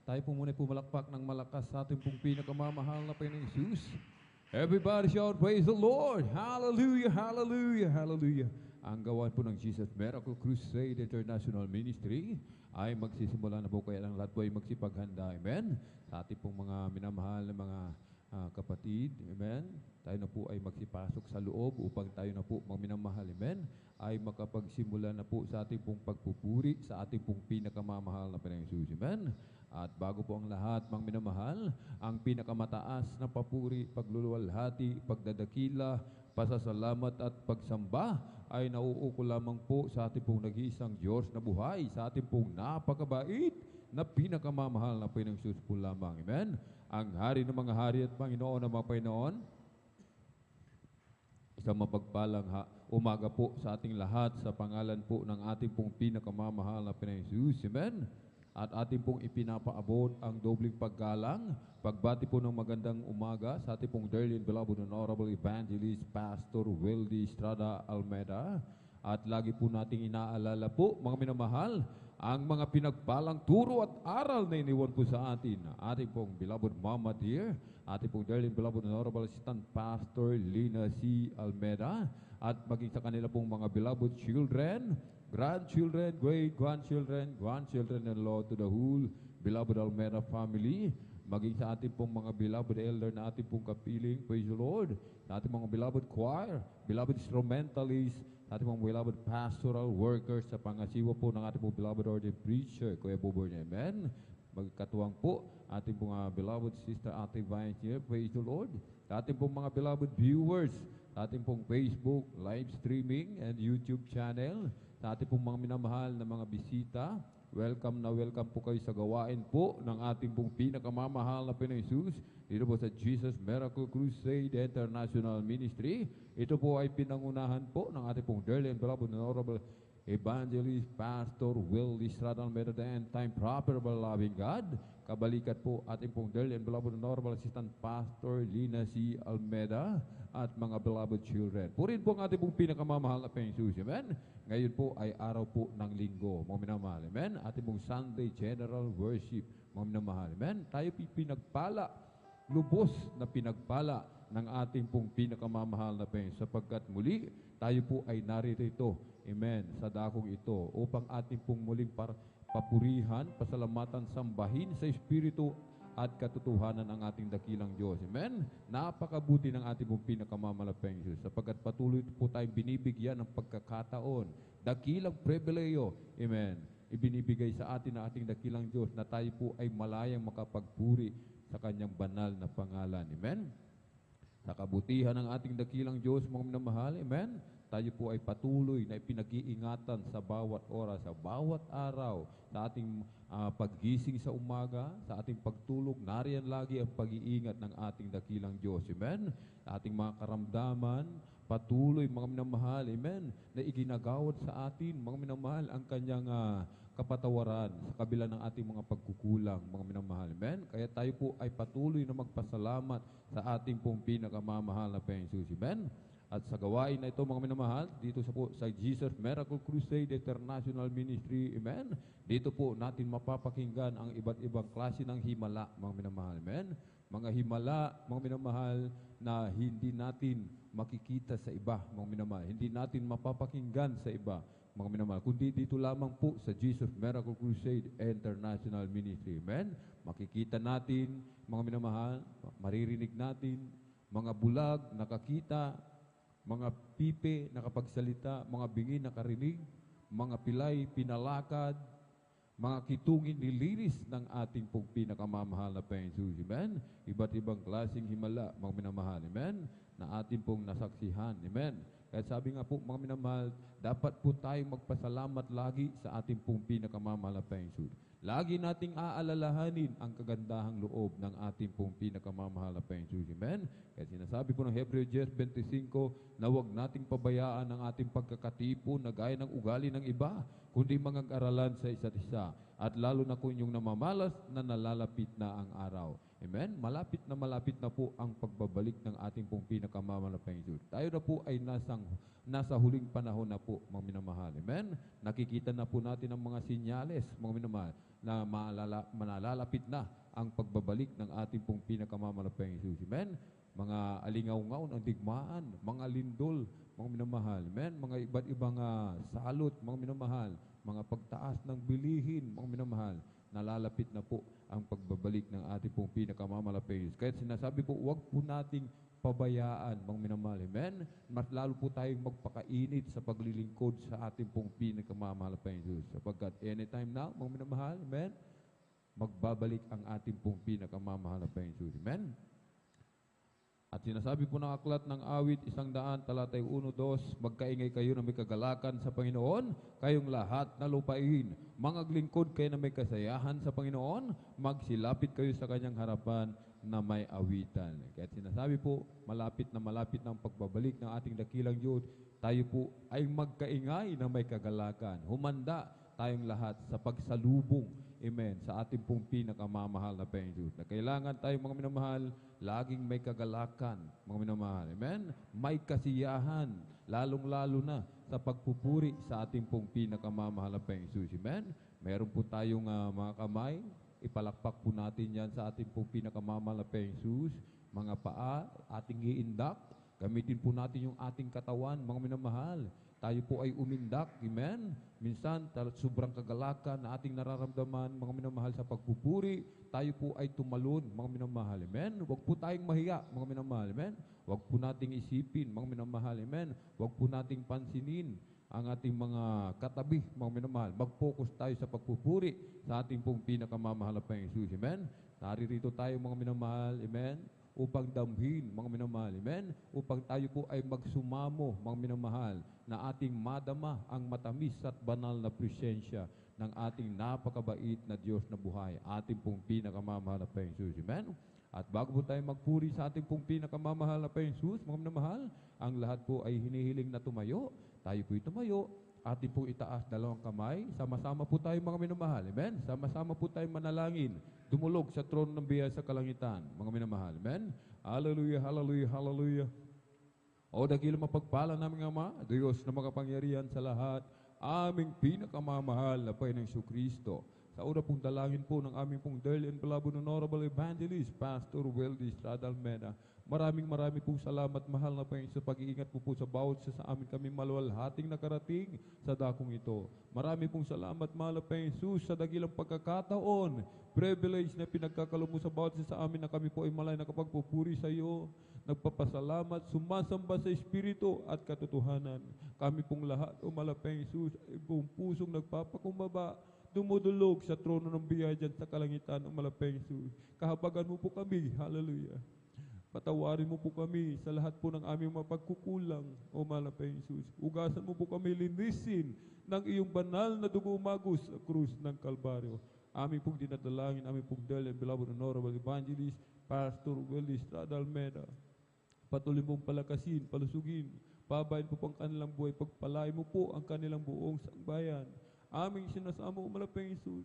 Tayo po muna pumalakpak ng malakas sa ating pong pinakamamahal na Panginoong Jesus. Everybody shout, praise the Lord! Hallelujah, hallelujah, hallelujah. Ang gawain po ng Jesus Miracle Crusade International Ministry ay magsisimula na po, kaya lang lahat po ay magsipaghanda. Amen? Sa ating pong mga minamahal na mga kapatid, amen? Tayo na po ay magsipasok sa loob upang tayo na po, mga minamahal, amen? Ay makapagsimula na po sa ating pong pagpupuri sa ating pong pinakamamahal na Panginoong Jesus. Amen? At bago po ang lahat, mga minamahal, ang pinakamataas na papuri, pagluluwalhati, pagdadakila, pasasalamat at pagsamba ay nauuko lamang po sa ating pong nag-iisang Diyos na buhay, sa ating pong napakabait na pinakamamahal na Panginoong Jesus po lamang. Amen? Ang hari ng mga hari at Panginoon ng mga Panginoon, isang mapagpalang umaga po sa ating lahat sa pangalan po ng ating pong pinakamamahal na Panginoong Jesus. Amen? At ating pong ipinapaabot ang dobling paggalang, pagbati po ng magandang umaga sa ating pong dearly and beloved Honorable Evangelist Pastor Weldy Estrada Almeida. At lagi po nating inaalala po, mga minamahal, ang mga pinagpalang turo at aral na iniwan po sa atin. Ating pong beloved Mama Dear, ating pong dearly and beloved Honorable Assistant Pastor Lina C. Almeida, at maging sa kanila pong mga beloved children, grandchildren, great-grandchildren, grandchildren-in-law to the whole beloved Almeida family, maging sa ating pong mga beloved elder na ating pong kapiling, praise the Lord, sa ating mga beloved choir, beloved instrumentalists, sa ating mga beloved pastoral workers, sa pangasiwa po ng ating pong beloved ordained preacher, Kuya Bubor niya, amen. Magkatuwang po, ating pong beloved sister Ate Vines here, praise the Lord, sa ating pong mga beloved viewers, sa ating pong Facebook, live streaming, and YouTube channel, sa ating pong mga minamahal na mga bisita, welcome na welcome po kayo sa gawain po ng ating pong pinakamamahal na Panginoong Jesus dito po sa Jesus Miracle Crusade International Ministry. Ito po ay pinangunahan po ng ating pong dearly and beloved Honorable Evangelist Pastor Weldy Estrada Almeida, the end time proper loving God. Kabalikat po ating pong dearly and beloved Honorable Assistant Pastor Lina C. Almeida at mga beloved children. Purin po ang ating pong pinakamamahal na Panginoong Jesus. Amen? Ngayon po ay araw po ng linggo, mga minamahal. Amen? Ating pong Sunday General Worship, mga minamahal. Amen? Tayo pinagpala, lubos na pinagpala ng ating pong pinakamamahal na Panginoon, sapagkat muli tayo po ay naririto, amen, sa dakong ito upang ating pong muling papurihan, pasalamatan, sambahin sa Espiritu at katotohanan ang ating dakilang Diyos. Amen? Napakabuti ng ating pong pinakamamalaking Diyos, sapagkat patuloy po tayong binibigyan ng pagkakataon, dakilang pribileyo, amen, ibinibigay sa atin ng ating dakilang Diyos na tayo po ay malayang makapagpuri sa kanyang banal na pangalan. Amen? Sa kabutihan ng ating dakilang Diyos, mga minamahal, amen, tayo po ay patuloy na ipinag-iingatan sa bawat oras, sa bawat araw, sa ating paggising sa umaga, sa ating pagtulog, nariyan lagi ang pag-iingat ng ating dakilang Diyos. Amen? Sa ating mga karamdaman, patuloy, mga minamahal, amen, na iginagawad sa atin, mga minamahal, ang kanyang kapatawaran sa kabila ng ating mga pagkukulang, mga minamahal. Amen? Kaya tayo po ay patuloy na magpasalamat sa ating pong pinakamamahal na Panginoong Jesus. Amen? At sa gawain na ito, mga minamahal, dito sa Jesus Miracle Crusade International Ministry, amen, dito po natin mapapakinggan ang iba't ibang klase ng himala, mga minamahal. Amen? Mga himala, mga minamahal, na hindi natin makikita sa iba, mga minamahal. Hindi natin mapapakinggan sa iba, mga minamahal, kundi dito lamang po sa Jesus Miracle Crusade International Ministry. Amen? Makikita natin, mga minamahal, maririnig natin, mga bulag, nakakita, mga pipe, nakapagsalita, mga bingi, nakarinig, mga pilay, pinalakad, mga kitungin, nilinis ng ating pong pinakamamahal na Panginoong Jesus. Amen? Iba't ibang klaseng himala, mga minamahal. Amen? Na ating pong nasaksihan. Amen? Kaya sabi nga po, mga minamahal, dapat po tayong magpasalamat lagi sa ating pong pinakamamahal na Panginoong Jesus. Lagi nating aalalahanin ang kagandahang loob ng ating pong pinakamamahal na Panginoong Jesus. Amen? Kaya sinasabi po ng Hebreo 10:25 na huwag nating pabayaan ang ating pagkakatipon na gaya ng ugali ng iba, kundi mag-aralan sa isa't isa. At lalo na kung yung namamalas na nalalapit na ang araw. Amen? Malapit na po ang pagbabalik ng ating pong pinakamamahal na Panginoong Jesus. Tayo na po ay nasa huling panahon na po, mga minamahal. Amen? Nakikita na po natin ang mga sinyales, mga minamahal. na malalapit na ang pagbabalik ng ating pong pinakamamalapayang Jesus. Amen? Mga alingaw-ngaw ng digmaan, mga lindol, mga minamahal. Amen? Mga iba't ibang salot, mga minamahal. Mga pagtaas ng bilihin, mga minamahal. Nalalapit na po ang pagbabalik ng ating pong pinakamamalapayang Jesus. Kaya sinasabi po, huwag po nating pabayaan, mga minamahal. Amen? Mas lalo po tayong magpakainit sa paglilingkod sa ating pong pinakamamalapayang Jesus. Sapagkat anytime now, mga minamahal, amen? Magbabalik ang ating pong pinakamamahal na Panginoon. Amen? At sinasabi po ng aklat ng awit 100, talatay 1-2, magkaingay kayo na may kagalakan sa Panginoon, kayong lahat na lupain. Mangaglingkod kayo na may kasayahan sa Panginoon, magsilapit kayo sa kanyang harapan na may awitan. Kaya sinasabi po, malapit na ang pagbabalik ng ating dakilang Diyos, tayo po ay magkaingay na may kagalakan. Humanda tayong lahat sa pagsalubong, amen, sa ating pong pinakamamahal na Panginoon. Na kailangan tayong mga minamahal, laging may kagalakan, mga minamahal, amen? May kasiyahan, lalong-lalo na sa pagpupuri sa ating pong pinakamamahal na Panginoon. Amen? Meron po tayong mga kamay, ipalakpak po natin yan sa ating pong pinakamamahal na Panginoon. Mga paa, ating iindak, gamitin po natin yung ating katawan, mga minamahal. Tayo po ay umindak, amen? Minsan, sobrang kagalakan na ating nararamdaman, mga minamahal, sa pagpupuri, tayo po ay tumalon, mga minamahal, amen? Huwag po tayong mahiya, mga minamahal, amen? Huwag po nating isipin, mga minamahal, amen? Huwag po nating pansinin ang ating mga katabi, mga minamahal. Mag-focus tayo sa pagpupuri sa ating pong pinakamamahal na Panginoon, amen? Naririto tayo, mga minamahal, amen? Upang damhin, mga minamahal, amen? Upang tayo po ay magsumamo, mga minamahal, na ating madama ang matamis at banal na presensya ng ating napakabait na Diyos na buhay, ating pong pinakamamahal na Panginoon, amen? At bago po tayo magpuri sa ating pong pinakamamahal na Panginoon, mga minamahal, ang lahat po ay hinihiling na tumayo. Tayo po'y tumayo, ating pong itaas dalawang kamay, sama-sama po tayo, mga minamahal, amen? Sama-sama po tayo manalangin, dumulog sa trono ng biyaya sa kalangitan, mga minamahal, amen? Hallelujah, hallelujah, hallelujah. O dakilang mapagpala naming Ama, Diyos na makapangyarihan sa lahat, aming pinakamamahal na Panginoong Kristo. Sa una pong dalangin po ng aming pong dearly and beloved Honorable Evangelist, Pastor Weldy Estrada Almeda, maraming pong salamat, mahal na Panginoon, sa pag-iingat po sa bawat sa amin kami maluwalhating nakarating sa dakong ito. Marami pong salamat, mahal na Panginoon, sa dakilang pagkakataon, privilege na pinagkakalo mo sa bawat sa amin na kami po ay malay nakapagpupuri sa iyo. Nagpapasalamat, sumasamba sa Espiritu at katotohanan. Kami pong lahat, o malapeng Jesus, ay buong pusong nagpapakumbaba, dumudulog sa trono ng biyaya dyan sa kalangitan ng malapeng Jesus. Kahabagan mo po kami, hallelujah. Patawarin mo po kami sa lahat po ng aming mapagkukulang, o malapeng Jesus. Ugasan mo po kami, linisin ng iyong banal na dugo umagos sa krus ng Kalbaryo. Aming pong dinadalangin, aming pong dearly and beloved Honorable Evangelist, Pastor Weldy Estrada Almeda. Patuloy mong palakasin, palusugin, pabayin po ang kanilang buhay, pagpalain mo po ang kanilang buong sangbayan. Aming sinasama o malapeng Jesus,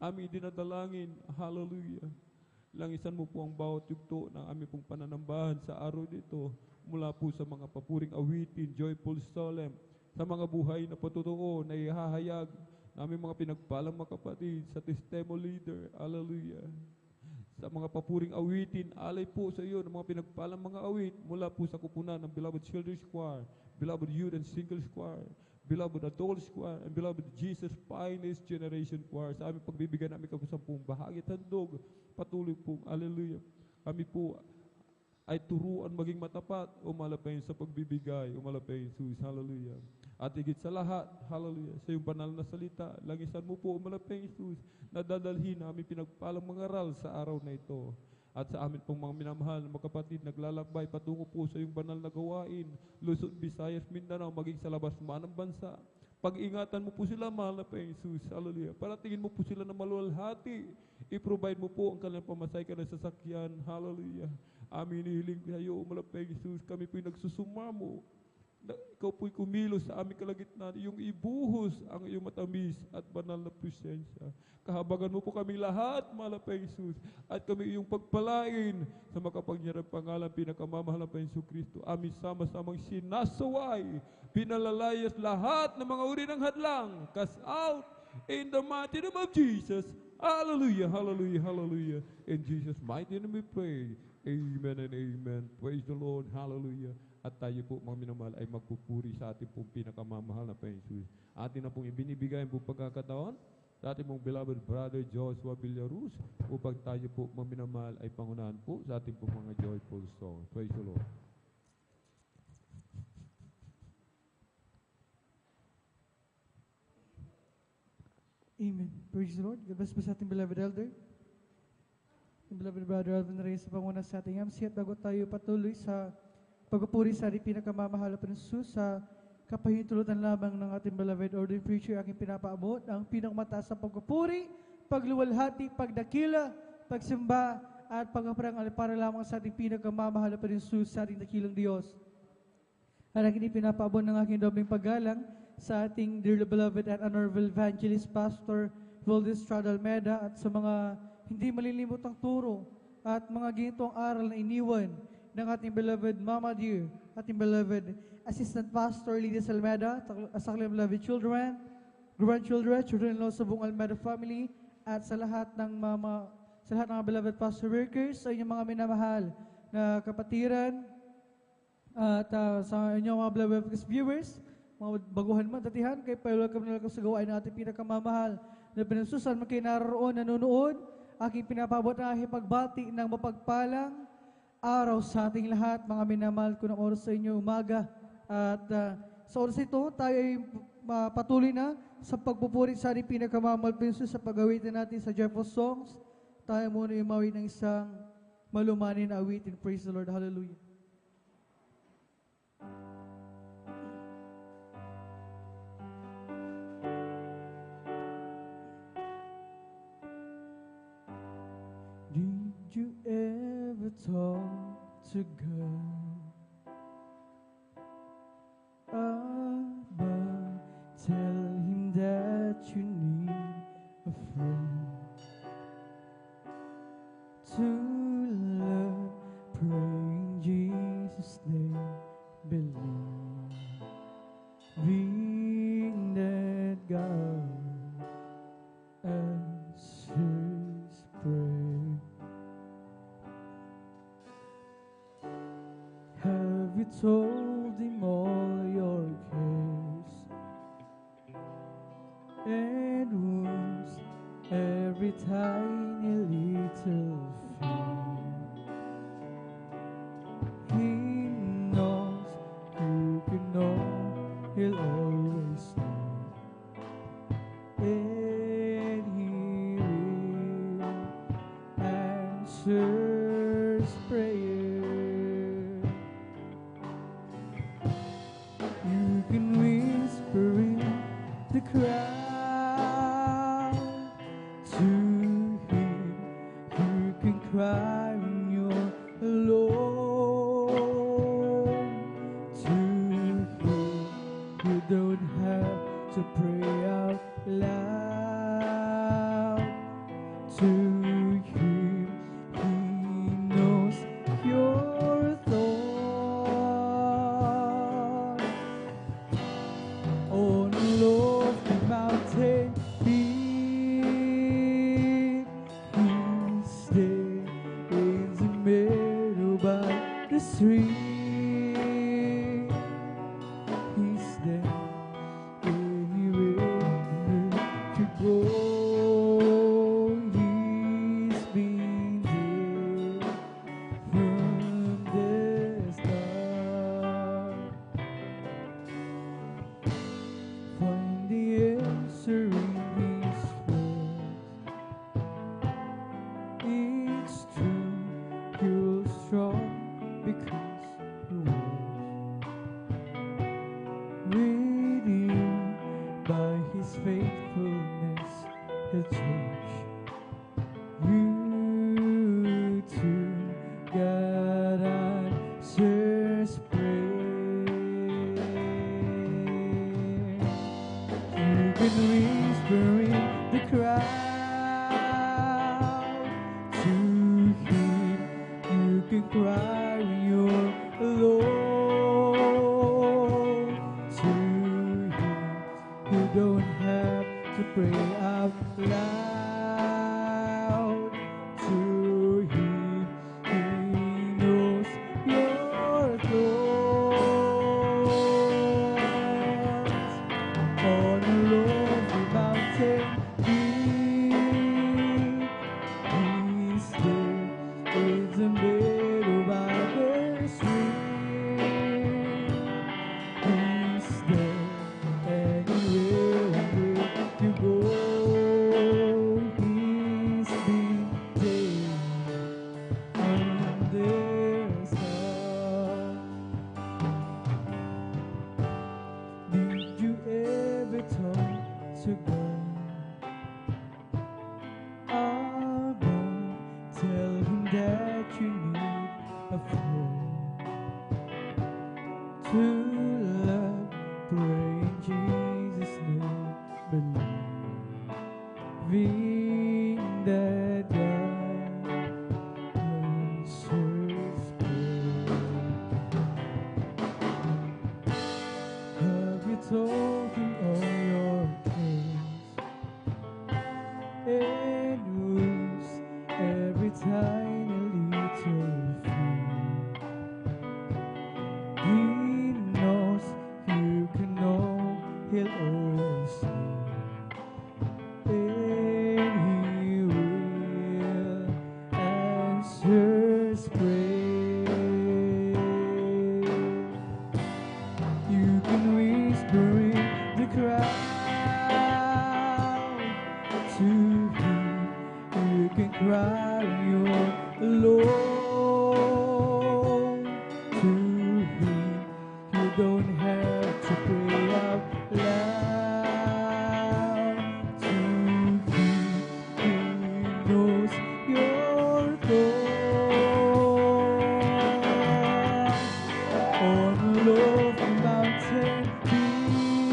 aming dinadalangin, hallelujah. Langisan mo po ang bawat yugto ng aming pong pananambahan sa araw dito, mula po sa mga papuring awitin, joyful solemn, sa mga buhay na patotoo na ihahayag na aming mga pinagpalang mga kapatid, sa testimony leader, hallelujah. Sa mga papuring awitin, alay po sa iyo ng mga pinagpalang mga awit mula po sa kupunan ng Beloved Children's Choir, Beloved Youth and Singles Choir, Beloved Adults Choir, and Beloved Jesus Finest Generation Choir. Sa aming pagbibigyan namin kapusampung bahagi at handog, patuloy po, hallelujah. Kami po ay turuan maging matapat, o malapay sa pagbibigay, o malapay Jesus, hallelujah. At higit sa lahat, hallelujah, sa iyong banal na salita, langisan mo po, o malapay Jesus, na dadalhin namin pinagpalang mga aral sa araw na ito. At sa amin pong mga minamahal na mga kapatid, naglalakbay patungo po sa iyong banal na gawain, Luzon, Visayas, Mindanao, maging sa labas man ng bansa. Pag-ingatan mo po sila, mahal na Panginoon Jesus, hallelujah. Paratingin mo po sila na maluwalhati. I-provide mo po ang kanilang pamasay ka na sasakyan, hallelujah. Amin hiling kayo, mahal na Panginoon Jesus, kami po'y nagsusumamo. Ikaw po'y kumilos sa aming kalagitnaan, iyong ibuhos ang iyong matamis at banal na presensya. Kahabagan mo po kami lahat, mahal na Panginoon Jesus, at kami iyong pagpalain sa makapangyarang pangalan, pinakamamahal na Panginoon Kristo. Amin sama-samang sinasaway, pinalalayas lahat ng mga uri ng hadlang. Cast out In the mighty name of Jesus. Hallelujah, hallelujah, hallelujah. In Jesus' mighty name we pray. Amen and amen. Praise the Lord. Hallelujah. At tayo po mga minamahal ay magpupuri sa ating pong pinakamamahal na Panginoon. Atin na pong ibinibigay ang pagkakataon sa ating mong beloved brother Joshua Villaruz upang tayo po mga minamahal ay pangunahan po sa ating pong mga joyful song. Praise the Lord. Amen. Praise the Lord. God bless po sa ating beloved elder. Yung beloved brother Alvin Reyes sa panguna sa ating MC at bago tayo patuloy sa pagpupuri sa ating pinakamamahal na Panginoon sa kapahintulutan lamang ng ating beloved ordained preacher, aking pinapaabot ang pinakamataas na pagpupuri, pagluwalhati, pagdakila, pagsimba, at pagkaparang para lamang sa ating pinakamamahal na Panginoon sa ating dakilang Diyos. At aking pinapaabot ng aking dobling paggalang sa ating dear beloved and honorable evangelist pastor Valdez Almeida at sa mga hindi malilimutang turo at mga ginitong aral na iniwan ng ating beloved Mama Dear, ating beloved assistant pastor Lydia Almeida, sa kanilang beloved children, grandchildren, children-in-law sa buong Almeida family, at sa lahat ng mga beloved pastor workers, sa inyong mga minamahal na kapatiran, at sa inyong mga beloved viewers, mga baguhan man, datihan, kay welcome na lang sa gawain ng ating pinakamamahal na pinasusan, magkayo naroon, nanonood, aking pinapabot na aking pagbati ng mapagpalang araw sa ating lahat, mga minamahal ko ng oras sa inyo umaga. At sa oras ito, tayo ay patuloy na sa pagpupuri sa ating pinakamamahal pinso sa pag-awitin natin sa joyful songs. Tayo muna umawit ng isang malumanin na awitin. Praise the Lord. Hallelujah. Did you ever talk to God about tell him that you need a friend to love, pray in Jesus' name, believing that God answers prayer. Have you told him all your cares and wounds, every tiny little fear? He knows you can know, he'll always know, and he will answer prayer. You can whisper in the crowd to him. You can cry when you're alone to him. You don't have to pray out loud to him. He knows your thoughts. On a lofty mountain peak, he stays in the meadow by the stream. He's there anywhere you go. He's been there from the start. Find the answer in His words. It's true, you're strong because you was with you. By His faithfulness, He'll change you to God answers prayer. You can whisper in the crowd to him. You can cry when you're alone to him. You don't have to pray that you need a friend to love. Pray in Jesus' name, believing that God answers prayer. Have you told Him all your cares and wounds, every tiny little fear? He knows you can know He'll always hear, and He will answer prayer. You can whisper in the crowd to Him. You can cry when you're alone to Him. You don't have to pray out loud to Him. He knows your thoughts. On the lofty mountain peak,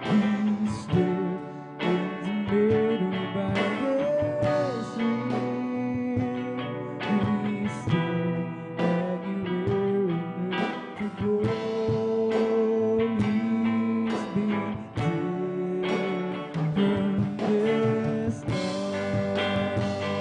He's there in the middle by the stream. He's there anywhere in earth to go. He's been there from the start.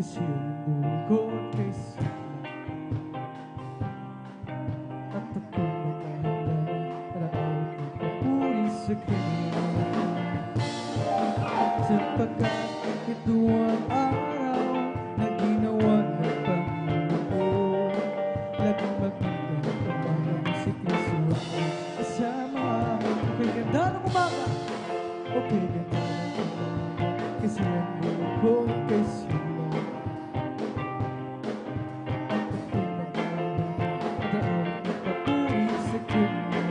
Kasi ang bukod kay sila at ako'y maghahanda para awit ng papuri sa Kanya. Sapagkat ito ang araw na ginawa ng Panginoon, laging maganda pamahal si Kristo ako kasama. Okay, ganda ng umaga! Okay, ganda ng umaga, kasi ang bukod kay sila at ako'y maghahanda para awit ng papuri sa Kanya.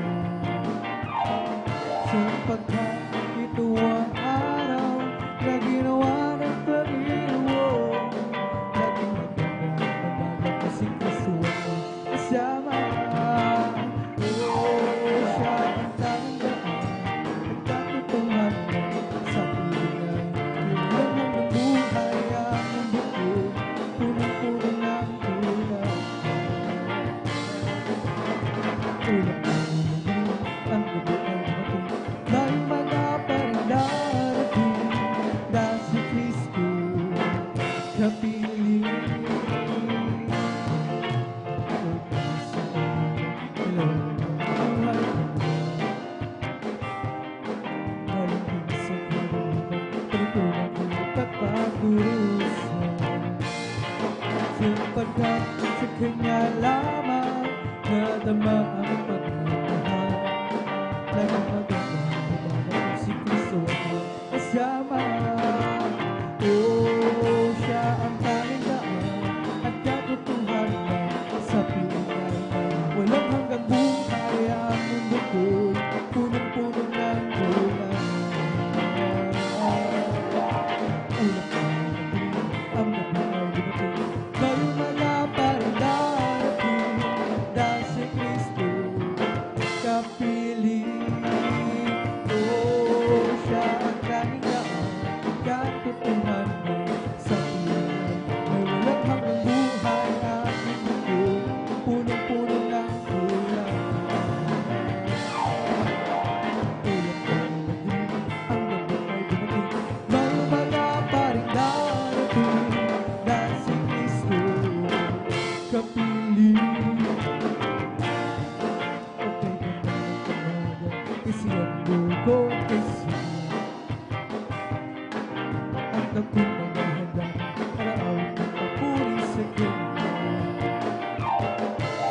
Sapagkat ito ang araw na ginawa ng Panginoon, laging maganda pamahal kasi Kristo ako kasama. Siya ang tandaan at katotohanan sa pilingan. Ilan ang buhay ang mundo, punong-puno ng tulad. Tulad ng mundo, ang gabi ang dumating. May mga parang dahil si Kristo kapiling. Sapagkat sa Kanya lamang nadama ang pagmamahal. Laging maganda si Kristo ako kasama. Siya ang tanging daan at katotohanan sa pilingan. Walang hanggang buhay ang mundo ko, punong-puno ng bulan. Ulap na naging ang gabi ay dumating. May mga parang darating dahil si Kristo kapiling. Siya ang tanging daan, katotohanan sa pilingan. May walang hanggang buhay ang mundo ko, punong-puno ng bulan. Ulap na naging ang gabi ay dumating. May mga parang darating dahil si Kristo kapiling. Okay, ganda ng umaga, kasi ang bukod kay sila at ako'y maghahanda para awit ng papuri sa Kanya.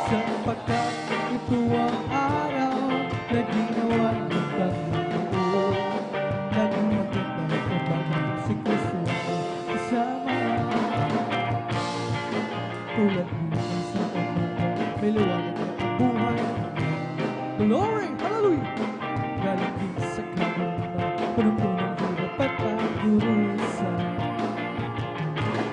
Sapagkat ito ang araw na ginawa ng Panginoon, laging maganda pamahal si Kristo ako kasama. Tulad din sa umaga, may liwanag na ang buhay. Glory! Hallelujah! Galing din sa kanuna, punong-punong hirap at pagurusan.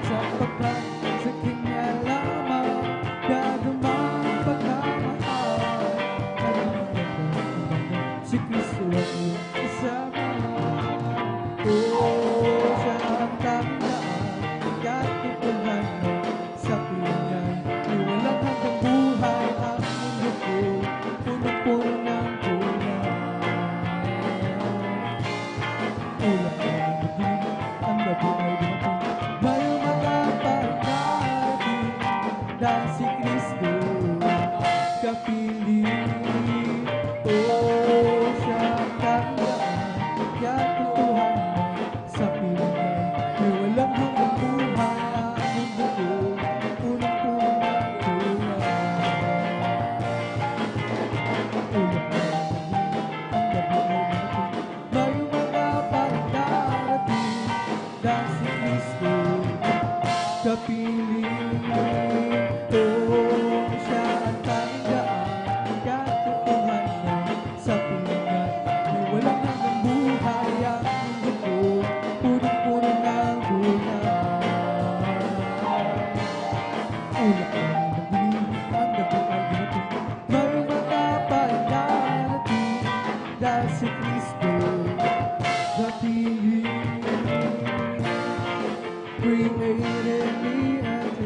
Sapagkat sa Kanya lamang gagamang pagmamahal. Laging maganda pamahal si Kristo ako kasama. Siya ang tanging daan, katotohanan sa pilingan. May walang hanggang buhay ang mundo ko, punong-puno ng bulan. Ulap na naging ang gabi ay dumating. May mga parang darating dahil si Kristo kapiling. Siya ang tanging daan, katotohanan sa pilingan. May walang hanggang buhay ang mundo ko, punong-puno ng bulan. Ulap na naging ang gabi ay dumating. May mga parang darating dahil si Kristo kapiling. Siya ang tanging daan, katotohanan sa pilingan. May walang hanggang buhay ang mundo ko, punong-puno ng bulan. Ulap na naging ang gabi ay dumating. May mga parang darating dahil si Kristo kapiling. Created me a clean heart.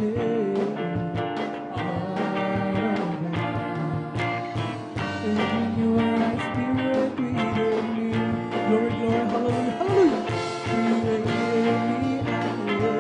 In your spirit created me. Glory, glory, hallelujah, hallelujah. Created me a clean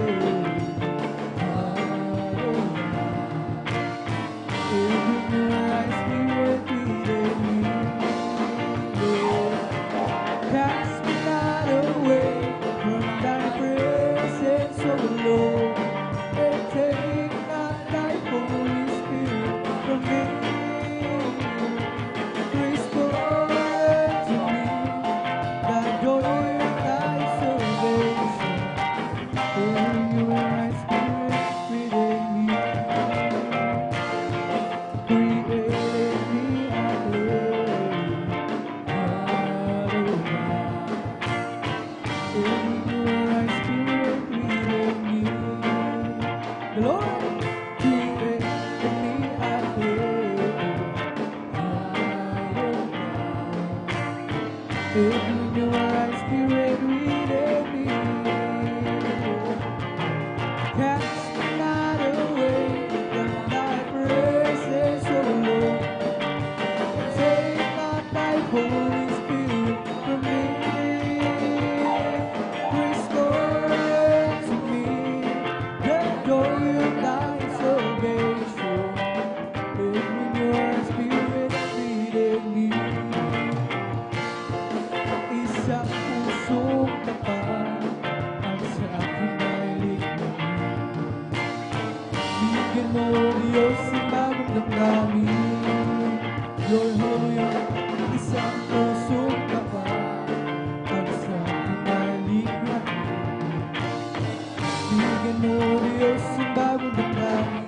mo, Diyos, ang bagong damdamin.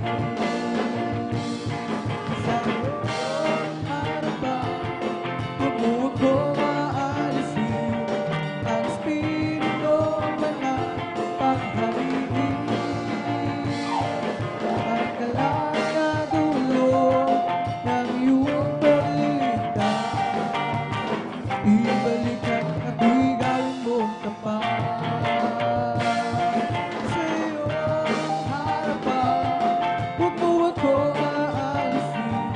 Sa iyong harapan, huwag mo ako aalisin. Ang Espiritu Banal paghariin. Ang kalang na dulo ng iyong pagligtas. Ibalik at ako'y gawin mong tapat. Sa iyong harapan, huwag mo ako aalisin.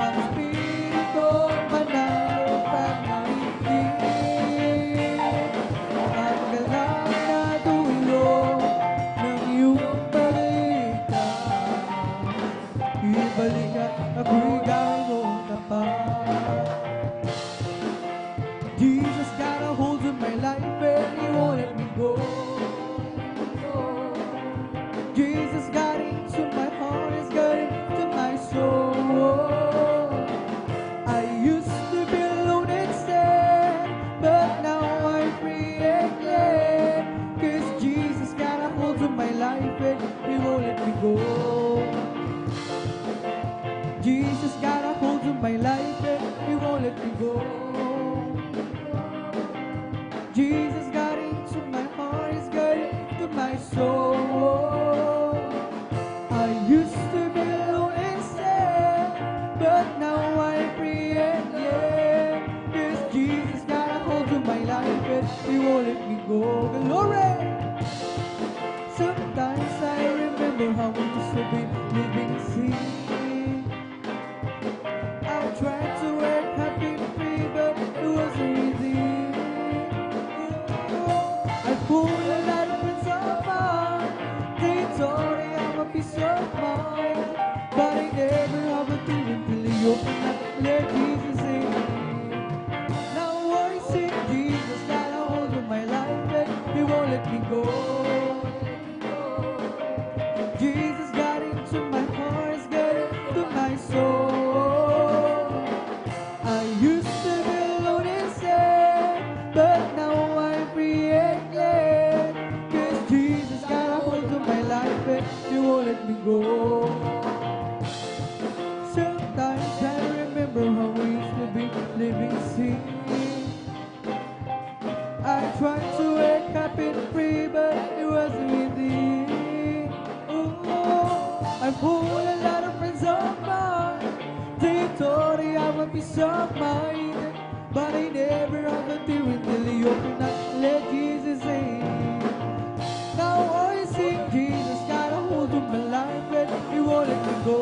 Ang Espiritu Banal paghariin. Ang kalang na dulo ng iyong pagligtas. Ibalik at ako'y gawin mong tapat. Jesus got a hold of my life and He won't let me go. Jesus got into my heart, He's got into my soul. I used to be alone and sad, but now I'm free and glad. 'Cause Jesus got a hold of my life and He won't let me go. Jesus got a hold of my life and He won't let me go. Jesus got into my heart, He's got into my soul. I used to be alone and sad, but now I'm free and glad. 'Cause Jesus got a hold of my life and He won't let me go. Glory! Sometimes I remember how we used to be living sin. I tried to work happy and free, but it wasn't easy. I pulled a lot of friends apart. They told me I'm a piece of mind, but I never have a thing until He opened up and let Jesus in. Now I see Jesus got a hold of my life and He won't let me go. Jesus got into my heart, He's got into my soul. I used to be alone and sad, but now I'm free and glad. 'Cause Jesus got a hold of my life and He won't let me go. Sometimes I remember how we used to be living sin. I tried to wake up and free, but it wasn't easy. I pulled a lot of friends of mine. They told me I'm a piece of mind, but I never have a deal until He opened up and let Jesus in. Now I see Jesus got a hold of my life and He won't let me go.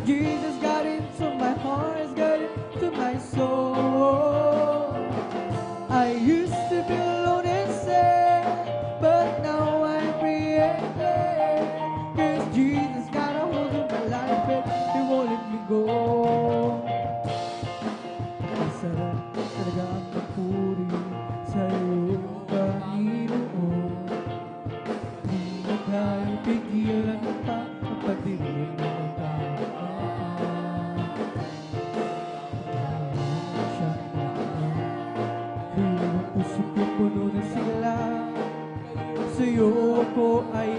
Jesus got into my heart, He's got into my soul. I used to be alone and sad, but now I'm free and glad. 'Cause Jesus got a hold of my life and He won't let me go. Ang sarap talaga ang magpuri sa iyo, Panginoon. Di na tayo pigilan pa ang pagdiring ng taon. Ang puso ko puno ng sigla. Sa'yo ako ay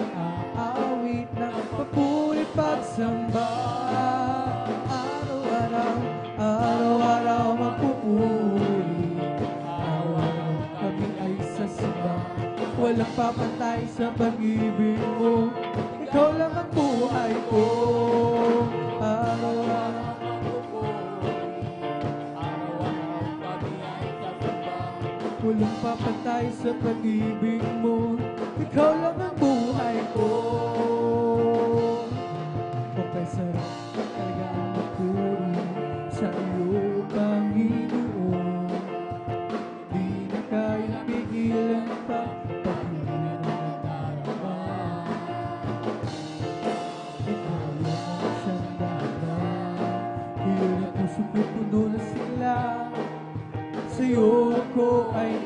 aawit ng papuri pagsamba. Araw-araw magpupuri. Araw-araw kami ay sasimba. Walang papantay sa pag-ibig mo. Ikaw lang ang buhay ko. Araw-araw walang papantay sa pag-ibig mo. Ikaw lang ang buhay ko. Okay, sarap talaga ang magpuri sa iyo, Panginoon. Di na kaya pigilan pa pag-ibig ng darama. Ikaw lang ang siyang dama. Iyon ang puso ko puno na sila. Sa'yo ko ay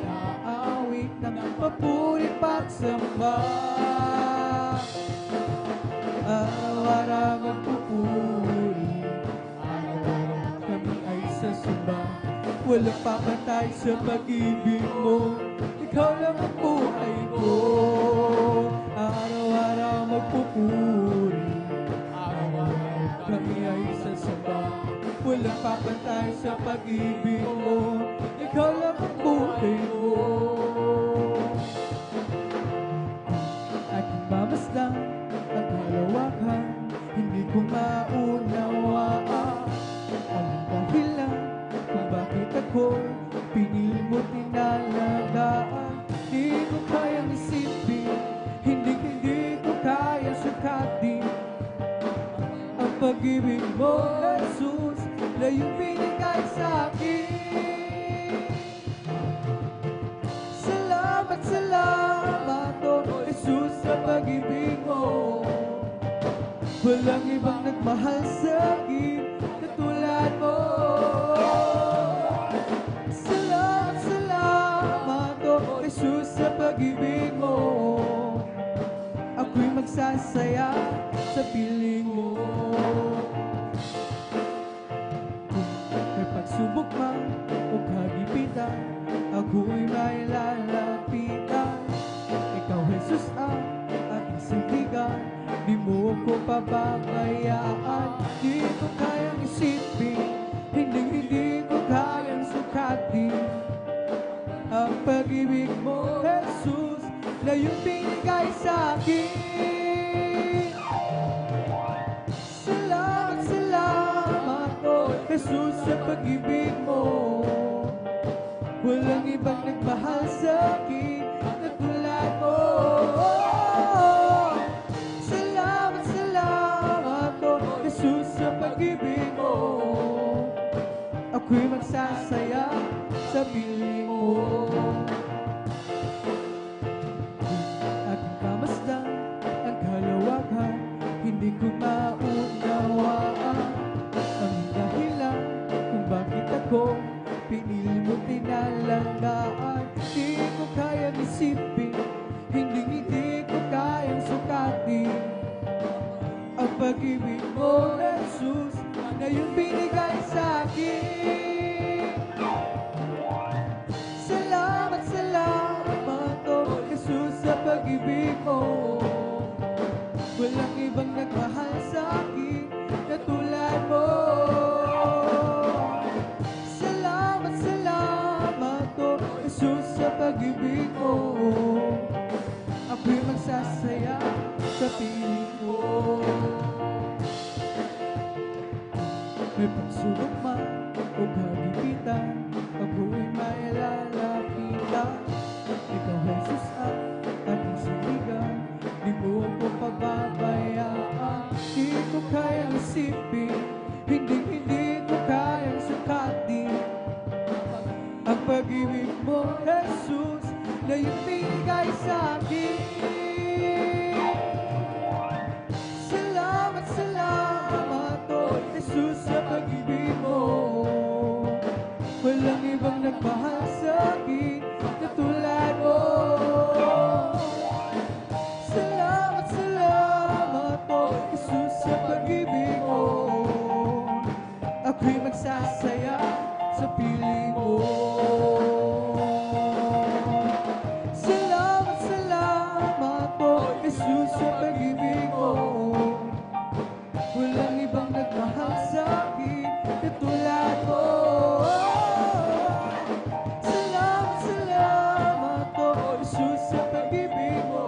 aawit ng papuri pagsamba. Araw-araw magpupuri. Araw-araw kami ay sasamba. Walang papantay sa pag-ibig mo. Ikaw lang ang buhay ko. pag-ibig mo, ikaw lang ang buhay mo. Aking mamasdan ang kalawakan, hindi ko maunawaan ang dahilan kung bakit ako pinili mo tinalagaan. Di ko kayang isipin, hindi ko kayang sukatin ang pag-ibig mo, Jesus, na iyong binigay sa akin. Salamat, salamat, oh Jesus, sa pag-ibig mo. Walang ibang nagmahal sa akin katulad mo. Salamat, salamat, oh Jesus, sa pag-ibig mo. Ako'y magsasaya sa piling mo. Kung may pagsubok man o kagipitan, ako'y may lalapitan. Ikaw, Jesus, ang aking sindigan, di mo ko pababayaan. Di ko kayang isipin, hindi ko kayang sukatin ang pag-ibig mo, Jesus, na iyong binigay sa akin. Salamat, salamat, oh Jesus, sa pag-ibig mo. Walang ibang nagmahal sa akin na tulad mo. Salamat, salamat, oh Jesus, sa pag-ibig mo. Ako'y magsasaya sa piling mo. Aking kamasdan ang kalawakan, hindi ko maunawaan ang dahilan kung bakit ako pinili mo tinalagaan. Di ko kayang isipin, hindi ko kayang sukatin ang pag-ibig mo, Jesus, na iyong binigay sa akin. Salamat, salamat, oh Jesus, sa pag-ibig mo. Walang ibang nagmahal sa akin na tulad mo. Salamat, salamat, oh Jesus, sa pag-ibig mo. Ako'y magsasaya sa piling mo. May pagsubok man o kagipitan, ako'y may lalapitan. Ikaw, Jesus, ang aking sindigan, di mo ko pababayaan. Di ko kayang isipin, hindi ko kayang sukatin ang pag-ibig mo, Jesus, na iyong binigay sa akin. Salamat, salamat, oh Jesus, sa pag-ibig mo. Walang ibang nagmahal sa akin na tulad mo. Salamat, salamat, oh Jesus, sa pag-ibig mo. Ako'y magsasaya sa piling mo. Salamat, salamat, oh Jesus, sa pag-ibig mo. Walang ibang nagmahal sa akin katulad mo. Salamat, salamat, oh Jesus, sa pag-ibig mo.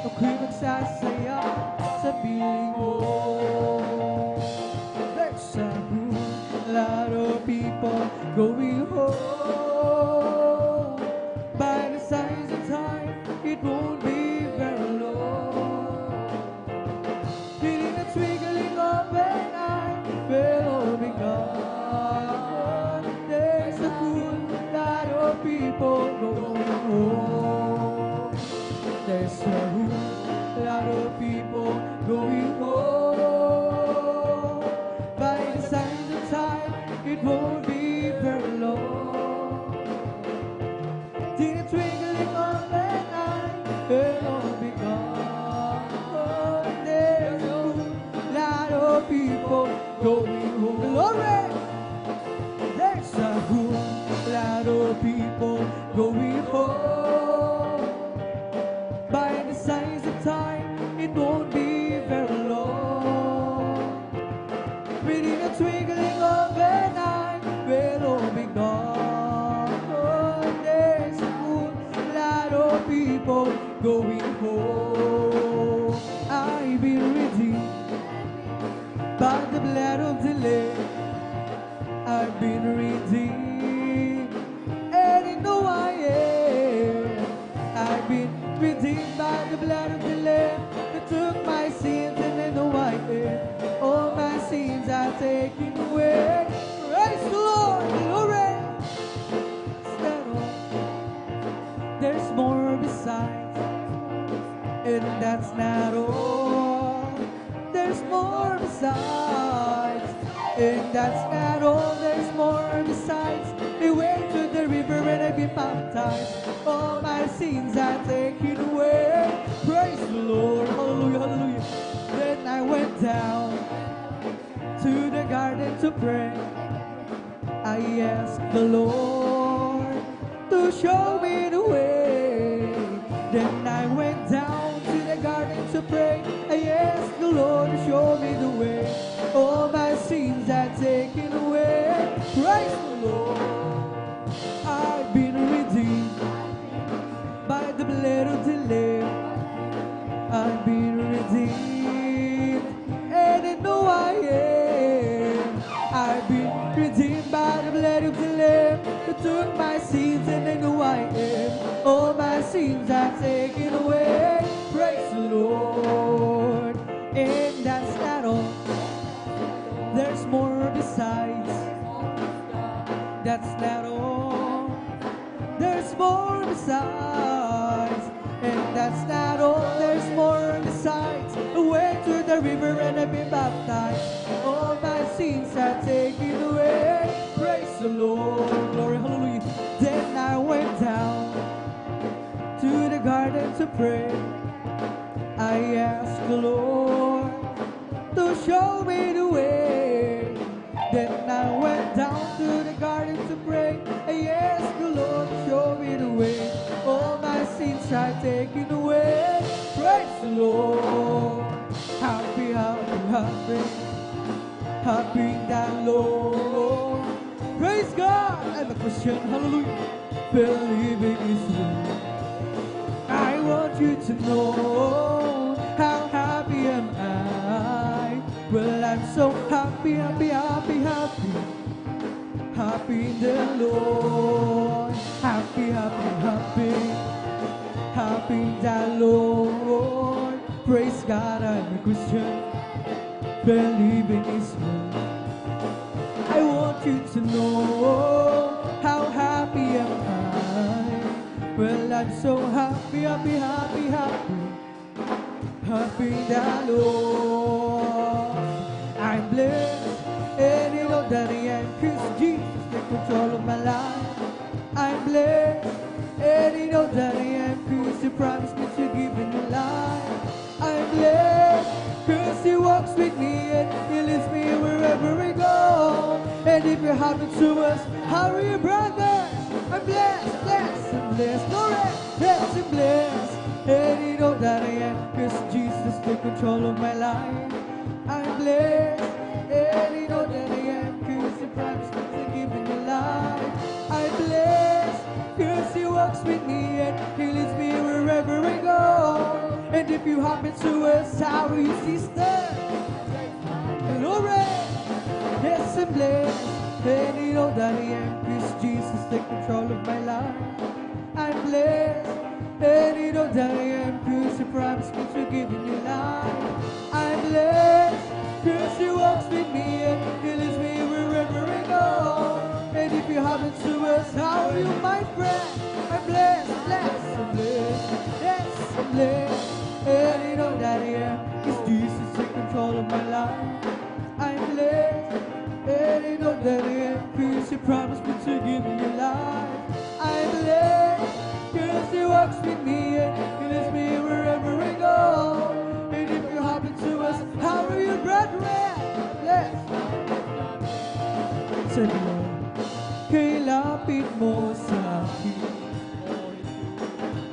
Ako'y magsasaya sa piling mo. There's a lot of people going home. By the signs of time, it won't be very long. Feeling the twinkling of an eye, will be gone. There's a whole lot of people going home. There's a whole lot of people going home. By the signs of time, it won't be very long. Till the twinkling of an eye, it'll be gone. There's a whole lot of people going home. Glory! There's a whole lot of people going home. By the signs of time, it won't be very long. Within the twinkling of an eye, going home. I've been redeemed by the blood of the Lamb. I've been redeemed, and you know I am. I've been redeemed by the blood of the Lamb that took my sins, and I know I am. All my sins are taken away. Praise the Lord, glory. Stand on. There's more besides, and that's not all. There's more besides, and that's not all. There's more besides. I went to the river and I've been baptized. All my sins are taken away. Praise the Lord, hallelujah, hallelujah. Then I went down to the garden to pray. I asked the Lord to show me the way. Then I went down to the garden to pray. I asked the Lord to show me the way. All my sins are taken away. Praise the Lord. I've been redeemed by the blood of the Lamb. I've been redeemed, and I know I am. I've been redeemed by the blood of the Lamb who took my sins, and I know I am. All my sins are taken away. Praise the Lord. And that's not all. There's more besides. That's not all. There's more besides. And that's not all. There's more besides. I went to the river and I've been baptized. All my sins are taken away. Praise the Lord. Glory, hallelujah. Then I went down to the garden to pray. I asked the Lord to show me the way. Then I went down to the garden to pray. I asked the Lord to show me the way. All my sins are taken away. Praise the Lord. Happy, happy, happy, happy that Lord. Praise God. I'm a Christian, hallelujah. Believing His word. I want you to know how happy am I. Well, I'm so happy, happy, happy, happy, happy in the Lord. Happy, happy, happy, happy in the Lord. Praise God, I'm a Christian, believe in His word. I want you to know how happy am I. Well, I'm so happy, happy, happy, happy, happy in the Lord. I'm blessed, and you know that I am, 'cause Jesus takes control of my life. I'm blessed, and you know that I am, 'cause He promised me to give me new life. I'm blessed, 'cause He walks with me and He leads me wherever we go. And if it happens to us, how are you, brothers? I'm blessed, blessed, and blessed, glory, blessed and blessed. And you know that I am, 'cause Jesus takes control of my life. I'm blessed, and you know that I am, 'cause He promised me to give me new life. I'm blessed, 'cause He walks with me and He leads me wherever I go. And if you happen to us, how are you, sister? Glory, yes, I'm blessed, and you know that I am, 'cause Jesus takes control of my life. I'm blessed, and you know that I am, 'cause He promised me to give me new life. I'm blessed, 'cause He walks with me and He leads me wherever I go. And if you happen to us, how are you, my friend? I'm blessed, blessed, I'm blessed, yes, I'm blessed, and you know that I am, 'cause Jesus takes control of my life. I'm blessed, and you know that I am, 'cause He promised me to give me new life. I'm blessed, 'cause He walks with me and He leads me wherever I go. And if you happen to us, how are you, brethren? Blessed. Sa Lord, kay lapit mo sa akin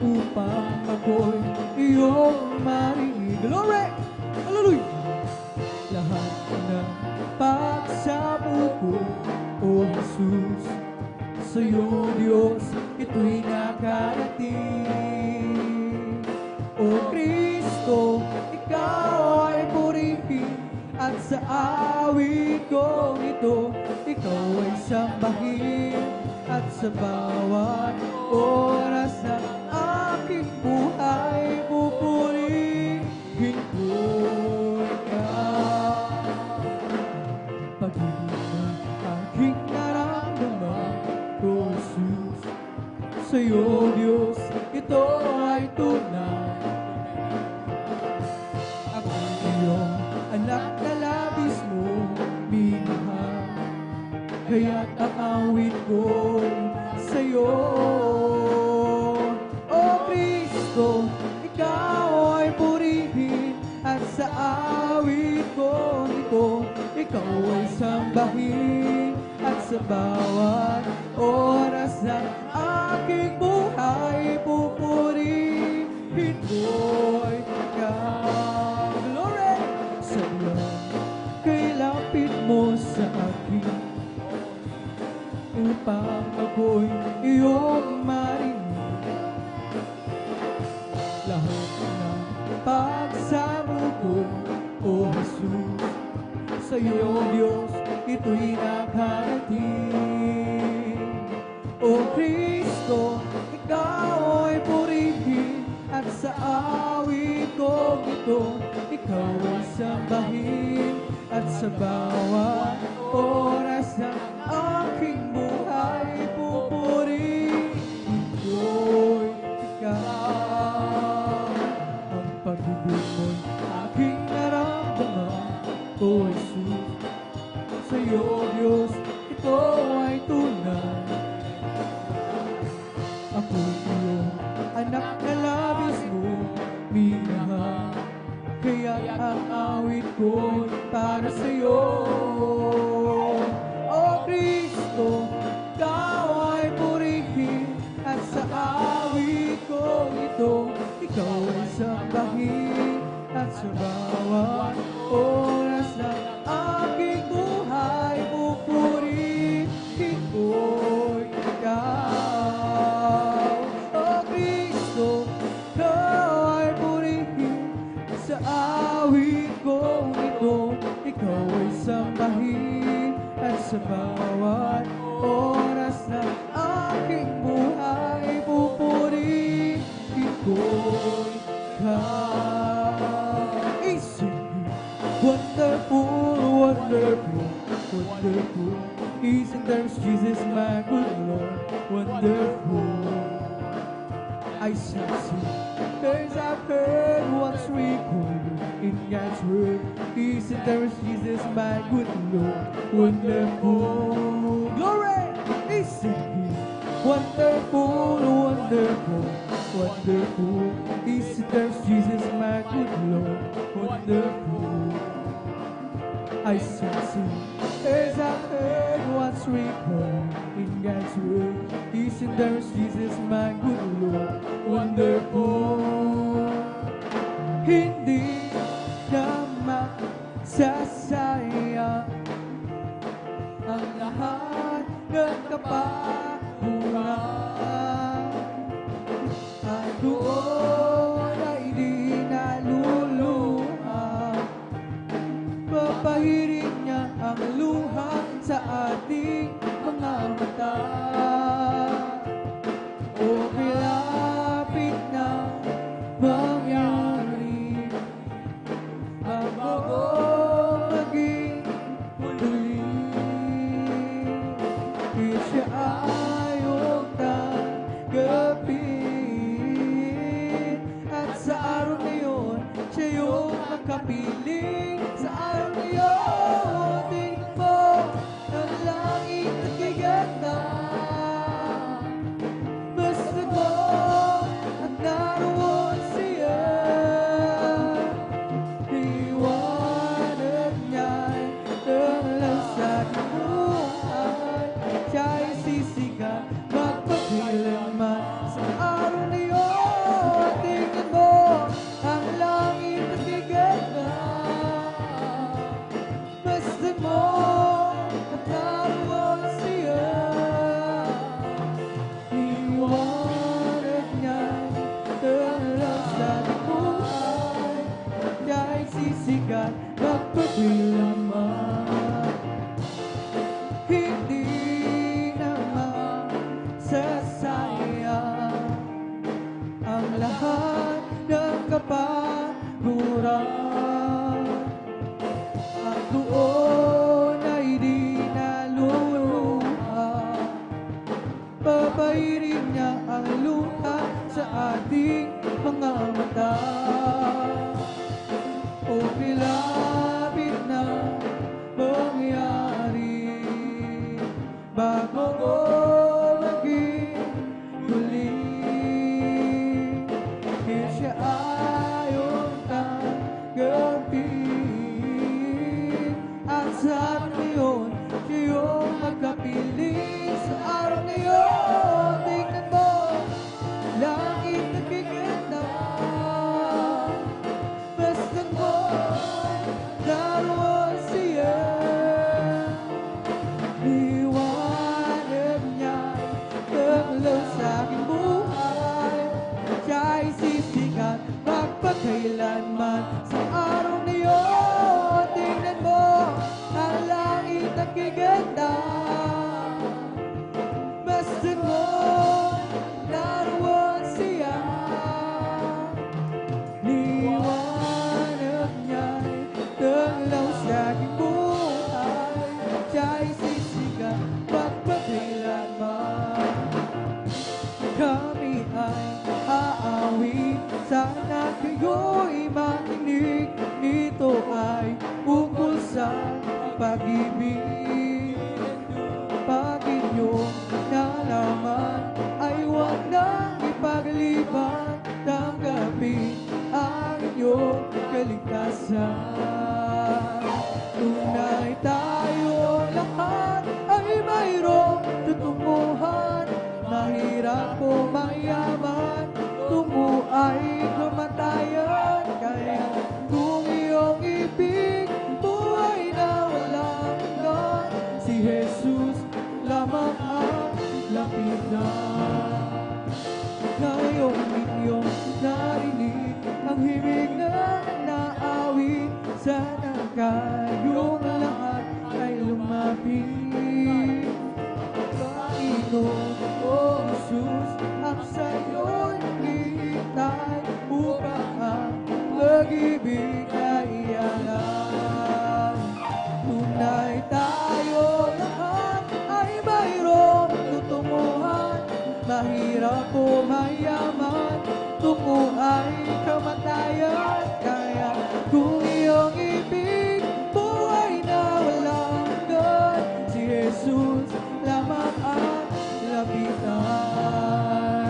upang ako'y iyong marinig. Glory! Hallelujah! Lahat ng pagsamo ko, O Jesus, sa'yo, Diyos, ito'y nakarating. ikaw ay sambahin at sa bawat oras ng aking buhay pupurihin ko ikaw. Pag-ibig mo aking naramdaman ko, Jesus. Sa'yo, Diyos, ito ay tunay. Ako iyong anak na labis mo minahal, kaya't ang awit ko sa'yo. O Kristo, ikaw ay purihin at sa awit ko ito, ikaw ay sambahin at sa bawat oras ng aking buhay pupurihin ko ikaw. Glory! Sabihan kay lapit mo sa akin upang ako'y iyong marinig. Lahat ng pagsamo ko, O Jesus, sa'yo, Diyos, ito'y nakarating. O Kristo, ikaw ay purihin at sa awit ko ito, ikaw ay sambahin at sa bawat oras ng aking buhay pupurihin ko'y ikaw. Ang pag-ibig mo'y aking naramdaman, O Jesus. Sa'yo, Diyos, ito ay tunay. Ako'y iyong anak na labis mo minahal, kaya ang awit ko'y para sa'yo. O Kristo, ikaw ay purihin at sa awit ko ito, ikaw ay sambahin at sa bawat oras ng aking buhay pupurihin ko'y ikaw. O Kristo, ikaw ay purihin sa awit ko ito, ikaw ay sambahin at sa bawat oras ng aking buhay pupurihin ko'y ikaw. Isipin, wonderful, wonderful, wonderful, isn't there Jesus, my good Lord, wonderful. I shall sing, 'cause I've heard what's recorded in God's word. Isn't there Jesus, my good Lord, wonderful. Glory! Isn't He wonderful, wonderful, wonderful? Isn't there Jesus, my good Lord, wonderful? I shall sing, 'cause I've heard what's recorded in God's word. Isn't there Jesus, my good Lord, wonderful? Hindi ka masasayang ang lahat ng kapaguran, at doon ay di naluluha. Papahirin niya ang luha sa ating mga mata. O pilapit na mangyari bago maging muli. Siya ay huwag tanggapin, at sa araw na yun, siya yung makapiling. Sa araw na yun, tingin mo ang langit at gaganda. Basta mo at naroon siya, liwanag niya'y tanglaw sa buhay. Siya'y sisikat magpakailanman. Sa araw na yun, tingin mo ang langit at gaganda. Basta mo at naroon siya, liwanag niya'y tanglaw sa buhay. Siya'y sisikat magpakailanman. ay aawit. Sana kayo'y makinig, ito ay ukol sa pag-ibig. Pag inyong nalaman ay huwag nang ipagaliban, tanggapin ang inyong kaligtasan. Tunay tayo lahat ay mayroong tutunguhan, mahirap o mayaman, tungo ay kamatayan. Kaya kung iyong ibig, buhay na walang hanggan, si Jesus lamang ang lapitan. Ngayong inyong narinig ang himig na naawit, sana kayong lahat ay lumapit. Panginoon o Jesus, ang sa'yo'y naghihintay upang ang pag-ibig ay ialay. Tunay tayo lahat ay mayroong tutunguhan, mahirap o mayaman, tungo ay kamatayan. Kaya kung iyong ibig, buhay na walang hanggan, si Jesus lamang ang lapitan.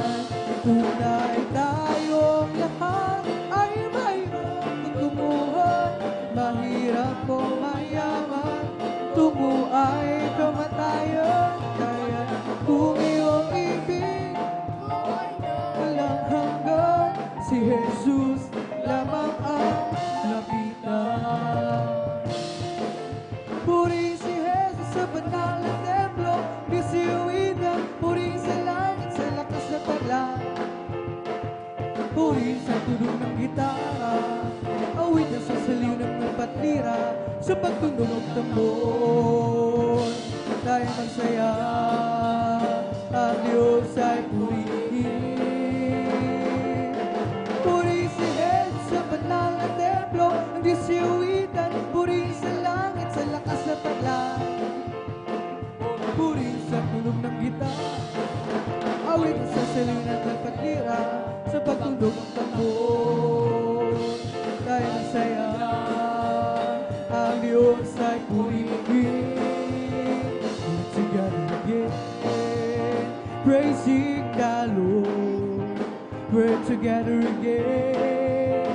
Tunay tayong lahat ay mayroong tutunguhan, mahirap o mayaman, tungo ay kamatayan. Kaya kung iyong ibig, walang hanggan, si Jesus lamang ang lapitan. Puri si Jesus sa banal na templo, bisiwigan, puri sa langit, sa lakas na tagla. Puri sa tunog ng gitara, awit na sa saliw ng patlira, sa pagtunog ng tambor, tayo magsaya, ang Diyos ay purihin. Puri si Jesus sa banal na templo, ang disiwitan, puri sa langit, sa lakas na tagla. Puri sa tunog ng gitara, awit sa salinan ng patlira, sa pagtunog ng tambor, tayo masaya, ang Diyos ay purihin. Together again, praising the Lord. We're together again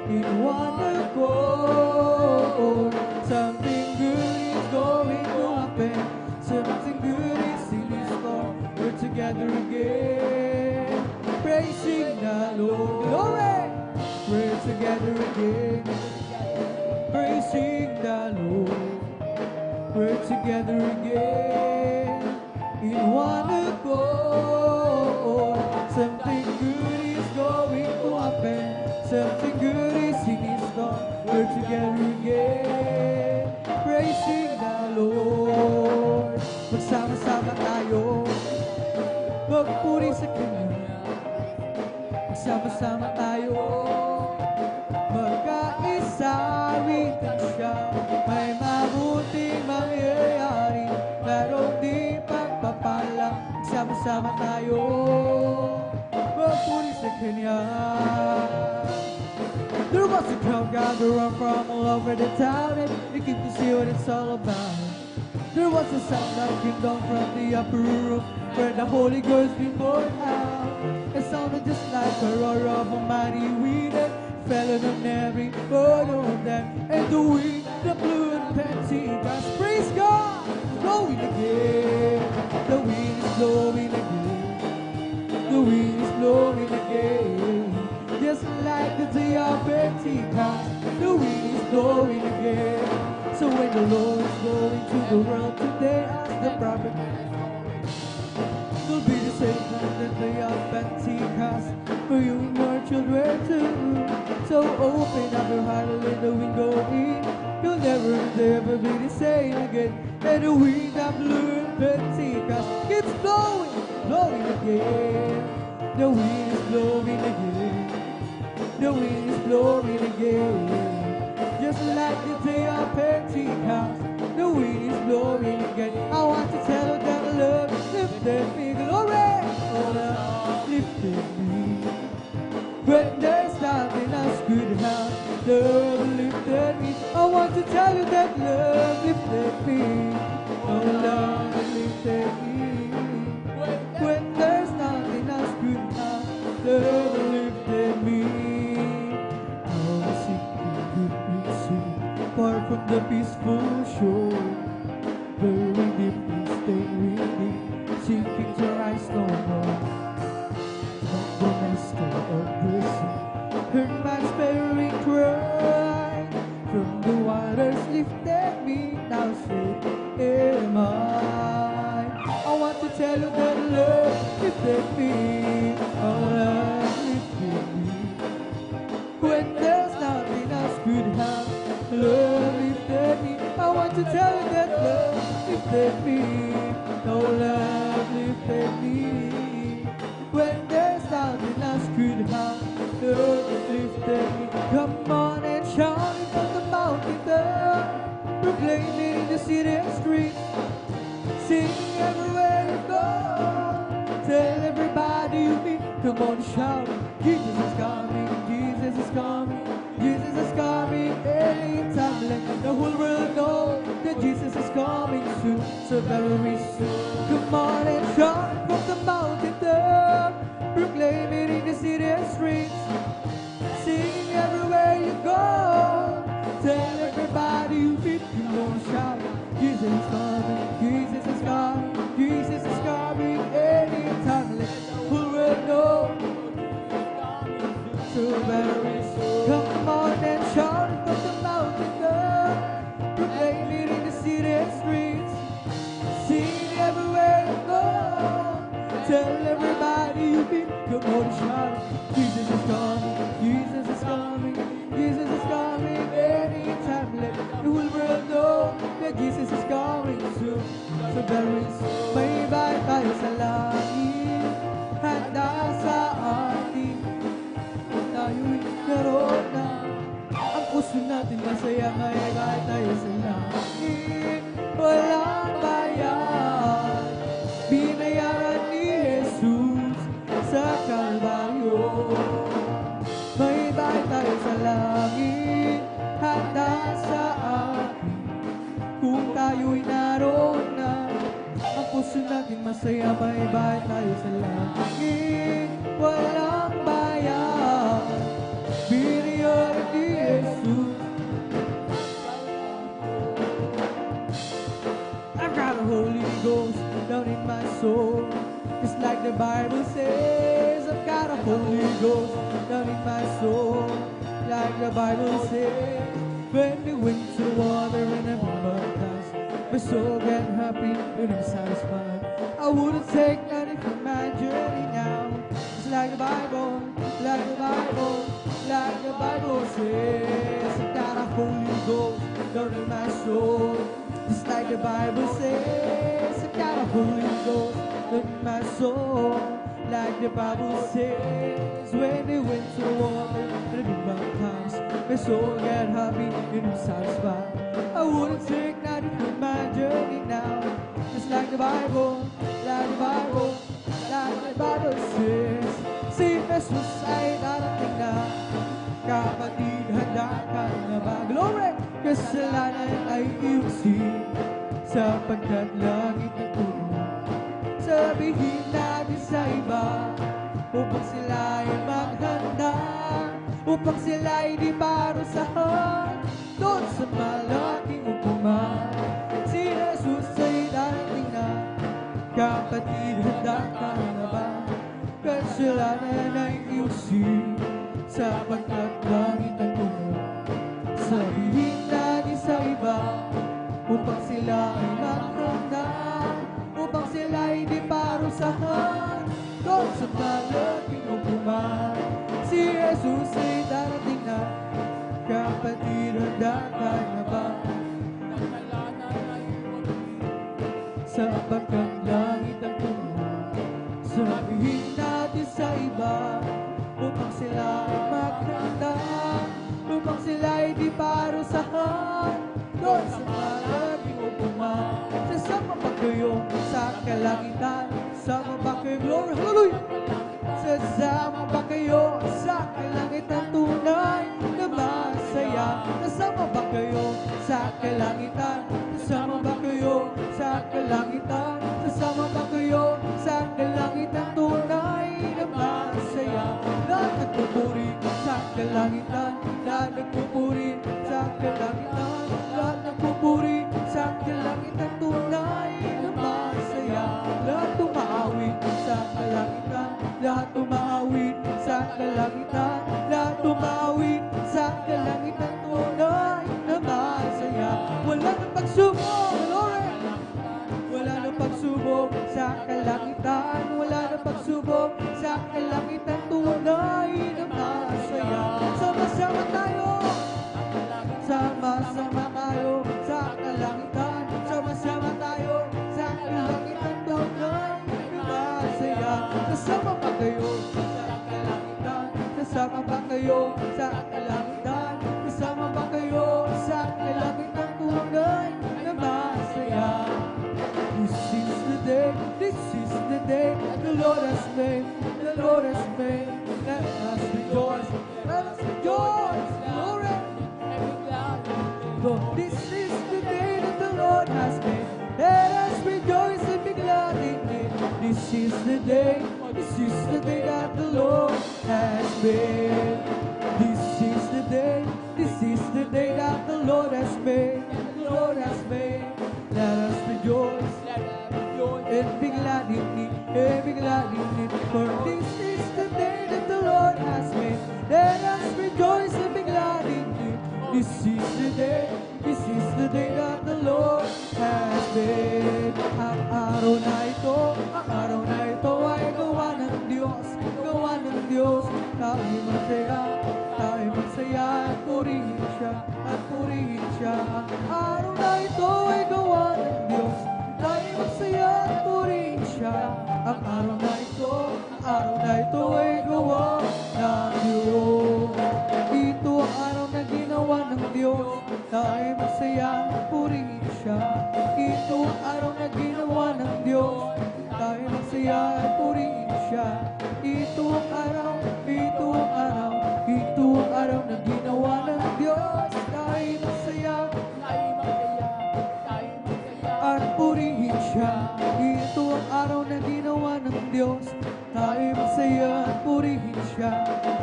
in one accord. Something good is going to happen. Something good is in store. We're together again, praising the Lord. Glory! We're together again, praising the Lord. We're together again in one accord. Something good is going to happen. Something good is in store. We're together again, praising the Lord. Magsama-sama tayo, magpuri sa Kanya. Magsama-sama tayo, magkaisa, witan siya. May mabuting mangyayari, merong di pagpapala. Magsama-sama tayo, magpuri sa Kanya. There was a crowd gathering from all over the town, and they came to see what it's all about. There was a sound that came down from the upper room, where the Holy Ghost been poured out. It sounded just like a roar of a mighty wind, and fell on every one of them. And the wind that blew in Pentecost, praise God, blowing again. The wind is blowing again. The wind is blowing again. Just like the day of Pentecost, the wind is blowing again. So when the Lord is going to the world today, as the prophet, it'll be the same as the day of Pentecost for you and your children too. So open up your heart and let the wind go in. You'll never be the same again. And the wind that blew in Pentecost keeps blowing, blowing again. The wind is blowing again. The wind is blowing again. Just like the day of Pentecost, the wind is blowing again. I want to tell her that I love you, lifted me, glory. Oh, lifted me. love lifted me. I want to tell you that love lifted me. Oh, love lifted me. When there's nothing else good now, love lifted me. I was sinking deep in sin, far from the peaceful shore. Very deeply staying reading, sinking to rise no more. From the master of the sea, heard my despairing cry. From the waters lifted me, now safe am I. I want to tell you that love lifted me. Oh, love lifted me. When there's nothing else could have, love lifted me. I want to tell you that love lifted me. Oh, love lifted me. When there's nothing else could have, love lifted me. Come on and shout it from the mountain top, proclaim it in the city and streets. Sing everywhere you go, tell everybody you meet. Come on, shout, Jesus is coming, Jesus is coming, Jesus is coming anytime. Let the whole world know that Jesus is coming soon, so very soon. Come on and shout from the mountain top, proclaim it in the city and streets. Sing everywhere you go, tell everybody you meet. Come on, shout, Jesus is coming, Jesus is coming, Jesus is coming anytime. Let the whole world know, so very soon. Come on and shout from the mountain top, proclaim it in the city and streets. Sing everywhere you go, tell everybody you meet. Come on and shout, Jesus is coming, Jesus is coming, Jesus is coming anytime. Let the whole world know that Jesus is coming soon, so very soon. May iba tayo sa langit, handa sa atin. Tayo'y naroon na, ang puso natin masaya. May iba tayo sa langit, walang bayan. Binayaran ni Jesus sa Kalbaryo. May bahay tayo sa langit, handa sa atin. Kung tayo'y naroon na, ang puso natin masaya. May bahay tayo sa langit, walang bayan. Binayaran ni Jesus. I've got a Holy Ghost down in my soul, just like the Bible says. I've got a Holy Ghost down in my soul, like the Bible says. When the winds of water and the blood comes, my soul get happy and I'm satisfied. I wouldn't take nothing from my journey now. It's like the Bible, like the Bible, like the Bible says. I've got a Holy Ghost down in my soul, just like the Bible says. I've got a Holy Ghost in my soul, like the Bible says. When the winds of water and the big mountain comes, my soul get happy and I'm satisfied. I wouldn't take nothing from my journey now. Just like the Bible, like the Bible, like the Bible says. Si Jesus ay darating na, kapatid, handa ka na ba? Glory! Kasalanan ay iusin, sapagkat langit na puno. Sabihin natin sa iba, upang sila ay maghanda, upang sila ay di parusahan doon sa malaking upuman. Si Jesus ay darating na, kapatid, handa ka na ba? Kasalanan ay iusin, sapagkat langit ang puno. Sabihin natin sa iba, upang sila ay maghanda, upang sila ay di parusahan doon sa malaking upuman. Si Jesus ay darating na, kapatid, handa ka na ba? Sapagkat langit ang puno. Sabihin natin sa iba, upang sila ay maghanda, upang sila ay di parusahan doon sa malaking upuman. Sasama ba kayo sa kalangitan? Sama ba kayo? Glory, hallelujah! Sasama ba kayo sa kalangitan tunay na masaya? kalangitan? Kasama ba kayo sa kalangitan? Kasama ba kayo sa kalangitan? Tunay na masaya. Lahat nagpupuri sa kalangitan. Lahat nagpupuri sa kalangitan. Lahat nagpupuri sa kalangitan. Tunay na masaya. Lahat tumaawit sa kalangitan. Lahat tumaawit sa kalangitan. Lahat tumaawit sa kalangitan. Tunay na masaya. Wala nang pagsubok, Lord. Wala nang pagsubok sa kalangitan. Wala nang pagsubok sa kalangitan. Tunay na masaya. Sama-sama tayo. Sama-sama tayo sa kalangitan. Sama-sama tayo sa kalangitan. Tunay na masaya. Kasama pa kayo sa kalangitan. Kasama pa kayo sa kalangitan. Kasama pa kayo sa kalangitan. Tunay na masaya. This is the day the Lord has made, the Lord has made. Let us rejoice, glory. This is the day that the Lord has made. Let us rejoice and be glad in it. This is the day that the Lord has made. This is the day that the Lord has made, the Lord has made. Let us rejoice and be glad in it, and be glad in it. For this is the day that the Lord has made. Let us rejoice and be glad in it. This is the day that the Lord has made. Ang araw na ito ay gawa ng Diyos, gawa ng Diyos. Tayo magsaya at purihin siya, at purihin siya. Ang araw na ito ay gawa ng Diyos. Tayo magsaya at purihin siya. Ang araw na ito ay gawa ng Diyos. Ito ang araw na ginawa ng Diyos. Tayo magsaya at purihin siya. Ito ang araw na ginawa ng Diyos. Tayo magsaya at purihin siya. Ito ang araw na ginawa ng Diyos. Tayo magsaya at purihin siya. Ito ang araw na ginawa ng Diyos. Tayo magsaya at purihin siya.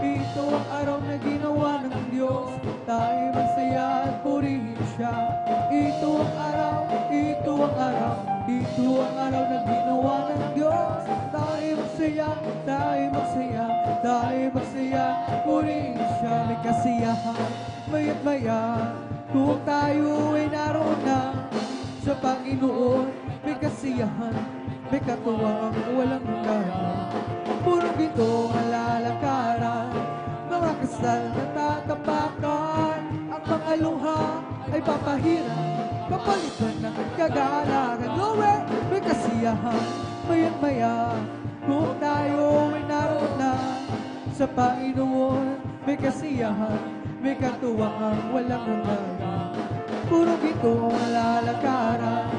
Ito ang araw na ginawa ng Diyos. Tayo magsaya at purihin siya. Ito ang araw na ginawa ng Diyos. Tayo magsaya, purihin siya. May kasiyahan, maya't maya, kung tayo ay naroon na sa Panginoon. May kasiyahan, may katuwang walang hanggan. Puro gito ang lalakaran, mga kasal na tatapakan. Ang mga luha ay papahirap, papalitan ng kagalakan. Glory! May kasiyahan, maya't maya, kung tayo ay naroon na sa Panginoon. May kasiyahan, may katuwang walang hanggan. Puro gito ang lalakaran,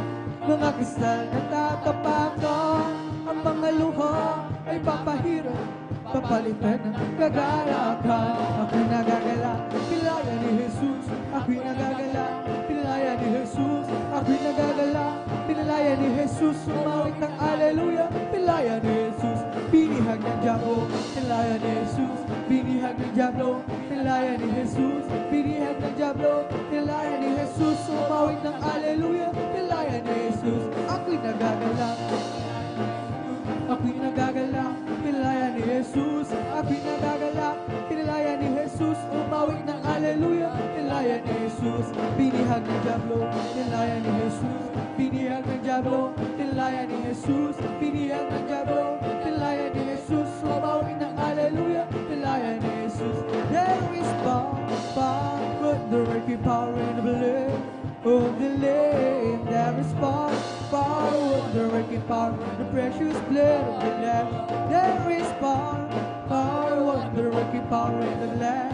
mga kristal na tatapakan. Ang mga luha ay papahirap, papalitan ng kagalakan. Ako'y nagagala, pilaya ni Jesus. Ako'y nagagala, pilaya ni Jesus. Ako'y nagagala, pilaya ni Jesus. Sumawit ng aleluya, pilaya ni Jesus. Binihag ng Diablo, pilaya ni Jesus. Binihag ng Diablo, pilaya ni Jesus. Binihag ng Diablo, pilaya ni Jesus. Sumawit ng aleluya, pilaya ni Jesus. Ako'y nagagala, pilaya ni Jesus. Ako'y nagagala, pilaya ni Jesus. Umawit ng aleluya, pilaya ni Jesus. Binihag ng Diablo, pilaya ni Jesus. Binihag ng Diablo, pilaya ni Jesus. Binihag ng Diablo, pilaya ni Jesus. Umawit ng aleluya, pilaya ni Jesus. There is power, wonder-working power in the blood of the Lamb. There is power, wonder-working power in the precious blood of the Lamb. There is power, wonder-working power in the blood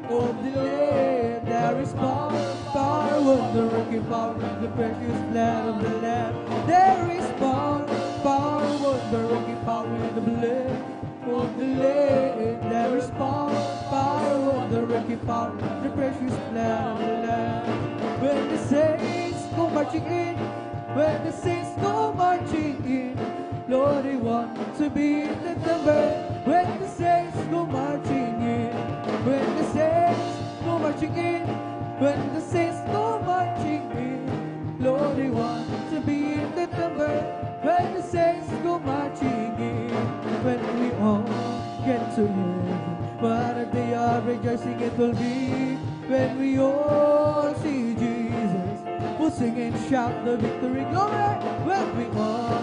of the Lamb. There is power, wonder-working power in the precious blood of the Lamb. There is power, wonder-working power in the blood of the Lamb. There is power, wonder-working power in the precious blood of the Lamb. When when the saints go marching in, when the saints go marching in, Lord, we want to be in the number. When the saints go marching in, when the saints go marching in, when the saints go marching in, Lord, we want to be in the number. When the saints go marching in, when we all get to heaven, what a day of rejoicing it will be. When we all see Jesus, we'll sing and shout the victory glory. When we all,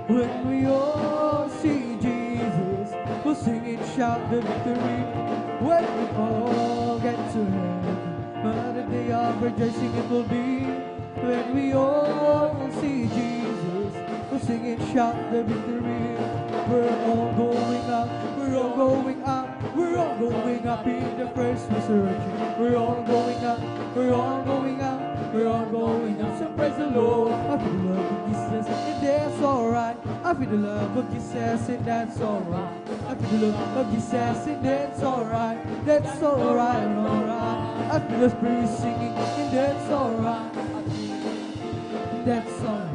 when we all see Jesus, we'll sing and shout the victory. When we all get to heaven, what a day of rejoicing it will be. When we all see Jesus, we'll sing and shout the victory. We're all going up, we're all going up, we're all going up in the first resurrection. We're all going up, we're all going up, we're all going up. So praise the Lord. I feel the love of Jesus, and that's alright. I feel the love of Jesus, and that's alright. I feel the love of Jesus, and that's alright. That's alright, alright. I feel the Spirit singing, and that's alright. That's alright.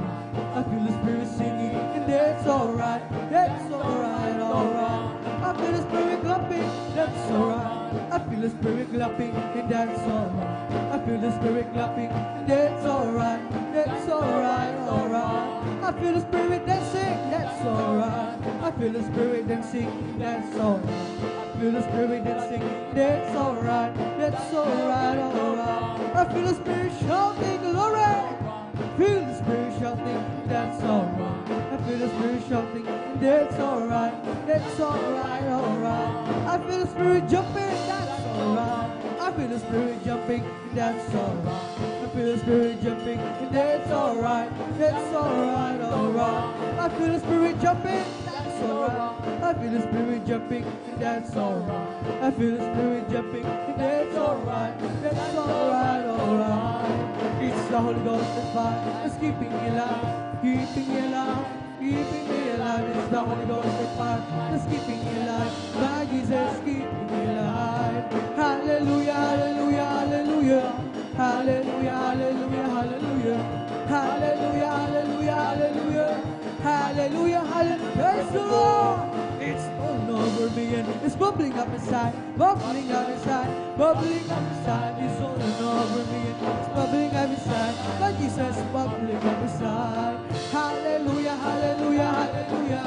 I feel the Spirit singing, and that's alright. That's alright, alright. I feel the Spirit clapping, that's alright. I feel the Spirit clapping, and that's alright. I feel the Spirit clapping, and that's alright. That's alright, alright. I feel the Spirit dancing, that's alright. I feel the Spirit dancing, that's alright. I feel the Spirit dancing, that's alright. That's alright, alright. I feel the Spirit shouting glory. Feel the Spirit shouting, that's alright. I feel the Spirit shouting, that's alright. That's alright, alright. I feel the Spirit jumping, that's alright. I feel the Spirit jumping, that's alright. I feel the Spirit jumping, that's alright. That's alright, alright. I feel the Spirit jumping, that's alright. I feel the Spirit jumping, that's alright. I feel the Spirit jumping, that's alright. That's alright, alright. It's the Holy Ghost and fire that's keeping me alive, keeping me alive, keeping me alive. It's the Holy Ghost and fire that's keeping me alive. My Jesus keeping me alive. Hallelujah, hallelujah, hallelujah. Hallelujah, hallelujah, hallelujah. Hallelujah, hallelujah, hallelujah. Hallelujah, hallelujah. Praise the Lord. It's all over me and it's bubbling up inside, bubbling up inside, bubbling up inside. It's all over me and it's bubbling up inside. Like Jesus, bubbling up inside. Hallelujah, hallelujah, hallelujah.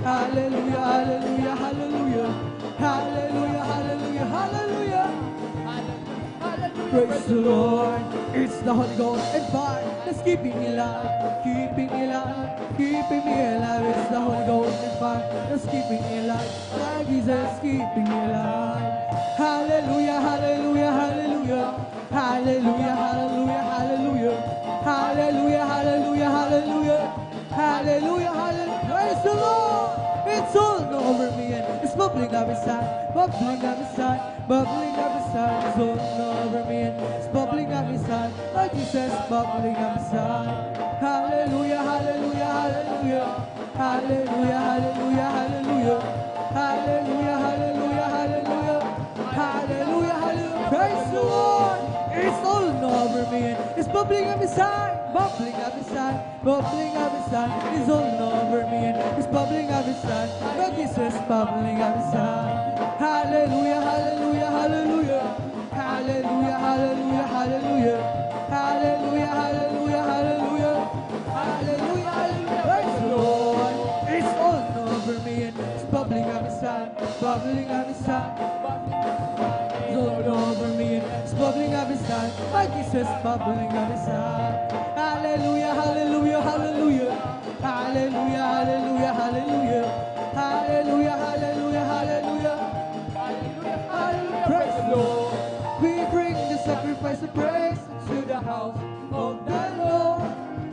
Hallelujah, hallelujah, hallelujah. Hallelujah, hallelujah, hallelujah. Praise the Lord. It's the Holy Ghost and fire that's keeping me alive, keeping me alive, keeping me alive. It's the Holy Ghost and fire that's keeping me alive. My Jesus keeping me alive. Hallelujah, hallelujah, hallelujah. Hallelujah, hallelujah, hallelujah. Hallelujah, hallelujah, hallelujah. Hallelujah, hallelujah. Praise the Lord. It's all over me and it's bubbling up inside, bubbling up inside, bubbling up inside. It's all over me and it's bubbling up inside. Like Jesus, bubbling up inside. Hallelujah, hallelujah, hallelujah. Hallelujah, hallelujah, hallelujah. Hallelujah, hallelujah, hallelujah. Hallelujah, hallelujah. Praise the Lord. It's all over me and it's bubbling up inside, bubbling up inside, bubbling up inside. It's all over me and it's bubbling up inside. But Jesus bubbling up inside. Hallelujah, hallelujah, hallelujah. Hallelujah, hallelujah, hallelujah. Hallelujah, hallelujah, hallelujah. Hallelujah, hallelujah. Praise the Lord. It's all over me and it's bubbling up inside, bubbling up inside. It's all over me and it's bubbling up inside. My Jesus bubbling up inside. Hallelujah, hallelujah, hallelujah. Hallelujah, hallelujah, hallelujah. Hallelujah, hallelujah, hallelujah. Hallelujah, hallelujah. Praise the Lord. We bring the sacrifice of praise into the house of the Lord.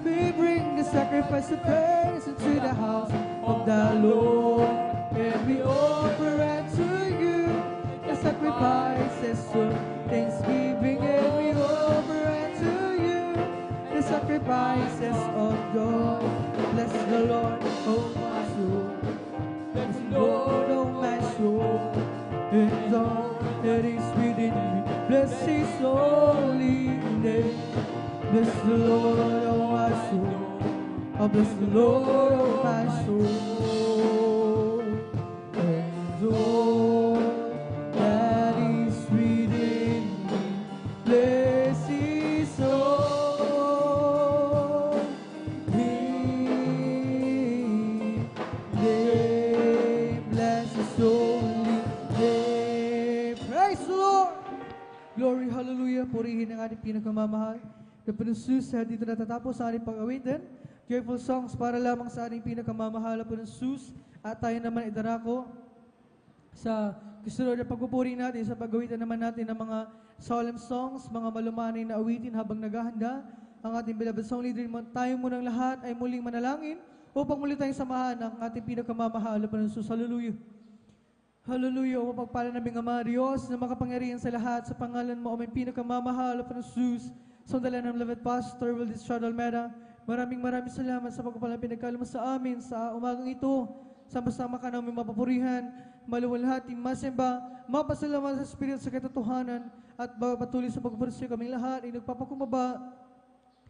We bring the sacrifice of praise into the house of the Lord. And we offer unto you the sacrifices of thanksgiving. And we offer unto you the sacrifices of joy. Bless the Lord, oh my soul. Bless the Lord, oh my soul. And all that is the Lord, oh my soul. Oh, bless the Lord, oh my soul. And all that is within me, bless His soul. Bless His holy name. Praise the Lord. Glory, hallelujah. Purihin ang ating pinakamamahal na Panginoon sa dito natatapos sa ating pag-awitin. Joyful songs para lamang sa ating pinakamamahal na Panginoon. At tayo naman idarako sa kasunod na pagpupuri natin sa pag-awitin naman natin ng mga solemn songs, mga malumanay na awitin habang naghahanda. Ang ating beloved song leader, tayo munang lahat ay muling manalangin upang muli tayong samahan ng ating pinakamamahal na Panginoon. Hallelujah. Hallelujah, o mapagpala naming Ama Diyos na makapangyarihan sa lahat sa pangalan mo, o may pinakamamahal na Panginoon, sa dalan ng beloved Pastor Wildis Chad Almeda. Maraming salamat sa pagpapala pinagkala mo sa amin sa umagang ito. Sama-sama ka namin mapapurihan, maluwalhati, masimba, mapasalamat sa Spirit sa katotohanan, at patuloy sa pagpapurihan kaming lahat ay nagpapakumbaba,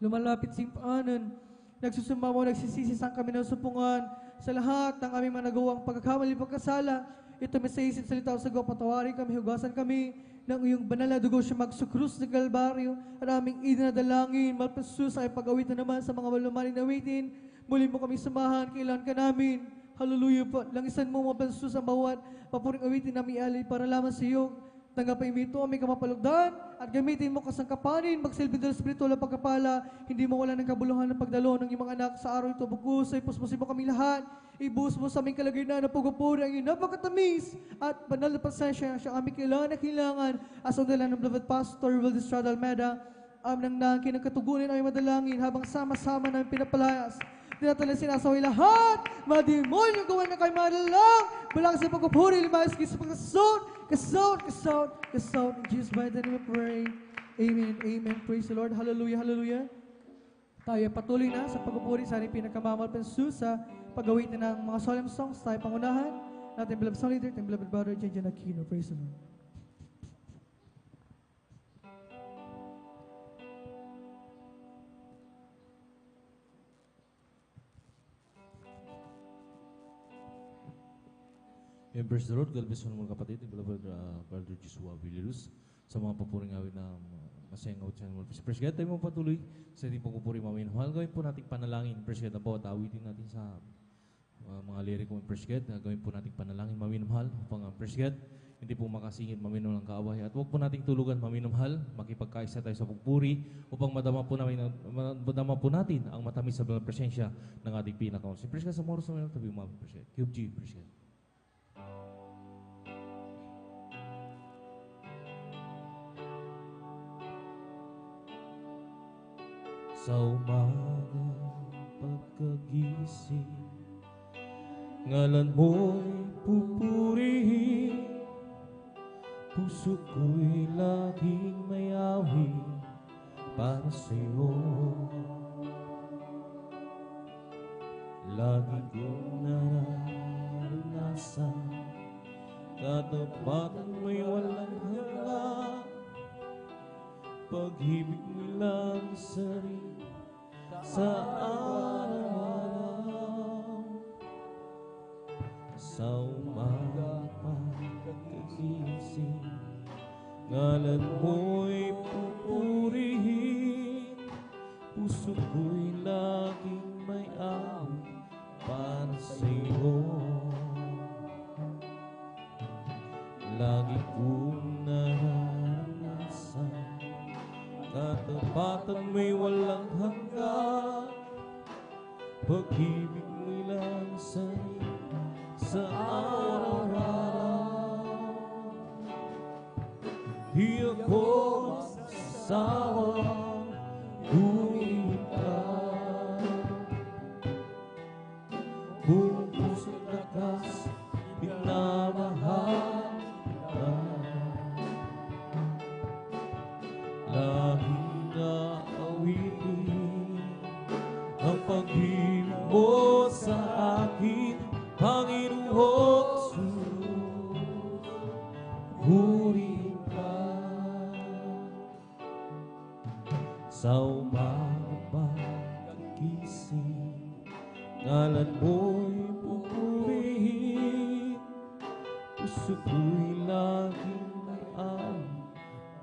lumalapit simpaanan, nagsusumawa, nagsisisisang kami ng supungan sa lahat ng aming managawang pagkakamali, pagkasala. Ito may sa isip salita o sagot, patawarin kami, hugasan kami ng iyong banal na dugo siya magsukrus ng Kalbaryo at aming idinadalangin, malpasus ay pag-awit na naman sa mga malumaling na awitin. Muli mo kami samahan, kailan ka namin. Hallelujah po. Langisan mo mapansus ang bawat papuring awitin na mialay para lamang sa iyo. Tanggapin mo ito, aming kamapalugdan, at gamitin mo kasangkapanin, magsilbi ng espiritual na pagkapala, hindi mo wala ng kabuluhan ng pagdalo ng iyong mga anak sa araw ito. Bugos ay puspusin mo kami lahat, ibuhos mo sa aming kalagaynan na pagpupuri ang iyong napakatamis at banal na pasensya siya aming kailangan asang dala ng beloved Pastor Wildis Chad Almeda, nang nangkin ng katugunin ay madalangin habang sama-sama namin pinapalayas. Tinatalang sinasaway lahat, mademonyo gawa na kayo madalang, balang sa pagpupuri, limayas kayo sa pagkasot. In Jesus' mighty name we pray. Amen, amen. Praise the Lord. Hallelujah, hallelujah. Tayo patuloy na sa pagpupuri sa ating pinakamamal pensus sa pag-awitin ng mga solemn songs. Tayo pangunahan natin beloved song leader, ating beloved brother, J.J. Aquino. Praise the Lord. Praise the Lord, God bless mga kapatid, beloved Brother Joshua Villarus, sa mga papuring awit na masayang awit sa mga Praise God, tayo mo patuloy sa ating pagpupuri mamaya. Mahal, gawin po nating panalangin, Praise God, ang bawat awitin natin sa mga liriko ng Praise God, gawin po nating panalangin mamaya, mahal, upang Praise God, hindi po makasingit mamaya ng kaaway. At huwag po nating tulugan mamaya, mahal, makipagkaisa tayo sa pagpuri, upang madama po natin ang matamis sa presensya ng ating pinakaon. Si Praise God, sa moros naman, tabi umami, Praise God. Cube G, Praise God. Sa umaga pagkagising, ngalan mo'y pupurihin, puso ko'y laging may awit para sa'yo. Lagi kong nararanasan, katapatan mo'y walang hanggan, pag-ibig mo'y lang sarili sa araw-araw. Sa umaga pagkagising, ngalan mo'y pupurihin, puso ko'y laging may awit para sa'yo. Lagi kong naranasan, katapatan mo'y walang hanggan, pag-ibig mo'y lang sarili sa araw-araw. Di ako magsasawang purihin ka, buong puso't lakas minamahal ka. Laging aawitin ang pag-ibig mo sa akin, Panginoong Jesus. Purihin ka. Sa umaga ko'y pupurihin, puso ko'y laging may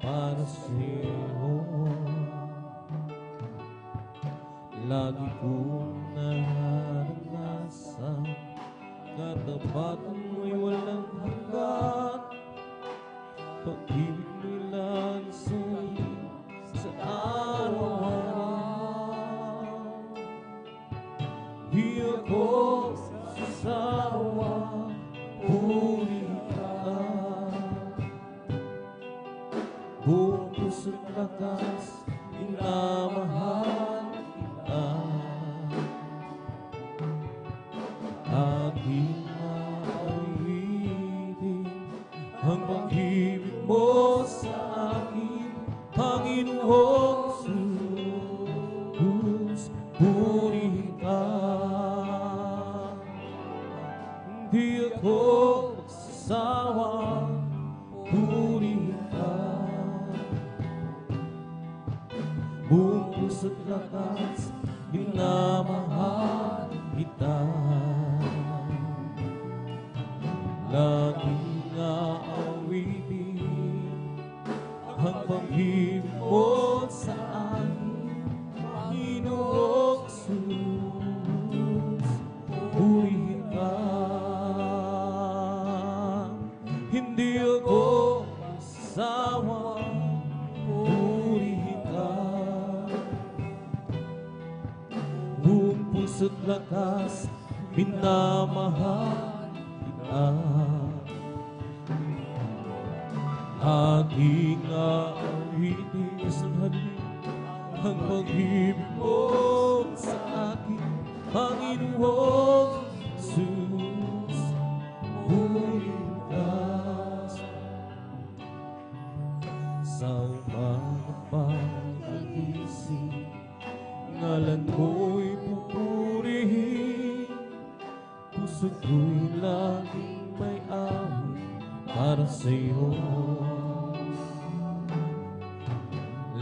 para sa'yo. Lagi kong nararanasan, katapatan mo'y walang hanggan, pag-ibig mo'y lagi sa'yo sa araw-araw. Di ako sasawa, purihin ka, buong puso't lakas, minamahal kita. Aking awitin ang pag-ibig mo sa akin, Panginoong Jesus, purihin ka. Hindi ako magsasawa, purihin ka, buong puso't lakas, minamahal kita. Laging aawitin ang pag-ibig mo sa akin, Panginoong Jesus, purihin ka. Hindi ako magsasawa, purihin ka, buong puso't lakas, minamahal kita. Aking aawitin ang pag-ibig mo sa akin, Panginoong Jesus, purihin ka. Sa umaga pag-iisip, ngalan mo'y pupurihin, puso ko'y laging may awit para sa'yo.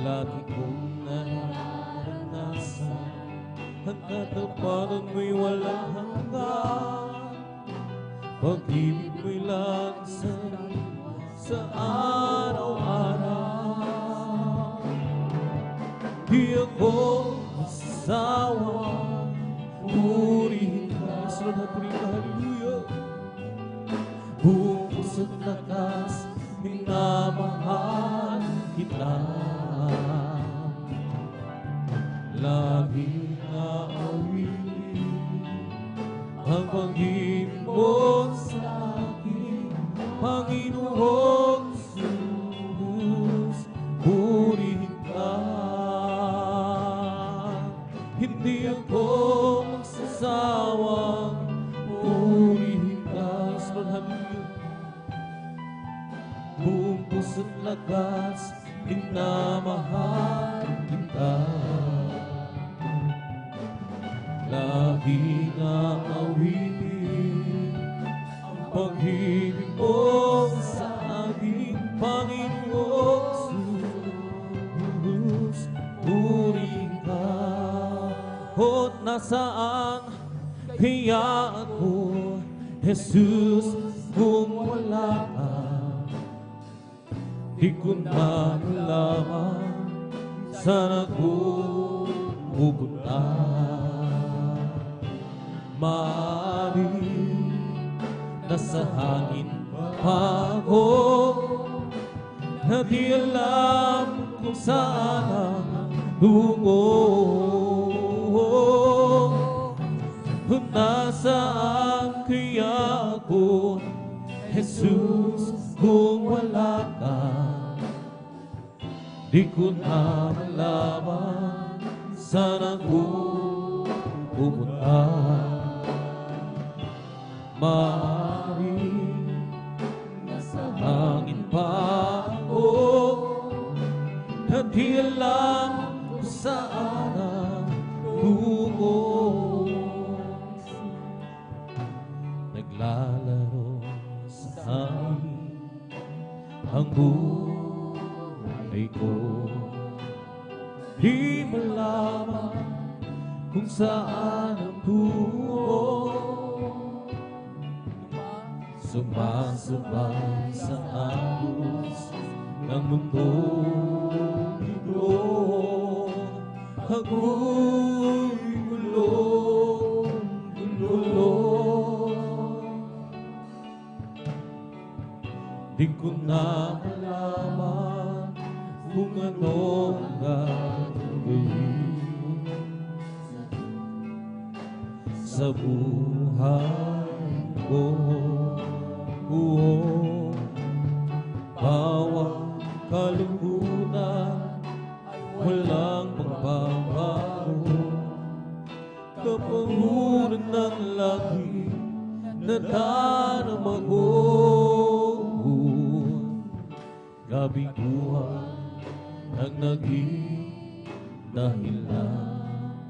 Lagi kong nararanasan ang katapatan mo'y walang hanggan, pag-ibig mo'y lagi sa'yo sa araw-araw. Di ako masasawa, purihin ka. Salamat, purihin ka, hallelujah. Buong puso't lakas, minamahal kita. Laging aawitin ang pag-ibig mo sa akin, Panginoong Jesus, purihin ka. Hindi ako magsasawang purihin ka. Hallelujah. Buong puso't lakas, minamahal kita. Laging aawitin ang pag-ibig mo sa akin, Panginoong Jesus, purihin ka. At nasaan kaya ako, Jesus, kung wala ka? Di ko na malaman saan ako pupunta. Maaaring nasa hangin pa ako, na di alam kung saan ang tungo. Nasaan kaya ako, Jesus, kung wala ka? Di ko na malaman saan ako pupunta. Maaaring nasa hangin pa ako, na di alam kung saan ang tungo. Naglalaro sa hangin ang buhay ko, di malaman kung saan ang tungo. sumasabay sa agos ng mundong ito. Ako'y gulong-gulong, di ko na malaman kung ano ang gagawin sa buhay ko. Bawat kalungkutan walang magbabago, kapahuran ng langit na darama ko. Kabiguan ang naging dahilan,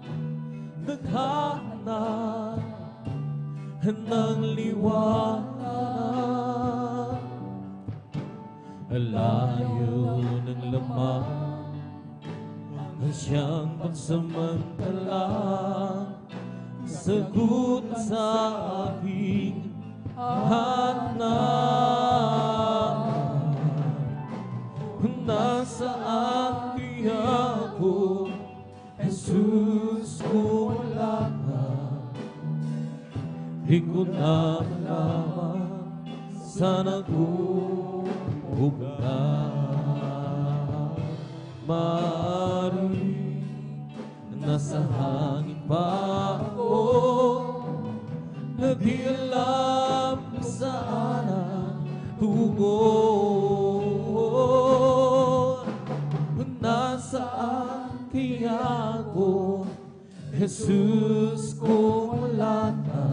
naghahanap ng liwanag, alayo ng lamang ang siyang pagsamantalang sagot sa aking hanap. Nasaan kaya ako, Jesus, kung wala ka? Di ko na malaman saan ako pupunta. Maaari nasa hangin pa ako, na di alam kung saan ang tugon. Nasaan kaya ako, Jesus, kung wala ka?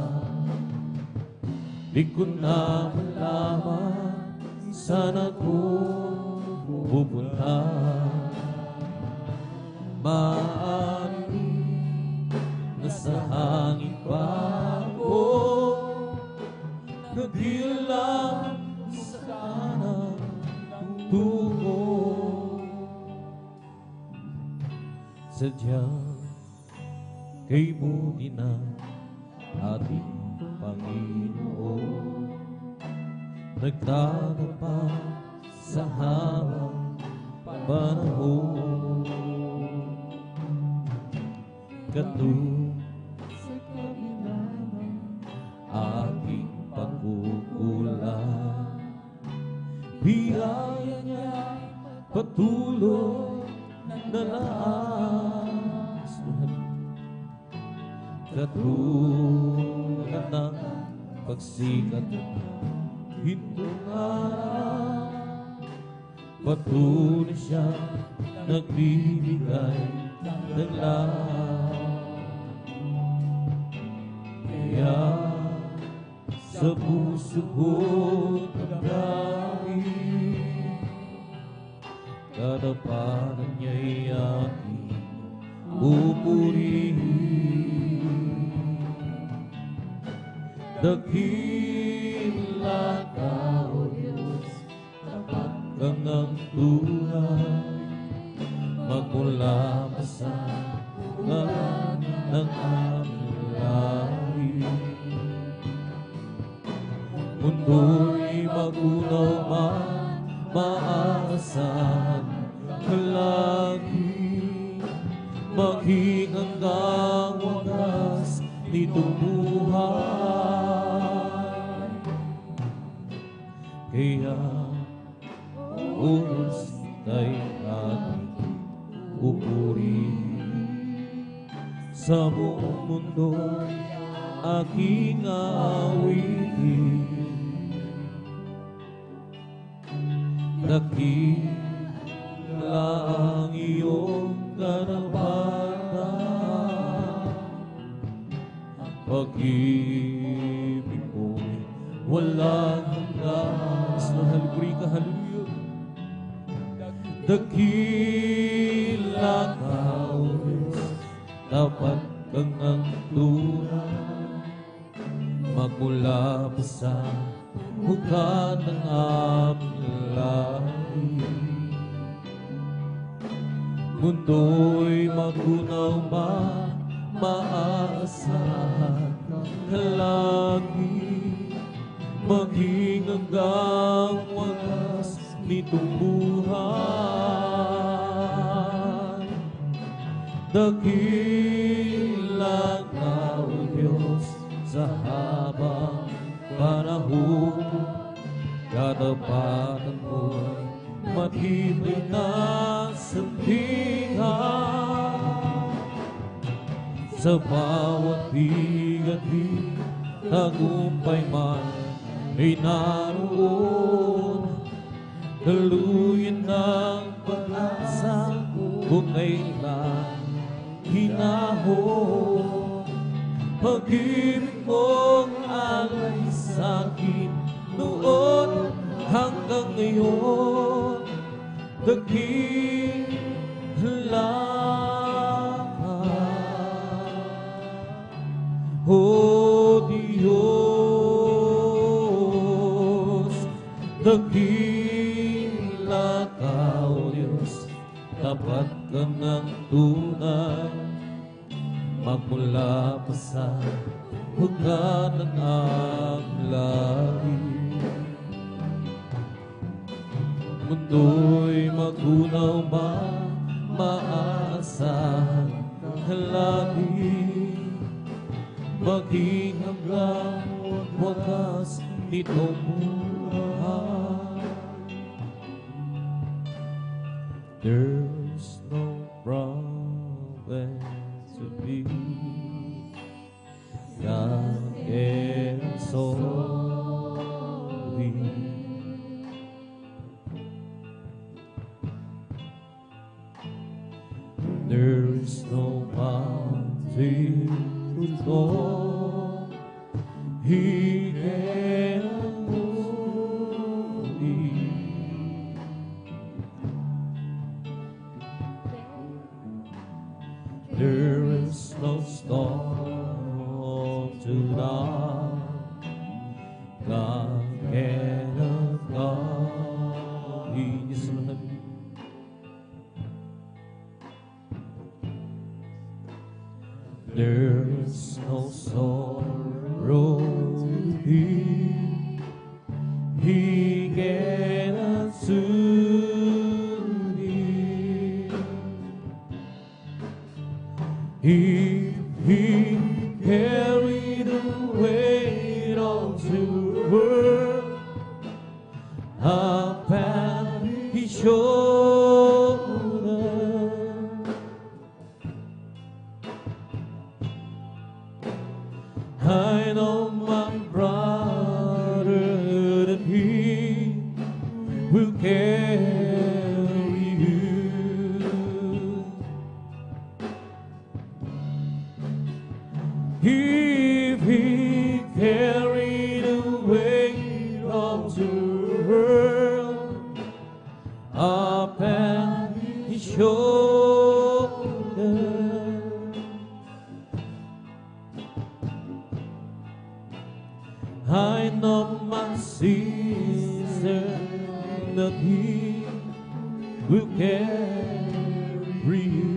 Di ko na malaman saan ako pupunta. Maaari nasa hangin pa ako, na di alam saan ang tungo. Sadyang kay buti na ating Panginoon, nagtago pa sa habang panahon. Katulad sa kabila ng aking pagkukulang, biyaya niya patuloy na laas. Katulad ng pagsikat ng hintong araw, patuloy siya nagbibigay ng lahat. Kaya sa puso ko'y pagdamit, kadaparan niya'y aking pupurihin. Dakila ka, O Diyos, tapat kang ang tunay, magmula pa sa ngalan ng aming lahi. Mundo'y magunaw man, maaasahan ka lagi, maging hanggang wagas nitong buhay. Kaya oras tayo ating pupurihin, sa buong mundo aking awitin. Dakila ang iyong karapatan, pag-ibig mo'y walang hanggan. Hallelujah ka, hallelujah. Dakila ka, O Diyos, dapat kang ang tunay, magmula pa sa hukad ng aming lahi. Mundo'y magunaw man, maaasahan ka lagi, maging hanggang wakas nitong buhay. Dakilang ka, O Diyos, sa habang panahon, katapatan mo'y matibay na sandigan. Sa bawat bigat-bigat, tagumpay man ay naroon. Daluyan ng pag-asa kung kailan hinahon. Pag-ibig mong alay sa'kin noon hanggang ngayon, dakila ka, O Diyos. Dakila ka, O Diyos, tapat ka ng tunay, magmula pa sa hugatan ng langit. Mundo'y magunaw ba, maaasahan ka lagi, maging hanggang wakas nitong buhay. There's no problem to be God and sorry. There is no mountain too tall He can move thee. There is no storm too dark God cannot calm. Yes, Lord. There's no sorrow He cannot soothe thee. If He carried away all to world, upon His shoulder, I know my brother that He will carry you. If He carried away all the world upon His shoulder, I know my sister that He will carry you.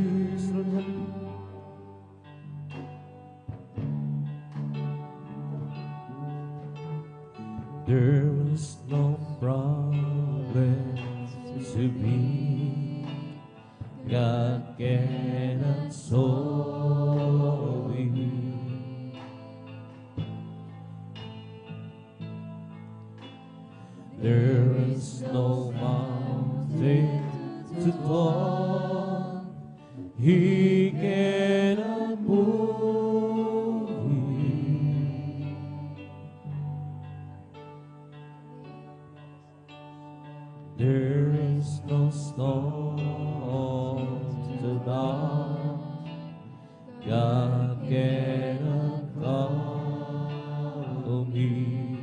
There's no problem to be God cannot solve it. There is no mountain to climb He cannot move it. There is no storm to calm God cannot calm me.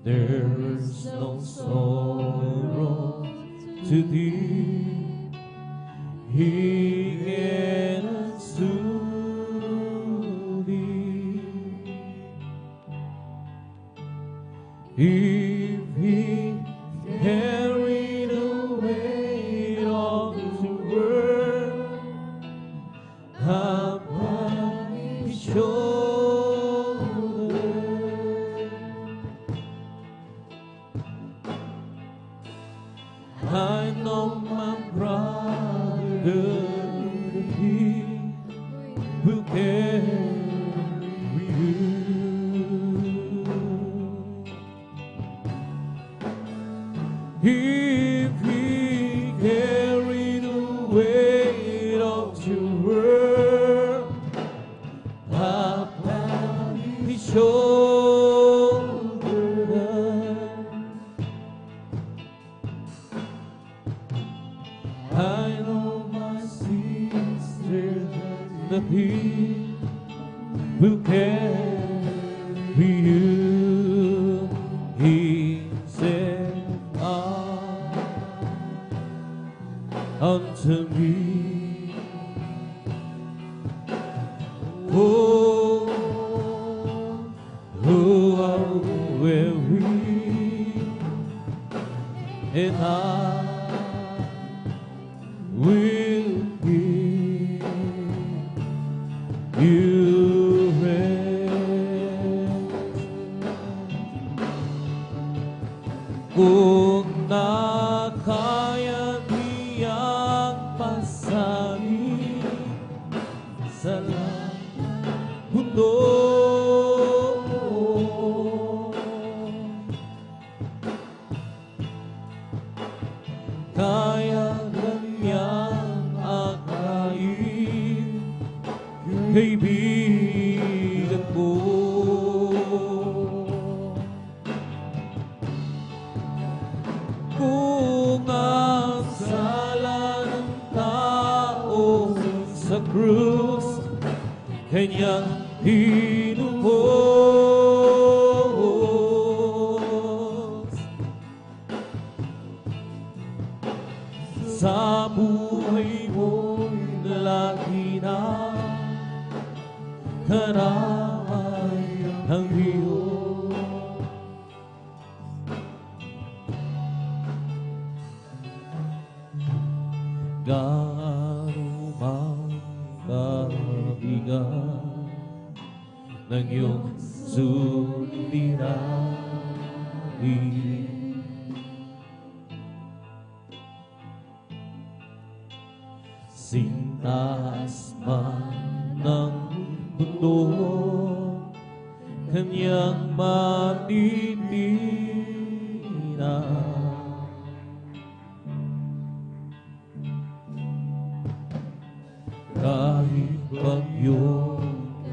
There's no sorrow to thee He cannot soothe thee. If He carried away all the world upon His shoulder. I know my brother, he will carry you. If he carried the weight of your world upon his shoulder, I know my sister that he will carry you. He said unto me, oh, who are weary, and I will give you rest. Kung nakaya niyang pasanin sa mundo, kaya niyang akayin kaibigan ko. Kung ang sala ng tao sa krus kanyang hinubos, sa buhay mo'y lagi na karamay ang Diyos. Gaano man kabigat ng iyong suliranin, sintas man ng mundo kanyang matitira. Kahit bagyo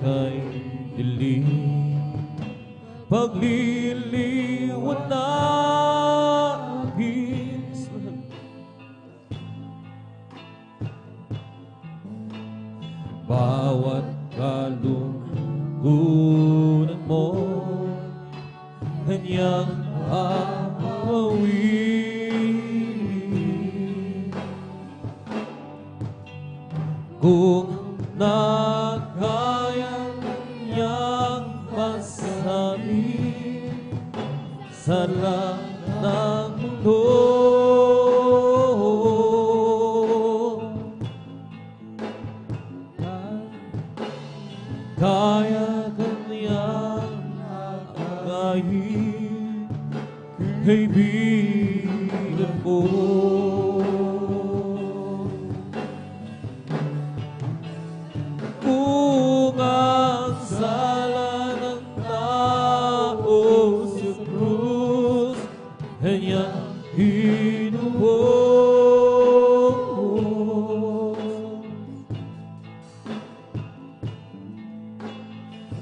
kay dilim, pagliliwanagin, bawat kalungkutan mo kanyang aawin. Kung nakaya niyang pasanin sa lahat ng mundo, kaya kanyang akayin kaibigan ko. Kung ang sala ng tao sa krus kanyang hinubos,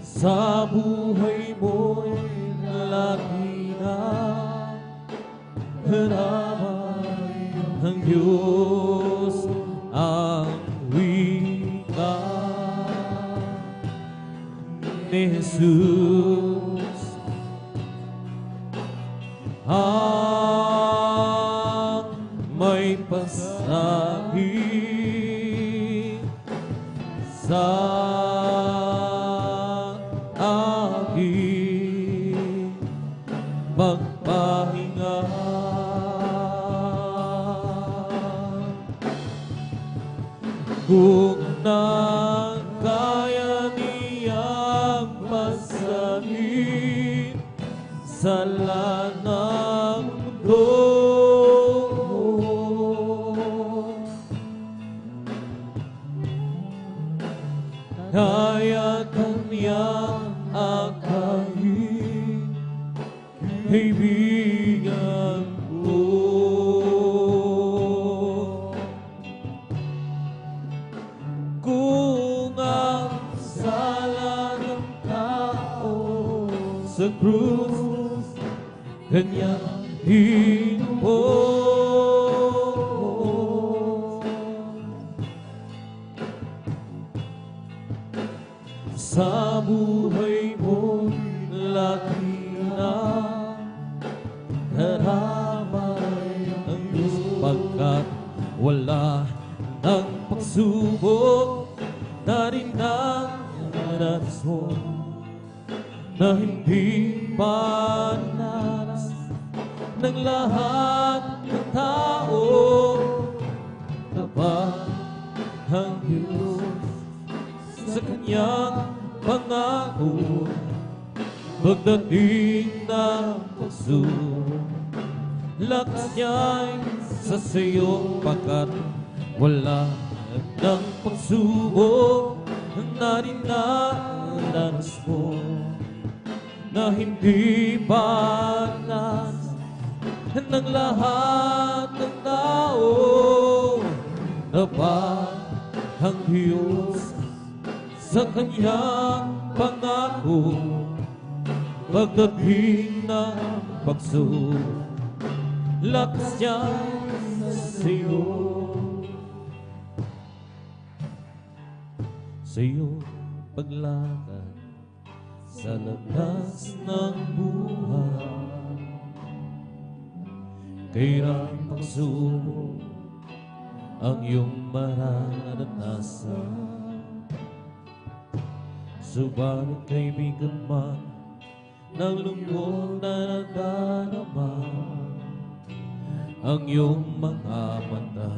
sa buhay mo'y lagi na karamay ng Diyos ang wika ni Jesus. Ang may pasahi sa aking pagpahinga. Kung nakaya niya sala ng mundo. Kaya kanyang akayin, kaibigan ko. Kung ang sala ng tao sa krus kanyang hinubos, sa buhay mo'y lagi na naramay ang Diyos, pagkat wala ng pagsubok na rin naranas mo, na hindi pa naras ng lahat ng tao, na ba ang Diyos sa kanyang pangako pagdating ng lakas niya'y sa sayo, pagkat wala ng pagsubok na dinaranas mo, na hindi panas ng lahat ng tao, na ba ang Diyos sa kanyang pangako pagdating ng lakas niya sa iyo. Sa iyo paglakad sa lakas ng buhay, kailangang pagsubok ang iyong mararanasan. Subalit kaibigan man ng lungkot na nadarama, ang iyong mga mata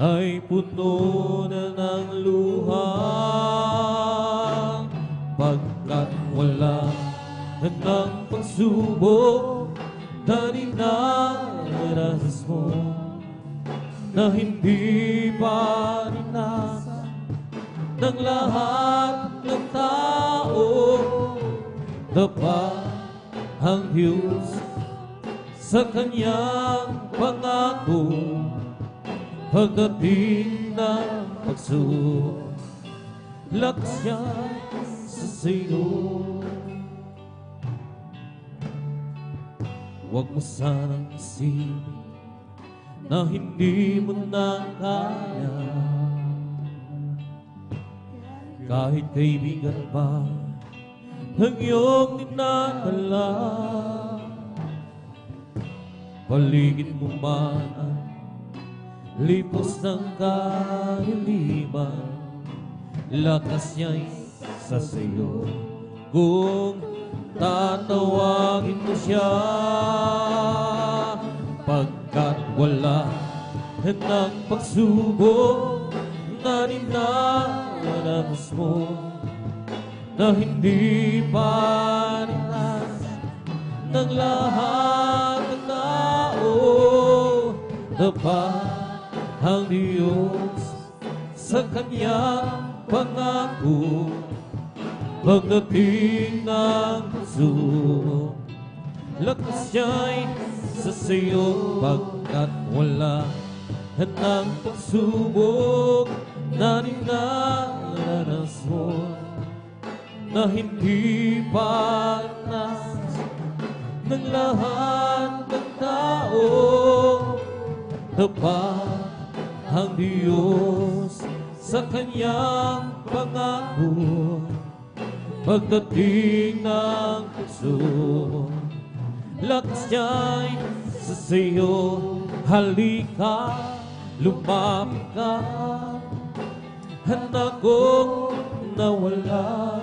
ay puno na ng luha, pagkat wala ng pagsubok na dinaranas mo, na hindi pa rinasa ng lahat ng tao, na ba ang Diyos sa kanyang pangako pagdating ng lakas niya sa sayo. Huwag mo sanang isipin na hindi mo na kaya, kahit kaibigan pa ang iyong dinadala. Paligid mo man ang lipos ng kahiliman, lakas niya'y sa sayo kung tatawagin mo siya, pagkat wala ng pagsubok na dinaranas mo, na hindi pa rinas ng lahat ng tao, na ba ang Diyos sa kanyang pangako pagdating ng lakas niya'y sa sayo, pagkat wala ng pagsubok na dinaranas mo, na hindi panas ng lahat ng tao, na ba ang Diyos sa kanyang pangako pagdating ng lakas niya'y sa sayo. Halika, lumapit ka, handa kong nawala,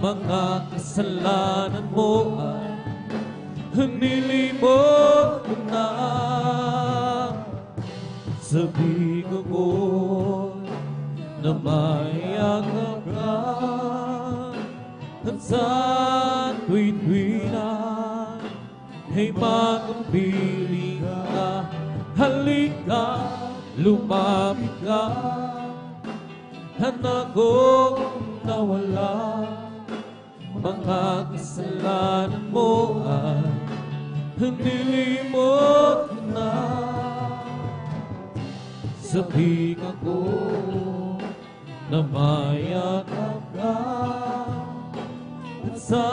mga kasalanan mo ay nilimot mo na. Sabi ko na mayakap ka, at sa tuwid-tuwid ay magpili ka. Halika, lumapit ka, anak kong nawala. Mga kasalanan mo ay nilimot ko na. Sabik ako na mayakap ka, at sa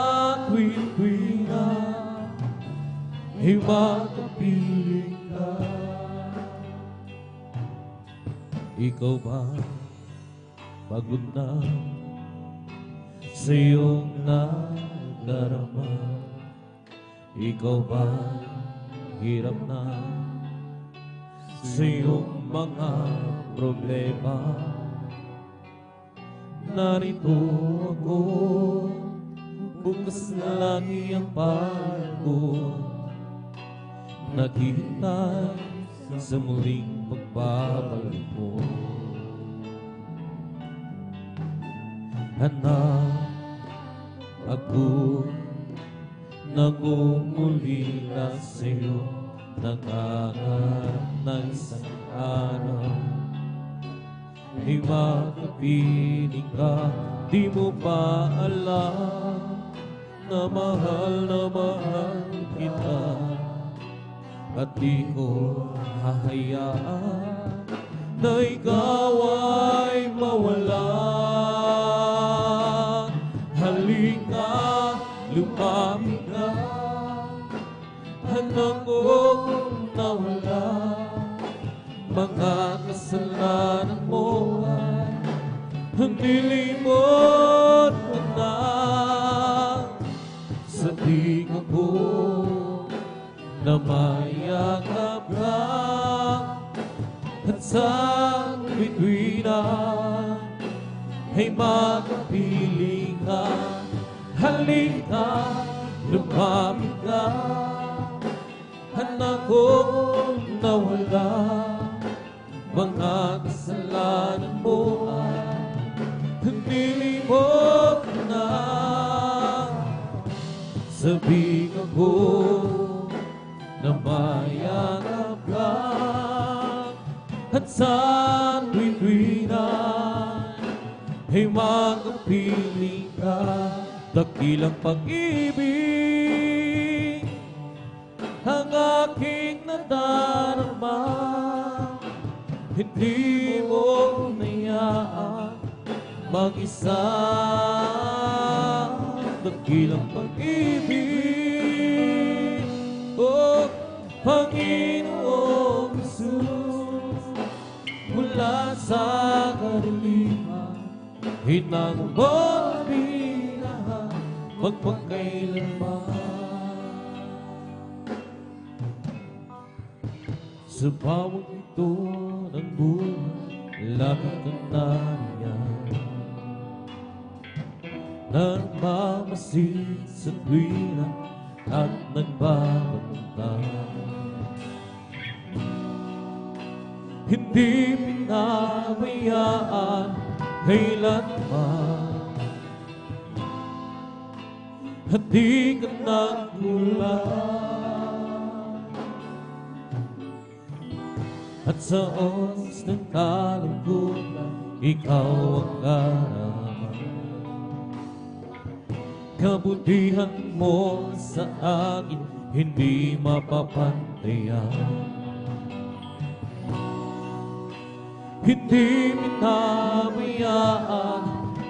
tuwing na ay makapiling ka. Ikaw ba pagod na sa iyong nadarama? Ikaw ba hirap na sa iyong mga problema? Narito ako, bukas na lagi ang palgo, naghihintay sa muling pagbabalik mo. Anak, ako nagmumulila sa'yo, nangangarap na isang araw ay makapiling ka. Di mo pa alam na mahal kita, at di ko hahayaan na ikaw ay mawalan. Halika, lumapit ka, anak kong nawala. Mga kasalanan mo ay nilimot mo na. Sabik ako na mayakap ka, at sa bituina ay makapiling ka. Halika, lumapit ka, anak kong nawala. Mga kasalanan mo ay nilimot na. Sabik ako na mayakap ka, at sa tuwing-tuwina ay makapiling ka. Dakilang pag-ibig ang aking nadarama, hindi mo hinayaan mag-isa. Dakilang pag-ibig, oh Panginoong Jesus, mula sa kadiliman, hinang mo binahan magpagkailanman. Sa bawat ito ng buhay, lapit ka na riyan, nagmamasid sa tuwina at nagbabantay. Hindi pinabayaan kailanman, at di ka nagkulang. At sa oras ng kalungkutan, ikaw ang karaman. Kabutihan mo sa akin, hindi mapapantayan. Hindi pinabayaan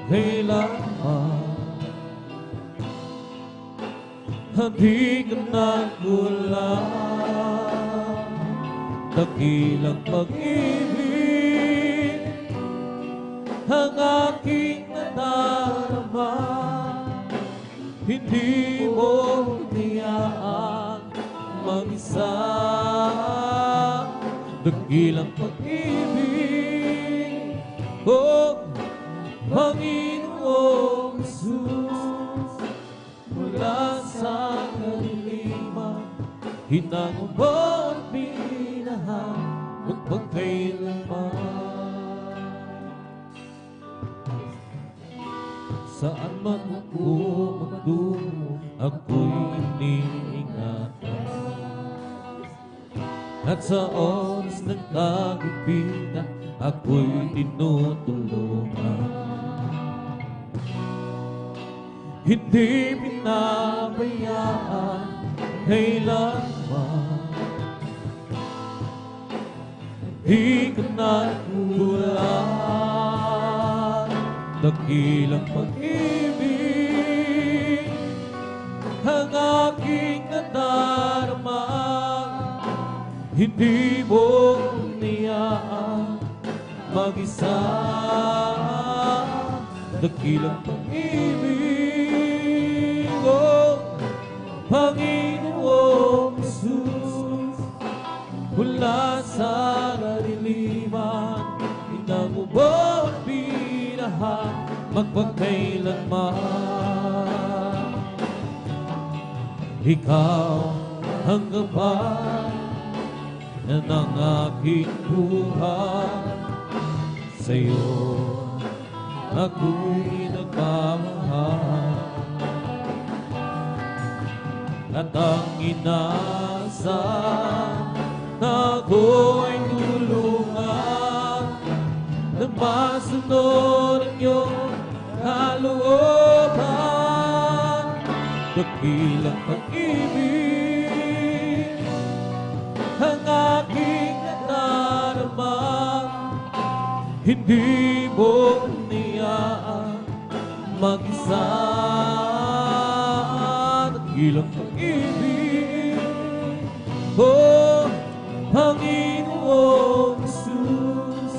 kailanman, di ka nagkulang. Dakilang pag-ibig ang aking nadarama, hindi mo hinayaan mag-isa. Dakilang pag-ibig, oh Panginoong Jesus, mula sa kadiliman, hinango mo at binahan magpagkailanman. saan man ako magtungo, ako'y iniingatan. At sa oras ng kagipitan, ako'y tinutulungan. Hindi pinabayaan kailanman, di ka nagkulang. Dakilang pag-ibig ang aking nadarama, hindi mo niyaan mag-isa. Dakilang pag-ibig, oh Panginoong Jesus, mula sa kaliliman, inamubo at binahan magpagkailanman. Ikaw ang gabay ng aking buhay, sa'yo ako'y nagmamahal. At ang inaasahan na ako'y tulungan na masunod ang iyong kalooban. Dakilang pag-ibig ang aking nadarama, hindi mo niyaan mag-isa. Dakilang pag-ibig, oh Panginoong Jesus,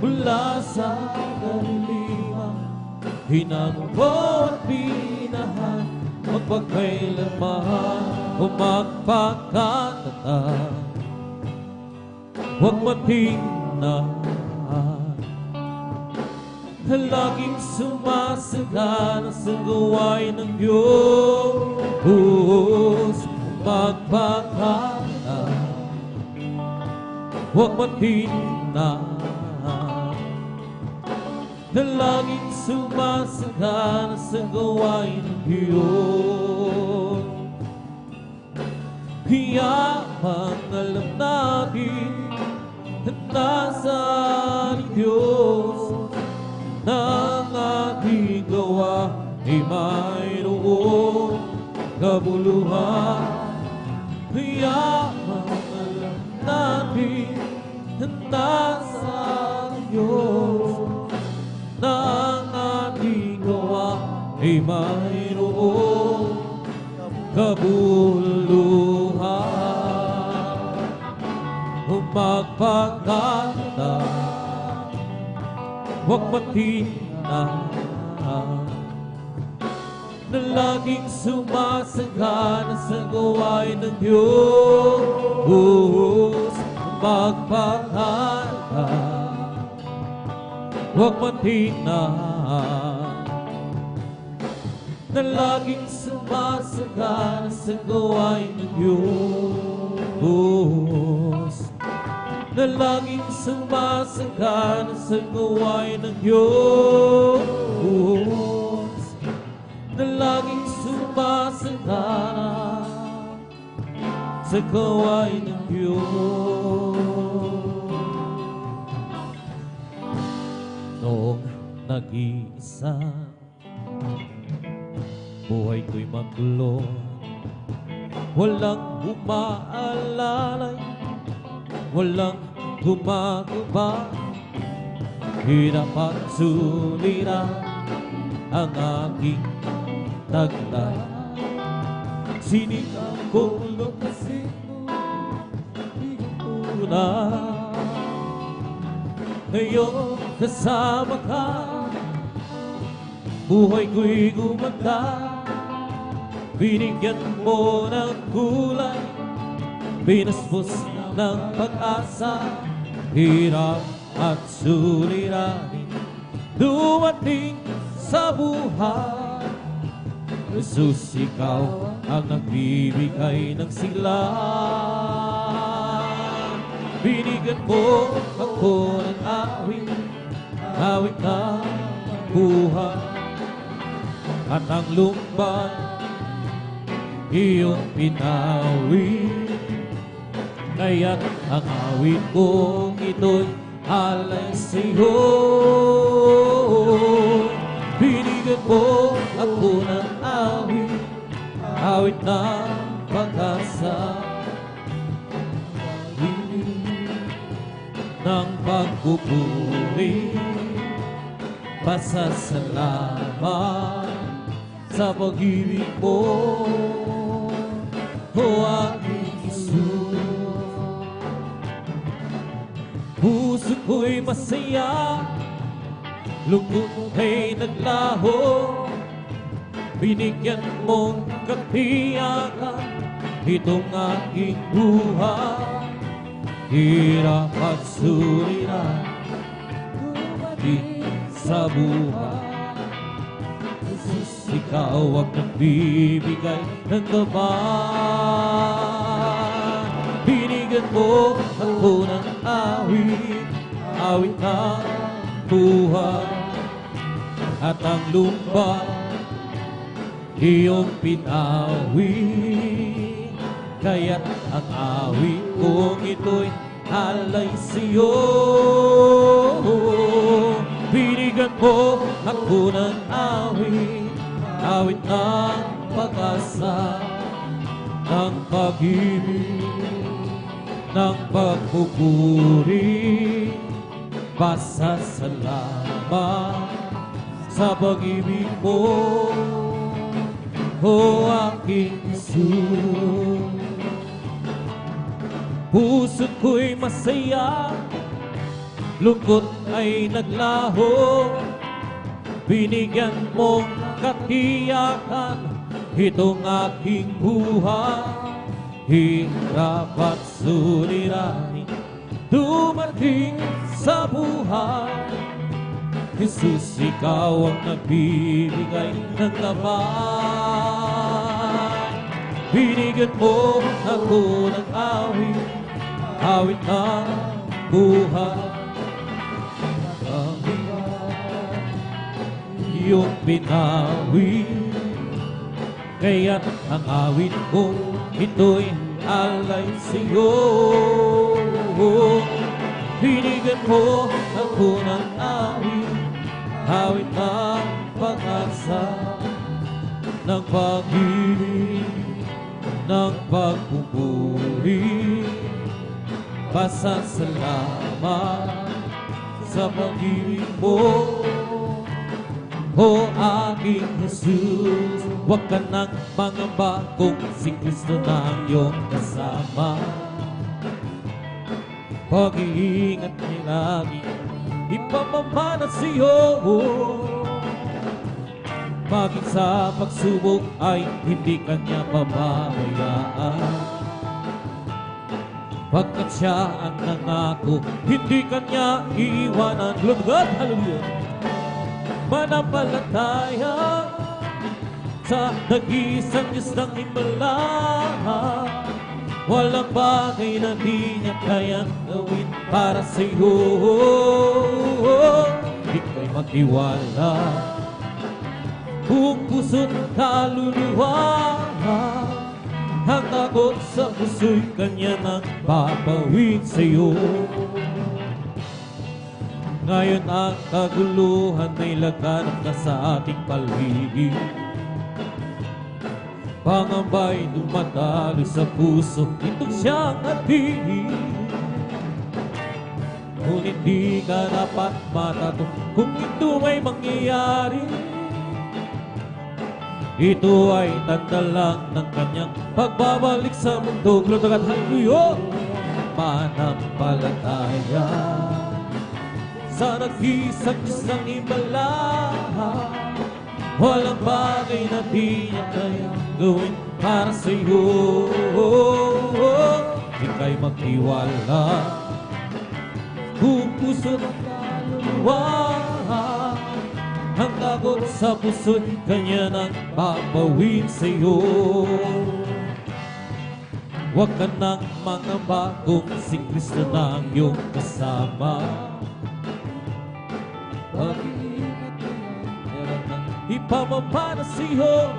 mula sa kaliliman, hinango mo at binahan magpagkailanman o magpakatatag. Huwag matingnan, laging sumasagana sa gawain ng Diyos. Magpakatatag, huwag matingnan, laging sumasagana sa gawain ng Diyos. Yamang alam natin na nasaan ang Diyos, na ang ating gawa ay mayroong kabuluhan. Yamang alam natin na nasaan ang Diyos, na ang ating gawa ay mayroong kabuluhan. Magpakatatag, huwag matingnan, na laging sumasagana sa gawain ng Diyos. Magpakatatag, huwag matingnan, na laging sumasagana sa gawain ng Diyos. Na laging sumasagana sa gawain ng Diyos. Na laging sumasagana sa gawain ng Diyos. Noong nag-iisa, buhay ko'y magulo, walang umaalalay, walang gumagawa, hirap at sulirahan ang aking taglay. Sinigaw ko lumasin mo, na ngayon kasama ka, buhay ko'y gumanda. Binigyan mo ng kulay, binaspos ng pag-asa, hirap at suliranin dumating sa buhay. Jesus, ikaw ang nagbibigay ng sigla. Binigyan mo ako ng awit, awit na buhay. at ang lumbay iyong pinawi. Kaya't ang awit kong ito'y alay sa'yo. Binigyan mo ako ng awit, awit ng pag-asa, ng pagpupuri, pasasalamat sa pag-ibig mo, o aking Jesus. Puso ko'y masaya, lungkot ay naglaho, binigyan mong katiyakan itong aking buhay. Hirap at suliranin sa buhay, Jesus, ikaw ang nagbibigay ng gabay. Binigyan mo ako ng awit, awit ng buhay, at ang lumbay iyong pinawi. Kaya't ang awit kong ito'y alay sa'yo. Binigyan mo ako ng awit, awit ng pag-asa, ng pag-ibig, ng pagpupuri, pasasalamat sa pag-ibig mo, o aking Jesus. Puso ko'y masaya, lungkot ay naglaho, binigyan mong katiyakan itong aking buhay. Hirap at suliranin dumating sa buhay, Jesus, ikaw ang nagbibigay ng gabay. Binigyan mo ako ng awit, awit ng buhay, iyong pinawi. Kaya't ang awit kong ito'y alay sa'yo. Binigyan mo ako ng awit, awit ng pag-asa, ng pag-ibig, ng pagpupuri, pasasalamat sa pag-ibig mo, o aking Jesus. Huwag ka nang mangamba kung si Kristo na ang iyong kasama. Pag-iingat niya lagi ipamamana sa'yo. Maging sa pagsubok ay hindi kanya pababayaan. Pagkat siya ang nangako, hindi kanya iiwanan. Glory to God, hallelujah. Manampalataya sa nag-iisang Diyos ng himala, walang bagay na di niya kayang gawin para sa'yo. Ika'y magtiwala, buong puso't kaluluwa, ang takot sa puso'y kanya nang babawin sa'yo. Ngayon ang kaguluhan ay laganap na sa ating paligid, pangamba'y dumadalo sa puso, itong siyang ating. Ngunit di ka dapat matatong kung ito ay mangyayari. Ito ay tanda lang ng kanyang pagbabalik sa mundo. Glory to God, hallelujah. Manampalataya sa nag-iisang Diyos ng himala, walang bagay na di niya kayang gawin para sa'yo. Ika'y magtiwala, buong puso't kaluluwa, ang takot sa puso't kanya nang babawin sa'yo. Huwag ka nang mangamba kung si Kristo na ang iyong kasama. Pag-iingat ipamamana sa'yo.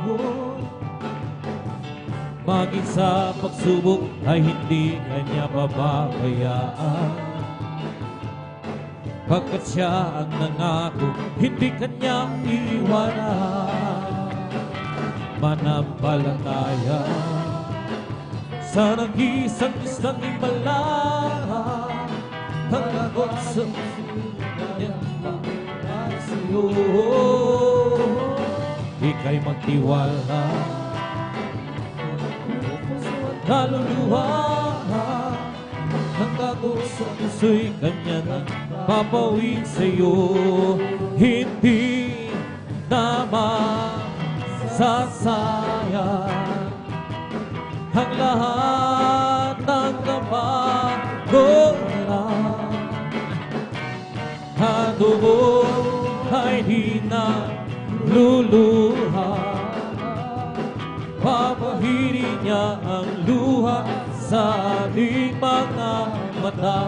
Maging sa pagsubok ay hindi kanya pababayaan, pagkat siya ang nangako, hindi kanya iiwanan. Manampalataya sa nag-iisang Diyos ng himala, pangakot sa kanya sa'yo. Ika'y magtiwala, kaluluwa, ang kagusto puso'y kanya na papawin sa'yo. Hindi naman sasayang ang lahat ng kapagod. Ang dugo ay di na luluha, papahirin niya ang luha sa ating mga mata.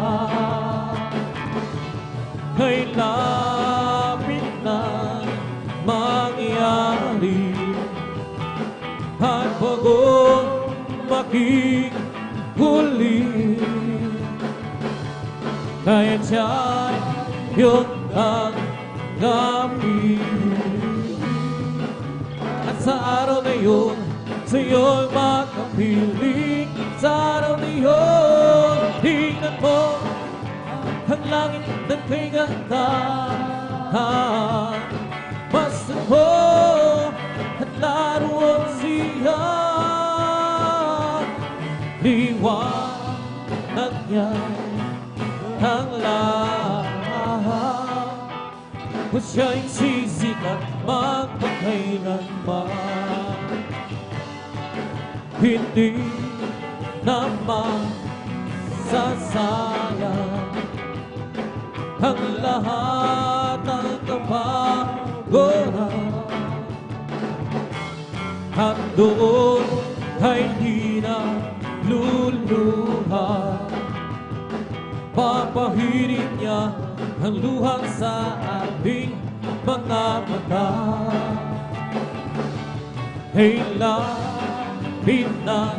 Kay lapit na mangyari, at bago maging huli, kaya siya'y iyong tanggapin. At sa araw na yun, sa'yo'y makapiling. Sa araw na yun, tingnan mo ang langit ng kay ganda. Basta mo at laruan siya, liwanag niya ang lahat. O siya'y sisikat magpakailanman, hindi naman sasayang ang lahat ng kapagoran. At doon ay di na luluha, papahirin niya ang luha sa ating mga mata. Ay lapit na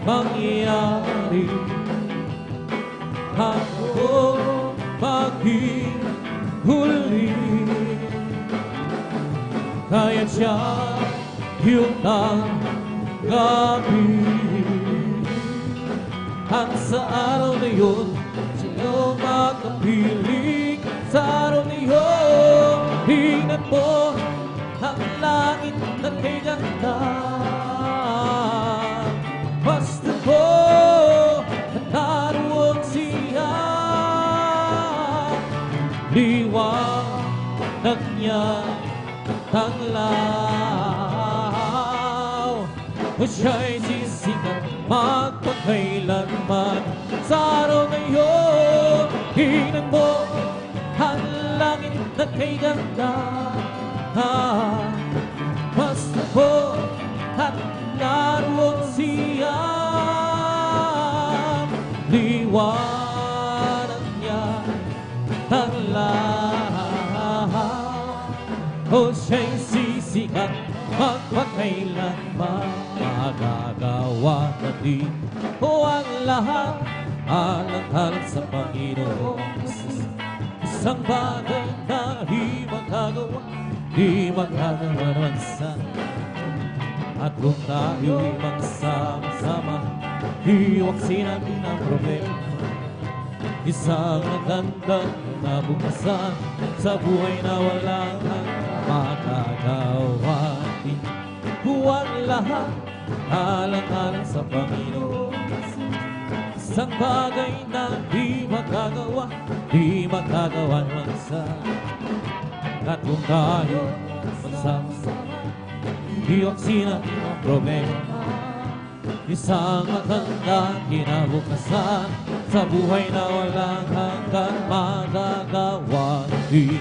mangyari, ako maging huli, kaya siya yung tanggapin. At sa araw na yun, sa'yo makapiling. Sa araw na yun, tingnan mo ang langit na kay ganda. Basta mo at naroon siya, liwanag niya tanglaw. O siya'y sisikat magpakailanman. Sa araw na yun, tingnan mo ang langit na kay ganda. Basta po at naroon siya, liwanag niya tanglaw. O siya'y sisikat magpakailanman, magagawa natin o ang lahat alang-alang sa Panginoon. Isang bagay na di magagawa naman sa, at kung tayo'y magsama-sama, iwaksin natin ang problema. Isang magandang nabukasan sa buhay na walang magagawa din. Huwag lahat alang-alang sa Panginoon. Isang bagay na di magagawa naman sa, at kung tayo magsama-sama, iwaksin natin ang problema. Isang magandang kinabukasan sa buhay na walang hanggang magagawa din.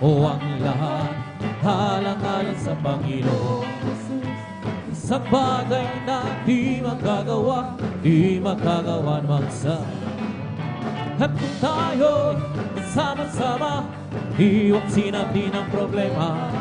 O ang lahat alang-alang sa Panginoon. Isang bagay na di magagawa naman sa, at kung tayo sama-sama, iwaksin natin ang problema.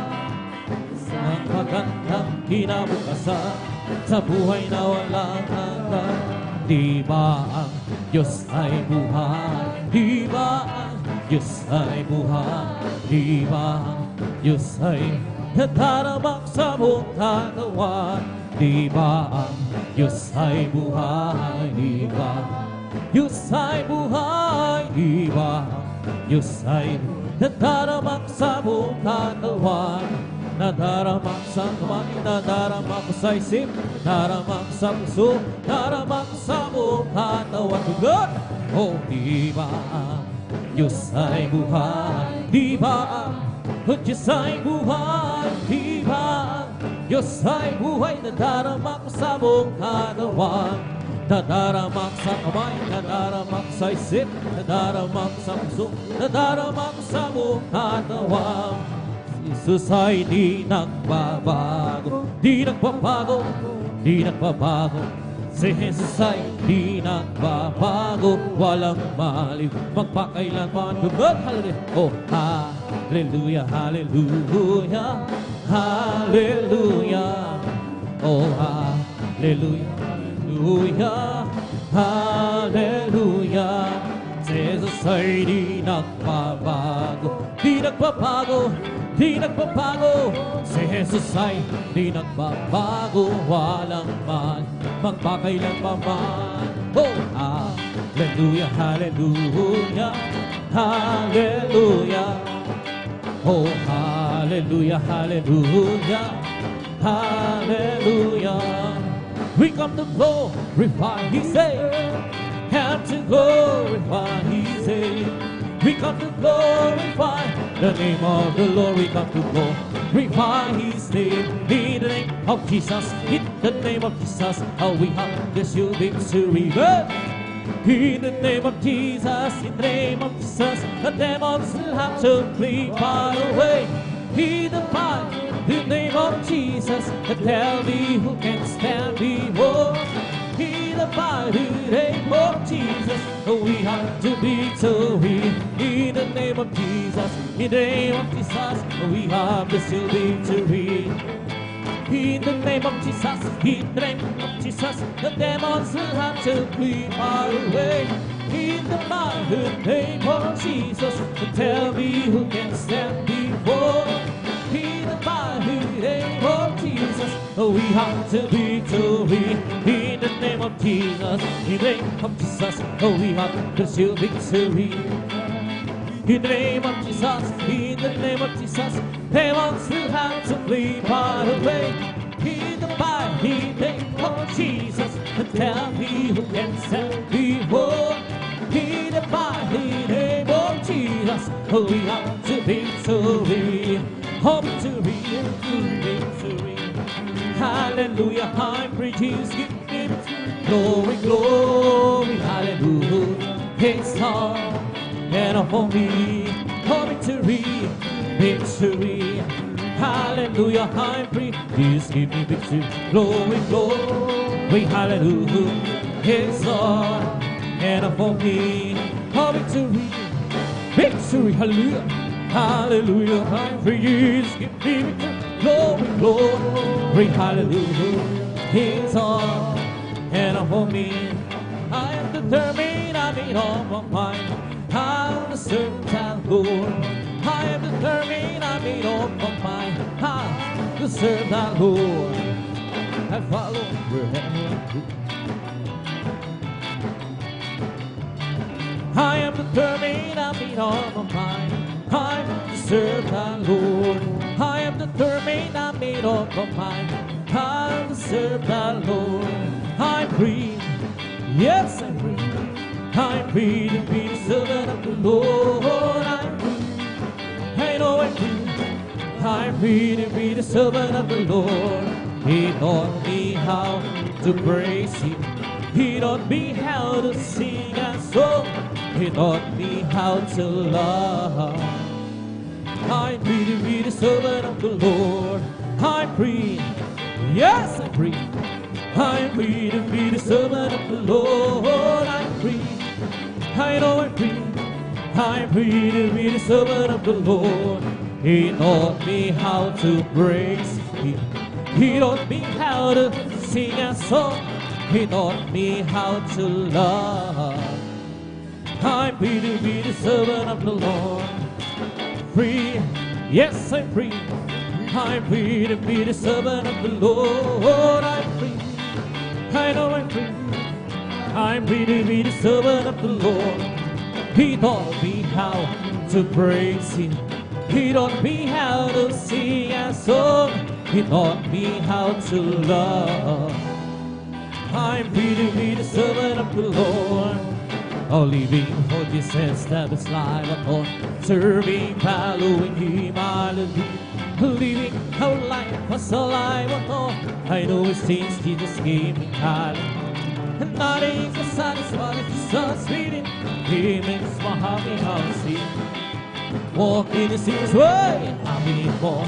Ang magandang kinabukasan sa buhay na walang hanggan. Di ba ang Diyos ay buhay? Di ba ang Diyos ay buhay? Di ba ang Diyos ay nataramang sa buong katawan? Di ba ang Diyos ay buhay? Di ba Diyos ay buhay? Di ba Diyos ay nataramang sa buong katawan? Nadaramang sa kamay, nadaramang sa isip, nadaramang sa puso, nadaramang sa buong katawan. Tugon! Oh, di ba ang Diyos ay buhay? Di ba ang Diyos ay buhay? Di ba ang Diyos ay buhay? Nadaramang sa buong katawan. Nadaramang sa kamay, nadaramang sa isip, nadaramang sa puso, nadaramang sa buong katawan. Jesus ay di nagbabago, di nagbabago, di nagbabago. Si Jesus ay di nagbabago, walang maliw, magpakailanman. Good, hallelujah. Oh, hallelujah, hallelujah, hallelujah. Oh, hallelujah, hallelujah, hallelujah. Si Jesus ay di nagbabago, di nagbabago, di nagbabago. Si Jesus ay di nagbabago, walang man magpakailan pa man. Oh, hallelujah, hallelujah, hallelujah. Oh, hallelujah, hallelujah, hallelujah. We come to glorify His name, and to glorify His name. We come to glorify the name of the Lord. We come to glorify His name. In the name of Jesus, in the name of Jesus, how we have this you victory. In the name of Jesus, in the name of Jesus, the demons will have to flee far away. In the name of Jesus, tell me who can stand before. In the mighty name of Jesus, we have to victory. In the name of Jesus, in the name of Jesus, we have the still victory. In the name of Jesus, in the name of Jesus, the demons will have to flee far away. In the mighty name of Jesus, tell me who can stand before. In the mighty name of Jesus, we have the victory. In the name of Jesus, in the name of Jesus, we have the still victory. In the name of Jesus, in the name of Jesus, demons will have to flee far away. In the mighty name of Jesus, tell me who can stand before. In the mighty name of Jesus, we have the victory. Oh, victory, victory. Hallelujah, I'm free, Jesus, give me glory, glory, hallelujah. It's all and for me, oh, victory, victory. Hallelujah, I'm free, Jesus, give me victory, glory, glory, hallelujah. It's all and for me, oh, victory, victory, hallelujah. Hallelujah, I'm free, Jesus, give me victory, glory, glory, hallelujah. It's all and for me. I am determined, I made up my mind, how to serve the Lord. I am determined, I made up my mind, how to serve the Lord. I follow wherever I go. I am determined, I made up my mind, I'm to serve the Lord. I am determined, I made up my mind, I'm to serve the Lord. I'm free, yes I'm free. I'm free to be the servant of the Lord. I'm free, I know I'm free. I'm free to be the servant of the Lord. He taught me how to praise Him. He taught me how to sing a song. He taught me how to love. I'm free to be the servant of the Lord. I'm free, yes I'm free. I'm free to be the servant of the Lord. I'm free, I know I'm free. I'm free to be the servant of the Lord. He taught me how to praise Him. He taught me how to sing a song. He taught me how to love. I'm free to be the servant of the Lord. Free, yes, I'm free. I'm free to be the servant of the Lord. I'm free. I know I'm free. I'm free to be the servant of the Lord. He taught me how to praise Him. He taught me how to sing a song. He taught me how to love. I'm free to be the servant of the Lord. Oh, living for Jesus, that is life upon. Serving, following Him, hallelujah. Living our life was alive upon. I know it seems Jesus came in hallelujah. And nothing can satisfy if Jesus feeding. He makes my heart be healthy. Walk in the His way, I'm in more.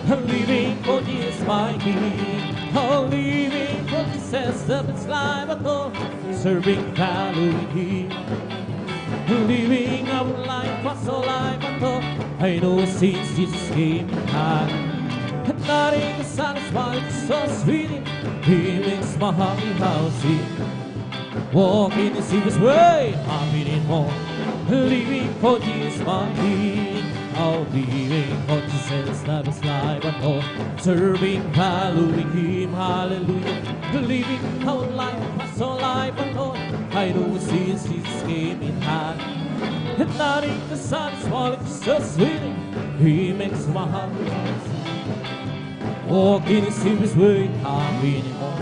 Living for Jesus, my King. Oh, living for Jesus, that is life upon. Serving, following Him. Living our life was alive upon. I know since Jesus came in high. And nothing can satisfy Jesus feeding. He makes my heart be healthy. Walk in the His way, I'm in more. Living for Jesus, my King. Oh, living for Jesus, that is life at all. Serving, following Him, hallelujah. Living our life, was all life at all. I know since Jesus came in high. And nothing the satisfy Jesus feeding. He makes my heart rise. Walk in His way, I'm in more.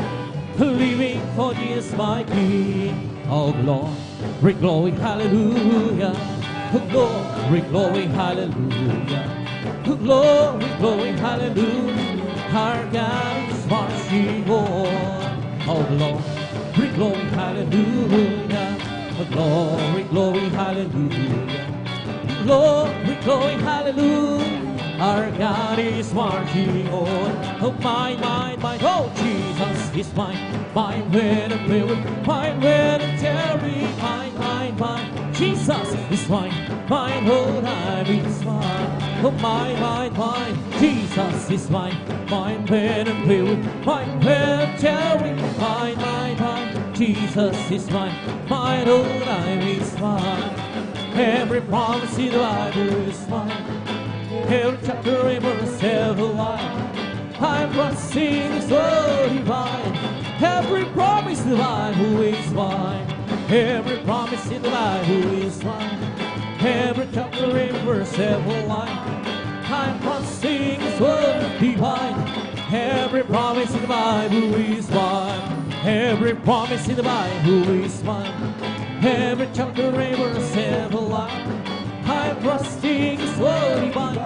Living for Jesus, my King. Oh, glory, glory, hallelujah. Glory, glory, hallelujah. Glory, glory, hallelujah. Our God is marching on. Oh, glory, glory, hallelujah. Glory, glory, hallelujah. Glory, glory, hallelujah. Our God is marching on. Oh, my, oh, Jesus is mine. Mine when I'm filled, mine when I'm tearing. Mine, Jesus is mine. Mine, oh, I'm is mine. Oh, mine, Jesus is mine. Mine when I'm filled, mine when I'm tearing. Mine, Jesus is mine. Mine, oh, I'm is mine. Every promise in the Bible is mine. Every chapter, every verse, every line. I'm trusting His word divine. Every promise in the Bible is mine. Every promise in the Bible is mine. Every chapter, every verse, every line. I'm trusting His word divine. Every promise in the Bible is mine. Every promise in the Bible is mine. Every chapter, every verse, every line. I'm trusting His word divine.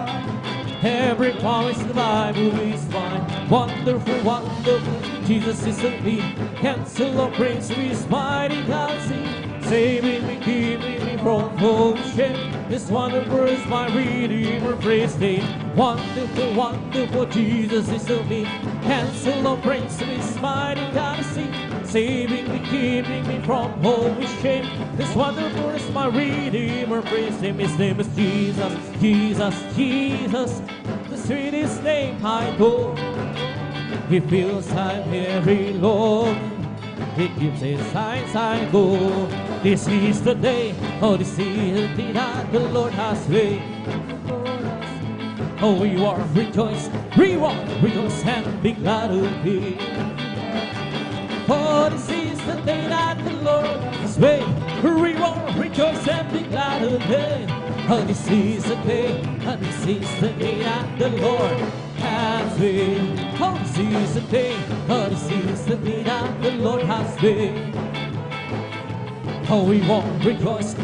Every promise in the Bible is mine. Wonderful, wonderful, Jesus is the King. Cancel all praise to His mighty galaxy. Saving me, keeping me from home shame. This wonderful is my Redeemer, praise Him. Wonderful, wonderful, Jesus is the King. Cancel all praise to His mighty galaxy. Saving me, keeping me from home shame. This wonderful is my Redeemer, praise Him. His name is Jesus, Jesus, Jesus. The sweetest name I know. He feels I'm very low. He gives His signs I go. This is the day, oh, this is the day that the Lord has made. Oh, we are rejoice, rejoice and be glad of it. Oh, this is the day that the Lord has made. We are rejoice and be glad of it. Oh, this is the day, this is the day that the Lord has made. Oh, this is the day, this is the day that the Lord has made. Oh, we won't rejoice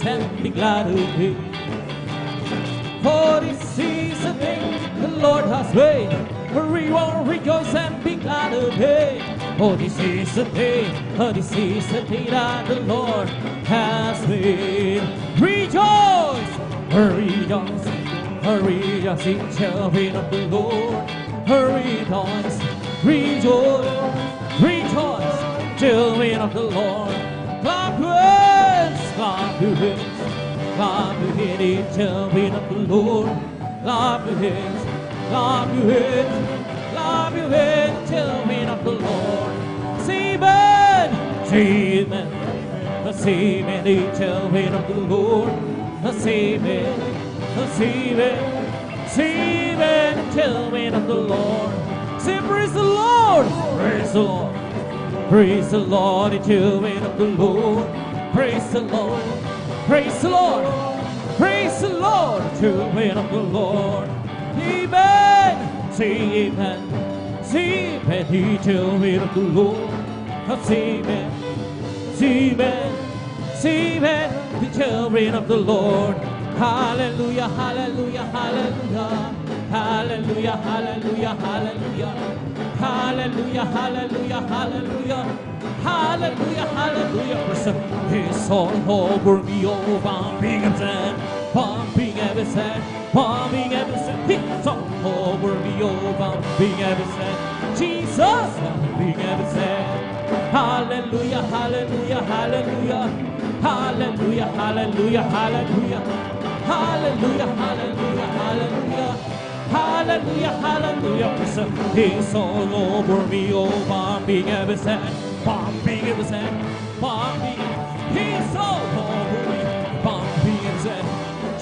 and be glad of it. Oh, this is the day the Lord has made. We won't rejoice and be glad of it. Oh, this is the day that the Lord has made. Rejoice, rejoice, rejoice in children of the Lord. Rejoice, rejoice, rejoice, children of the Lord. Clap hands, clap your hands. clap your hands, children of the Lord. Clap your hands, clap your hands, clap your hands, children of the Lord. Say amen, say amen, say amen, children of the Lord. Say amen, say amen, say amen, children of the Lord. Say praise the Lord, praise the Lord. Praise the Lord, the children of the Lord. Praise the Lord, praise the Lord, praise the Lord, children of the Lord. Amen, say amen, say amen, the children of the Lord. Say amen, say amen, say amen, the children of the Lord. Hallelujah, hallelujah, hallelujah, hallelujah, hallelujah, hallelujah. Hallelujah, hallelujah, hallelujah, hallelujah, hallelujah. It's all over me, oh, bumping and sand, bumping every sand, bumping every sand. It's all over me, oh, bumping every sand. Jesus, bumping every sand. Hallelujah, hallelujah, hallelujah, hallelujah, hallelujah, hallelujah, hallelujah, hallelujah, hallelujah. Hallelujah, hallelujah, it's all over me, oh, bumping every sand, bumping every sand, bumping, it's all over me, bumping every sand,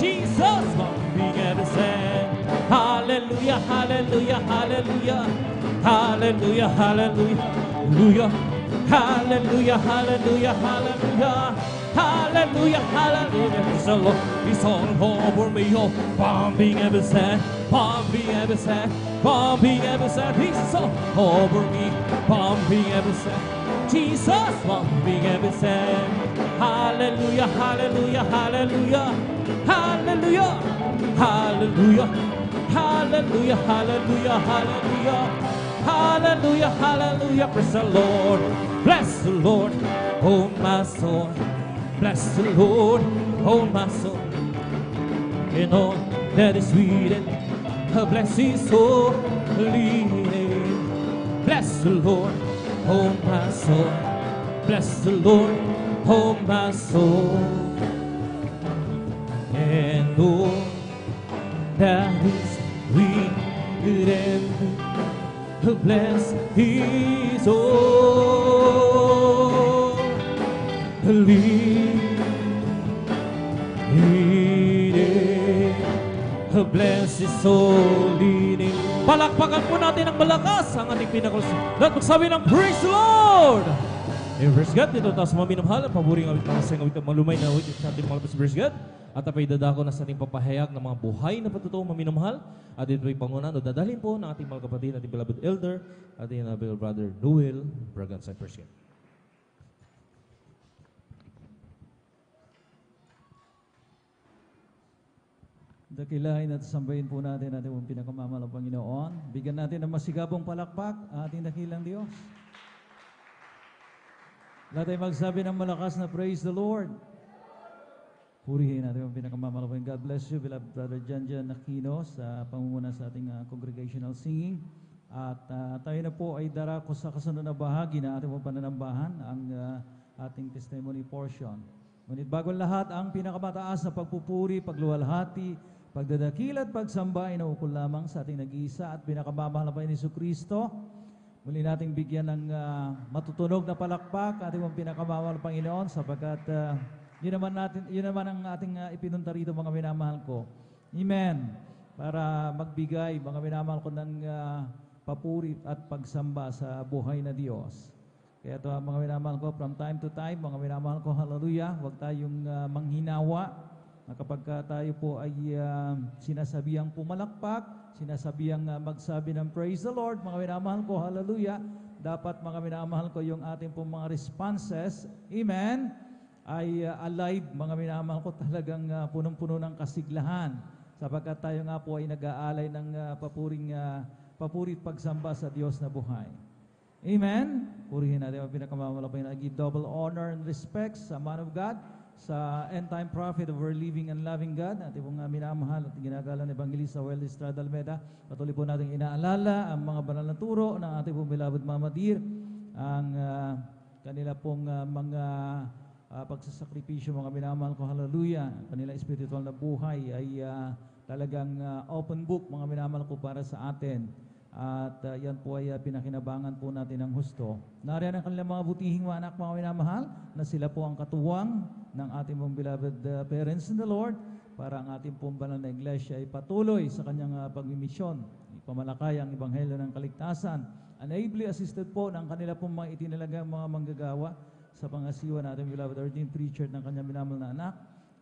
Jesus, bumping every sand. Hallelujah, hallelujah, hallelujah, hallelujah, hallelujah, hallelujah, hallelujah, hallelujah, hallelujah. Hallelujah, hallelujah, it's all over me, oh, bumping every sand, bumping every sand, bumping every sand, it's all over me, bumping every sand, Jesus, bumping every sand. Hallelujah, hallelujah, hallelujah, hallelujah, hallelujah, hallelujah, hallelujah, hallelujah, hallelujah, hallelujah, praise the Lord, bless the Lord, oh my soul. Bless the Lord, oh my soul, and all that is within, bless His holy name. Bless the Lord, oh my soul, bless the Lord, oh my soul, and all that is within, bless His holy name. Bless His holy name. Palakpakan po natin ang malakas ang ating pinakalas. Lahat magsabi ng praise the Lord! Praise God, dito tayo sa mga minamahal, ang paboring awit ng masayang awit ng malumay na awit sa ating mga praise God. At apay dadako na sa ating papahayag ng mga buhay na patutuo mga minamahal. At ito'y pangunan o dadalhin po ng ating mga kapatid, ating beloved elder, ating beloved brother Noel Braganza. Praise God. Dakilain at sambahin po natin ating pinakamamahal na Panginoon. Bigyan natin ng masigabong palakpak ang ating dakilang Diyos. Lahat ay magsabi ng malakas na praise the Lord. Purihin natin ang pinakamamahal na Panginoon. God bless you, beloved Brother Janjan Aquino sa pangunguna sa ating congregational singing. At tayo na po ay darako sa kasunod na bahagi na ating pananambahan, ang ating testimony portion. Ngunit bago lahat, ang pinakamataas na pagpupuri, pagluwalhati, pagdadakil at pagsamba ay naukol lamang sa ating nag-iisa at pinakamamahal na Panginoon Jesucristo. Muli nating bigyan ng matutunog na palakpak ating pinakamamahal na Panginoon sapagkat yun naman ang ating ipinunta rito, mga minamahal ko. Amen. Para magbigay, mga minamahal ko, ng papuri at pagsamba sa buhay na Diyos. Kaya ito, mga minamahal ko, from time to time, mga minamahal ko, hallelujah, huwag tayong manghinawa na kapag tayo po ay sinasabihang pumalakpak, sinasabihang magsabi ng praise the Lord, mga minamahal ko, hallelujah, dapat, mga minamahal ko, yung ating pong mga responses, amen, ay alive, mga minamahal ko, talagang punong-puno ng kasiglahan, sapagkat tayo nga po ay nag-aalay ng papurit pagsamba sa Diyos na buhay. Amen? Purihin natin ang pinakamalapay na give double honor and respect sa man of God, sa end-time prophet of our living and loving God, ating pong minamahal at ginagalang Evangelista Joel Estrada Almeda. Patuloy po natin inaalala ang mga banal na turo ng ating pong beloved Mama Dear, ang kanila pong mga pagsasakripisyo, mga minamahal ko, hallelujah. Kanilang spiritual na buhay ay talagang open book, mga minamahal ko, para sa atin. At yan po ay pinakinabangan po natin ng husto. Nariyan ang kanilang mga butihing mga anak, mga minamahal, na sila po ang katuwang ng ating mga beloved parents in the Lord, para ang ating pong banal na iglesia ay patuloy sa kanyang pagmimisyon, ipamalakay ang ebanghelyo ng kaligtasan, ably assisted po ng kanila pong mga itinalagang mga manggagawa sa pangasiwa ng ating beloved ordained preacher ng kanyang minamahal na anak,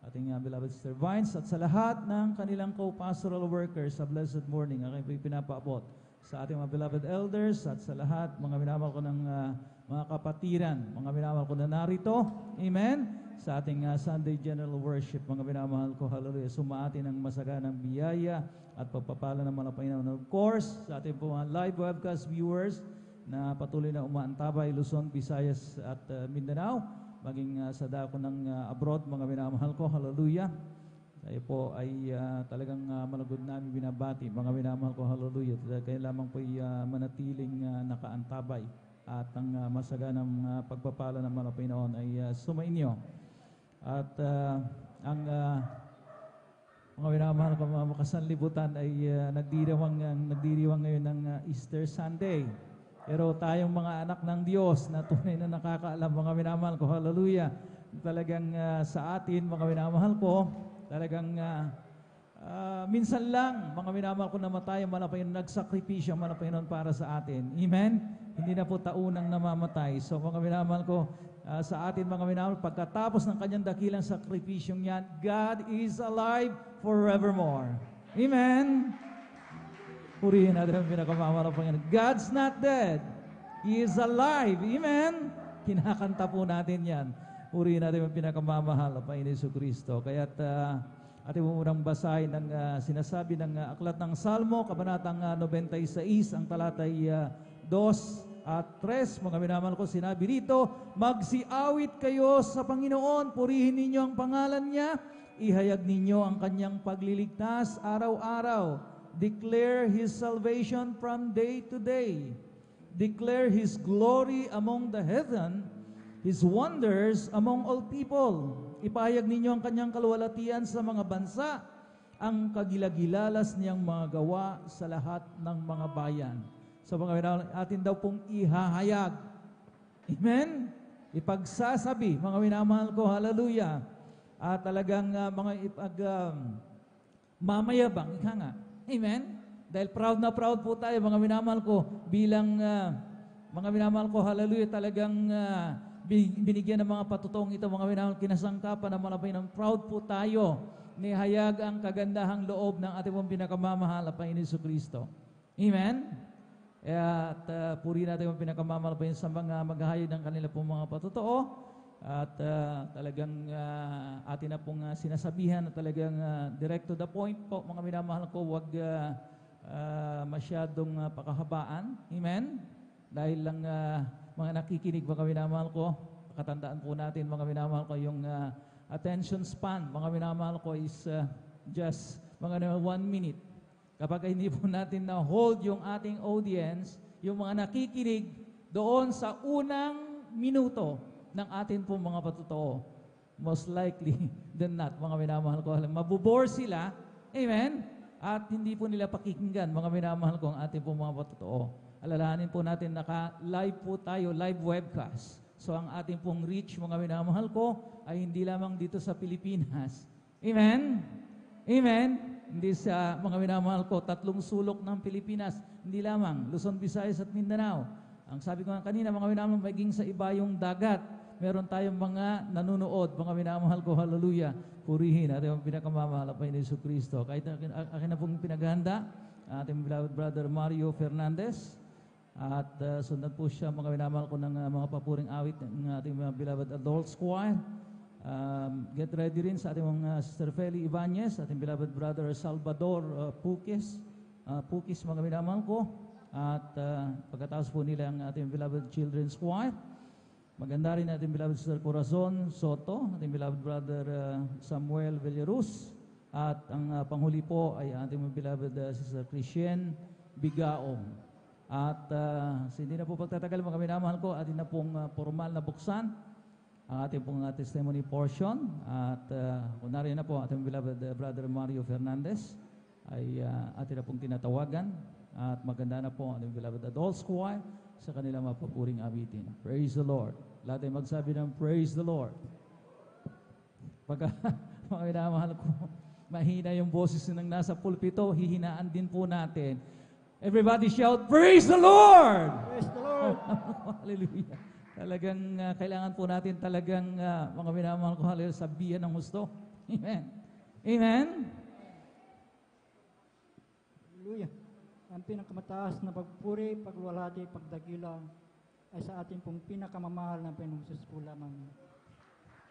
ating beloved Sister Vines, at sa lahat ng kanilang co-pastoral workers sa blessed morning, aking po pinapaabot sa ating mga beloved elders at sa lahat mga minamahal ko ng mga kapatiran, mga minamahal ko na narito, amen, sa ating Sunday General Worship, mga minamahal ko, hallelujah, sumaatin ng masaganang biyaya at pagpapala ng malapayang, of course, sa ating po mga live webcast viewers na patuloy na umaantabay, Luzon, Visayas at Mindanao, maging sa dako ng abroad, mga minamahal ko, hallelujah. Tayo po ay talagang malugod namin binabati, mga minamahal ko, hallelujah. Kaya lamang po ay manatiling nakaantabay at ang masaganang pagpapala ng malapayang ay sumainyo. At ang mga minamahal ko, mga makasanlibutan ay nagdiriwang ngayon ng Easter Sunday. Pero tayong mga anak ng Diyos na tunay na nakakaalam, mga minamahal ko, hallelujah, talagang sa atin, mga minamahal ko, talagang minsan lang, mga minamahal ko, namatay ang malapayang nagsakripisyo ang malapayang para sa atin. Amen? Hindi na po taunang namamatay. So mga minamahal ko, sa atin, mga minamahal, pagkatapos ng kanyang dakilang sakripisyong yan, God is alive forevermore. Amen? Purihin natin ang pinakamamahal ng Panginoon. God's not dead. He is alive. Amen? Kinakanta po natin yan. Purihin natin ang pinakamamahal ng Panginoon Jesucristo. Kaya't ating unang basahin ng sinasabi ng aklat ng Salmo, kabanatang 96, ang talatay 2 at 3, mga minamahal ko, sinabi dito, magsiawit kayo sa Panginoon, purihin ninyo ang pangalan niya, ihayag ninyo ang kanyang pagliligtas araw-araw. Declare His salvation from day to day. Declare His glory among the heathen, His wonders among all people. Ipahayag ninyo ang kanyang kaluwalhatian sa mga bansa, ang kagilagilalas niyang mga gawa sa lahat ng mga bayan. Sa mga minamahal, atin daw pong ihahayag. Amen? Ipagsasabi, mga minamahal ko, hallelujah. At talagang mga mamayabang, ika nga. Amen? Dahil proud na proud po tayo, mga minamahal ko, bilang mga minamahal ko, hallelujah, talagang binigyan ng mga patutuong ito, mga minamahal, kinasangkapan ng malapay ng proud po tayo, nihayag ang kagandahang loob ng ating pong pinakamamahal na Panginoon Jesucristo. Amen? At puri natin ang pinakamamahal pa sa mga maghahayag ng kanila pong mga patotoo. At talagang atin na pong sinasabihan na talagang direct to the point po, mga minamahal ko, huwag masyadong pakahabaan. Amen? Dahil lang mga nakikinig, mga minamahal ko, katandaan po natin, mga minamahal ko, yung attention span, mga minamahal ko, is just mga 1 minute. Kapag hindi po natin na-hold yung ating audience, yung mga nakikinig doon sa unang minuto ng atin pong mga patotoo, most likely than not, mga minamahal ko, mabubore sila, amen? At hindi po nila pakikinggan, mga minamahal ko, ang ating pong mga patotoo. Alalahanin po natin, naka-live po tayo, live webcast. So ang ating pong reach, mga minamahal ko, ay hindi lamang dito sa Pilipinas. Amen? Amen? Hindi sa mga minamahal ko, 3 sulok ng Pilipinas, hindi lamang, Luzon, Visayas at Mindanao. Ang sabi ko nga kanina, mga minamahal, maging sa iba yung dagat, meron tayong mga nanunood, mga minamahal ko, hallelujah, purihin natin ang pinakamamahal pa ni Jesucristo. Kahit akin na pong pinaghanda, ating beloved brother Mario Fernandez, at sundan po siya, mga minamahal ko, ng mga papuring awit ng ating mga beloved adult choir. Get ready rin sa ating mga Sister Feli Ibanez, ating beloved brother Salvador Pukis, mga minamahal ko. At pagkatapos po nila ang ating beloved children's choir, maganda rin ating beloved Sister Corazon Soto, ating beloved brother Samuel Villarus, at ang panghuli po ay ating beloved Sister Christian Bigao. At hindi na po pagtatagal, mga minamahal ko, atin na pong formal na buksan ang ating pong testimony portion. At kung nariyan na po ating beloved Brother Mario Fernandez, ay atin na pong tinatawagan. At maganda na po ang ating beloved adults choir sa kanilang mapapuring awitin. Praise the Lord. Lahat ay magsabi ng praise the Lord. Pagka mga minamahal ko, mahina yung boses ng nasa pulpito, hihinaan din po natin. Everybody shout, praise the Lord! Praise the Lord! Hallelujah. Talagang kailangan po natin talagang mga minamahal ko, hallelujah, sabihan ng gusto. Amen. Amen. Hallelujah. Ang pinakamataas na pagpuri, pagluwalhati, pagdagila ay sa ating pong pinakamamahal na Panginoong Hesus po lamang.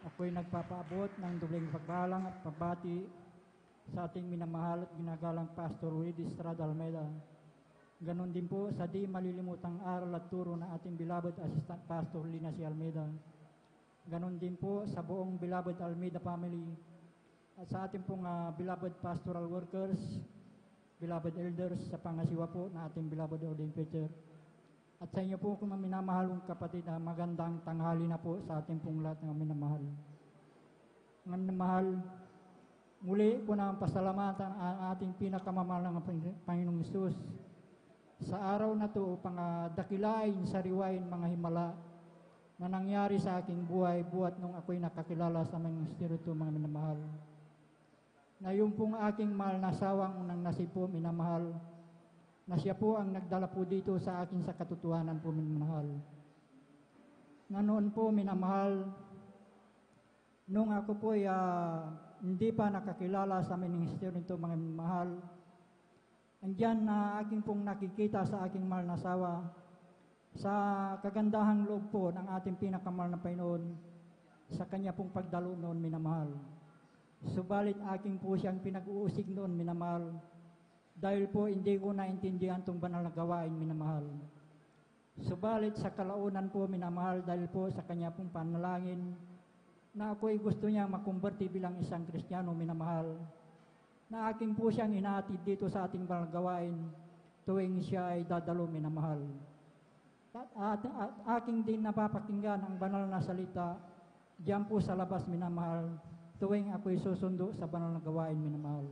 Ako'y nagpapaabot ng dobleng pagbalang at pagbati sa ating minamahal at ginagalang Pastor Willie Estrada Almeida. Ganon din po sa di malilimutang aral at turo ng ating beloved Assistant Pastor Lina C. Almeida. Ganon din po sa buong beloved Almeida family at sa ating pong beloved pastoral workers, beloved elders, sa pangasiwa po na ating beloved ordained preacher. At sa inyo po kung minamahalong kapatid, magandang tanghali na po sa ating pong lahat ng minamahal. Mga minamahal, muli ko na pasalamatan ang ating pinakamamahal ng Panginoong Hesus sa araw na to upang dakilain, sariwain mga himala na nangyari sa aking buhay buhat nung ako'y nakakilala sa mga Espiritu, mga minamahal. Na yung pong aking mahal na asawang unang nasib po, minamahal, na siya po ang nagdala po dito sa akin sa katotohanan po, minamahal. Na noon po, minamahal, nung ako po hindi pa nakakilala sa ministero nito, mga minamahal, andyan na aking pong nakikita sa aking mahal na asawa sa kagandahang loob po ng ating pinakamahal na Panginoon sa kanya pong pagdalo noon, minamahal. Subalit aking po siyang pinag-uusig noon, minamahal, dahil po hindi ko naintindihan itong banal na gawain, minamahal. Subalit sa kalaunan po, minamahal, dahil po sa kanya pong panalangin na ako'y gusto niya makumberti bilang isang Kristiyano, minamahal, na aking po siyang inaatid dito sa ating banal na gawain tuwing siya ay dadalo, minamahal. At aking din napapakinggan ang banal na salita diyan po sa labas, minamahal, tuwing ako'y susundo sa banal na gawain, minamahal.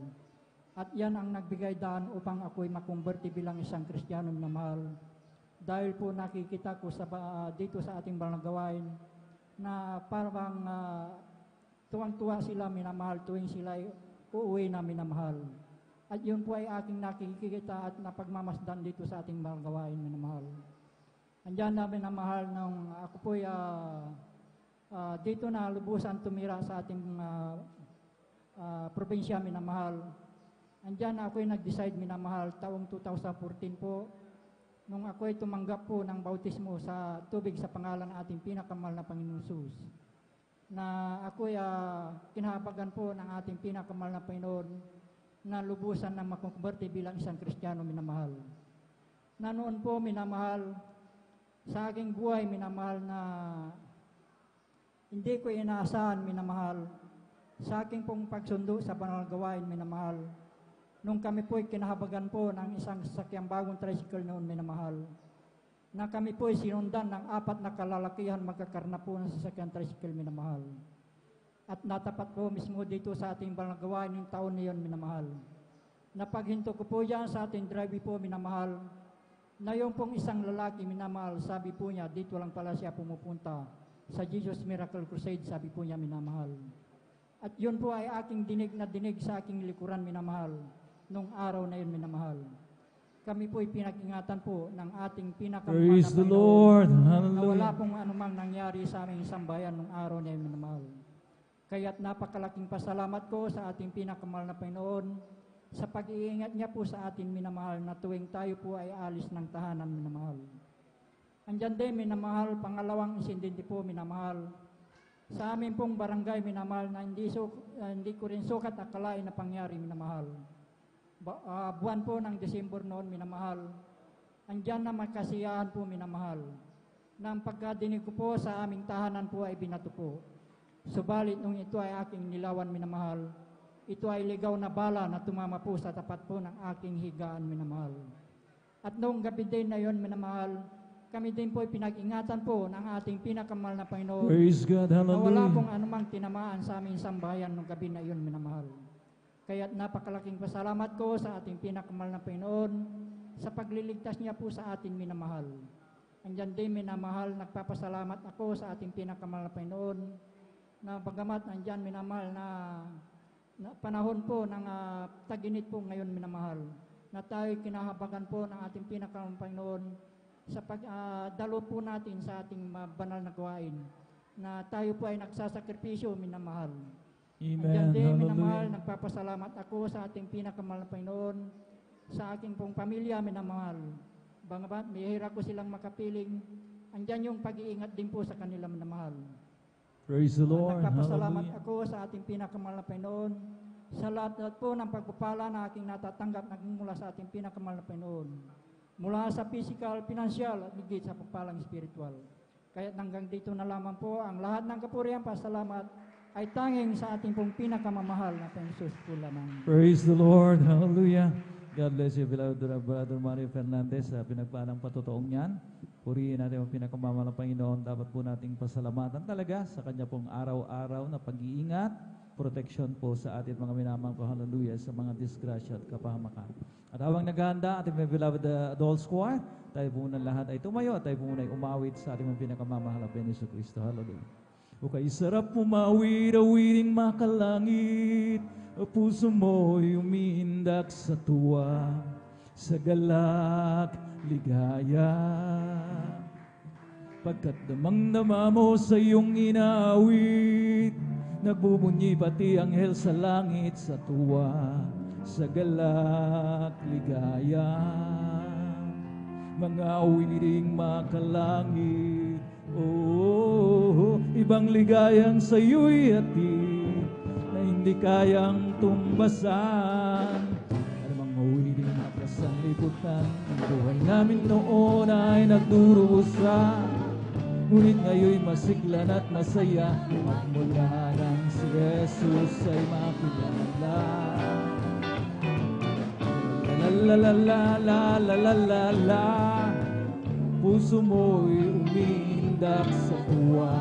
At yan ang nagbigay daan upang ako'y makumberti bilang isang Kristiyano, minamahal. Dahil po nakikita ko dito sa ating banal na gawain na parang tuwang-tuwa sila, minamahal, tuwing sila uuwi na, minamahal. At yun po ay aking nakikita at napagmamasdan dito sa ating banal na gawain, minamahal. Andiyan na, minamahal, nung ako po dito na lubusan tumira sa ating probinsya, minamahal. Andiyan na ako'y nag-decide, minamahal, taong 2014 po, nung ako'y tumanggap po ng bautismo sa tubig sa pangalan ng ating pinakamahal na Panginoong Hesus. Na ako'y kinahabagan po ng ating pinakamahal na Panginoon na lubusan na makumberte bilang isang Kristiyano, minamahal. Na noon po, minamahal, sa aking buhay, minamahal, na hindi ko inaasahan, minamahal, sa aking pong pagsundo sa banal na gawain, minamahal, nung kami po'y kinahabagan po ng isang sasakyang bagong tricycle noon, minamahal, na kami po'y sinundan ng 4 na kalalakihan magkakarna po ng sasakyang tricycle, minamahal. At natapat po mismo dito sa ating banal na gawain yung taon na yun, minamahal. Napaghinto ko po yan sa ating driveway po, minamahal, na yung pong isang lalaki, minamahal, sabi po niya, dito lang pala siya pumupunta sa Jesus Miracle Crusade, sabi po niya, minamahal. At yun po ay aking dinig na dinig sa aking likuran, minamahal, nung araw na yun, minamahal. Kami po'y pinag-ingatan po ng ating pinakamahal na Praise the Panginoon Lord. na wala Hallelujah. pong anumang nangyari sa aming sambayan nung araw na yun, minamahal. Kaya't napakalaking pasalamat ko sa ating pinakamahal na Panginoon sa pag-iingat niya po sa atin, minamahal, na tuwing tayo po ay alis ng tahanan, minamahal. Andyan din, minamahal, pangalawang insidente po, minamahal, sa amin pong barangay, minamahal, na hindi ko rin sukat akalain na pangyari, minamahal. Buwan po ng December noon, minamahal, andyan na magkasiyahan po, minamahal, na ang pagkadinig ko po sa aming tahanan po ay binato po. Subalit nung ito ay aking nilawan, minamahal, ito ay ligaw na bala na tumama po sa tapat po ng aking higaan, minamahal. At noong gabi din na yon, minamahal, kami din po ay pinag-ingatan po ng ating pinakamahal na Panginoon. Praise God. Na wala Hallelujah. pong anumang tinamaan sa aming sambahayan nung gabi na iyon, minamahal. Kaya napakalaking pasalamat ko sa ating pinakamahal na Panginoon sa pagliligtas niya po sa atin, minamahal. Andyan din, minamahal, nagpapasalamat ako sa ating pinakamahal na Panginoon na bagamat andyan, minamahal, na panahon po ng tag-init po ngayon, minamahal, na tayo kinahabagan po ng ating pinakamahal na Panginoon sa pagdalo po natin sa ating banal na gawain, na tayo po ay nagsasakripisyo, minamahal. Amen. Andyan din, Hallelujah. minamahal, nagpapasalamat ako sa ating pinakamahal na Panginoon, sa aking pong pamilya, minamahal. Bagamat bihira ko silang makapiling, andyan yung pag-iingat din po sa kanila, minamahal. Praise the Lord. Nagpapasalamat Hallelujah. ako sa ating pinakamahal na Panginoon sa lahat po ng pagpapala na aking natatanggap nagmumula sa ating pinakamahal na Panginoon. Mula sa physical, financial, at higit sa pagpalang spiritual. Kaya hanggang dito na lamang po ang lahat ng kapurihan, pasalamat ay tanging sa ating pong pinakamamahal na Panginoon po lamang. Praise the Lord. Hallelujah. God bless you, beloved Brother Mario Fernandez, sa pinagpalang patotoong yan. Purihin natin ang pinakamamahal ng Panginoon. Dapat po nating pasalamatan talaga sa Kanya pong araw-araw na pag-iingat, protection po sa ating mga minamang ko, hallelujah, sa mga disgrasya at kapahamakan. At habang naghahanda, ating may beloved adult choir, tayo po muna lahat ay tumayo at tayo po muna ay umawit sa ating mga pinakamamahal na Panginoon Kristo. Hallelujah. O kay sarap umawit, awiting makalangit, o puso mo'y umiindak sa tuwa, sa galak, ligaya. Pagkat damang-dama mo sa iyong inaawit, nagbubunyi pati anghel sa langit sa tuwa, sa galak, ligaya. Mga awiting makalangit, ibang ligayang sa iyo'y hatid na hindi kayang tumbasan. Anumang awiting makasanlibutan, ang buhay namin noon ay nagdurusa, ngunit ngayon'y masiglan at masaya, magmula nang si Jesus ay makilala. La la la la la la la la, puso mo'y umiindak sa tuwa,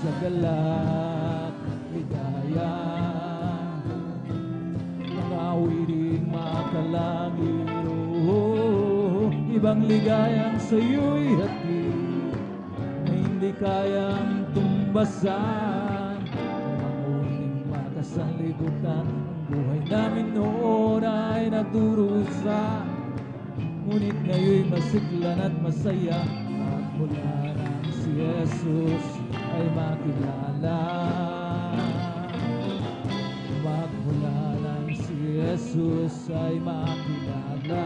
sa galak, ligaya. Mga awiting makalangit, ibang ligayang sa iyo'y hatid na hindi kayang tumbasan. Mga awiting makasanlibutan, buhay namin noon ay nagdurusa, ngunit ngayon'y masiglan at masaya, at mula nang si Jesus ay makilala. Magmula nang si Jesus ay makilala.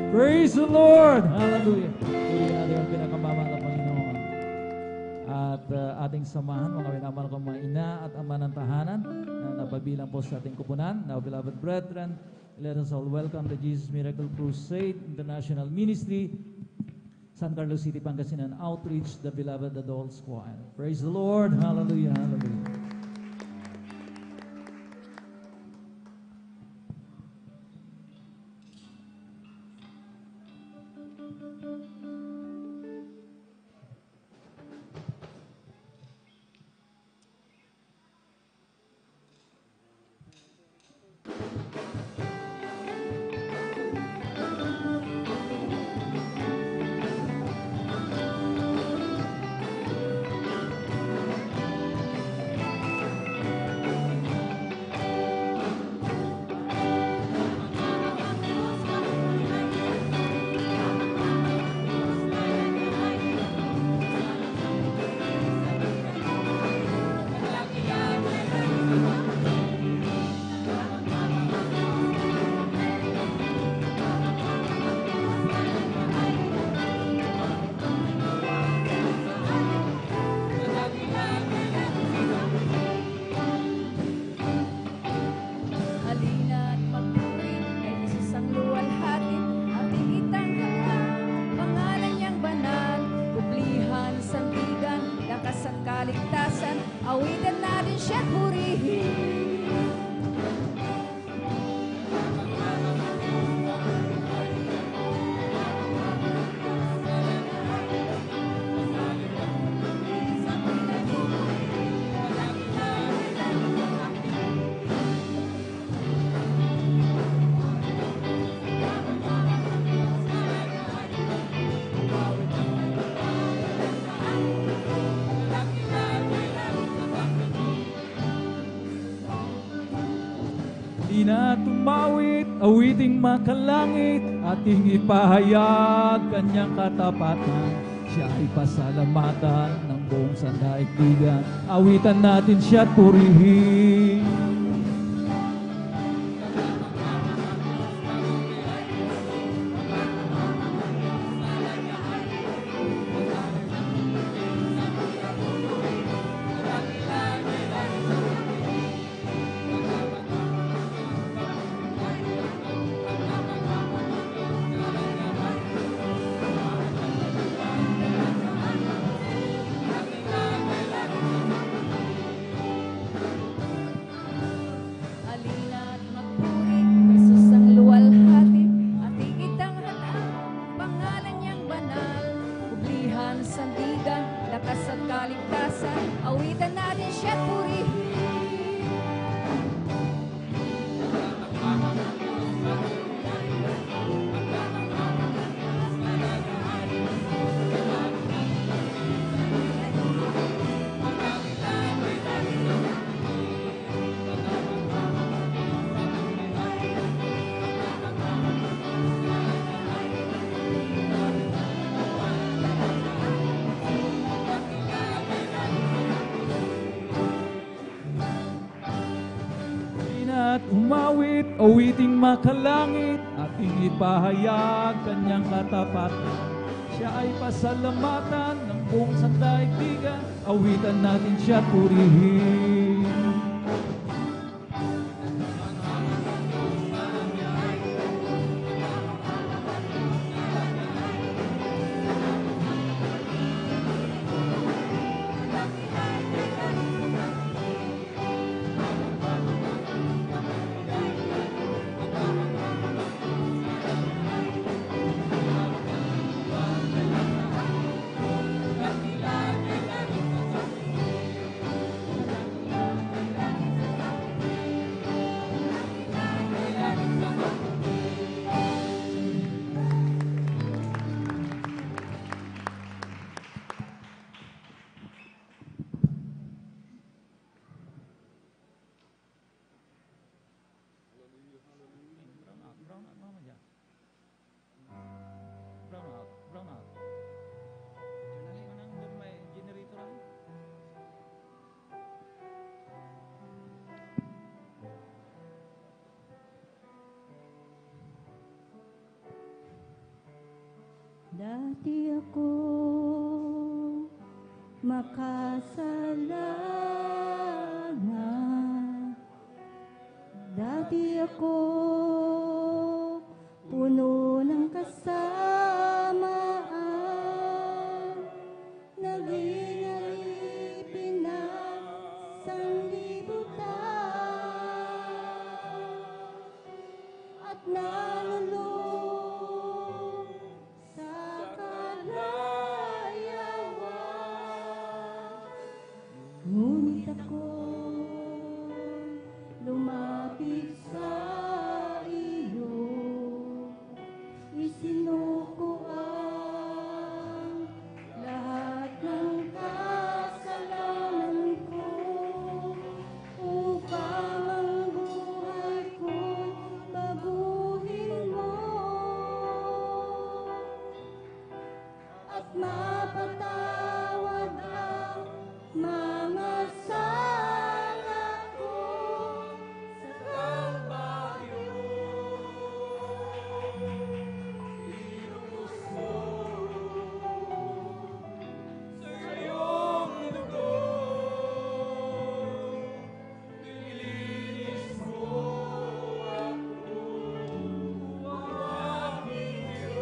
Praise the Lord! Hallelujah! Puri natin ang pinakamamahal na Panginoon. At ating samahan, mga minamahal kong mga ina at ama ng tahanan, na napabilang po sa ating kupunan. Now, beloved brethren, let us all welcome the Jesus Miracle Crusade International Ministry, San Carlos City, Pangasinan Outreach, the beloved adults choir. Praise the Lord. Hallelujah. Hallelujah. Halina tumawit, awiting makalangit, ating ipahayag kanyang katapatan. Siya ay pasalamatan ng buong sandaigdigan. Awitan natin siya at purihin. Halina't magpuri, Jesus ang luwalhati, ating itanghala, pangalan niyang banal. Publihan, sandigan, lakas at kaligtasan, awitan natin siya't purihin. At umawit, awiting makalangit, ating ipahayag kanyang katapatan. Siya ay pasalamatan ng buong sandaigdigan, awitan natin siya at purihin. Brown out. Manang may generator ay. Dati ako makasalanan, dati ako puno ng kasamaan, naging alipin ng sanlibutan, at nalulong sa kalayawan. Ngunit ako lumapit sa iyo, isinuko ang lahat ng kasalanan ko, upang ang buhay ko baguhin mo at mapatawad ang mga sala ko sa Kalbaryo. Inutos mo sa iyong dugo, nilinis mo ako, aking Diyos.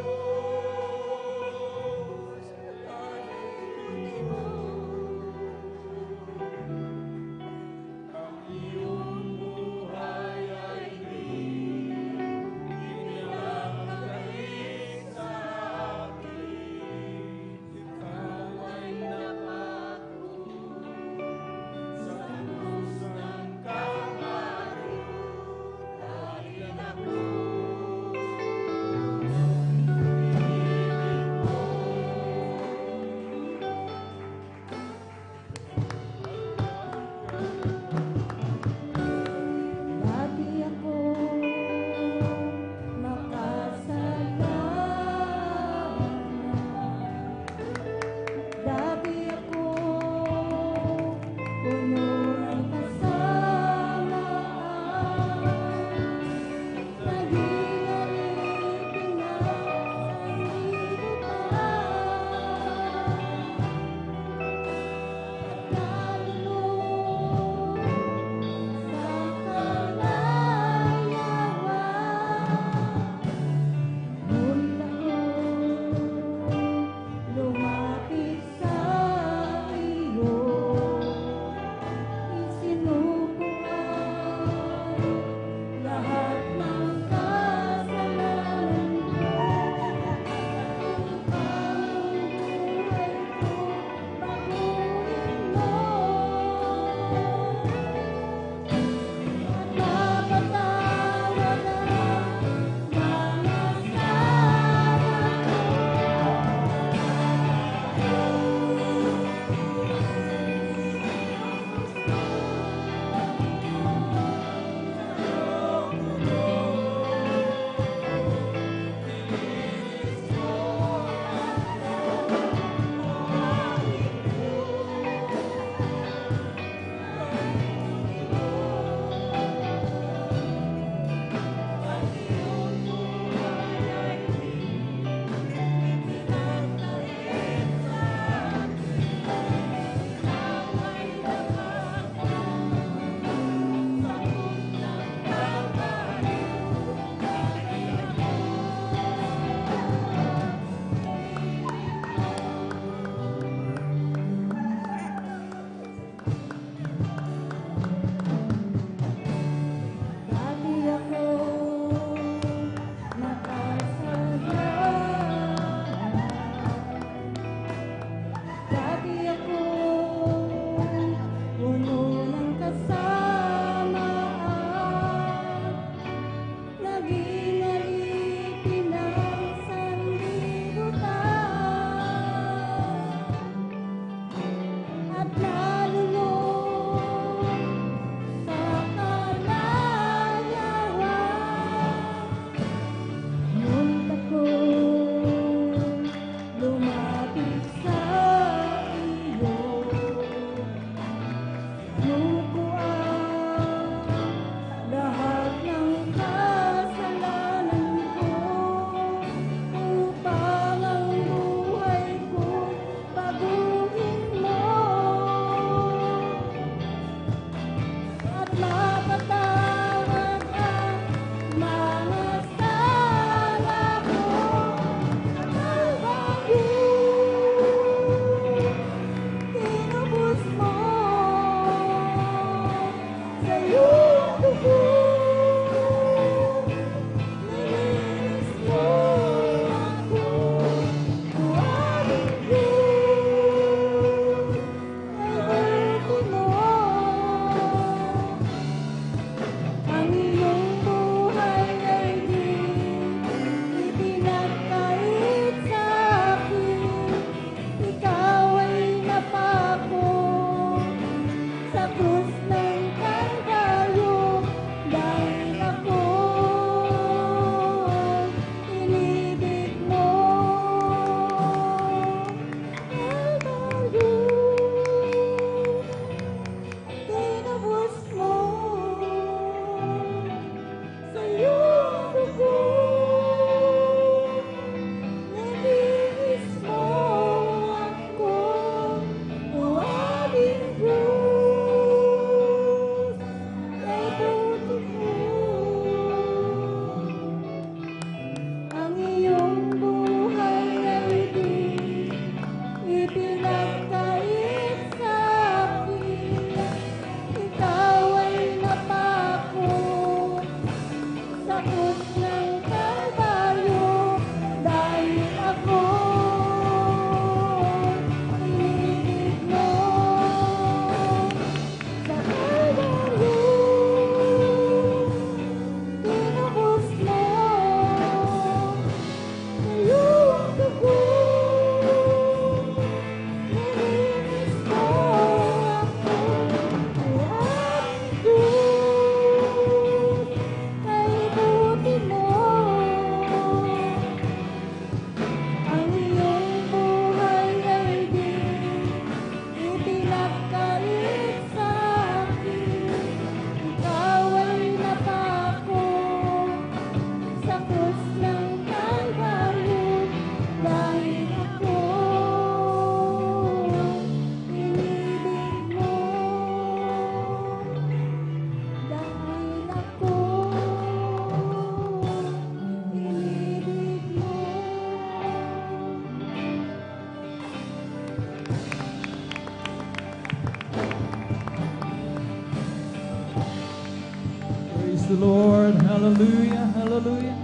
hallelujah, hallelujah.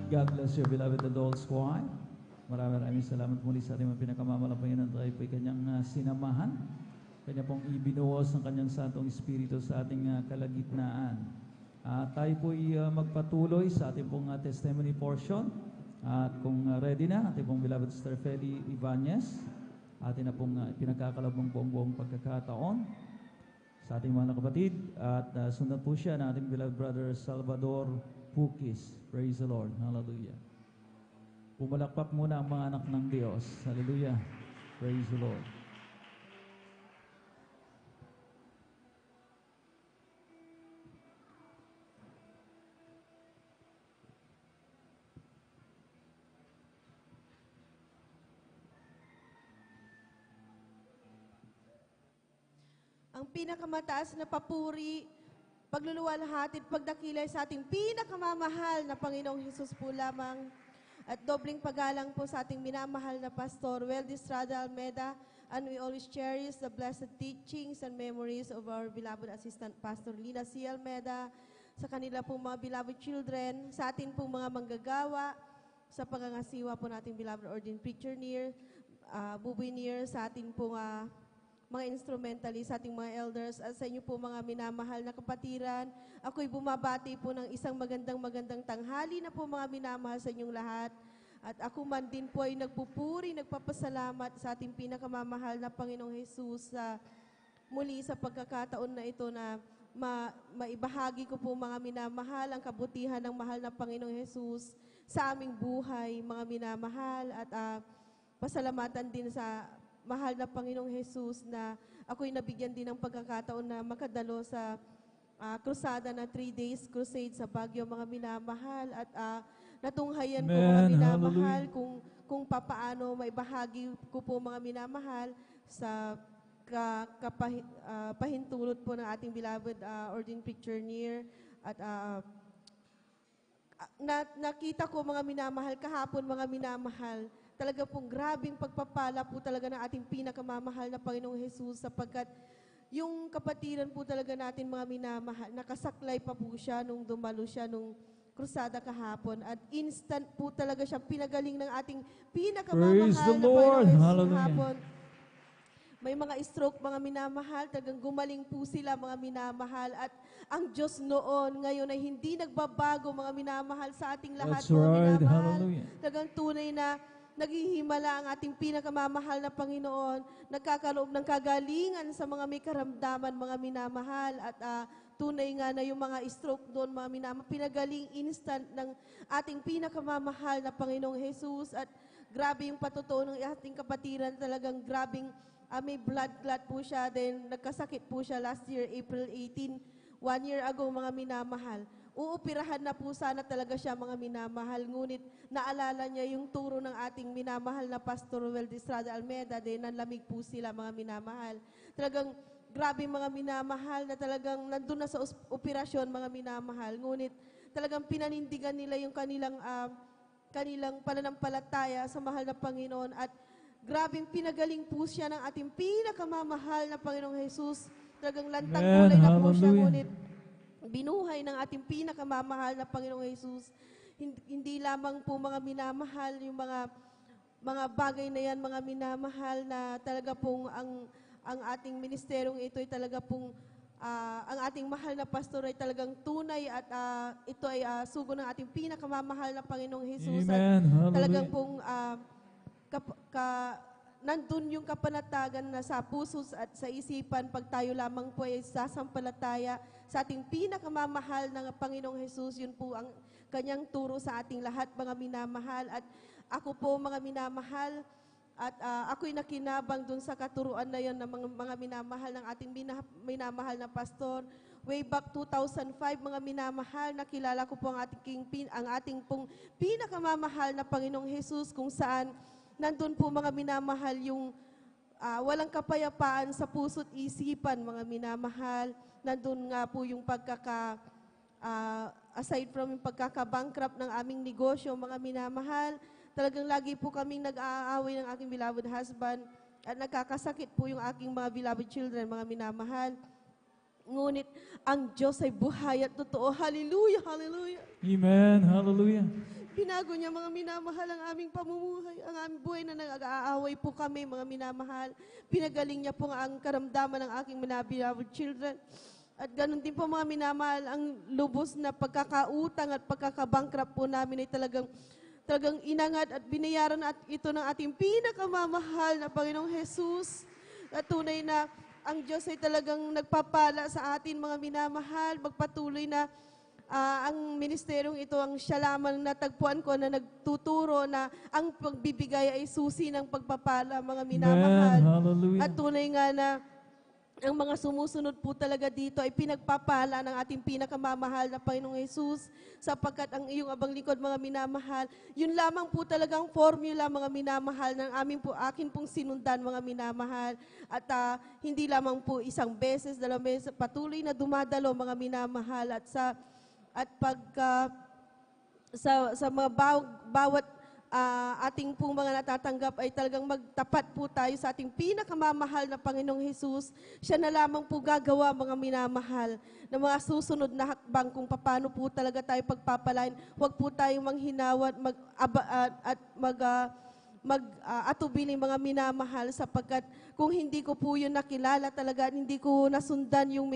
God bless you, beloved adults choir. Maraming salamat muli sa ating mga pinakamamalapayan tayo po'y kanyang sinamahan. Kanya pong ibinuhos ng kanyang Santong Espiritu sa ating kalagitnaan. Tayo po'y magpatuloy sa ating pong testimony portion. At kung ready na, ating pong beloved Sister Feli Ibanez, atin na pong pinagkakalabang buong pagkakataon sa ating mga kapatid. At sundan po siya ng ating beloved brother Salvador Pukis. Praise the Lord. Hallelujah. Pumalakpak muna ang mga anak ng Diyos. Hallelujah. Praise the Lord. Ang pinakamataas na papuri, pagluluwalhati at pagdakilay sa ating pinakamamahal na Panginoong Hesus po lamang. At dobling paggalang po sa ating minamahal na Pastor Weldy Estrada Almeda, and we always cherish the blessed teachings and memories of our beloved Assistant Pastor Lina C. Almeda, sa kanila pong mga beloved children, sa ating pong mga manggagawa, sa pangangasiwa po nating beloved ordained preacher near, Buboy near, sa ating pong mga instrumentalist, sa ating mga elders, at sa inyo po mga minamahal na kapatiran. Ako'y bumabati po ng isang magandang tanghali na po mga minamahal sa inyong lahat. At ako man din po ay nagpupuri, nagpapasalamat sa ating pinakamamahal na Panginoong Hesus sa muli sa pagkakataon na ito na maibahagi ko po mga minamahal ang kabutihan ng mahal na Panginoong Hesus sa aming buhay, mga minamahal, at pasalamatan din sa mahal na Panginoong Hesus na ako'y nabigyan din ng pagkakataon na makadalo sa krusada na 3 days crusade sa Baguio, mga minamahal, at natunghayan ko mga minamahal kung papaano maibahagi ko po mga minamahal sa pahintulot po ng ating beloved ordained preacher near. At nakita ko mga minamahal kahapon, mga minamahal, talaga pong grabing pagpapala po talaga ng ating pinakamamahal na Panginoong Hesus, sapagkat yung kapatiran po talaga natin mga minamahal, nakasaklay pa po siya nung dumalo siya nung krusada kahapon, at instant po talaga siya pinagaling ng ating pinakamamahal Praise the na Lord. Panginoong Hesus Hallelujah. kahapon. May mga stroke mga minamahal, talagang gumaling po sila mga minamahal, at ang Diyos noon ngayon ay hindi nagbabago mga minamahal sa ating lahat. That's mga right. minamahal. Hallelujah. Talagang tunay na naghihimala ang ating pinakamamahal na Panginoon, nagkakaloob ng kagalingan sa mga may karamdaman, mga minamahal, at tunay nga na yung mga stroke doon, mga minamahal, pinagaling instant ng ating pinakamamahal na Panginoong Hesus. At grabe yung patutuo ng ating kapatiran, talagang grabing may blood clot po siya, then nagkasakit po siya last year, April 18, 1 year ago, mga minamahal. Uupirahan na po sana talaga siya, mga minamahal, ngunit naalala niya yung turo ng ating minamahal na Pastor Weldy Estrada Almeda, din nanlamig po sila, mga minamahal. Talagang grabe mga minamahal na talagang nandun na sa operasyon, mga minamahal, ngunit talagang pinanindigan nila yung kanilang pananampalataya sa mahal na Panginoon, at grabing pinagaling po siya ng ating pinakamamahal na Panginoong Hesus. Talagang lantang kulay na po siya, ngunit binuhay ng ating pinakamamahal na Panginoong Hesus. Hindi lamang po mga minamahal, yung mga bagay na yan, mga minamahal, na talaga pong ang ating ministeryong ito ay talaga pong ang ating mahal na pastor ay talagang tunay, at ito ay sugo ng ating pinakamamahal na Panginoong Hesus. Amen. At talagang Hallelujah. pong nandun yung kapanatagan na sa puso at sa isipan pag tayo lamang po ay sasampalataya sa ating pinakamamahal na Panginoong Hesus. Yun po ang kanyang turo sa ating lahat, mga minamahal. At ako po, mga minamahal, at ako'y nakinabang dun sa katuruan na yun ng mga minamahal ng ating minamahal na pastor. Way back 2005, mga minamahal, nakilala ko po ang ating pong pinakamamahal na Panginoong Hesus, kung saan nandun po, mga minamahal, yung walang kapayapaan sa puso't isipan, mga minamahal. Nandun nga po yung aside from yung pagkakabankrupt ng aming negosyo, mga minamahal, talagang lagi po kaming nag-aaway ng aking beloved husband, at nagkakasakit po yung aking mga beloved children, mga minamahal. Ngunit ang Diyos ay buhay at totoo. Hallelujah, hallelujah. Amen. Hallelujah. Binago niya mga minamahal ang aming pamumuhay, ang aming buhay na nag-aaway po kami, mga minamahal. Pinagaling niya po ang karamdaman ng aking beloved children. At ganun din po mga minamahal, ang lubos na pagkakautang at pagkakabankrupt po namin ay talagang inangat at binayaran at ito ng ating pinakamamahal na Panginoong Jesus. At tunay na ang Diyos ay talagang nagpapala sa atin mga minamahal, magpatuloy na ang ministeryong ito ang siya lamang natagpuan ko na nagtuturo na ang pagbibigay ay susi ng pagpapala mga minamahal. Amen. Hallelujah. At tunay nga na ang mga sumusunod po talaga dito ay pinagpapala ng ating pinakamamahal na Panginoong Jesus sapagkat ang iyong abang lingkod mga minamahal, yun lamang po talagang formula mga minamahal ng akin pong sinundan mga minamahal. At hindi lamang po isang beses, dalawang beses, patuloy na dumadalo mga minamahal at sa mga bawat ating pong mga natatanggap ay talagang magtapat po tayo sa ating pinakamamahal na Panginoong Jesus. Siya na lamang po gagawa mga minamahal na mga susunod na hakbang kung paano po talaga tayo pagpapalain. Huwag po tayong manghinawat atubili mga minamahal sapagkat kung hindi ko po yun nakilala talaga, hindi ko nasundan yung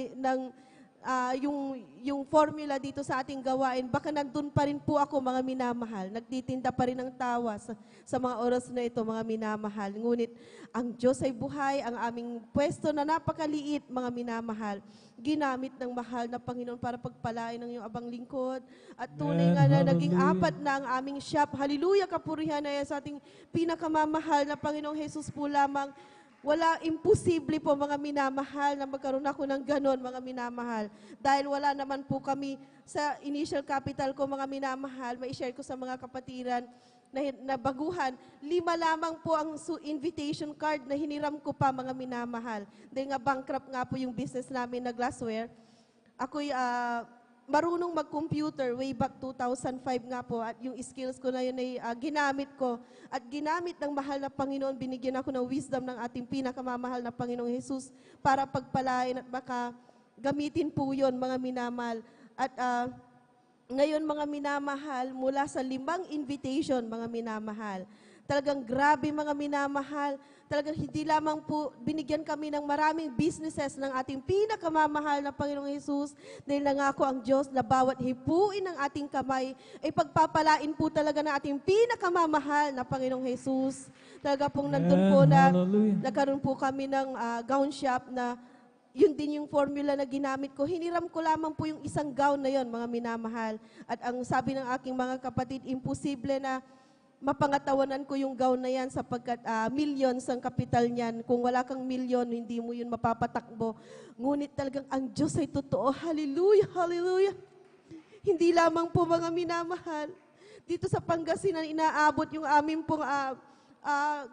formula dito sa ating gawain, baka nandun pa rin po ako mga minamahal. Nagtitinda pa rin ng tawa sa mga oras na ito mga minamahal. Ngunit ang Diyos ay buhay, ang aming pwesto na napakaliit mga minamahal, ginamit ng mahal na Panginoon para pagpalain ng iyong abang lingkod. At tunay nga na naging apat na ang aming shop. Hallelujah, kapurihan na sa ating pinakamamahal na Panginoong Jesus po lamang. Wala, imposible po mga minamahal na magkaroon ako ng ganon mga minamahal. Dahil wala naman po kami sa initial capital ko mga minamahal, ma-share ko sa mga kapatiran na baguhan. 5 lamang po ang invitation card na hiniram ko pa mga minamahal. Dahil nga bankrupt nga po yung business namin na glassware. Ako'y marunong mag-computer way back 2005 nga po at yung skills ko na yun ay ginamit ko at ginamit ng mahal na Panginoon, binigyan ako ng wisdom ng ating pinakamamahal na Panginoong Jesus para pagpalain at baka gamitin po yun mga minamahal. At ngayon mga minamahal, mula sa 5 invitation mga minamahal, talagang grabe mga minamahal. Talagang hindi lamang po binigyan kami ng maraming businesses ng ating pinakamamahal na Panginoong Jesus dahil nangako ang Diyos na bawat hipuin ng ating kamay ay pagpapalain po talaga ng ating pinakamamahal na Panginoong Jesus. Talaga pong nandun po na nagkaroon po kami ng gown shop na yun din yung formula na ginamit ko. Hiniram ko lamang po yung isang gown na yon mga minamahal. At ang sabi ng aking mga kapatid, imposible na mapangatawanan ko yung gown na yan sapagkat millions ang kapital niyan. Kung wala kang milyon, hindi mo yun mapapatakbo. Ngunit talagang ang Diyos ay totoo. Hallelujah, hallelujah. Hindi lamang po mga minamahal. Dito sa Pangasinan, inaabot yung aming pong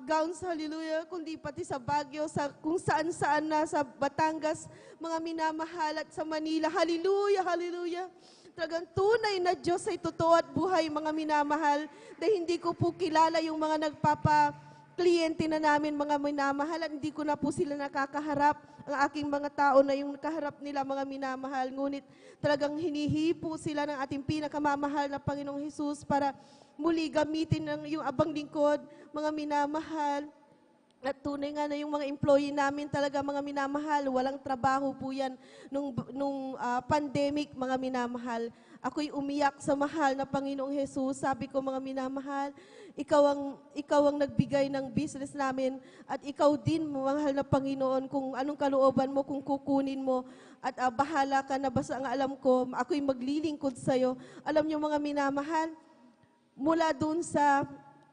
gowns, hallelujah, kundi pati sa Baguio, kung saan-saan na, sa Batangas, mga minamahal at sa Manila. Hallelujah, hallelujah. Talagang tunay na Diyos ay totoo at buhay mga minamahal dahil hindi ko po kilala yung mga kliyente na namin mga minamahal at hindi ko na po sila nakakaharap. Ang aking mga tao na yung nakaharap nila mga minamahal. Ngunit talagang hinihipo sila ng ating pinakamamahal na Panginoong Jesus para muli gamitin yung abang lingkod mga minamahal. At tunay nga na yung mga employee namin talaga mga minamahal, walang trabaho po yan nung pandemic mga minamahal. Ako'y umiyak sa mahal na Panginoong Jesus. Sabi ko mga minamahal, ikaw ang nagbigay ng business namin at ikaw din mahal na Panginoon kung anong kalooban mo, kung kukunin mo at bahala ka na basta ang alam ko, ako'y maglilingkod sa'yo. Alam niyo mga minamahal, mula dun sa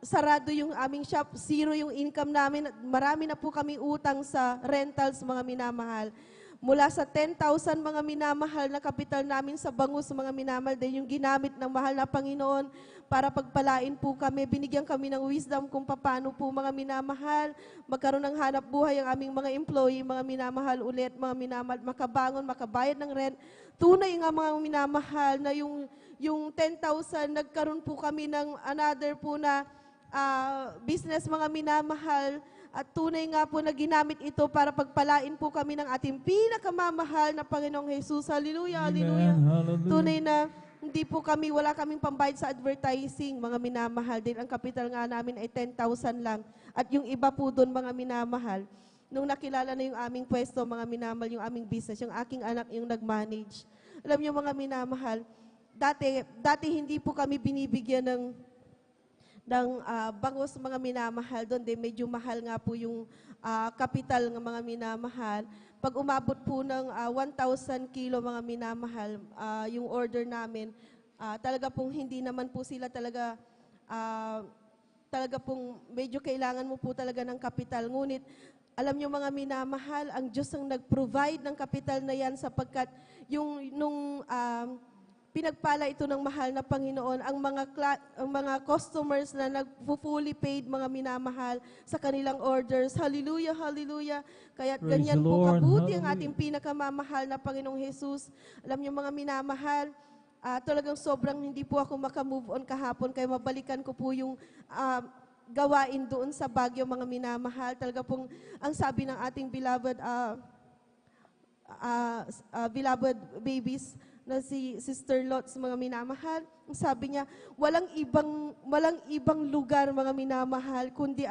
sarado yung aming shop, 0 yung income namin, marami na po kaming utang sa rentals mga minamahal. Mula sa 10,000 mga minamahal na kapital namin sa bangus mga minamahal, dahil yung ginamit ng mahal na Panginoon para pagpalain po kami, binigyan kami ng wisdom kung paano po mga minamahal, magkaroon ng hanap buhay ang aming mga employee, mga minamahal ulit, mga minamahal, makabangon, makabayad ng rent. Tunay nga mga minamahal na yung 10,000, nagkaroon po kami ng another po na business, mga minamahal. At tunay nga po na ginamit ito para pagpalain po kami ng ating pinakamamahal na Panginoong Jesus. Hallelujah, hallelujah. Hallelujah. Tunay na hindi po kami, wala kaming pambayad sa advertising, mga minamahal. Din ang capital nga namin ay 10,000 lang. At yung iba po doon, mga minamahal, nung nakilala na yung aming pwesto, mga minamahal, yung aming business, yung aking anak yung nag-manage. Alam niyo mga minamahal, dati hindi po kami binibigyan ng bangos mga minamahal doon. Medyo mahal nga po yung kapital ng mga minamahal. Pag umabot po ng 1,000 kilo mga minamahal, yung order namin, talaga pong hindi naman po sila talaga pong medyo kailangan mo po talaga ng kapital. Ngunit, alam niyo mga minamahal, ang Diyos ang nag-provide ng kapital na yan sapagkat nung pinagpala ito ng mahal na Panginoon, ang mga customers na nag-fully paid, mga minamahal, sa kanilang orders. Hallelujah, hallelujah. Kaya Praise ganyan the po Lord. kabuti ang Hallelujah. ating pinakamamahal na Panginoong Jesus. Alam niyo mga minamahal, talagang sobrang hindi po ako makamove on kahapon, kaya mabalikan ko po yung gawain doon sa Baguio, mga minamahal. Talaga pong, ang sabi ng ating beloved babies, na si Sister Lots, mga minamahal, sabi niya, walang ibang lugar, mga minamahal, kundi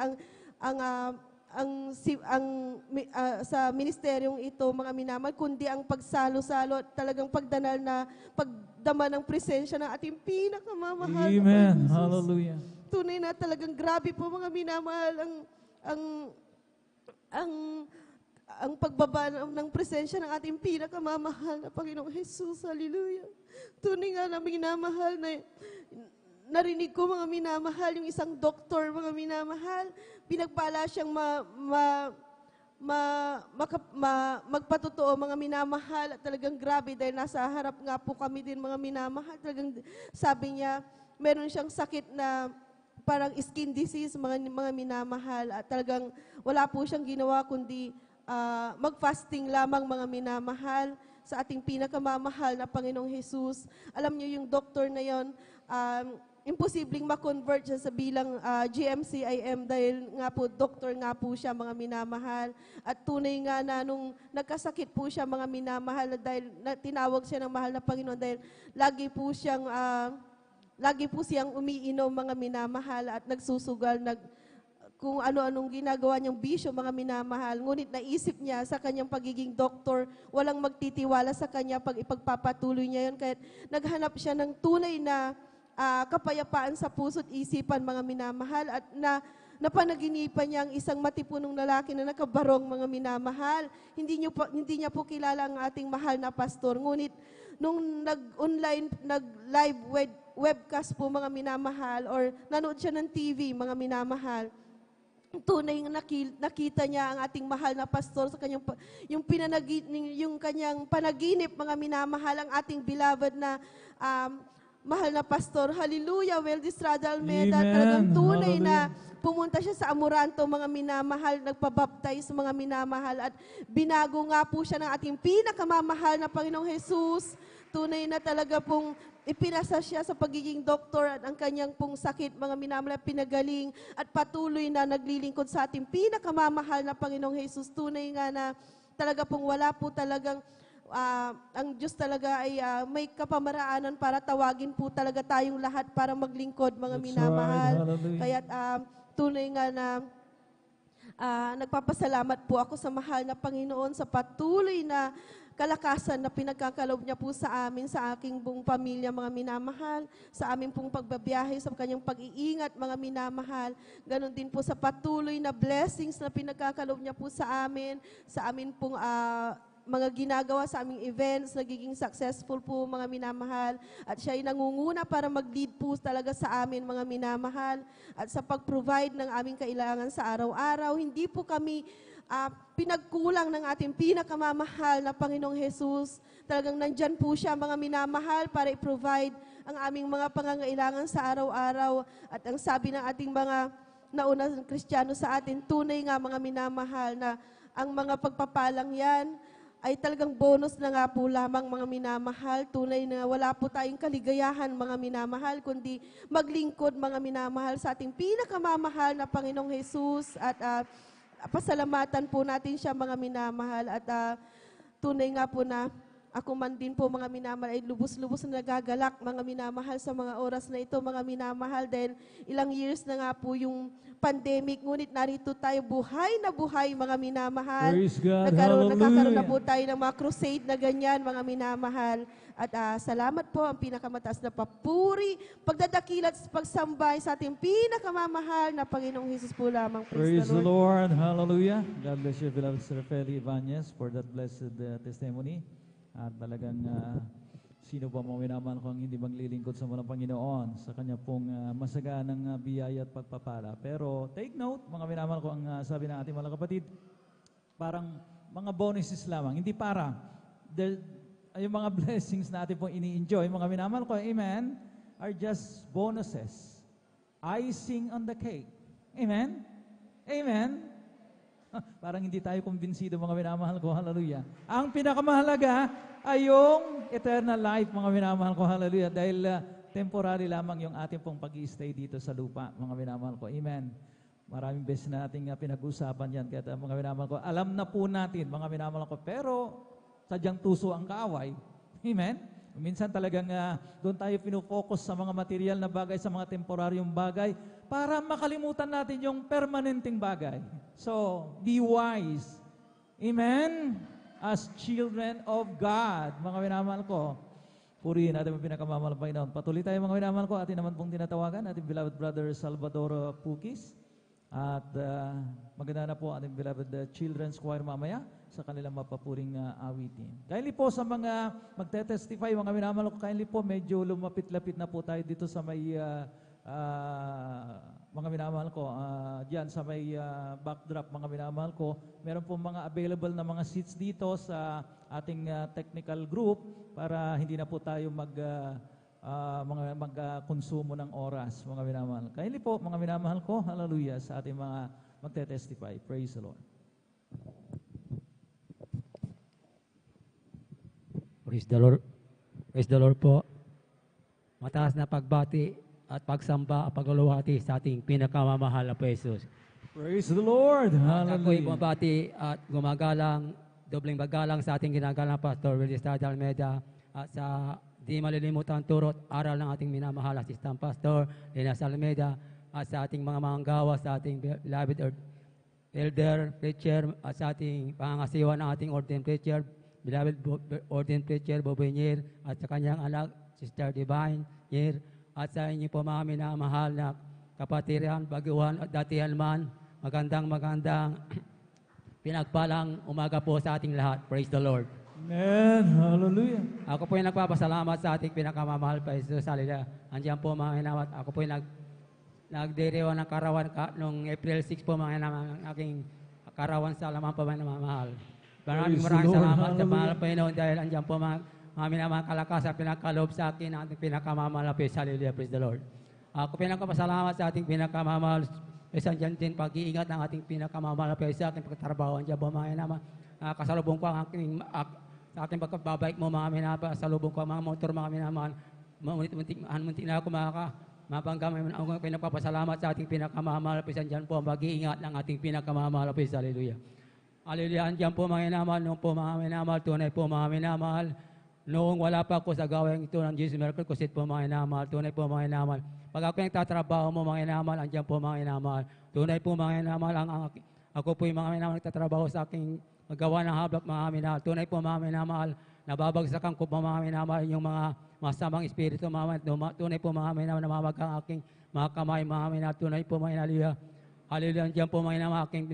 sa ministeryong ito, mga minamahal, kundi ang pagsalo-salo at talagang pagdama ng presensya ng ating pinakamamahal. na Amen. Panginoon Jesus. Hallelujah. Tunay na talagang grabe po, mga minamahal, ang pagbaba ng presensya ng ating pinakamamahal na Panginoong Jesus. Hallelujah. Tunay nga na minamahal na narinig ko, mga minamahal, yung isang doktor, mga minamahal, pinagpala siyang magpatotoo, mga minamahal, at talagang grabe dahil nasa harap nga po kami din, mga minamahal. Talagang sabi niya, meron siyang sakit na parang skin disease, mga minamahal, at talagang wala po siyang ginawa kundi mag-fasting lamang, mga minamahal, sa ating pinakamamahal na Panginoong Jesus. Alam niyo yung doktor na yon, imposibleng ma-convert siya sa bilang GMCIM dahil nga po, doktor nga po siya, mga minamahal. At tunay nga na nung nagkasakit po siya, mga minamahal, dahil tinawag siya ng mahal na Panginoon dahil lagi po siyang umiinom, mga minamahal, at nagsusugal, kung ano-anong ginagawa niyang bisyo, mga minamahal. Ngunit naisip niya sa kanyang pagiging doktor, walang magtitiwala sa kanya pag ipagpapatuloy niya yun. Kaya naghanap siya ng tunay na kapayapaan sa puso't isipan, mga minamahal, at napanaginipan niya ang isang matipunong lalaki na nakabarong, mga minamahal. Hindi niya po kilala ang ating mahal na pastor. Ngunit nung nag-live webcast po, mga minamahal, or nanood siya ng TV, mga minamahal, tunay nakita niya ang ating mahal na pastor sa kanyang yung kanyang panaginip, mga minamahal, ang ating beloved na mahal na pastor. Hallelujah. Well, Distrada Almeda, Amen. talagang tunay na Hallelujah. pumunta siya sa Amoranto, mga minamahal, nagpabaptize, mga minamahal, at binago nga po siya ng ating pinakamamahal na Panginoong Jesus. Tunay na talaga pong ipinasa siya sa pagiging doktor, at ang kanyang pong sakit, mga minamahal, pinagaling, at patuloy na naglilingkod sa ating pinakamamahal na Panginoong Jesus. Tunay nga na talaga pong wala po talagang ang Diyos talaga ay may kapamaraanan para tawagin po talaga tayong lahat para maglingkod, mga That's minamahal. right. Hallelujah. Kaya tunay nga na nagpapasalamat po ako sa mahal na Panginoon sa patuloy na kalakasan na pinagkakaloob niya po sa amin, sa aking buong pamilya, mga minamahal, sa aming pong pagbabiyahe, sa kanyang pag-iingat, mga minamahal. Ganon din po sa patuloy na blessings na pinagkakaloob niya po sa amin pong mga ginagawa sa aming events, nagiging successful po, mga minamahal. At siya ay nangunguna para mag-lead po talaga sa amin, mga minamahal. At sa pag-provide ng aming kailangan sa araw-araw, hindi po kami pinagkulang ng ating pinakamamahal na Panginoong Jesus. Talagang nandyan po siya, mga minamahal, para i-provide ang aming mga pangangailangan sa araw-araw. At ang sabi ng ating mga naunang Kristiyano sa atin, tunay nga, mga minamahal, na ang mga pagpapalang yan ay talagang bonus na nga po lamang mga minamahal. Tunay na wala po tayong kaligayahan mga minamahal, kundi maglingkod mga minamahal sa ating pinakamamahal na Panginoong Jesus at pasalamatan po natin siya mga minamahal at tunay nga po na ako man din po mga minamahal ay lubos-lubos na nagagalak mga minamahal sa mga oras na ito mga minamahal dahil ilang years na nga po yung pandemic ngunit narito tayo buhay na buhay mga minamahal. Praise God. Nagkaroon na Hallelujah. po tayo ng mga crusade na ganyan mga minamahal at salamat po ang pinakamataas na papuri, pagdadakilat at pagsambay sa ating pinakamamahal na Panginoong Jesus po lamang. Praise the Lord. Hallelujah. God bless you, beloved Sir Feli Ibanez, for that blessed testimony. At talagang sino ba mga minamahal ko ang hindi maglilingkod sa mga Panginoon sa kanya pong masaganang biyaya at pagpapala. Pero take note, mga minamahal ko, ang sabi ng ating mga kapatid, parang mga bonuses lamang. Hindi para. Yung mga blessings na ating pong ini-enjoy, mga minamahal ko, amen, are just bonuses. Icing on the cake. Amen? Amen? Parang hindi tayo kumbinsido mga minamahal ko, hallelujah. Ang pinakamahalaga ay yung eternal life mga minamahal ko, hallelujah. Dahil temporary lamang yung ating pong pag-i-stay dito sa lupa mga minamahal ko, amen. Maraming beses na ating pinag-usapan yan. Kaya mga minamahal ko, alam na po natin mga minamahal ko, pero sadyang tuso ang kaaway, amen. Minsan talagang doon tayo pinufocus sa mga material na bagay, sa mga temporaryong bagay, para makalimutan natin yung permanenteng bagay. So, be wise. Amen? As children of God, mga minamahal ko, purihin natin ang pinakamamahal ng Panginoon. Patuloy tayo mga minamahal ko, atin naman pong tinatawagan, ating beloved brother Salvador Pukis. At maganda na po ating beloved children's choir mamaya sa kanilang mapapuring awitin. Kindly po sa mga magte-testify, mga minamahal ko, kindly po medyo lumapit-lapit na po tayo dito sa may mga minamahal ko, diyan sa may backdrop mga minamahal ko, meron po mga available na mga seats dito sa ating technical group para hindi na po tayo magkonsumo ng oras, mga minamahal. Kindly po, mga minamahal ko, hallelujah, sa ating mga magte-testify. Praise the Lord. Praise the Lord. Praise the Lord po. Mataas na pagbati at pagsamba at pagluluhati sa ating pinakamamahal na Jesus. Praise the Lord. At ako'y Hallelujah. bumabati at gumagalang, dobling paggalang sa ating ginagalang Pastor Willie Estrada Almeida at sa di malilimutan turot aral ng ating minamahal Assistant Pastor Linas Almeida at sa ating mga manggawa, sa ating beloved elder preacher at sa ating pangangasiwa ng ating ordained preacher, beloved ordained preacher Boboy Nyer at sa kanyang anak Sister Divine Nyer at sa inyo po mga minamahal na kapatiran, baguhan at datihan man, magandang pinagpalang umaga po sa ating lahat. Praise the Lord. Amen. Hallelujah. Ako po yung nagpapasalamat sa ating pinakamamahal pa Jesus. Hallelujah. Andiyan po mga hinawat. Ako po yung nagdiriwan ng karawan noong April 6 po mga hinawat, aking karawan sa alaman po mga namamahal. Maraming salamat sa mahal Panginoon dahil andiyan po mga minamahal kalakas at pinakalob sa akin ang ating pinakamamahal na Panginoon. Hallelujah. Praise the Lord. Ako pinagpapasalamat sa ating pinakamamahal sa dyan din pag-iingat ng ating pinakamamahal na Panginoon sa aking pagtatrabaho. Andiyan po mga hinawat. Kasalubong ko ang aking sa aking pagkababike mo mga minamahal, sa lubong ko ang mga motor mga minamahal, muntik na ako mapangga, ako pinagpapasalamat sa ating pinakamamahal na Panginoon. Dyan po ang mag-iingat ng ating pinakamamahal na Panginoon. Hallelujah. Hallelujah. Andiyan po mga minamahal, noong po mga minamahal, tunay po mga minamahal, noong wala pa ako sa gawing ito ng Jesus Miracle Crusade po mga minamahal, tunay po mga minamahal. Pag ako yung tatrabaho mo mga minamahal, andiyan po mga minamahal, tunay po mga minamahal, ako po yung mga minamahal nagtatrabaho sa aking magawa ng hablak mga minamahal. Tunay po mga minamahal, nababagsakan ko po mga minamahal yung mga masamang espiritu mga minamahal. Tunay po mga minamahal, namamag ang aking mga kamay mga minamahal. Tunay po mga hallelujah. Hallelujah. Andiyan po mga minamahal, aking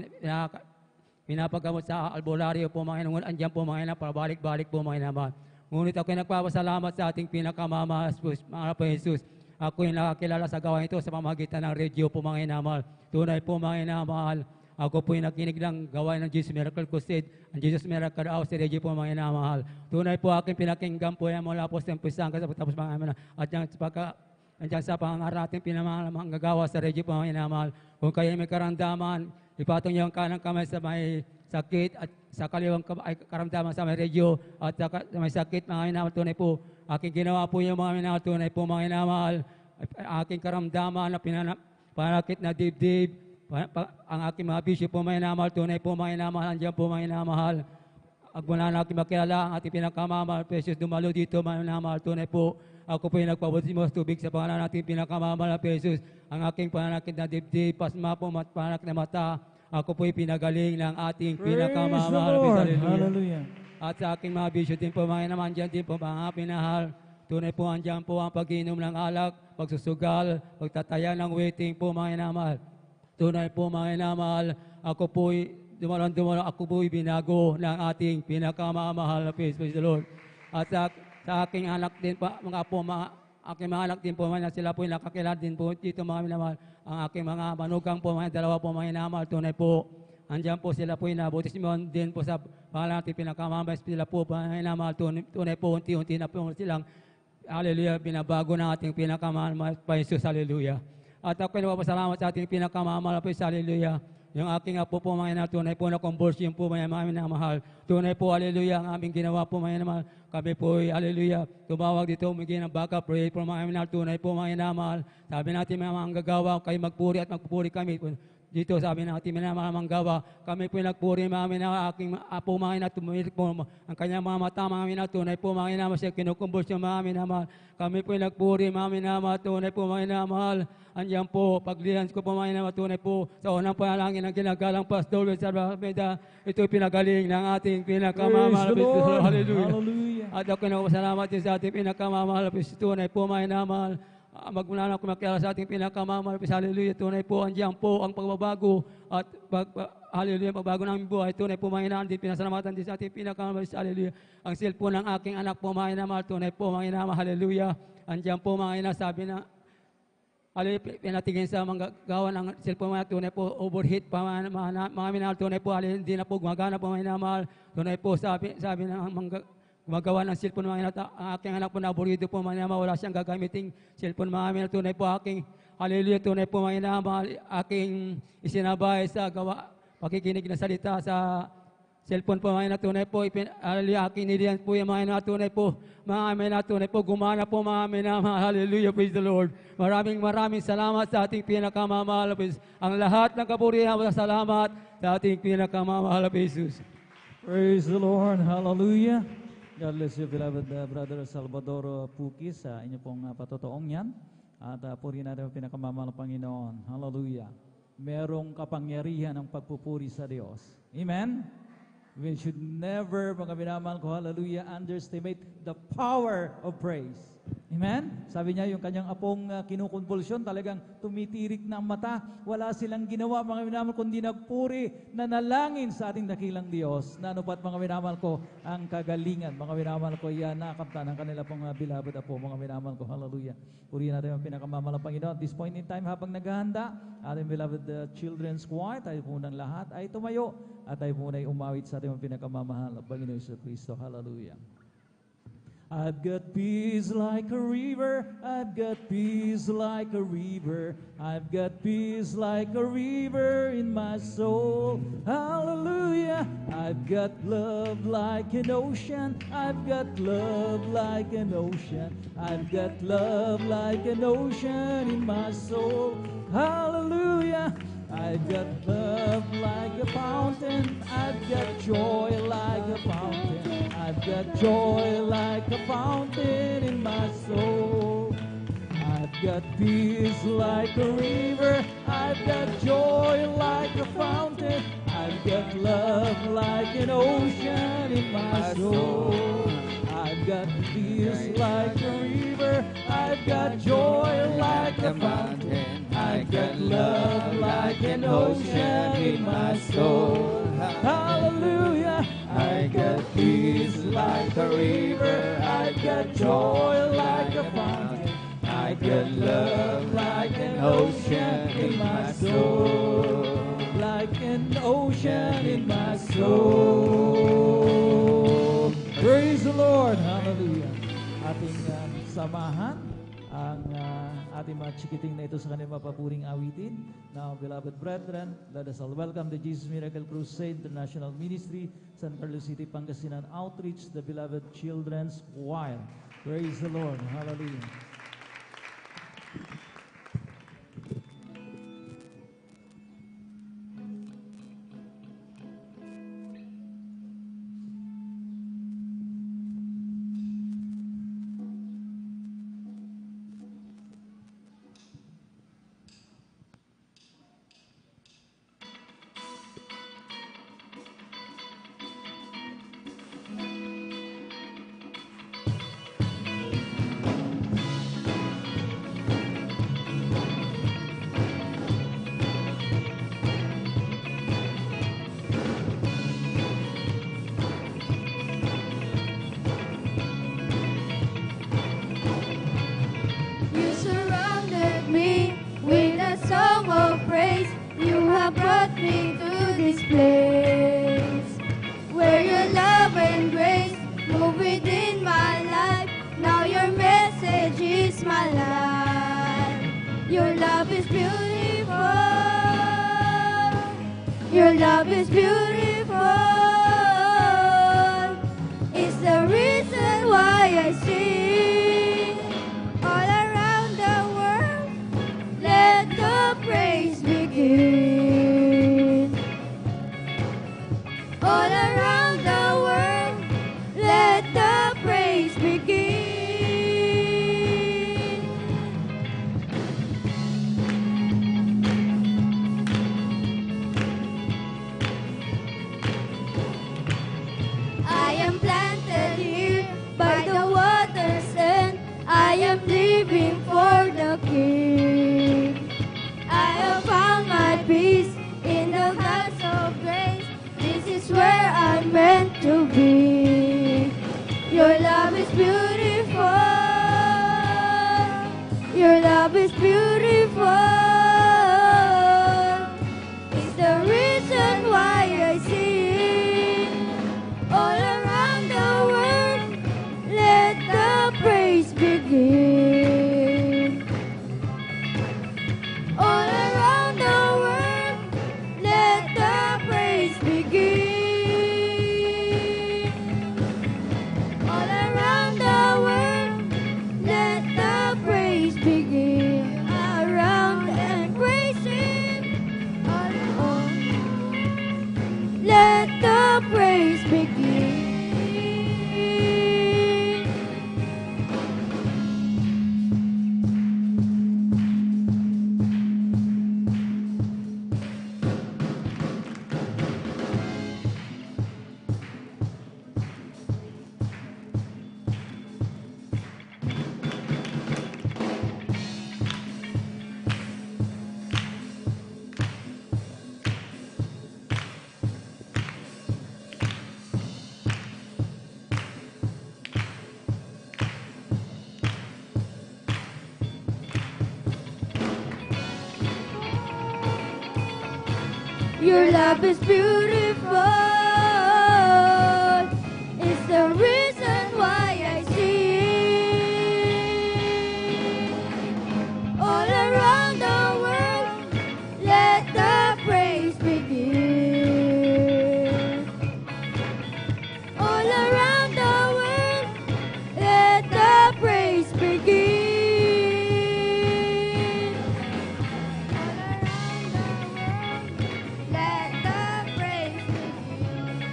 pinapagamot sa albularyo po mga minamahal. Andiyan po mga minamahal, pabalik-balik po mga minamahal. Ngunit ako yung nagpapasalamat sa ating pinakamamahal mga po Jesus. Ako yung nakakilala sa gawain ito sa pamagitan ng radio po mga minamahal. Tunay po mga minamahal. Ako po yung nakinig ng gawain ng Jesus Miracle Crusade, ang Jesus Miracle House, si Reggie po mga inamahal. Tunay po aking pinakinggan po yan mula po sa empisang tapos mga inamahal. At yan sa pangangaral natin pinamahal mga gagawa sa Reggie po mga inamahal. Kung kayo may karamdaman, ipatong niyo ang kanang kamay sa may sakit at sa kaliwang karamdaman sa may regyo at sa may sakit, mga minamahal, tunay po. Aking ginawa po yung mga minamahal, tunay po, mga minamahal. Aking karamdaman na panakit na dibdib, ang aking mga bisyo po, mga minamahal, tunay po, mga minamahal, andyan po, mga minamahal. Wala na aking makilala ang ating pinakamamahal, precious, dumalo dito, mga minamahal, tunay po. Ako po yung nagpabautismo sa tubig sa pangalan natin pinakamamahal na Jesus. Ang aking pananakit na dibdib, pasma po, pananakit na mata. Ako po yung pinagaling ng ating pinakamamahal na Jesus. Hallelujah. At sa aking mga bisyo din po, mga naman dyan din po, mga pinahal. Tunay po andyan po ang pag-inom ng alak, pagsusugal, pagtataya ng waiting po, mga inamahal. Tunay po, mga inamahal. Ako po'y dumalon, ako po'y binago ng ating pinakamamahal na Jesus. Praise the Lord. At sa aking anak din po, aking mga anak din po, sila po yung nakakilala din po dito, mga minamahal. Ang aking mga manugang po, mga dalawa po, mga minamahal, tunay po. Andyan po sila po yung nabautismo din po sa pangalan natin pinakamamahal. Sila po, mga minamahal, tunay po, unti-unti na po silang, hallelujah, binabago ng ating pinakamamahal pa Jesus, hallelujah. At ako napapasalamat sa ating pinakamamahal pa Jesus, hallelujah. Yung aking apo po, mga minamahal, tunay po na conversion po, mga minamahal. Tunay po, hallelujah, ang aming ginawa po, mga minamahal. Kami po, hallelujah, tumawag dito, umigay ng baka, pray for mga minamahal, tunay po, mga minamahal. Sabi natin, mga manggagawa, kayo magpuri at magpupuri kami. Dito, sabi natin, mga manggawa, kami po nagpuri, mga minamahal, aking apo, mga minamahal, tumirik po, ang kanyang mga mata, mga minamahal, tunay po, mga minamahal, siya kinukumbos yung mga minamahal. Kami po nagpuri, mga minamahal, tunay po, mga minamahal. Andiyan po, paglihans ko po, mga minamahal, tunay po, sa unang panalangin ng ginagalang Pastor Luis Salvameda, ito'y pinagaling ng ating pinakamamahal. Hallelujah. At ako nagpasalamat din sa ating pinakamamahal, tunay po, mga minamahal. Magmula na kumakilala sa ating pinakamamahal, hallelujah, tunay po, andiyan po ang pagbabago at hallelujah, pagbago ng buhay, tunay po, mga inaan din, pinasalamatan din sa ating pinakamamahal, hallelujah. Ang cellphone ng aking anak po, mga inamahal, tunay po, mga inamahal, hallelujah. Andiyan po, mga ina, sabi na, hallelujah, pinatigin sa mga gawa ng cellphone, mga tunay po, overheat pa, mga minamahal, tunay po, hallelujah, hindi na po gumagana po, mga inamahal, tunay po, sabi ng mga gumagawa ng cellphone, mga inata. Ang aking anak po na aburido po, mga inamahal, wala siyang gagamiting cellphone, mga inamahal, tunay po aking, hallelujah, tunay po, mga inamahal, aking isinabay sa gawa, pakikinig na salita sa cellphone po, mga inamahal, tunay po, hallelujah, aking nilihan po yung mga inamahal, tunay po, mga inamahal, tunay po, gumana po, mga inamahal, hallelujah, praise the Lord. Maraming salamat sa ating pinakamamahal, ang lahat ng kapurihan, salamat sa ating pinakamamahal, Jesus. Praise the Lord. Hallelujah. God bless you, beloved Brother Salvador Pukis, sa inyo pong patotoong yan. At purihin natin ang pinakamamahal ng Panginoon. Hallelujah. Merong kapangyarihan ng pagpupuri sa Diyos. Amen? We should never, mga minamahal ko, hallelujah, underestimate the power of praise. Amen? Sabi niya, yung kanyang apong kinukonvulsyon, talagang tumitirik na ang mata. Wala silang ginawa, mga minamahal, kundi nagpuri, nanalangin sa ating dakilang Diyos. Na ano pat, mga minamahal ko, ang kagalingan. Mga minamahal ko, yan nakamta ng kanila pong beloved apo, mga minamahal ko, hallelujah. Purihin natin ang pinakamamahal ng Panginoon. At this point in time, habang naghahanda, ating beloved children's choir, tayo po ng lahat ay tumayo. At tayo po na umawit sa ating pinakamamahal ng Panginoon Yesu Cristo. Hallelujah. I've got peace like a river, I've got peace like a river, I've got peace like a river in my soul. Hallelujah. I've got love like an ocean, I've got love like an ocean, I've got love like an ocean in my soul. Hallelujah. I've got love like a fountain, I've got joy like a fountain, I've got joy like a fountain in my soul. I've got peace like a river, I've got joy like a fountain, I've got love like an ocean in my soul. I've got peace like a river, I've got joy like a fountain, I've got love like an ocean in my soul. Hallelujah. I got peace like a river, I got joy like a fountain, I got love like an ocean in my soul, like an ocean in my soul. Praise the Lord. Hallelujah. Ating samahan ang ating mga chikiting na ito sa kanilang mapapuring awitin. Now, beloved brethren, let us all welcome the Jesus Miracle Crusade International Ministry, San Carlos City, Pangasinan Outreach, the beloved Children's Choir. Praise the Lord. Hallelujah. You surrounded me with a song of praise. You have brought me to this place where your love and grace move within my life. Now your message is my life. Your love is beautiful. Your love is beautiful. It's the reason why I sing. All around the world, let the praise begin. All around the world, let the praise begin. I am planted here by the water's end. I am living for the King. I have found my peace in the house of grace. This is where I'm meant to be. Your love is beautiful. Your love is beautiful. It's the reason why I sing. All around the world, let the praise begin. All around the world, let the praise begin. All around the world, let the praise begin. Around and praise Him. All around, let the praise begin. Your love is beautiful. It's the reason why I sing. All around the world, let the praise begin. All around the world, let the praise begin. Let the praise begin.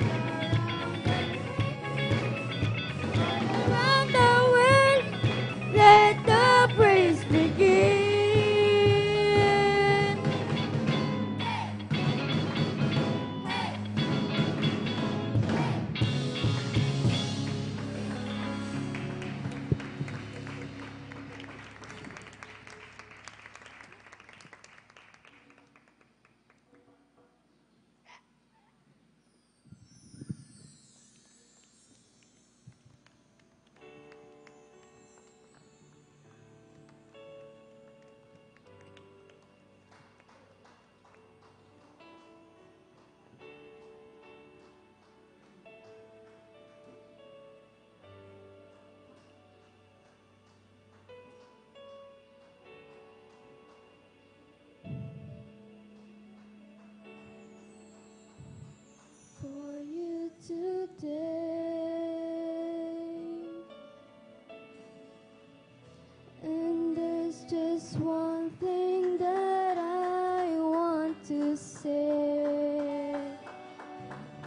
to say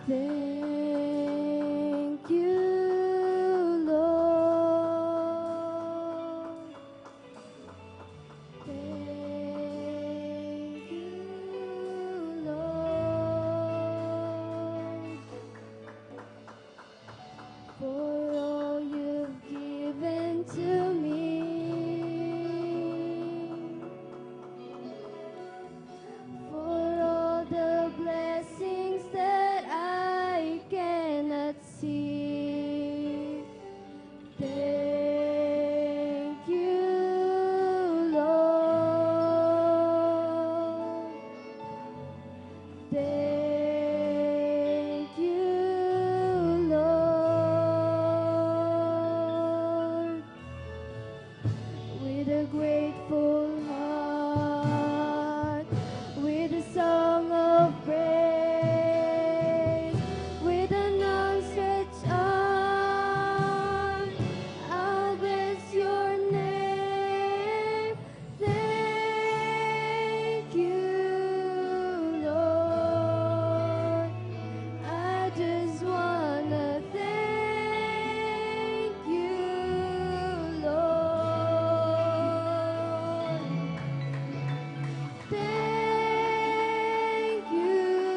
thank you, Lord. Thank you, Lord, for all you've given to me. For all the blessings that I cannot see. Thank you, Lord. Thank you, Lord. With a grateful heart, with a song of praise, with an outstretched arm, I'll bless your name. Thank you, Lord. I just wanna thank you, Lord. Thank you,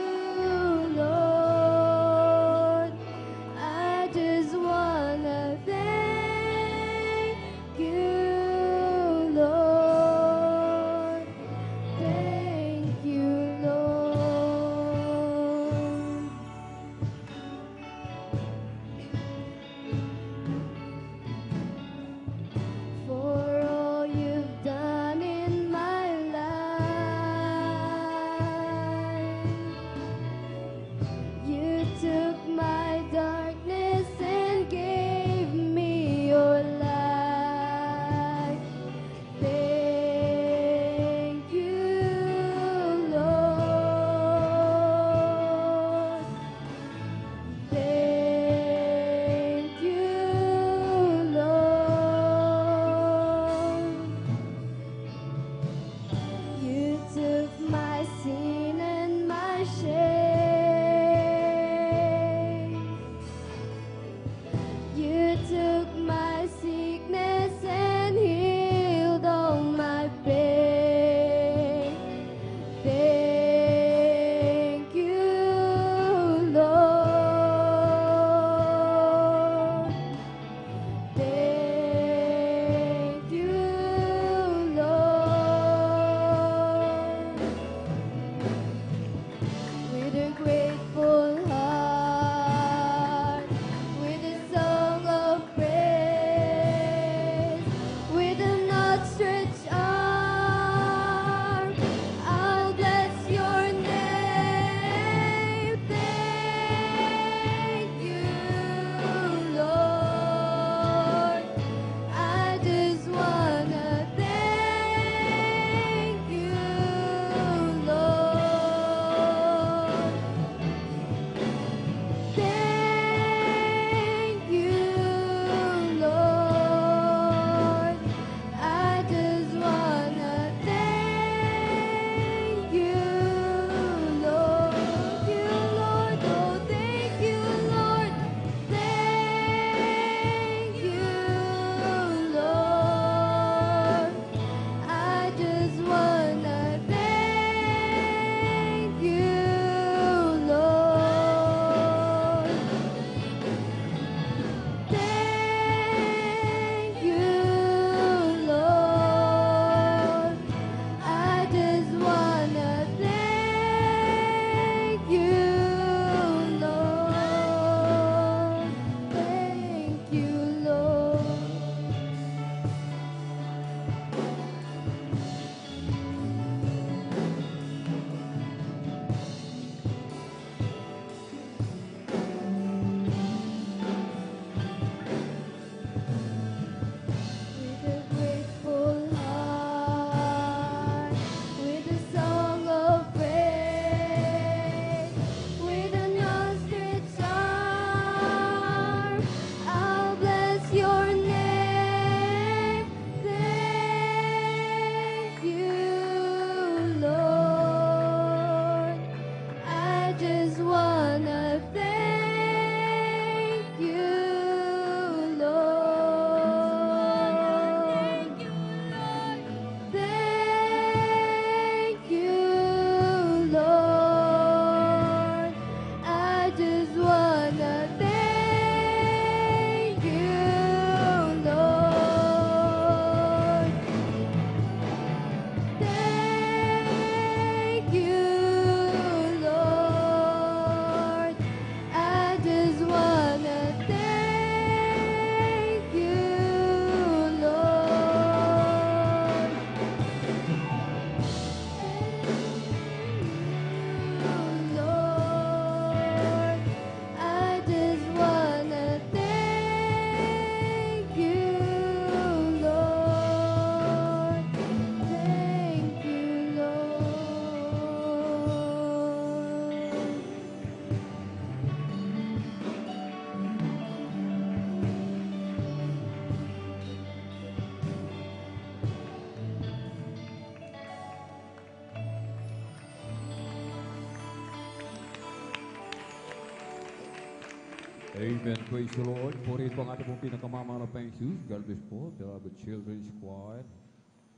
Amen. Praise the Lord. Purihin po ang ating pong pinakamamahal na Panginoon. God bless po, beloved children's choir.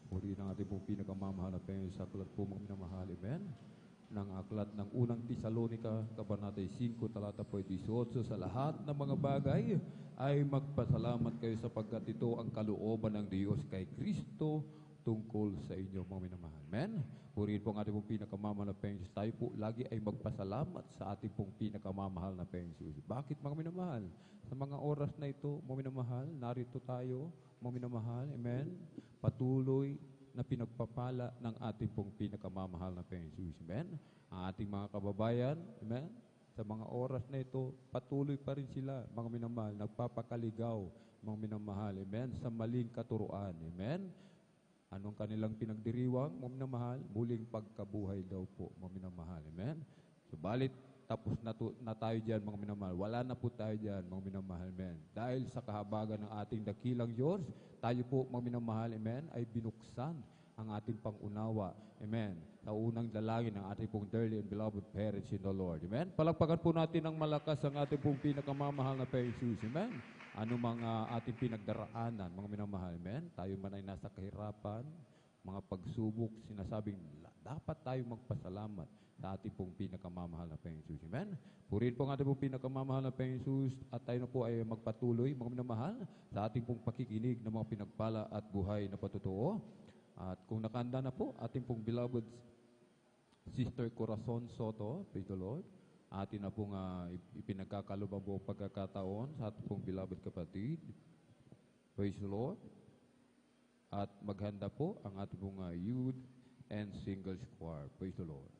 Purihin ang ating pong pinakamamahal na Panginoon sa aklat po mga minamahal. Amen. Ng aklat ng unang Tesalonica, Kabanata 5, talata po 18, sa lahat ng mga bagay ay magpasalamat kayo sapagkat ito ang kalooban ng Diyos kay Kristo tungkol sa inyo mga minamahal. Amen. Purihin po ang ating pong pinakamamahal na Panginoon. Tayo po lagi ay magpasalamat sa ating pong pinakamamahal na Panginoon. Bakit mga minamahal? Sa mga oras na ito, mga minamahal, narito tayo, mga minamahal. Amen. Patuloy na pinagpapala ng ating pong pinakamamahal na Panginoon. Amen. Ang ating mga kababayan, amen, sa mga oras na ito, patuloy pa rin sila, mga minamahal, nagpapakaligaw, mga minamahal, amen, sa maling katuruan. Amen. Anong kanilang pinagdiriwang, mga minamahal? Muling pagkabuhay daw po, mga minamahal. Amen? Subalit, tapos na tayo dyan, mga minamahal. Wala na po tayo dyan, mga minamahal. Amen? Dahil sa kahabagan ng ating dakilang Diyos, tayo po, mga minamahal, amen, ay binuksan ang ating pangunawa. Amen? Sa unang dalangin ng ating pong dearly and beloved parents in the Lord. Amen? Palakpakan po natin ng malakas ang ating pong pinakamamahal na Panginoon. Amen? Ano mga ating pinagdaraanan, mga minamahal, amen? Tayo man ay nasa kahirapan, mga pagsubok, sinasabing dapat tayo magpasalamat sa ating pong pinakamamahal na Panginoon. Amen? Purihin po ang ating pong pinakamamahal na Panginoon at tayo na po ay magpatuloy, mga minamahal, sa ating pong pakikinig ng mga pinagpala at buhay na patutuo. At kung nakanda na po, ating pong beloved Sister Corazon Soto, praise the Lord, atin na pong ipinagkakalubang buong pagkakataon sa ating pong beloved kapatid. Praise the Lord. At maghanda po ang ating pong youth and singles choir. Praise the Lord.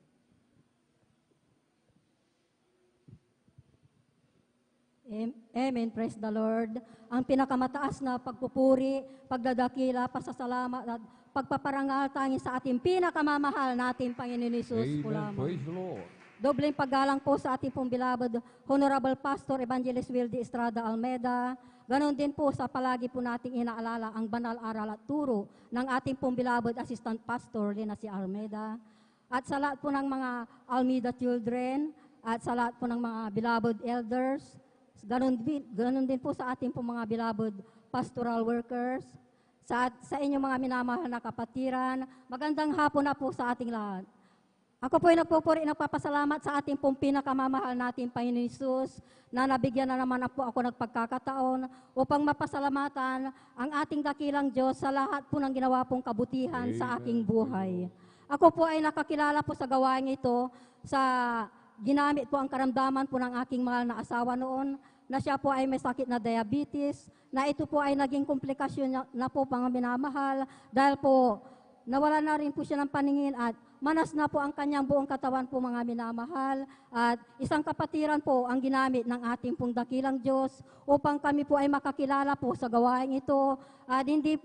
Amen. Praise the Lord. Ang pinakamataas na pagpupuri, pagdadakila, pasasalamat at pagpaparangal tanging sa ating pinakamamahal natin Panginoon Hesus po Amen. lamang. Praise the Lord. Dobleng paggalang po sa ating pong beloved Honorable Pastor Evangelist Wildy Estrada Almeda. Ganon din po sa palagi po nating inaalala ang banal aral at turo ng ating pong beloved Assistant Pastor Lina C. Almeda. At sa lahat po ng mga Almeda children at sa lahat po ng mga beloved elders. Ganon din po sa ating pong mga beloved pastoral workers. Sa inyong mga minamahal na kapatiran. Magandang hapon na po sa ating lahat. Ako po ay nagpupuri, nagpapasalamat sa ating pong pinakamamahal natin, Panginoon Hesus, na nabigyan na naman po ako ng pagkakataon upang mapasalamatan ang ating dakilang Diyos sa lahat po ng ginawa pong kabutihan sa aking buhay. Ako po ay nakakilala po sa gawain ito sa ginamit po ang karamdaman po ng aking mahal na asawa noon, na siya po ay may sakit na diabetes, na ito po ay naging komplikasyon na po pang minamahal dahil po nawala na rin po siya ng paningin at manas na po ang kanyang buong katawan po mga minamahal at isang kapatiran po ang ginamit ng ating pong dakilang Diyos upang kami po ay makakilala po sa gawain ito at hindi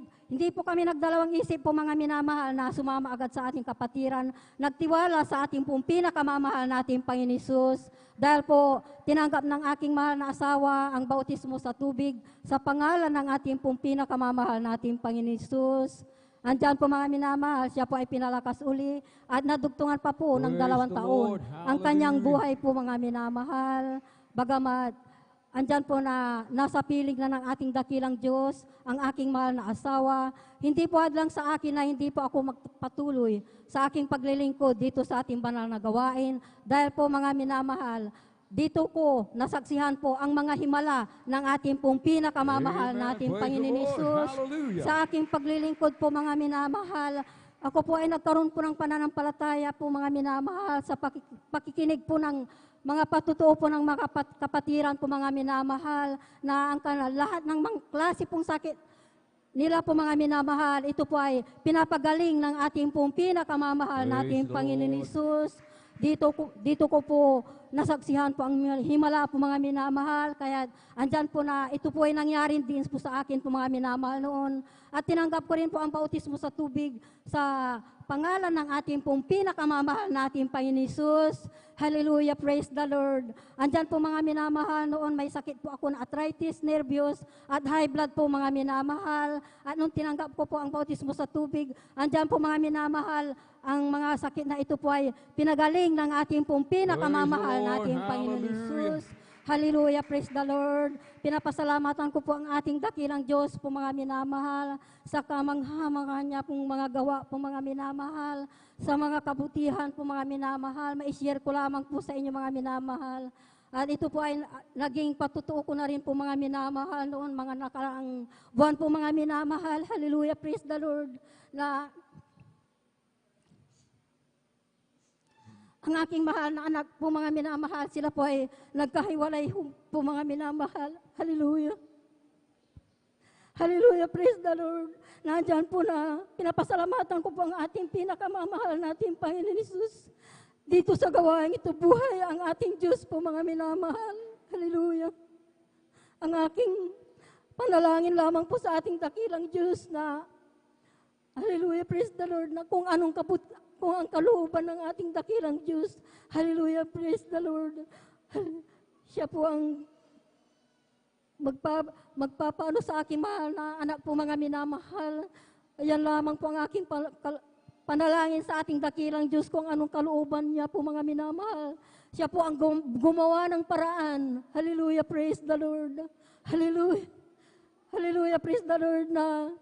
po kami nagdalawang isip po mga minamahal na sumama agad sa ating kapatiran, nagtiwala sa ating pong pinakamamahal nating Panginoon Hesus dahil po tinanggap ng aking mahal na asawa ang bautismo sa tubig sa pangalan ng ating pong pinakamamahal nating Panginoon Hesus. Andyan po mga minamahal, siya po ay pinalakas uli at nadugtungan pa po ng 2 taon ang kanyang buhay po mga minamahal. Bagamat andyan po na nasa piling na ng ating dakilang Diyos, ang aking mahal na asawa, hindi po hadlang sa akin na hindi po ako magpatuloy sa aking paglilingkod dito sa ating banal na gawain. Dahil po mga minamahal, dito ko nasaksihan po ang mga himala ng ating pong pinakamamahal natin Panginoon Hesus. Sa aking paglilingkod po mga minamahal, ako po ay nagkaroon po ng pananampalataya po mga minamahal sa pakikinig po ng mga patutuo po ng mga kapatiran po mga minamahal na ang lahat ng mga klase pong sakit nila po mga minamahal, ito po ay pinapagaling ng ating pong pinakamamahal natin Panginoon Hesus. Dito ko po nasaksihan po ang himala po mga minamahal, kaya andyan po na ito po ay nangyari din po sa akin po mga minamahal noon. At tinanggap ko rin po ang bautismo sa tubig sa pangalan ng ating pong pinakamamahal natin Panginoon Hesus. Hallelujah, praise the Lord. Andyan po mga minamahal noon, may sakit po ako na arthritis, nervous, at high blood po mga minamahal. At nung tinanggap ko po ang bautismo sa tubig, andyan po mga minamahal, ang mga sakit na ito po ay pinagaling ng ating pong pinakamamahal natin Panginoon Hesus. Hallelujah, praise the Lord. Pinapasalamatan ko po ang ating dakilang Diyos po mga minamahal, sa kamangha-mangha niya pong mga gawa po mga minamahal, sa mga kabutihan po mga minamahal. Ma-share ko lamang po sa inyo mga minamahal. At ito po ay naging patutuo ko na rin po mga minamahal noon, mga nakaraang buwan po mga minamahal. Hallelujah, praise the Lord. Na ang aking mahal na anak po mga minamahal, sila po ay nagkahiwalay po mga minamahal. Hallelujah. Hallelujah, praise the Lord. Nandyan po na pinapasalamatan ko po ang ating pinakamamahal nating Panginoon Hesus. Dito sa gawain ito, buhay ang ating Diyos po mga minamahal. Hallelujah. Ang aking panalangin lamang po sa ating dakilang Diyos na, hallelujah, praise the Lord, na kung ang kalooban ng ating dakilang Diyos, hallelujah, praise the Lord, siya po ang magpapaano sa aking mahal na anak po mga minamahal. Ayan lamang po ang aking panalangin sa ating dakilang Diyos kung anong kalooban niya po mga minamahal. Siya po ang gumawa ng paraan. Hallelujah, praise the Lord. Hallelujah. Hallelujah, praise the Lord na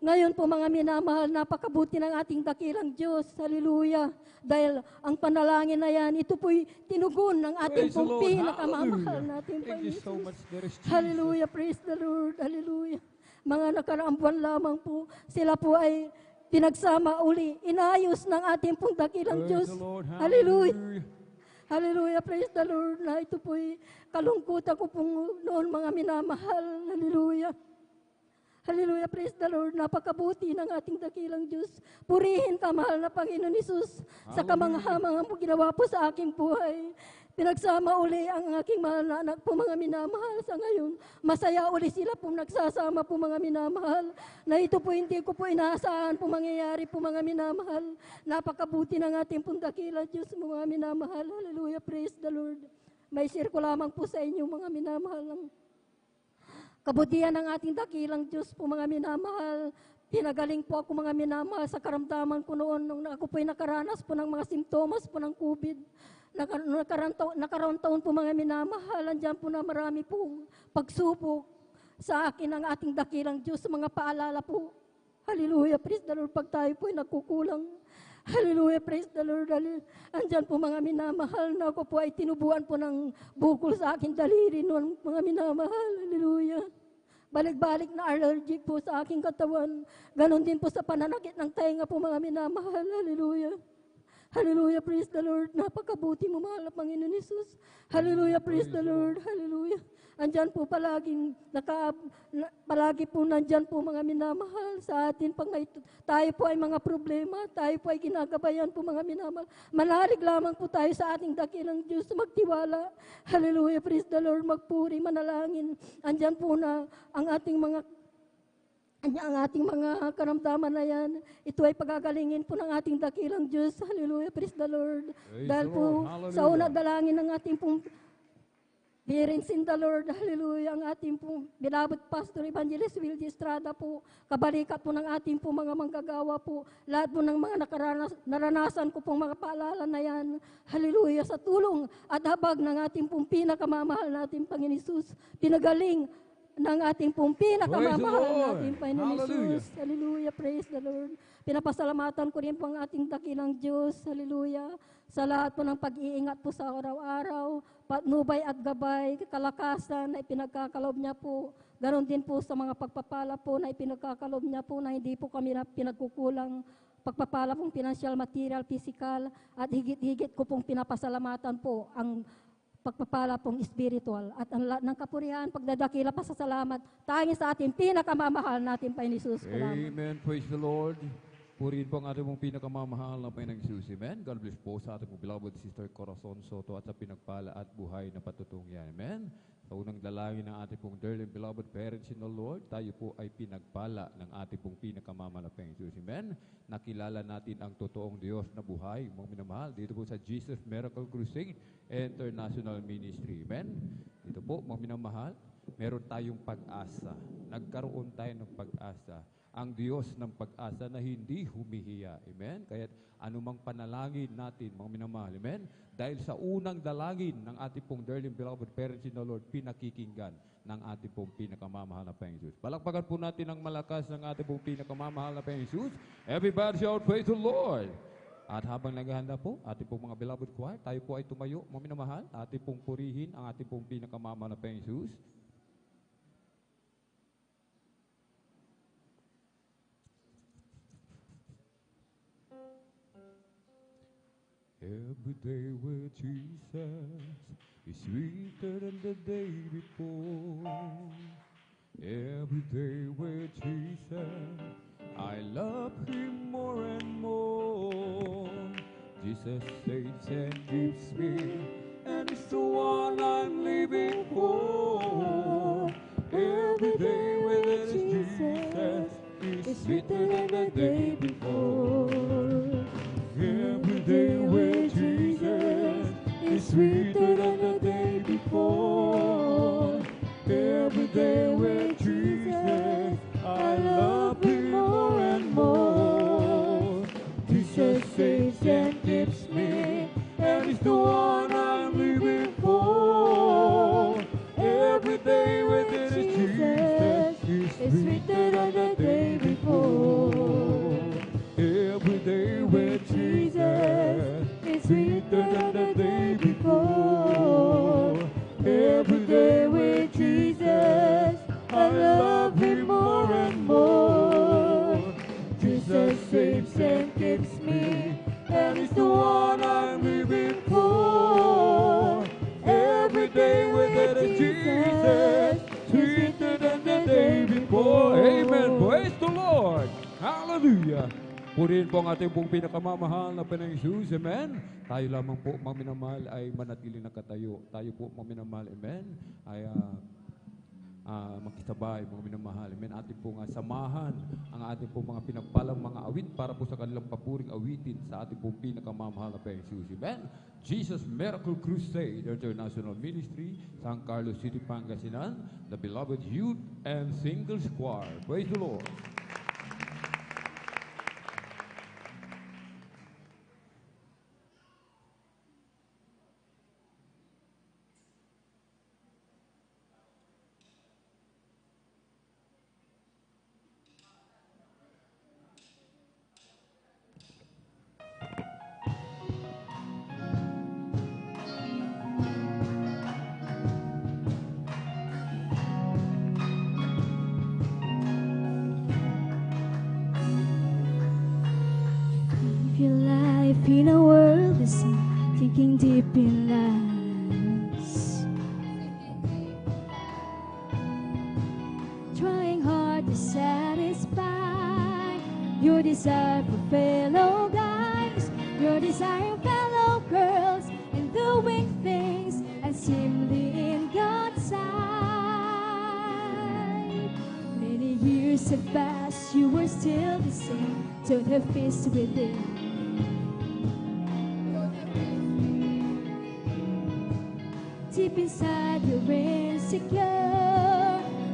ngayon po mga minamahal, napakabuti ng ating dakilang Diyos. Hallelujah. Dahil ang panalangin na yan, ito po'y tinugon ng ating pong pinakamamahal natin. Thank you so much, dearest Jesus. Hallelujah, praise the Lord. Hallelujah. Mga nakaraang buwan lamang po, sila po ay pinagsama uli, inayos ng ating pong dakilang Praise Diyos. the Lord. Hallelujah. Hallelujah, praise the Lord, na ito po'y kalungkutan ko pong noon mga minamahal. Hallelujah. Hallelujah, praise the Lord. Napakabuti ng ating dakilang Diyos. Purihin ka, mahal na Panginoon Hesus, sa kamangha-mangha mo ginawa po sa aking buhay. Pinagsama uli ang aking mahal na anak po mga minamahal sa ngayon. Masaya uli sila po nagsasama po mga minamahal. Na ito po hindi ko po inaasahan po mangyayari po mga minamahal. Napakabuti ng ating pong dakilang Diyos mga minamahal. Hallelujah, praise the Lord. May share ko lamang po sa inyo mga minamahal ng kabutihan ng ating dakilang Diyos po mga minamahal. Pinagaling po ako mga minamahal sa karamdaman ko noon nung ako po'y nakaranas po ng mga simptomas po ng COVID. Nakaraang taon po mga minamahal, andyan po na marami pong pagsubok sa akin ng ating dakilang Diyos, mga paalala po. Hallelujah, praise the Lord, pag tayo po'y nagkukulang. Hallelujah, praise the Lord. Andyan po mga minamahal na ako po ay tinubuan po ng bukol sa aking daliri noon, mga minamahal. Hallelujah. Balik-balik na allergic po sa aking katawan. Ganon din po sa pananakit ng tainga po mga minamahal. Hallelujah. Hallelujah, praise the Lord. Napakabuti mo, mahal na Panginoon Hesus. Hallelujah, praise the Lord. Hallelujah. Andyan po palagi po nandyan po mga minamahal sa atin. Pag tayo po ay mga problema, tayo po ay ginagabayan po mga minamahal. Manalig lamang po tayo sa ating dakilang Diyos, magtiwala. Hallelujah, praise the Lord, magpuri, manalangin. Andyan po na ang ating mga karamdaman na yan, ito ay pagagalingin po ng ating dakilang Diyos. Hallelujah, praise the Lord. Praise Dahil the po Lord. Hallelujah. sa una dalangin ng ating pong parents in the Lord, hallelujah, ang ating pong beloved Pastor Evangelist Wildy Estrada po, kabalikat po ng ating pong mga manggagawa po, lahat po ng mga naranasan ko pong mga paalala na yan, hallelujah, sa tulong at habag ng ating pong pinakamamahal natin Panginoon Hesus, pinagaling ng ating pong pinakamamahal natin Panginoon Hesus, hallelujah, praise the Lord. Pinapasalamatan ko rin po ang ating dakilang Diyos, hallelujah, sa lahat po ng pag-iingat po sa araw-araw, patnubay at gabay, kalakasan na ipinagkakalob niya po. Ganon din po sa mga pagpapala po na ipinagkakalob niya po na hindi po kami na pinagkukulang. Pagpapala pong financial, material, physical, at higit-higit ko pong pinapasalamatan po ang pagpapala pong spiritual. At ang lahat ng kapurihan, pagdadakila, pasasalamat, tanging sa ating pinakamamahal natin Panginoon Hesus. Amen. Praise the Lord. Purihin po ang ating mong pinakamamahal na Panginoong Hesus. Amen. God bless po sa ating mong beloved Sister Corazon Soto at sa pinagpala at buhay na patutong yan. Amen. Sa unang dalangin ng ating pong dearly beloved parents in the Lord, tayo po ay pinagpala ng ating pong pinakamamahal na Panginoong Hesus. Amen. Nakilala natin ang totoong Diyos na buhay, mga minamahal, dito po sa Jesus Miracle Crusade International Ministry. Amen. Dito po, mga minamahal, meron tayong pag-asa. Nagkaroon tayo ng pag-asa. ang Diyos ng pag-asa na hindi humihiya. Amen? Kaya anumang panalangin natin, mga minamahal. Amen? Dahil sa unang dalangin ng ating pong dearly beloved parents in the Lord, pinakikinggan ng ating pong pinakamamahal na Panginoon Jesus. Palakpakan po natin ng malakas ng ating pong pinakamamahal na Panginoon Jesus. Everybody shout, praise the Lord! At habang naghahanda po, ating pong mga beloved choir, tayo po ay tumayo, mga minamahal, ating pong purihin ang ating pong pinakamamahal na Panginoon Jesus. Every day with Jesus is sweeter than the day before. Every day with Jesus, I love Him more and more. Jesus saves and gives me, and it's the one I'm living for. Every day with Jesus is sweeter than the day before. Every day with Jesus is sweeter than the day before. Every day with Jesus, I love Him more and more. Jesus saves and keeps me, and He's the one I'm living for. Every day with Jesus is sweeter than the day before. Every day with Jesus is sweeter than the day before. Every day with Jesus, I love Him more and more. Jesus saves and keeps me, and He's the one I'm living for. Every day with Jesus, sweeter than the day before. Amen. Praise the Lord. Hallelujah. Purihin po ang ating pong pinakamamahal na Panginoong Jesus. Amen. Tayo lamang po, mga minamahal, ay manatiling nakatayo. Tayo po, mga minamahal, amen, ay makisabay, mga minamahal. Amen. Ating pong samahan ang ating pong mga pinagpalang mga awit para po sa kanilang papuring awitin sa ating pong pinakamamahal na Panginoong Jesus. Amen. Jesus Miracle Crusade International Ministry, San Carlos City, Pangasinan, the beloved youth and singles choir. Praise the Lord. Your life in a world is sinking deep in lies, trying hard to satisfy your desire for fellow guys, your desire for fellow girls, and doing things unseemly in God's sight. Many years have passed, you were still the same. Don't have peace within. Deep inside you're insecure.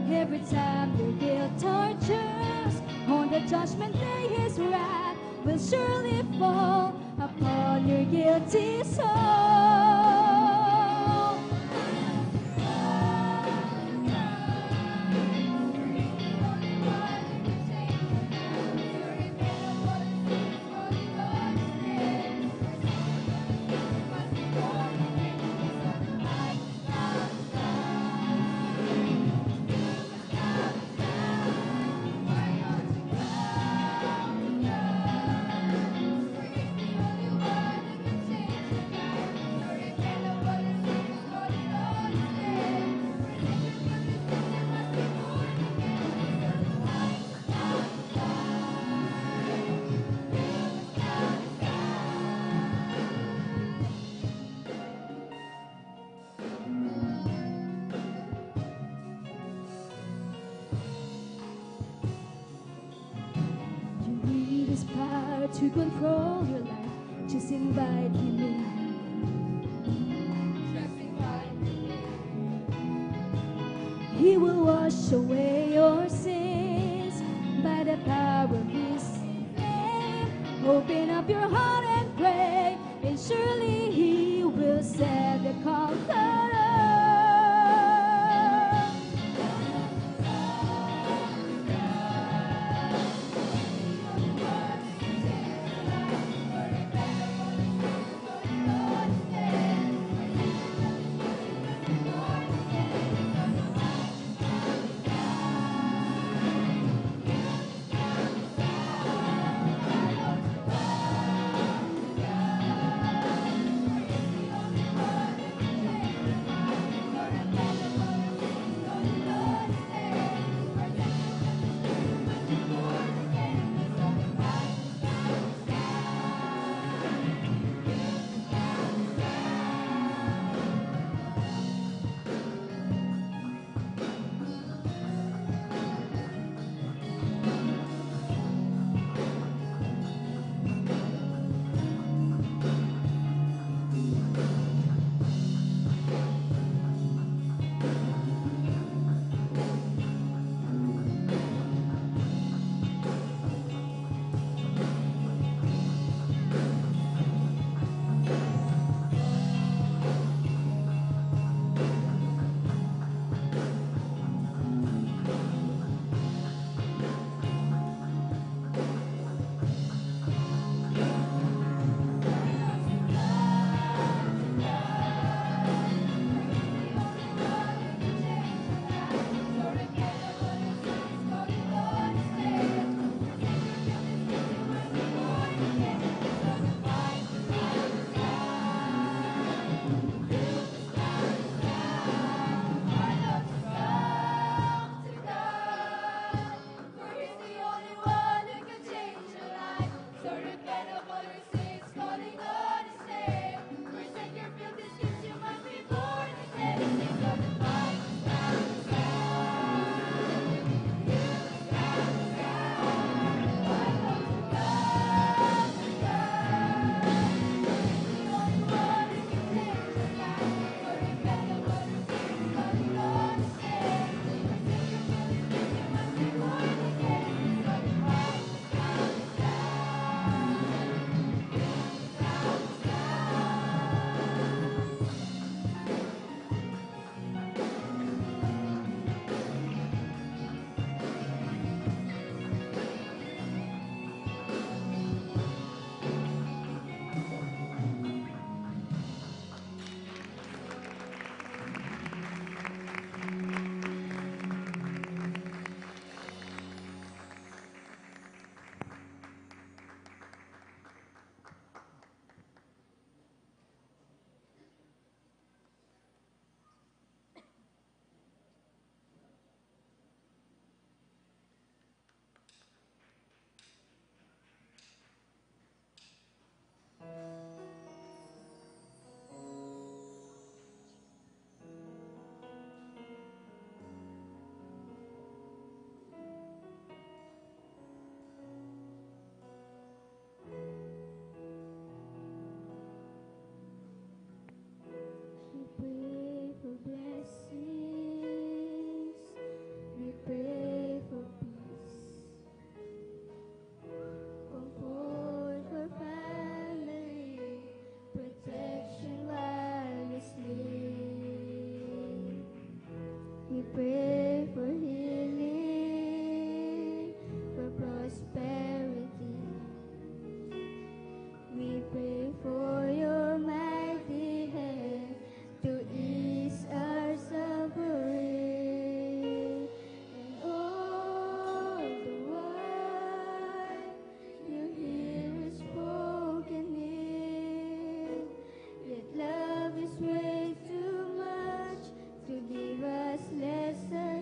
Every time your guilt tortures, on the judgment day His wrath will surely fall upon your guilty soul. To control your life, just invite Him in. He will wash away your sins by the power Open up your heart and pray, and surely He will set the conqueror. Love is way too much to give us lesson.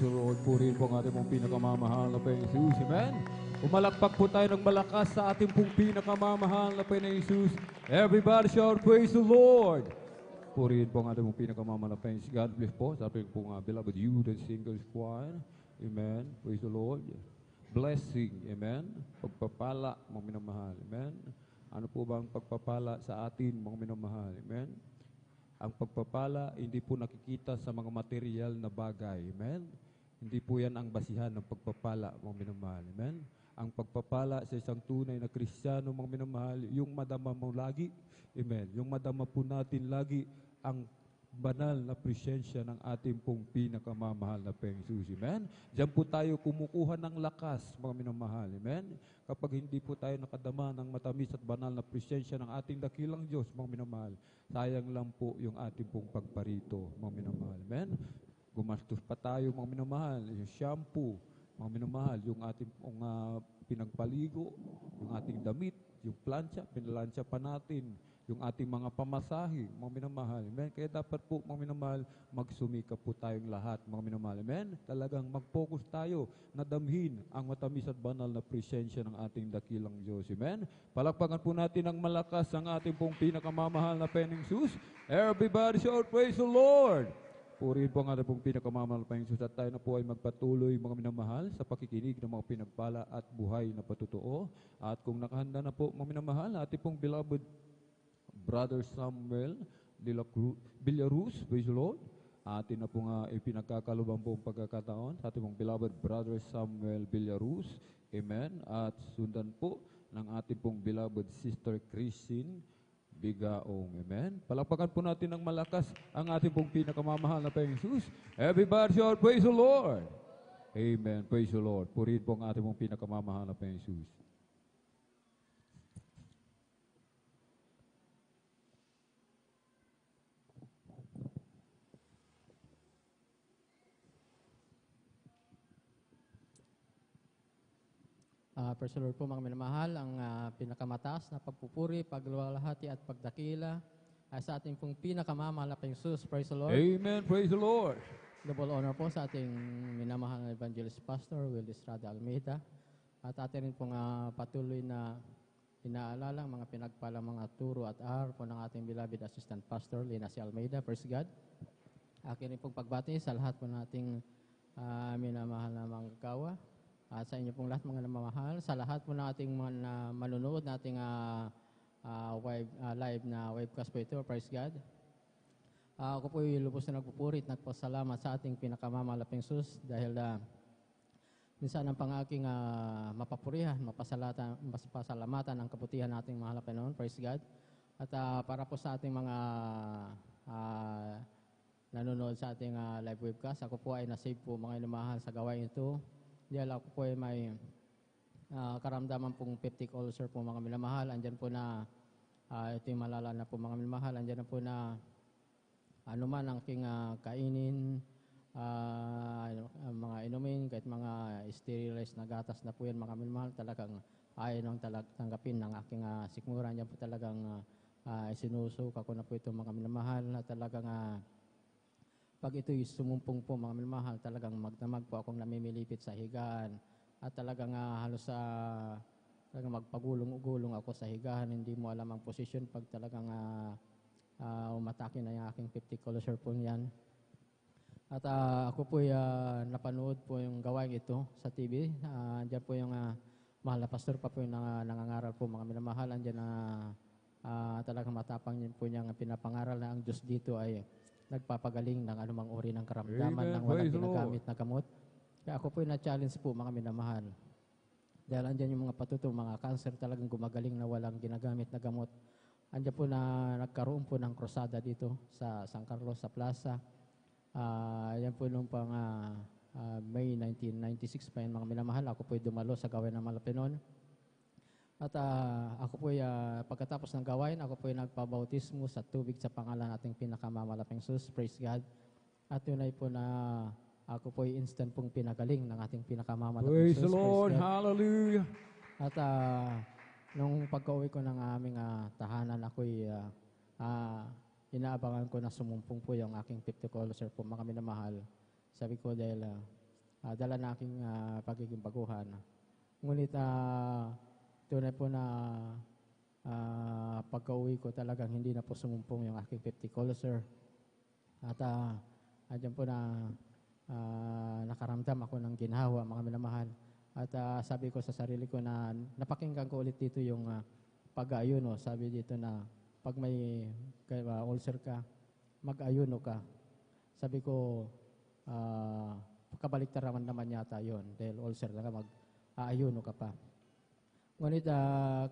the Lord. Purihin po ang ating pong pinakamamahal na Panginoon Jesus. Amen. Umalakpak po tayo ng malakas sa ating pong pinakamamahal na Panginoon Jesus. Everybody shout, praise the Lord. Purihin po ang ating pong pinakamamahal na Panginoon Jesus. God bless po sa ating pong beloved youth and singles choir. Amen. Praise the Lord. Blessing. Amen. Pagpapala, mga minamahal. Amen. Ano po ba ang pagpapala sa atin, mga minamahal? Amen. Ang pagpapala, hindi po nakikita sa mga material na bagay. Amen. Hindi po yan ang basihan ng pagpapala, mga minamahal. Amen. Ang pagpapala sa isang tunay na Kristiyano, mga minamahal, yung madama mo lagi. Amen. Yung madama po natin lagi ang banal na presensya ng ating pong pinakamamahal na Panginoon Jesus. Amen. Diyan po tayo kumukuha ng lakas, mga minamahal. Amen. Kapag hindi po tayo nakadama ng matamis at banal na presensya ng ating dakilang Diyos, mga minamahal, sayang lang po yung ating pong pagparito, mga minamahal. Amen. Gumastos pa tayo, mga minamahal, yung shampoo, mga minamahal, yung ating pong pinagpaligo, yung ating damit, yung plancha, pinalansya pa natin, yung ating mga pamasahe, mga minamahal. Amen. Kaya dapat po, mga minamahal, magsumika po tayong lahat, mga minamahal. Amen. Talagang mag-focus tayo na damhin ang matamis at banal na presensya ng ating dakilang Diyos. Amen. Palakpakan po natin ang malakas ang ating pong pinakamamahal na Panginoong Jesus. Everybody shout, praise the Lord. Purihin po ang ating pong pinakamamahal na Panginoong Jesus at tayo na po ay magpatuloy, mga minamahal, sa pakikinig ng mga pinagpala at buhay na patutuo. At kung nakahanda na po, mga minamahal, ating pong beloved Brother Samuel Villaruz, praise the Lord. Atin na po nga ipinagkakalubang po ang pagkakataon sa ating pong beloved Brother Samuel Villaruz. Amen. At sundan po ng ating pong beloved Sister Christine Bigaong. Amen. Palakpakan po natin ng malakas ang ating pong pinakamamahal na Panginoong Jesus. Everybody shout, praise the Lord. Amen. Praise the Lord. Purihin po ang ating pong pinakamamahal na Panginoong Jesus. Praise the Lord po, mga minamahal, ang pinakamataas na pagpupuri, pagluwalhati at pagdakila ay sa ating pong pinakamamahal na Panginoon. Praise the Lord. Amen. Praise the Lord. Double honor po sa ating minamahal na Evangelist Pastor Will Estrada Almeida at atin rin pong patuloy na inaalala ang mga pinagpalang mga turo at aral po ng ating beloved Assistant Pastor Lina C. Almeida. Praise God. Akin rin pong pagbati sa lahat po nating minamahal na mga kawa. At sa inyo pong lahat, mga namamahal, sa lahat po ng ating mga manunood, nating live na webcast po ito, praise God. Ako po lubos na nagpupuri at nagpasalamat sa ating pinakamamahal na Panginoon dahil minsan ang pangaking mapapurihan, mapasalamatan ang kabutihan nating mahal na Panginoon, praise God. At para po sa ating mga nanonood sa ating live webcast, ako po ay nasave po mga namamahal sa gawain ito. Dahil ako po ay may karamdaman pong peptic ulcer po, mga minamahal. Andyan po na ito yung malala na po, mga minamahal. Andyan na po na ano man ang aking kainin, mga inumin, kahit mga sterilized na gatas na po yan, mga minamahal. Talagang ayaw nang tanggapin ng aking sikmura. Andyan po talagang sinusuk ako na po ito, mga minamahal, na talagang pag ito'y sumumpong po, mga minamahal, talagang magdamag po akong namimilipit sa higaan at talagang halos talagang magpagulong-ugulong ako sa higaan. Hindi mo alam ang posisyon pag talagang umatake na yung aking peptic ulcer po yan. At ako po napanood po yung gawain ito sa TV. Diyan po yung mahal na pastor pa po yung nangangaral po, mga minamahal. Diyan talagang matapang yun po niyang pinapangaral na ang Diyos dito ay nagpapagaling ng anumang uri ng karamdaman ng walang ginagamit na gamot. Kaya ako po yung na-challenge po, mga minamahal. Dahil andyan yung mga patuto, mga cancer talagang gumagaling na walang ginagamit na gamot. Andyan po na nagkaroon po ng krusada dito sa San Carlos, sa plaza. Yan po nung pang May 1996 pa yun, mga minamahal. Ako po yung dumalo sa gawain ng Malapinon. At ako po pagkatapos ng gawain, ako po nagpabautismo sa tubig sa pangalan nating pinakamamalaking Jesus. Praise God. At yun ay po na ako po instant pong pinagaling ng ating pinakamamalaking Jesus. Praise the Lord. Hallelujah. At nung pagka-uwi ko ng aming tahanan, ako'y inaabangan ko na sumumpong po yung aking peptic ulcer po, mga minamahal. Sabi ko dahil dala na aking pagiging baguhan. Ngunit tunay po na pagka-uwi ko talagang hindi na po sumumpong yung aking 50 closer. At andyan po na nakaramdam ako ng ginhawa, mga minamahal. At sabi ko sa sarili ko na napakinggan ko ulit dito yung pag-ayuno. Sabi dito na pag may ulcer ka, mag-ayuno ka. Sabi ko, kabaliktaran naman yata yun. Dahil ulcer na ka, mag-ayuno ka pa. Ngunit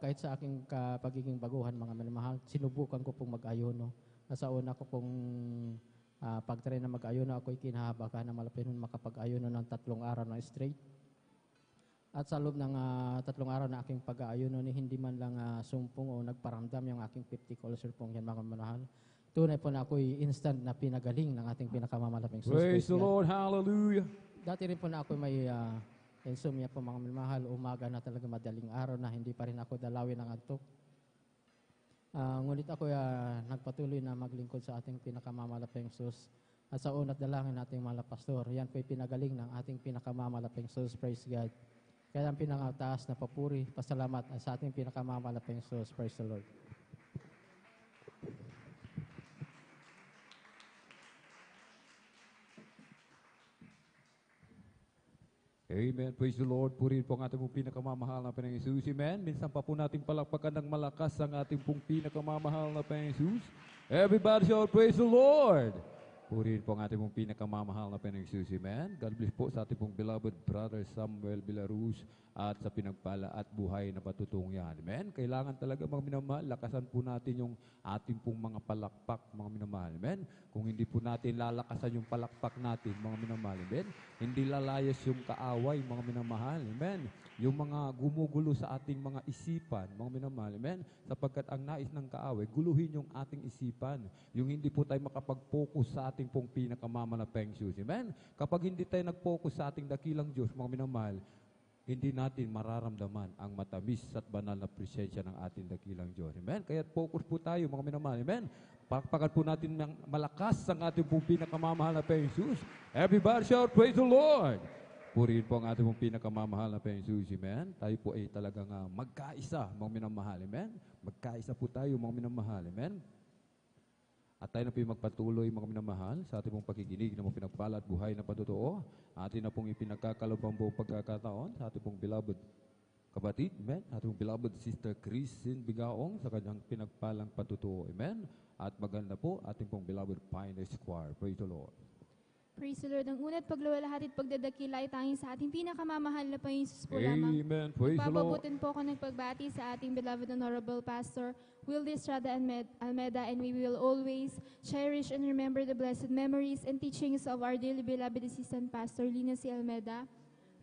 kahit sa aking pagiging baguhan, mga minamahal, sinubukan ko pong mag-ayuno. Sa una ko pong pag-try na mag-ayuno, ako'y kinahabakan na malapit makapag-ayuno ng 3 araw na straight. At sa loob ng 3 araw na aking pag-ayuno, hindi man lang sumpong o nagparamdam yung aking 50 closer pong yan, mga minamahal. Tunay po na ako'y instant na pinagaling ng ating pinakamamalaping Jesus. Praise the Lord, hallelujah. Dati rin po na ako may insomnia po, mga minamahal. Umaga na talaga madaling araw na hindi pa rin ako dalawin ng antok. Ngunit ako nagpatuloy na maglingkod sa ating pinakamamalaping Jesus. At sa una't dalangin nating mga pastor, yan po'y pinagaling ng ating pinakamamalaping Jesus. Praise God. Kaya ang pinakataas na papuri, pasalamat sa ating pinakamamalaping Jesus. Praise the Lord. Amen. Praise the Lord. Purihin po ang ating pong pinakamamahal na Panginoong Jesus. Amen. Minsan pa po natin palakpakan ng malakas ang ating pong pinakamamahal na Panginoong Jesus. Everybody shout, praise the Lord. Purihin po ang ating pong pinakamamahal na Panginoong Jesus. Amen. God bless po sa ating pong beloved brother Samuel Belarus at sa pinagpala at buhay na patutungyan. Amen. Kailangan talaga, mga minamahal, lakasan po natin yung ating pong mga palakpak, mga minamahal. Amen. Kung hindi po natin lalakasan yung palakpak natin, mga minamahal. Amen. Hindi lalayas yung kaaway, mga minamahal. Amen. Yung mga gumugulo sa ating mga isipan, mga minamahal. Amen. Sapagkat ang nais ng kaaway, guluhin yung ating isipan. Yung hindi po tayo makapag-focus sa ating pong pinakamamalapeng Diyos. Amen. Kapag hindi tayo nag-focus sa ating dakilang Diyos, mga minamahal, hindi natin mararamdaman ang matamis at banal na presensya ng ating dakilang Diyos. Amen? Kaya focus po tayo, mga minamahal. Amen? Pakpakan po natin ng malakas ang ating pong pinakamamahal na Panginoong Jesus. Everybody shout, praise the Lord! Purihin po ang ating pong pinakamamahal na Panginoong Jesus. Amen? Tayo po ay talagang magkaisa, mga minamahal. Amen? Magkaisa po tayo, mga minamahal. Amen? At tayo na po yung magpatuloy, mga minamahal, sa ating pong pakikinig na mga pinagpala at buhay na patotoo. Atin na pong ipinagkakalupang buong pagkakataon sa ating pong beloved kapatid, amen? Ating pong beloved sister Christine Bigaong sa kanyang pinagpalang patotoo, amen? At maganda po ating pong beloved Pioneer Choir. Praise the Lord. Praise the Lord. Ang una't pagluwalhati at pagdadakila ay tanging sa ating pinakamamahal na Panginoon Jesus po lamang. Amen. Praise the Lord. Papabutin po ako ng pagbati sa ating beloved Honorable Pastor Wildy Estrada Almeda, and we will always cherish and remember the blessed memories and teachings of our dearly beloved Assistant Pastor Lina C. Almeda.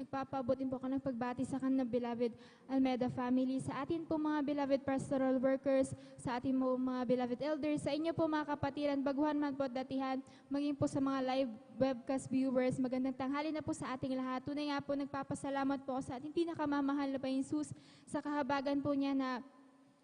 Nagpapabutin po ako ng pagbati sa kanilang beloved Almeda family, sa atin po mga beloved pastoral workers, sa atin po mga beloved elders, sa inyo po mga kapatiran, baguhan man po at datihan, maging po sa mga live webcast viewers, magandang tanghali na po sa ating lahat. Tunay nga po, nagpapasalamat po ako sa ating pinakamamahal na Panginoon Jesus sa kahabagan po niya na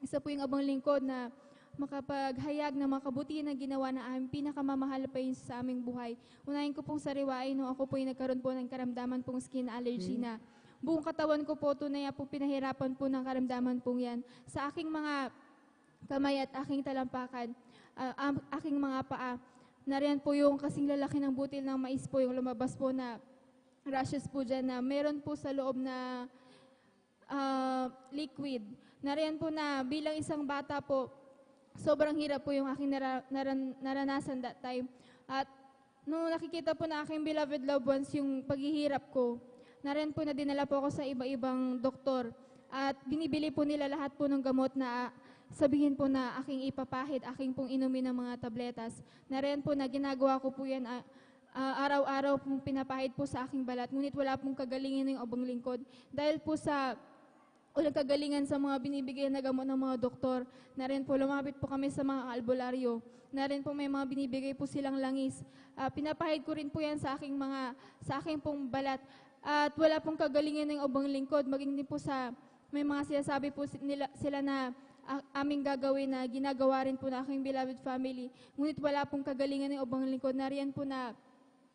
isa po yung abang lingkod na makapaghayag ng makabutihan na ginawa na aming pinakamamahal pa yun sa aming buhay. Unahin ko pong sariwain nung ako po yung nagkaroon po ng karamdaman pong skin allergy na buong katawan ko po tunay po pinahirapan po ng karamdaman pong yan. Sa aking mga kamay at aking talampakan, aking mga paa, nariyan po yung kasing lalaki ng butil ng mais po yung lumabas po na rashes po dyan na meron po sa loob na liquid. Nariyan po na bilang isang bata po, sobrang hirap po yung aking naranasan that time. At nung nakikita po na aking beloved loved ones yung paghihirap ko, nariyan po na dinala po ako sa iba-ibang doktor. At binibili po nila lahat po ng gamot na sabihin po na aking ipapahid, aking pong inumin ng mga tabletas. Nariyan po na ginagawa ko po yan araw-araw pong pinapahid po sa aking balat. Ngunit wala pong kagalingan ng abang lingkod. Dahil po sa walang kagalingan sa mga binibigay na gamot ng mga doktor. Na rin po, lumapit po kami sa mga albularyo. Na rin po may mga binibigay po silang langis. Pinapahid ko rin po yan sa aking pong balat. At wala pong kagalingan ng obang lingkod. Maging din po may mga sinasabi po sila na aming gagawin na ginagawa rin po na aking beloved family. Ngunit wala pong kagalingan ng obang lingkod. Nariyan po na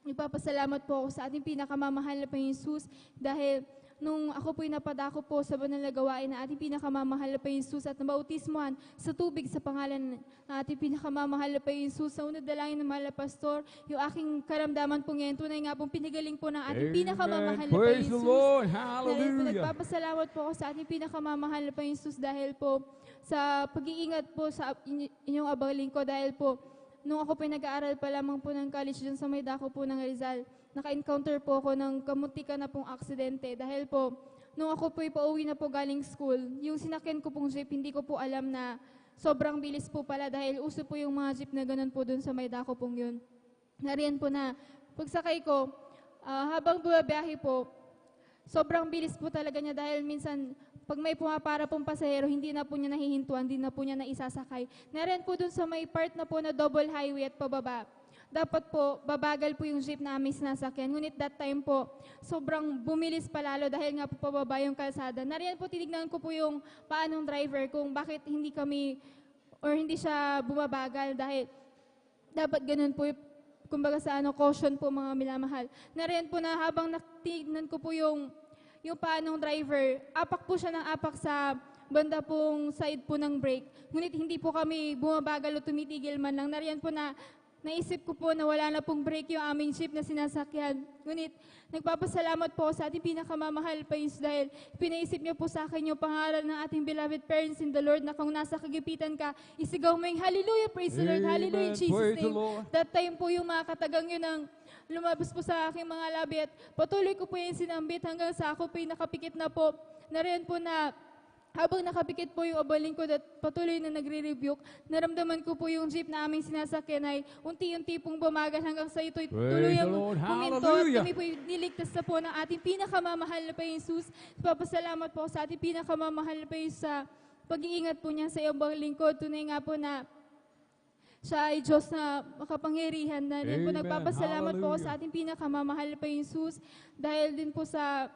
nagpapasalamat po ako sa ating pinakamamahal na Panginoong Jesus dahil nung ako po'y napadako po sa banal na gawain na ating pinakamamahal na Panginoong Jesus at nabautismuhan sa tubig sa pangalan ng ating pinakamamahal na Panginoong Jesus, sa unang dalangin ng mahal na pastor, yung aking karamdaman po ngayon, tunay nga pong pinigaling po ng ating pinakamamahal na Praise Panginoong the Jesus. Lord. Dahil po Hallelujah. nagpapasalamat po ako sa ating pinakamamahal na Panginoong Jesus dahil po sa pag-iingat po sa inyong abang lingkod dahil po nung ako po nag-aaral pa lamang po ng college dyan sa may dako po ng Rizal, naka-encounter po ako ng kamuntika na pong aksidente dahil po nung ako po pauwi na po galing school, yung sinakyan ko pong jeep, hindi ko po alam na sobrang bilis po pala dahil uso po yung mga jeep na ganun po dun sa may dako pong yun. Nariyan po na pagsakay ko, habang bumabiyahe po, sobrang bilis po talaga niya dahil minsan pag may pumapara pong pasahero, hindi na po niya nahihintuan, hindi na po niya naisasakay. Nariyan po dun sa may part na po na double highway at pababa. Dapat po, babagal po yung jeep na aming sinasakyan. Ngunit that time po, sobrang bumilis pa lalo dahil nga po pababa yung kalsada. Nariyan po, tinignan ko po yung paanong driver kung bakit hindi kami or hindi siya bumabagal dahil dapat ganun po, kumbaga sa caution po mga minamahal. Nariyan po na habang natignan ko po yung paanong driver, apak po siya ng apak sa banda pong side po ng brake. Ngunit hindi po kami bumabagal o tumitigil man lang. Nariyan po na naisip ko po na wala na pong brake yung aming jeep na sinasakyan. Ngunit nagpapasalamat po sa ating pinakamamahal pa dahil pinaisip niyo po sa akin yung pangaral ng ating beloved parents in the Lord na kung nasa kagipitan ka, isigaw mo yung hallelujah, praise the Lord, hallelujah, in Jesus' Praise the name. Lord. That time po yung mga katagang yun ang lumabas po sa aking mga labi at patuloy ko po yung sinambit hanggang sa ako po yung nakapikit na po. Nariyan po na habang nakapikit po yung abaling ko at patuloy na nagre-rebuke, naramdaman ko po yung jeep na aming sinasakyan ay unti-unti pong bumagal hanggang sa ito'y tuluyang huminto at kami po niligtas na po ng ating pinakamamahal na Panginoong Jesus. Papasalamat po sa ating pinakamamahal na Panginoon sa pag-iingat po niya sa iyong lingkod. Tunay nga po na siya ay Diyos na makapangyarihan. Na rin po nagpapasalamat po sa ating pinakamamahal na Panginoong Jesus dahil din po sa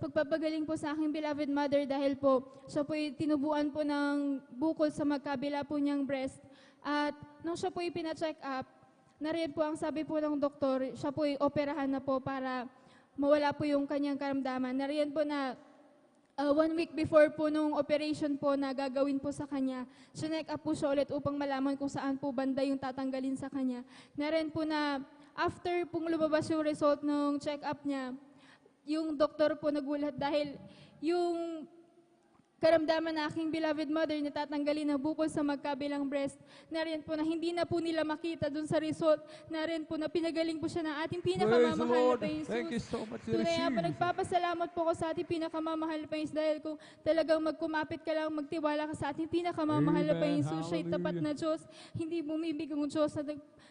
pagpapagaling po sa aking beloved mother dahil po siya po'y tinubuan po ng bukol sa magkabila po niyang breast. At nung siya po'y pina-check up, nariyan po ang sabi po ng doktor, siya po'y operahan na po para mawala po yung kanyang karamdaman. Nariyan po na 1 week before po nung operation po na gagawin po sa kanya, sinek up po siya ulit upang malaman kung saan po banda yung tatanggalin sa kanya. Nariyan po na after pong lumabas yung result ng check-up niya, yung doktor po nagulat dahil yung karamdaman na aking beloved mother na tatanggalin na bukol sa magkabilang breast, nariyan po na hindi na po nila makita dun sa result, nariyan po na pinagaling po siya ng ating pinakamamahal na Panginoon. Thank you so much. Tunay nga po, nagpapasalamat po ako sa ating pinakamamahal na Panginoon dahil kung talagang magkumapit ka lang, magtiwala ka sa ating pinakamamahal na Panginoon, siya'y tapat na Diyos, hindi bumibigong Diyos,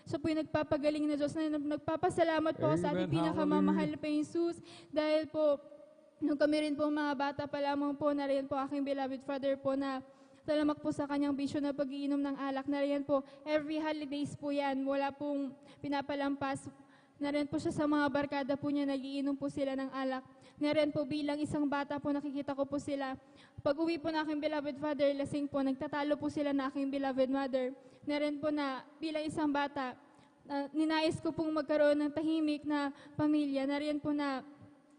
siya po'y nagpapagaling na Diyos. Nagpapasalamat po ako sa ating pinakamamahal na Panginoon dahil po nung kami rin po mga bata pa lamang po, nariyan po aking beloved father po na talamak po sa kanyang bisyo na pag-iinom ng alak. Nariyan po, every holidays po yan, wala pong pinapalampas. Nariyan po siya sa mga barkada po niya, nagiinom po sila ng alak. Nariyan po bilang isang bata po, nakikita ko po sila. Pag uwi po na aking beloved father, lasing po, nagtatalo po sila na aking beloved mother. Nariyan po na bilang isang bata, ninais ko pong magkaroon ng tahimik na pamilya. Nariyan po na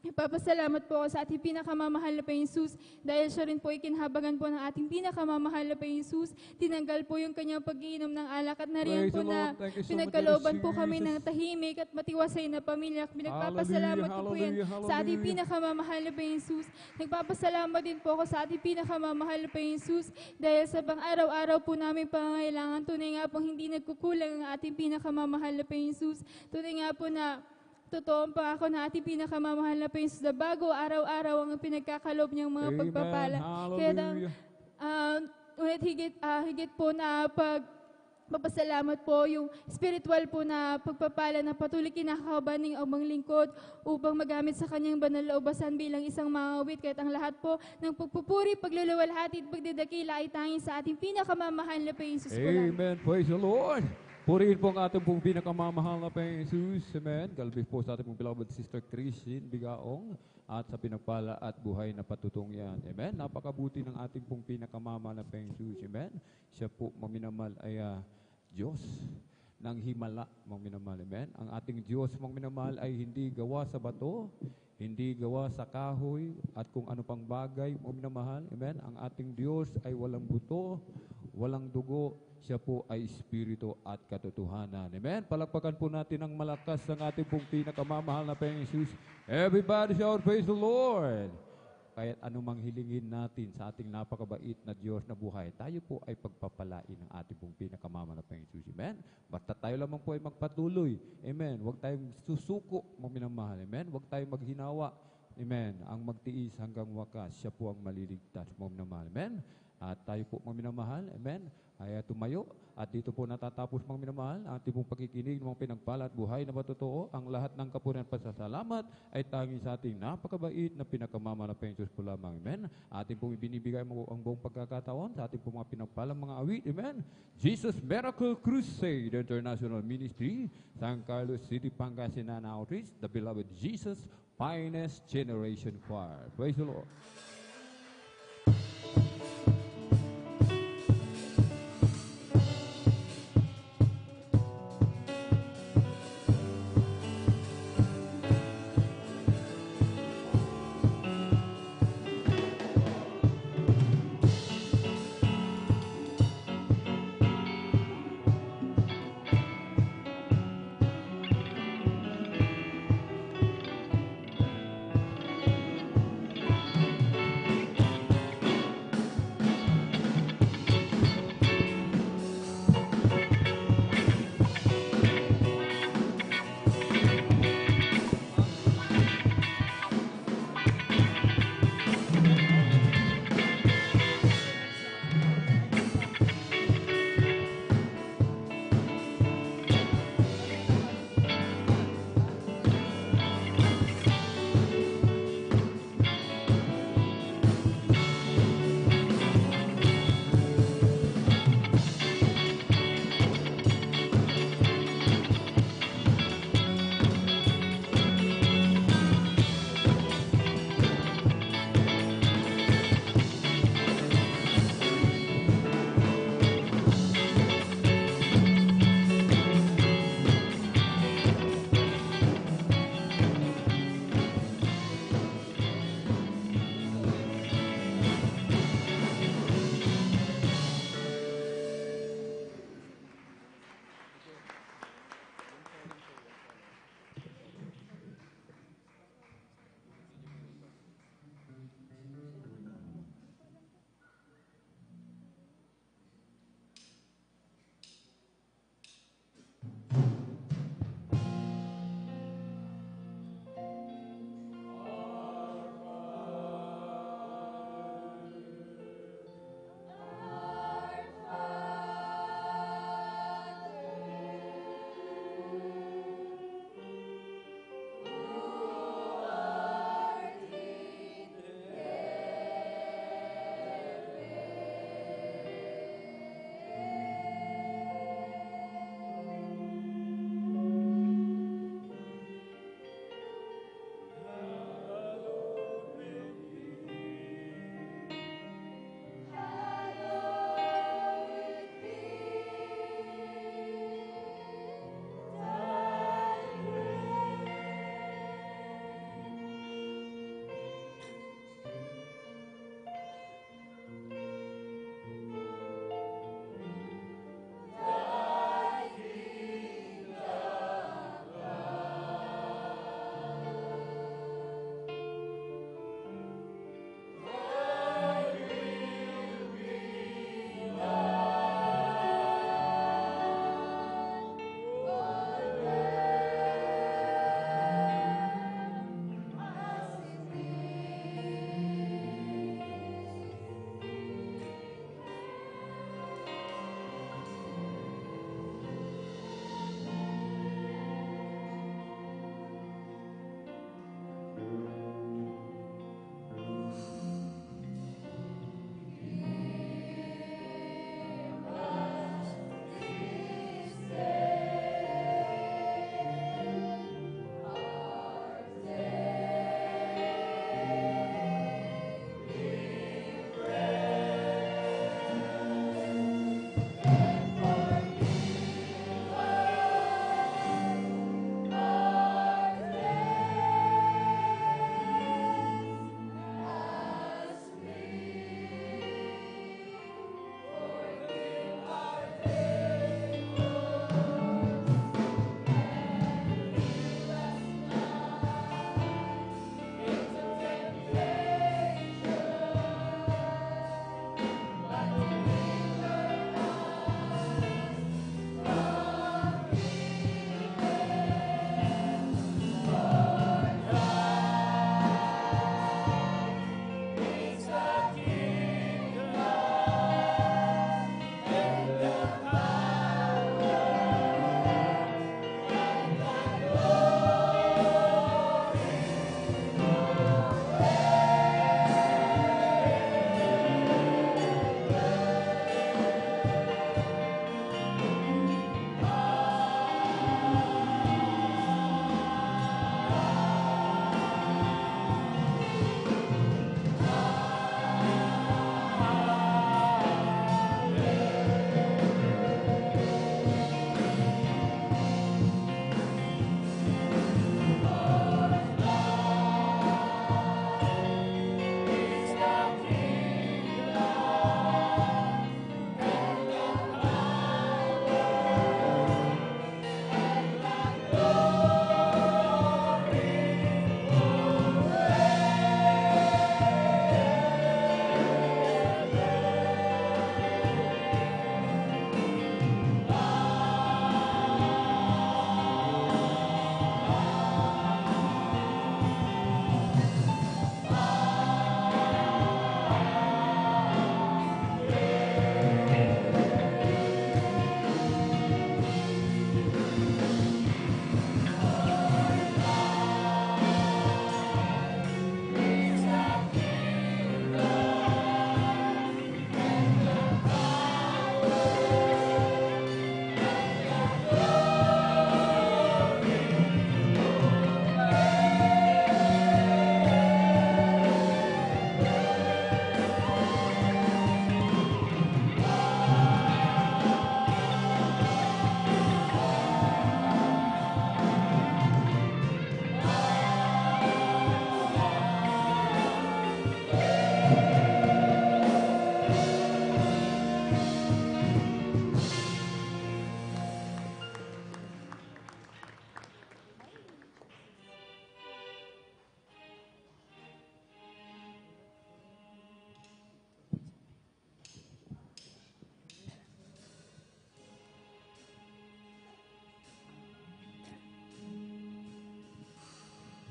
ipapasalamat po ako sa ating pinakamamahal na Panginoong Jesus dahil siya rin po ikinhabagan po ng ating pinakamamahal na Panginoong Jesus. Tinanggal po yung kanyang pag-iinom ng alak at nariyan po na pinagkalooban po kami ng tahimik at matiwasay na pamilya. Pinagpapasalamat ko po yan sa ating pinakamamahal na Panginoong Jesus. Nagpapasalamat din po ako sa ating pinakamamahal na Panginoong Jesus dahil sa pang-araw-araw po namin pangangailangan. Tunay nga po hindi nagkukulang ang ating pinakamamahal na Panginoong Jesus. Tunay nga po na totoo ang pangako na ating pinakamamahal na Panginoon na bago araw-araw ang pinagkakalob niyang mga pagpapala. Kaya ulit higit po na papasalamat po yung spiritual po na pagpapala na patuloy kinakahaban ng amang lingkod upang magamit sa kanyang banal na ubasan bilang isang mangawit. Kahit ang lahat po ng pagpupuri, pagluluwalhati at pagdidakila ay tanging sa ating pinakamamahal na Panginoon Jesus po lang. Amen. Praise the Lord. Purihin po ang ating pong pinakamamahal na Panginoon Jesus. Amen. Galbis po sa ating pong beloved Sister Christine Bigaong at sa pinagpala at buhay na patutong yan. Amen. Napakabuti ng ating pong pinakamamahal na Panginoon Jesus. Amen. Siya po maminamal ay Diyos ng himala, mga minamahal. Amen? Ang ating Diyos, mga minamahal, ay hindi gawa sa bato, hindi gawa sa kahoy, at kung ano pang bagay, mga minamahal. Amen? Ang ating Diyos ay walang buto, walang dugo, siya po ay Espiritu at katotohanan. Amen? Palakpakan po natin ang malakas ng ating pong pinakamamahal na Panginoong Jesus. Everybody shout, praise the Lord! Kahit anumang hilingin natin sa ating napakabait na Diyos na buhay, tayo po ay pagpapalain ng ating pong pinakamamahal na Panginoong Jesus. Amen? Basta tayo lamang po ay magpatuloy. Amen? Huwag tayong susuko, mga minamahal. Amen? Huwag tayong maghinawa. Amen? Ang magtiis hanggang wakas, siya po ang maliligtas, mga minamahal. Amen? At tayo po, mga minamahal. Amen? Ay tumayo. At dito po natatapos, mga minamahal, ang ating pong pakikinig ng mga pinagpala at buhay na matotoo. Ang lahat ng kapurihan at pasasalamat ay tanging sa ating napakabait na pinakamamahal na Panginoon po lamang. Amen? Ating pong ibinibigay ang buong pagkakataon sa ating pong mga pinagpalang mga awit. Amen? Jesus Miracle Crusade International Ministry, San Carlos City, Pangasinan Outreach, the beloved Jesus Finest Generation Choir. Praise the Lord.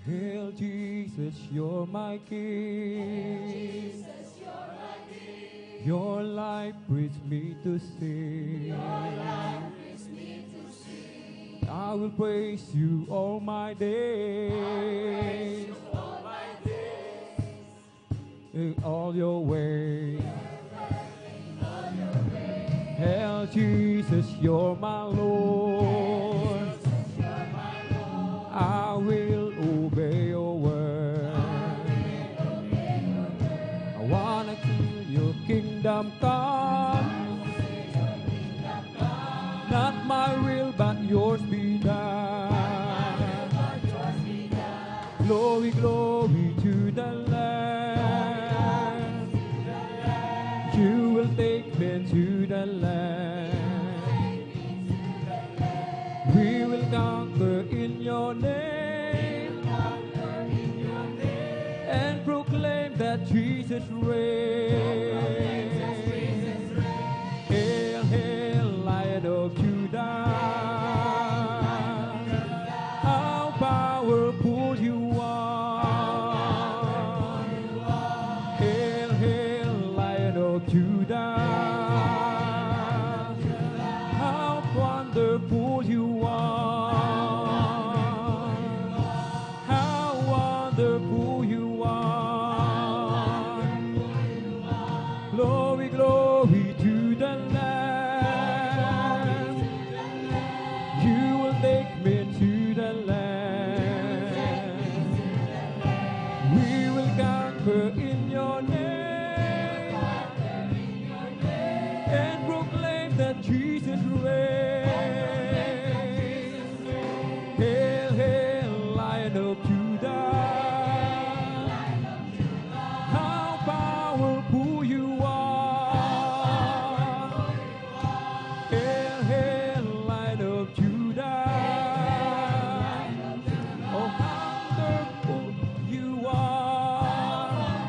Hail Jesus, you're my King. Your life brings me to sing. I will praise you all my days. In all your ways. Hail Jesus, you're my Lord. I will obey your word. I wanna see your kingdom come. Not my will, but yours be done. Glory, glory to the Lamb. You will take me to the land. We will conquer in your name and proclaim that Jesus reigns. Hail, hail, Lion of Judah. How powerful you are. Hail, hail, Lion of Judah. How wonderful you are. How wonderful you are. Glory, glory to the Lamb. You will take me to the land. We will conquer in your name and proclaim that Jesus reigns. Hail, hail, Lion of Judah. How powerful you are. Hail, hail, Lion of Judah. Oh, how wonderful you are.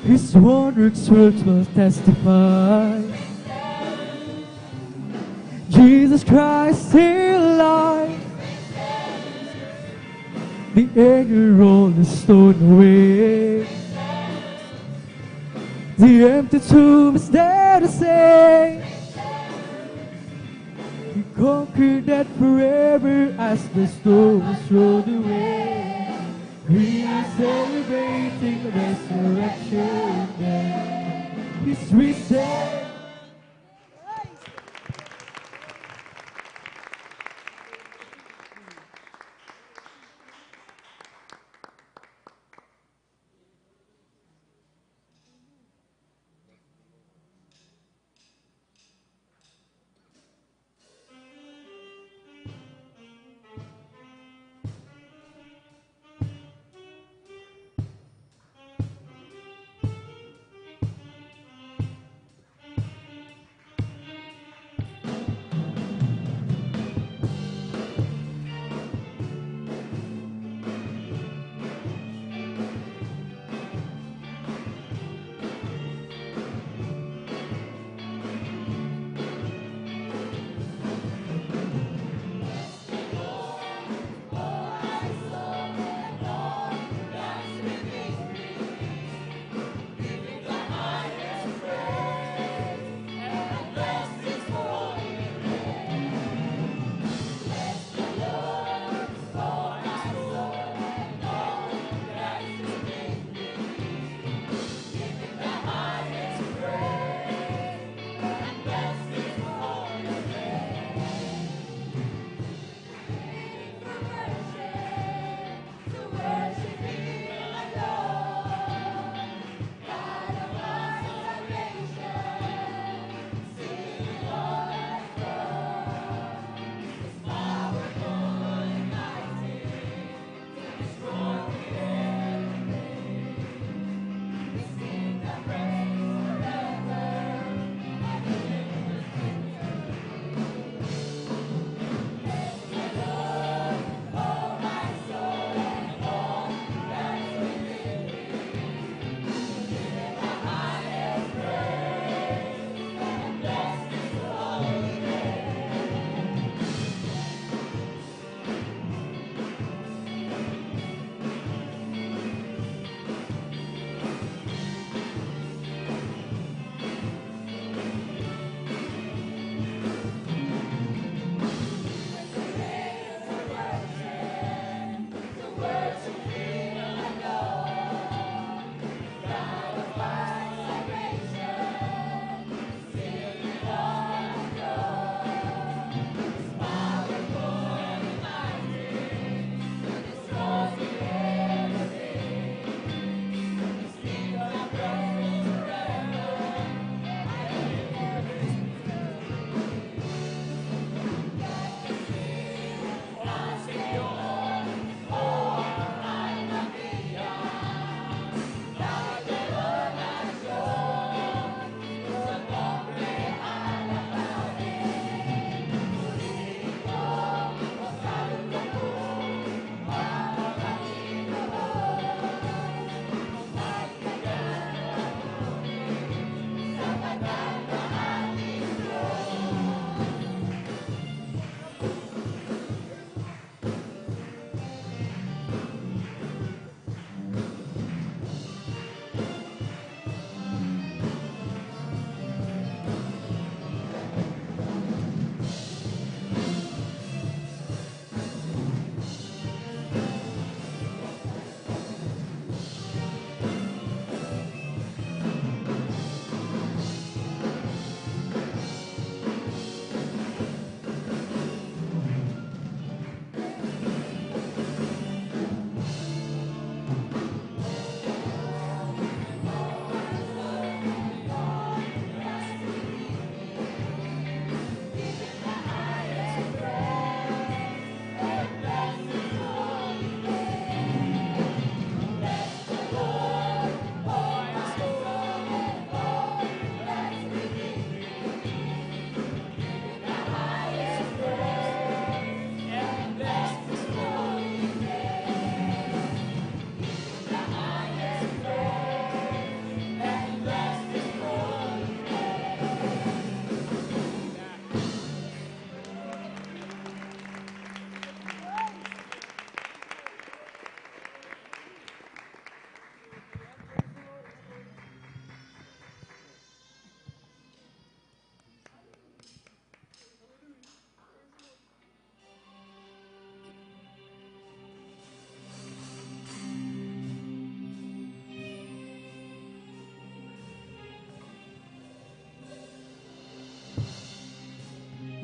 His wondrous works will testify. Jesus Christ still alive. The angel rolled the stone away. The empty tomb is there to say, He conquered death forever as the stone was rolled away. We are celebrating the resurrection day. Yes, we say.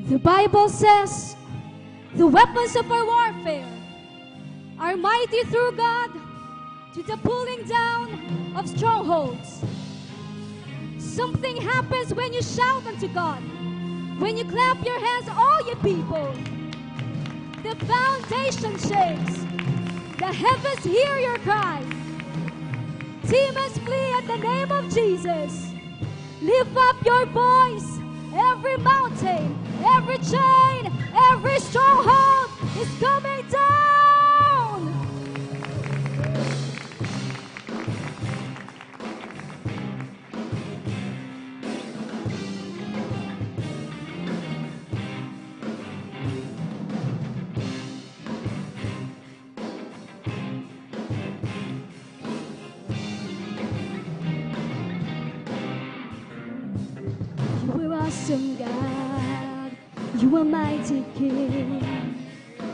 The Bible says, the weapons of our warfare are mighty through God to the pulling down of strongholds. Something happens when you shout unto God, when you clap your hands, all you people. The foundation shakes, the heavens hear your cry. Demons flee at the name of Jesus. Lift up your voice. Every mountain, every chain, every stronghold is coming down. You are awesome God, you are mighty King,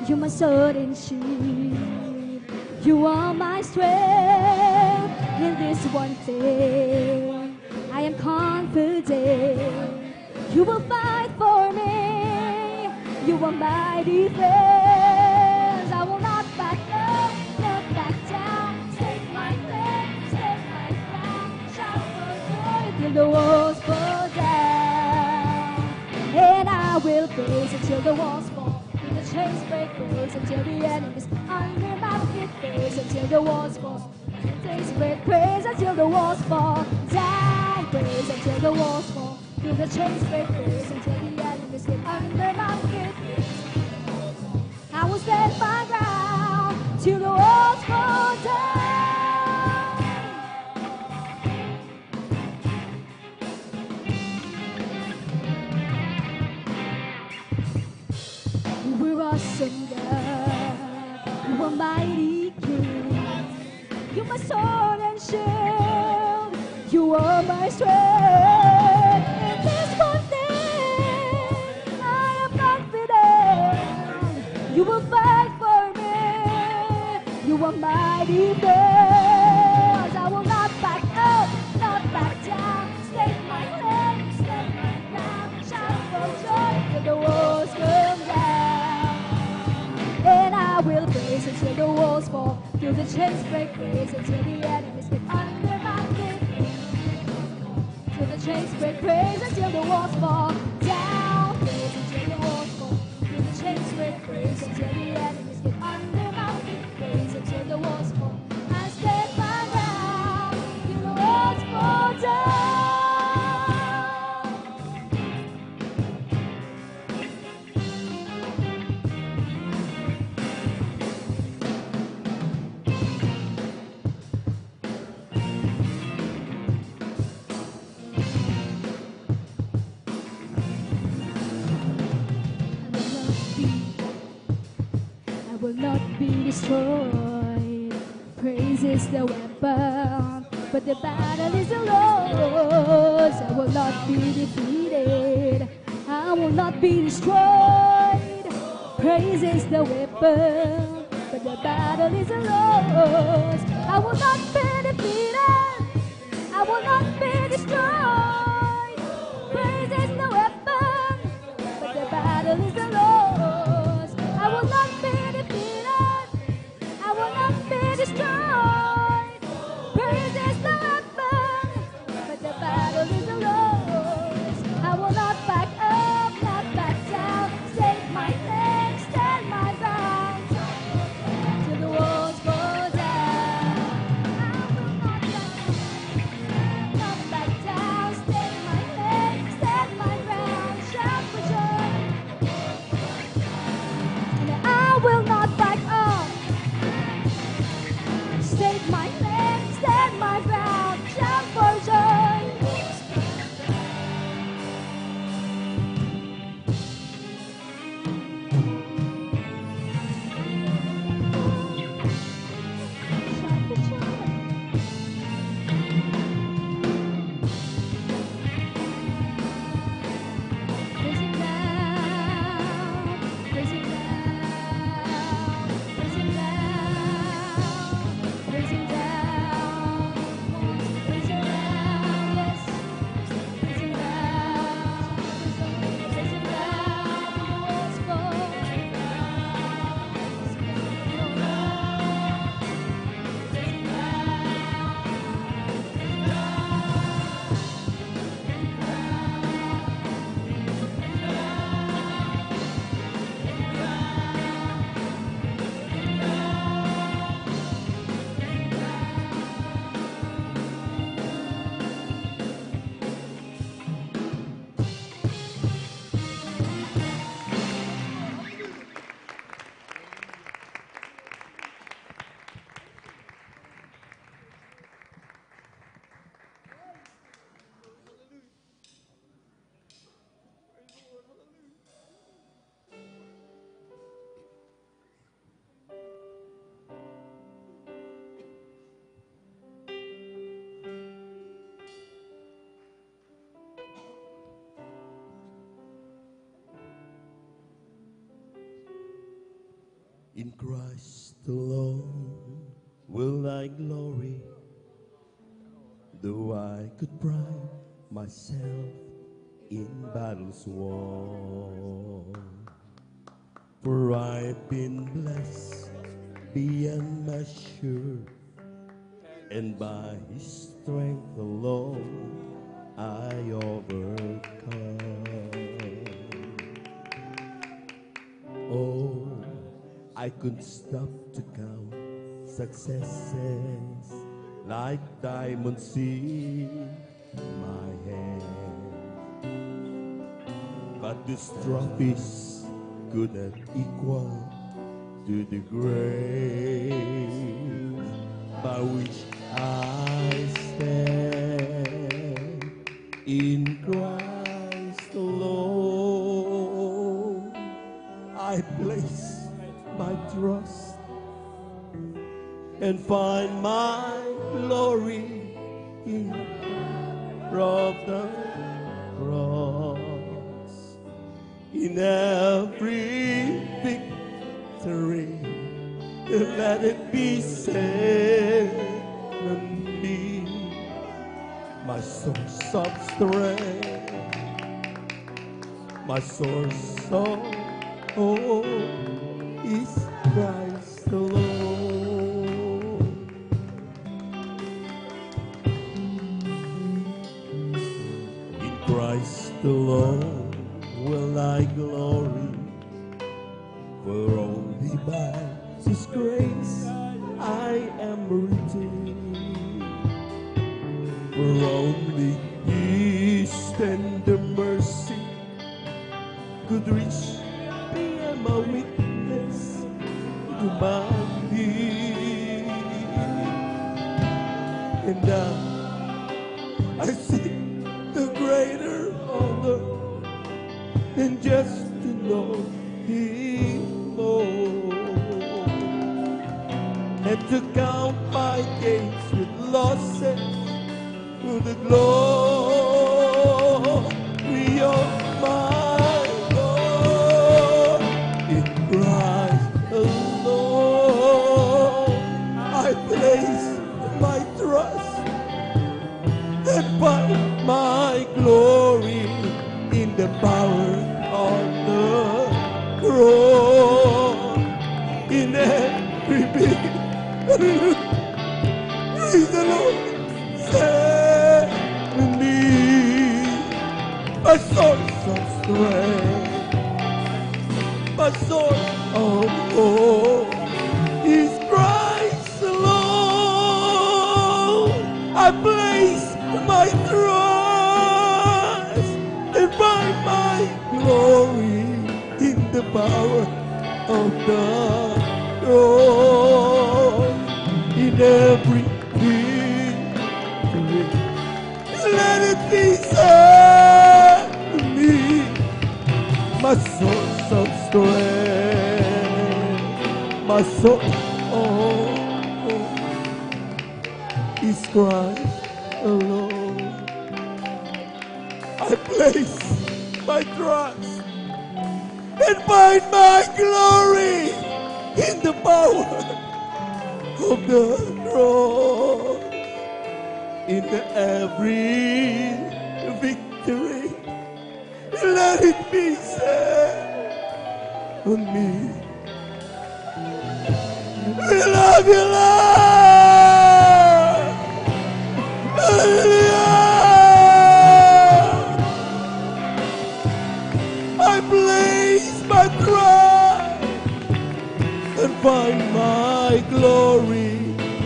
you are my sword and shield, you are my strength. In this one thing, I am confident, you will fight for me, you are my defense. I will not back up, not back down, stake my claim, stake my ground, shout for joy till the walls fall down. And I will praise until the walls fall, till the chains break, praise until the enemies under my feet, praise until the walls fall, till the chains break, praise until the walls fall down, praise until the walls fall, till the chains break, praise until the enemies get under my feet. I will stand my ground till the walls fall down. You are awesome God, you are mighty King, you are my sword and shield, you are my strength. In this one thing, I am confident, you will fight for me, you are my defense. I will not back up, not back down, stake my claim, stake my ground, shout for joy till the walls come down. And I will praise until the walls fall, till the chains break, praise until the enemies get under my feet, till the chains break, praise until the walls fall down, praise until the walls fall, till the chains break, praise until the enemies get under my feet, praise until the walls fall. I stand my ground till the walls fall down. I will not be destroyed. Praise is the weapon, but the battle is the Lord's. I will not be defeated. I will not be destroyed. Praise is the weapon, but the battle is the Lord's. I will not be defeated. I will not be destroyed. Praise is the weapon, but the battle is the Lord's. I will not be defeated. I will not be destroyed. Praise is the weapon, but the battle is the Lord's. I will not back up, not back down. Stake my claim, stand my ground till the walls fall down. I will not back down, stake my claim, stand my ground, shout for joy. And I will not back up. Stake my claim, stand my ground, shout for joy. Shout for joy. Praise Him now, praise Him now, praise Him now, praise Him now. In Christ alone will I glory, though I could pride myself in battles won. For I've been blessed beyond measure, and by His strength alone I overcome. Oh, I couldn't stop to count successes like diamonds in my hand, but these trophies could not equal to the grace by which I stand in Christ alone. I place my trust and find my glory in of the cross. In every victory, let it be said on me, my source of strength, my source of hope is Christ alone. In Christ alone will I glory, for only by His grace I am redeemed. For only His tender mercy could reach me and my weakness to my need. And I seek the greater honor than just to know Him more, and to count my gains with losses for the glory of my Lord. In Christ alone I place my trust and find my glory in the power of the cross. In every bit, praise the Lord, set me, my source of strength, my source of hope is Christ alone. I place my trust and find my glory in the power of the cross. In every victory, let it be said to me, my source of strength, my source of hope is Christ alone. I place my trust and find my glory in the power of the cross. In every victory, let it be said on me, we love you, Lord. Hallelujah. I place my trust and find my glory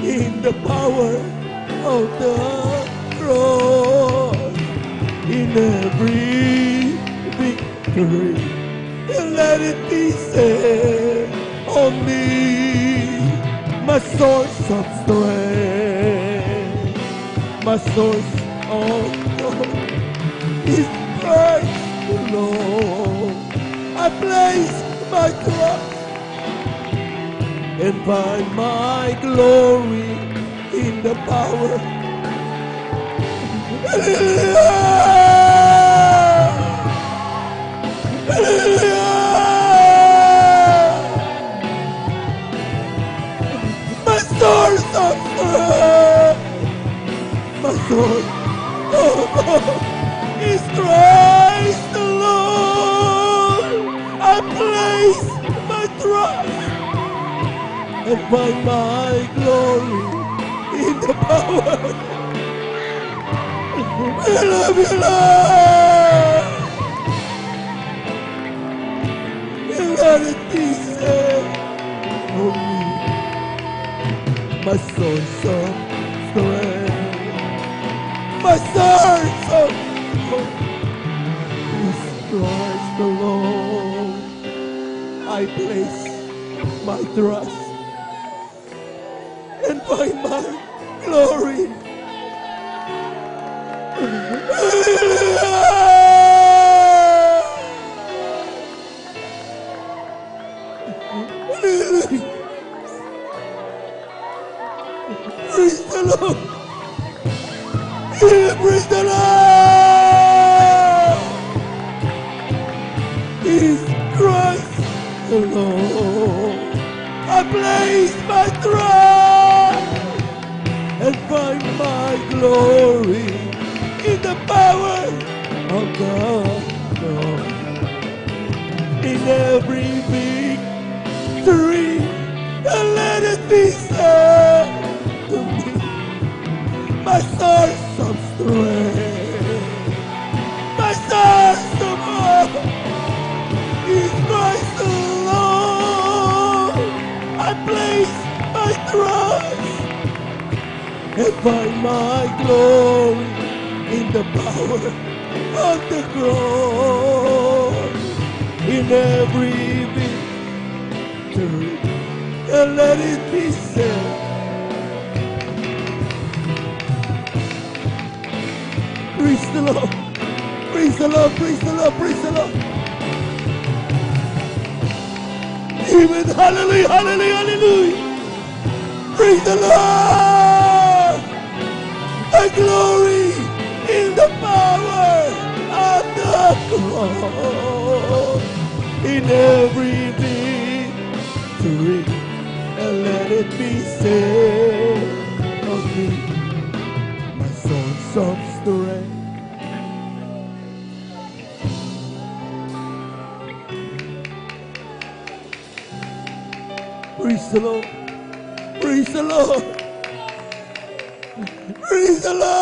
in the power of the cross. In every victory, let it be said on me, my source of strength, my source of hope is Christ alone. I place my trust and find my glory in the power. find my glory in the power. I love you, Lord. You let it be said for me, my source of strength, my source of strength is Christ alone. I place my trust and find my glory. Praise the Lord. Praise the Lord. Is Christ alone. I place my trust and find my glory in the power of God. In every victory, and let it be said to me, my source of strength, my source of hope is Christ alone. I place my trust and find my glory in the power of the cross. In every victory, and let it be said, praise the Lord, praise the Lord, praise the Lord, praise the Lord. Amen, hallelujah, hallelujah, hallelujah. Praise the Lord. I glory in the power of the cross. In every victory, and let it be said of me, my source of strength. Praise the Lord. Praise the Lord. Praise the Lord.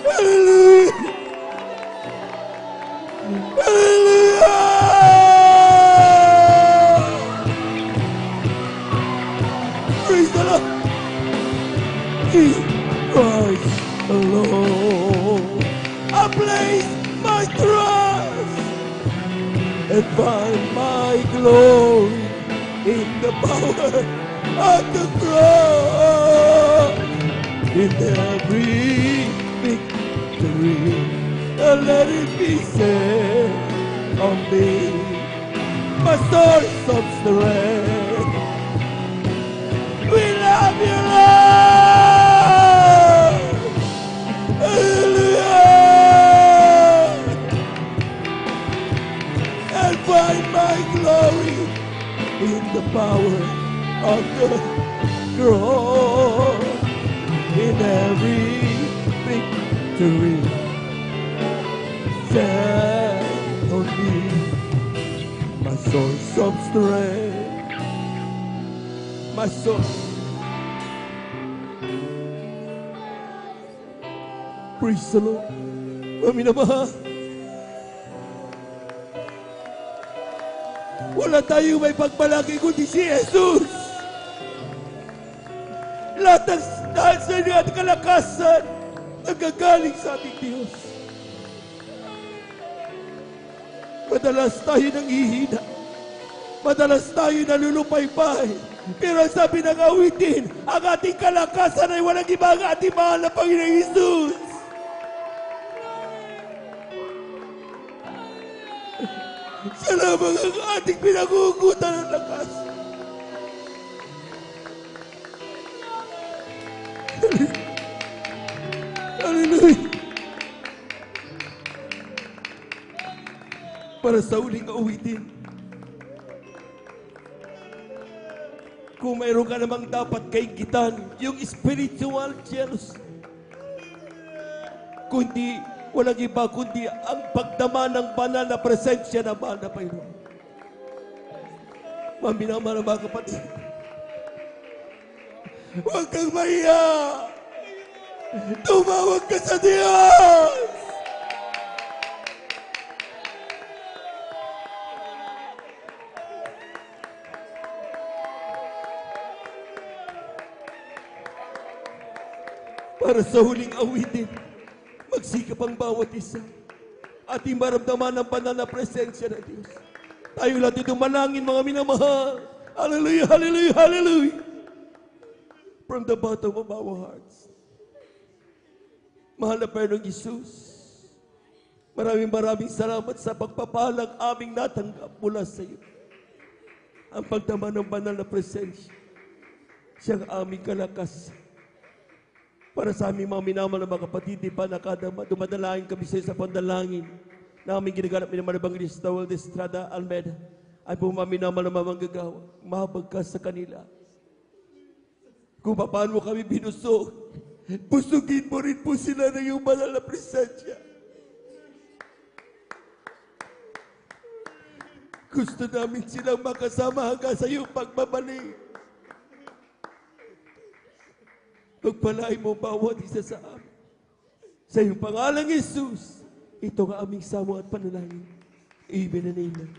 Hallelujah. Hallelujah. Praise the Lord. Jesus Christ alone. I place my trust and find my glory in the power of the cross. In every victory, and let it be said of me, my source of strength. We love you, Lord. Hallelujah. And find my glory in the power of the cross. In every victory, stand on me, my source of strength, my source. Praise the Lord. Maminamahal. Wala tayong may pagmalaki kundi si Jesus. Lahat ng stansa niya at kalakasan nagagaling sa ating Diyos. Madalas tayo nanghihina. Madalas tayo nalulupaypay. Pero ang sabi ng awitin, ang ating kalakasan ay walang iba ang ating mahal na Panginoong Jesus. Salamat ang ating pinagugutan ng lakas. Hallelujah. Para sa uling awitin, kung mayroon ka namang dapat kainggitan, yung spiritual jealousy, kundi walang iba kundi ang pagdama ng banal na presensya ng mahal na Panginoon. Maminamahal na mga kapatid, huwag kang mahiya. Tumawag ka sa Diyos. Para sa huling awitin, magsikap ang bawat isa. Ating maramdaman ang banal na presensya ng Diyos. Tayo lahat itong manangin, mga minamahal. Hallelujah, hallelujah, hallelujah. From the bottom of our hearts. Mahal na Panginoong Jesus, maraming salamat sa pagpapalang aming natanggap mula sa iyo. Ang pagdama ng banal na presensya, siyang aming kalakas. Para sa aming mga minamahal na mga kapatid, di pa nakadama, dumadalangin kami sa iyo sa pandalangin na aming ginaganap ni Naman Evangelista Waldo Estrada Almeda. Ay po mga minamahal na mga manggagawa, mahabag ka sa kanila. Kung paano mo kami binusog, busugin mo rin po sila ng iyong banal na presensya. Gusto namin silang makasama hanggang sa iyong pagbabalik. Pagpalain mo bawat isa sa amin. Sa iyong pangalang Jesus, ito ang aming samo at panalangin. Amen and amen.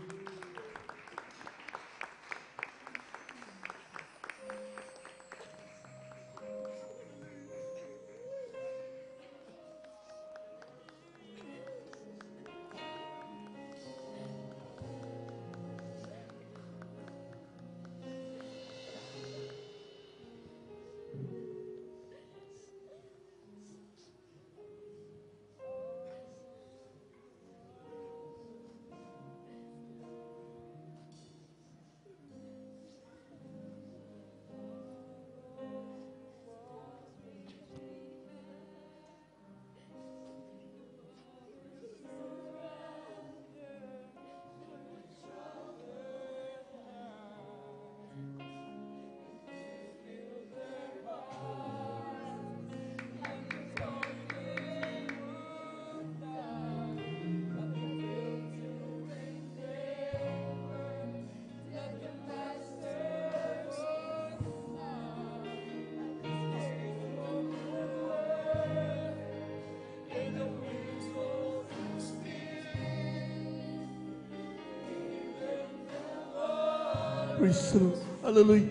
Praise the Lord. Hallelujah.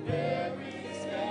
Very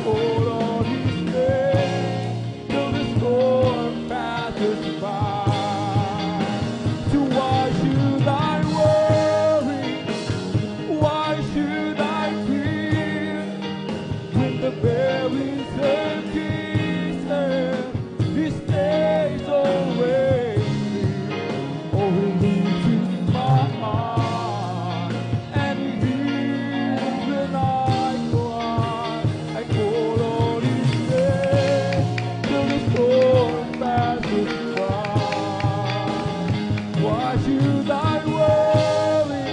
call on His name till the storm passes by. So why should I worry? Why should I fear? When the berries and kisses, He stays always near. Oh, He lives in my heart, and He hears when I cry. I call on His name till the storm passes by. Why should I worry?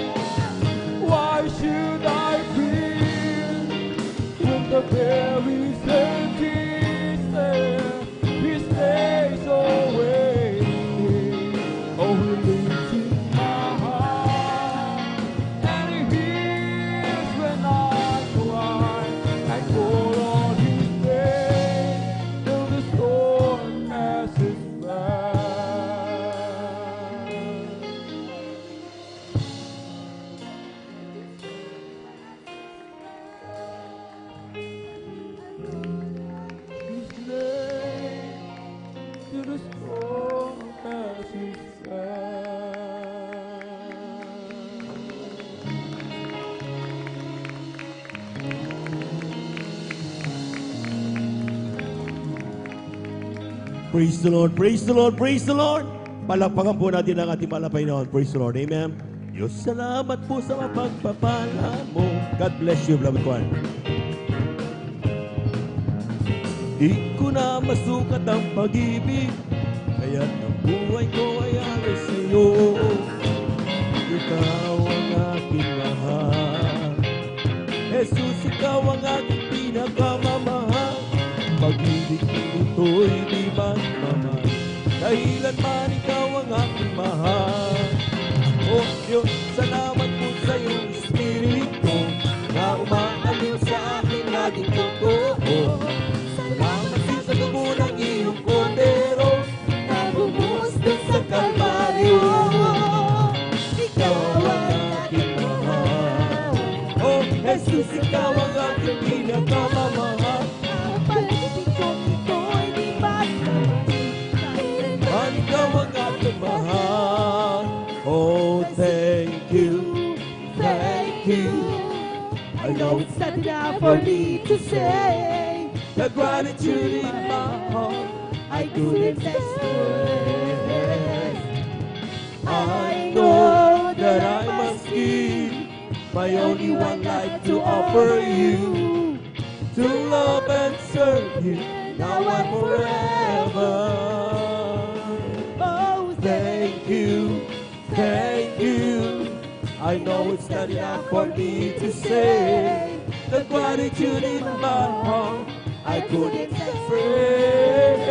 Why should I fear? When the berries and kisses, He stays always near. Oh, He lives in my heart, and He hears when I cry. I call on His name till the storm passes by. His name till the storm passes by. Praise the Lord, praise the Lord, praise the Lord. Palakpakan po natin ang ating malapay noon. Praise the Lord, amen. Diyos, salamat po sa mapagpapala mo. God bless you, beloved one. Di ko na masukat ang pag-ibig, kaya ang buhay ko ay aray sa iyo. Ikaw ang aking mahal, Jesus, ikaw ang aking pinakamamahal. Pag-ibig ito'y di magmamahal, dahilan man ikaw ang aking mahal. Oh Diyos, salamat po sa iyong Espiritu na umaalin sa aking laging totoo. Salamat sa dugo ng iyong kordero na bumuhos dun sa Kalbaryo. Ikaw ang aking mahal. Oh Jesus, ikaw ang aking pinakamamahal. Pag-ibig ko ito'y di magmamahal, man ikaw ang aking mahal. Oh, thank you, thank you. I know it's not enough for me to say the gratitude in my heart I couldn't express. I know that I must give my only one life to offer you, to love and serve you now and forever. Oh, thank you, thank you. I know it's not enough for me to say the gratitude in my heart I couldn't express.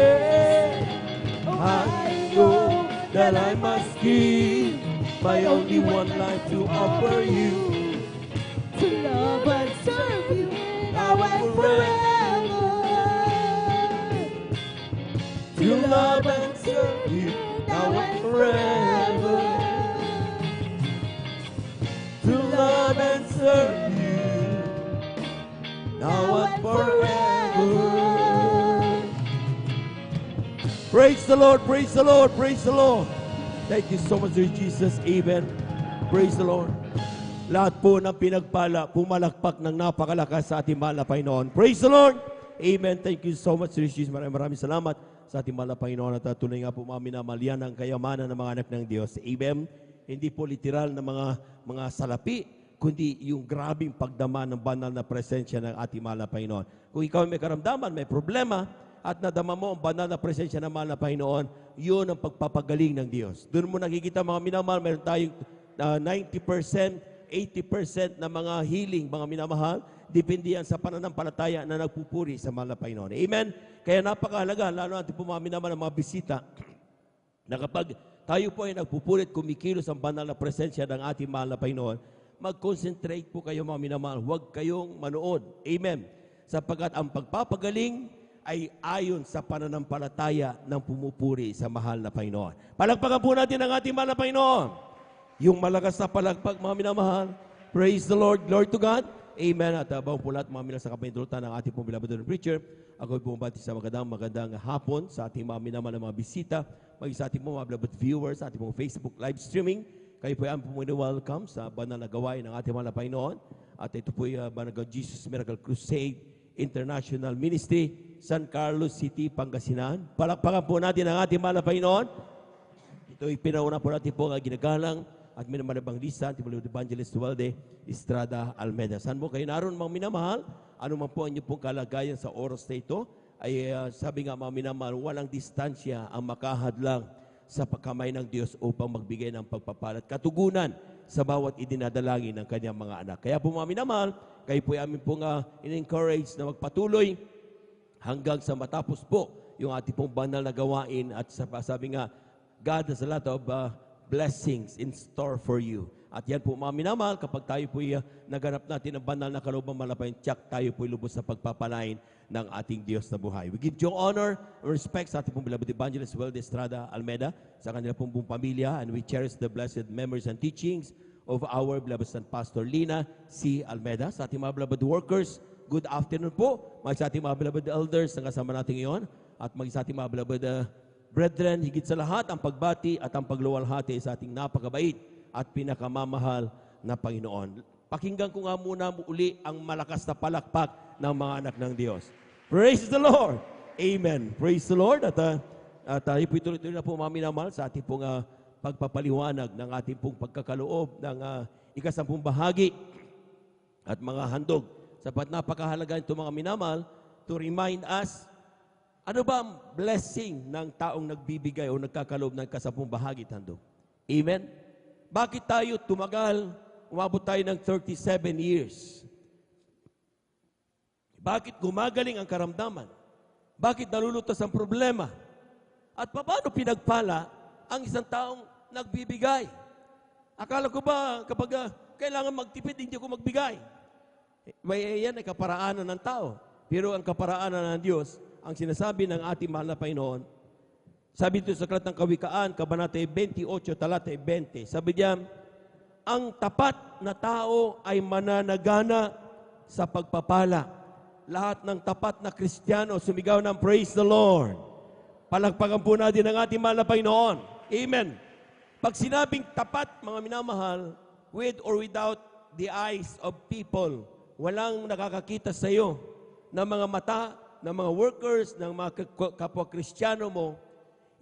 I know that I must give my only one life to offer you, to love and serve you now and forever. To love and serve you now and forever. To love and serve you now and forever. Praise the Lord, praise the Lord, praise the Lord. Thank you so much, Lord Jesus. Amen. Praise the Lord. Lahat po ng pinagpala, pumalakpak ng napakalakas sa ating mahal na Panginoon. Praise the Lord. Amen. Thank you so much, Lord Jesus. Maraming salamat sa ating mahal na Panginoon at tunay nga po maminamalian ang kayamanan ng mga anak ng Diyos. Amen. Hindi po literal na mga salapi, kundi yung grabing pagdama ng banal na presensya ng ating mahal na Panginoon. Kung ikaw may karamdaman, may problema, at nadama mo ang banal na presensya ng mahal na Panginoon, yun ang pagpapagaling ng Diyos. Doon mo nakikita mga minamahal, meron tayong 90%, 80% na mga healing, mga minamahal, depende yan sa pananampalataya na nagpupuri sa mahal na Panginoon. Amen? Kaya napakahalaga, lalo natin po mga minamahal ng mga bisita, na kapag tayo po ay nagpupulit, kumikilos ang banal na presensya ng ating mahal na Panginoon, mag-concentrate po kayo mga minamahal. Huwag kayong manood. Amen. Sapagkat ang pagpapagaling ay ayon sa pananampalataya ng pumupuri sa mahal na Panginoon. Palagpagan po natin ang ating mahal na Panginoon. Yung malakas na palagpag mga minamahal. Praise the Lord. Glory to God. Amen. At bawang po lahat, mga minal sa kapahintulutan ng ating pong beloved preacher. Ako po bumati sa magandang hapon sa ating mga minamahal na mga bisita, maging sa ating mga beloved viewers, sa ating mga Facebook live streaming. Kayo po ay welcome sa banal na gawain ng ating mga Panginoon. At ito po ay Barangay Jesus Miracle Crusade International Ministry, San Carlos City, Pangasinan. Palakpakan po natin ang ating mahal na Panginoon. Ito ay pinauna po natin po ang ginagalang at minamanabang lisa, Timothy Evangelist Walde Estrada Almeda. Saan po kayo naroon mga minamahal? Ano man po ang inyong pong kalagayan sa oras na ito? Ay sabi nga mga minamahal, walang distansya ang makahadlang sa pagkamay ng Diyos upang magbigay ng pagpapala at katugunan sa bawat idinadalangin ng kanyang mga anak. Kaya po mga minamahal, kayo po ay amin pong in-encourage na magpatuloy hanggang sa matapos po yung ating pong banal na gawain. At sabi nga, God has a lot of blessings in store for you. At yan po mga minamahal, kapag tayo po naganap natin ang banal na kalooban malapay, tiyak tayo po lubos sa pagpapalain ng ating Diyos na buhay. We give due honor and respect sa ating pong beloved Evangelist Walde Estrada Almeda, sa kanila pong buong pamilya, and we cherish the blessed memories and teachings of our beloved San Pastor Lina C. Almeda. Sa ating mga beloved workers, good afternoon po. Mag sa ating mga beloved elders na kasama natin ngayon, at mag sa ating mga beloved brethren, higit sa lahat, ang pagbati at ang pagluwalhati sa ating napakabait at pinakamamahal na Panginoon. Pakinggan ko nga muna uli ang malakas na palakpak ng mga anak ng Diyos. Praise the Lord! Amen. Praise the Lord. At tayo po ituloy-tuloy na po mga minamahal sa ating pong pagpapaliwanag ng ating pong pagkakaloob ng ikasampung bahagi at mga handog. Sapat napakahalaga ito mga minamahal to remind us, ano ba ang blessing ng taong nagbibigay o nagkakaloob ng kasampung bahagi at handog? Amen? Bakit tayo tumagal, umabot tayo ng 37 years? Bakit gumagaling ang karamdaman? Bakit nalulutas ang problema? At paano pinagpala ang isang taong nagbibigay? Akala ko ba kapag kailangan magtipid, hindi ko magbigay? Yan ay kaparaanan ng tao. Pero ang kaparaanan ng Diyos, ang sinasabi ng ating mahal na Panginoon, sabi dito sa Aklat ng Kawikaan, Kabanata 28, talata 20, sabi diyan, ang tapat na tao ay mananagana sa pagpapala. Lahat ng tapat na Kristiyano, sumigaw ng praise the Lord. Palakpakan po natin ang ating mahal na Panginoon. Amen. Pag sinabing tapat, mga minamahal, with or without the eyes of people, walang nakakakita sa iyo ng mga mata, ng mga workers, ng mga kapwa-Kristiyano mo,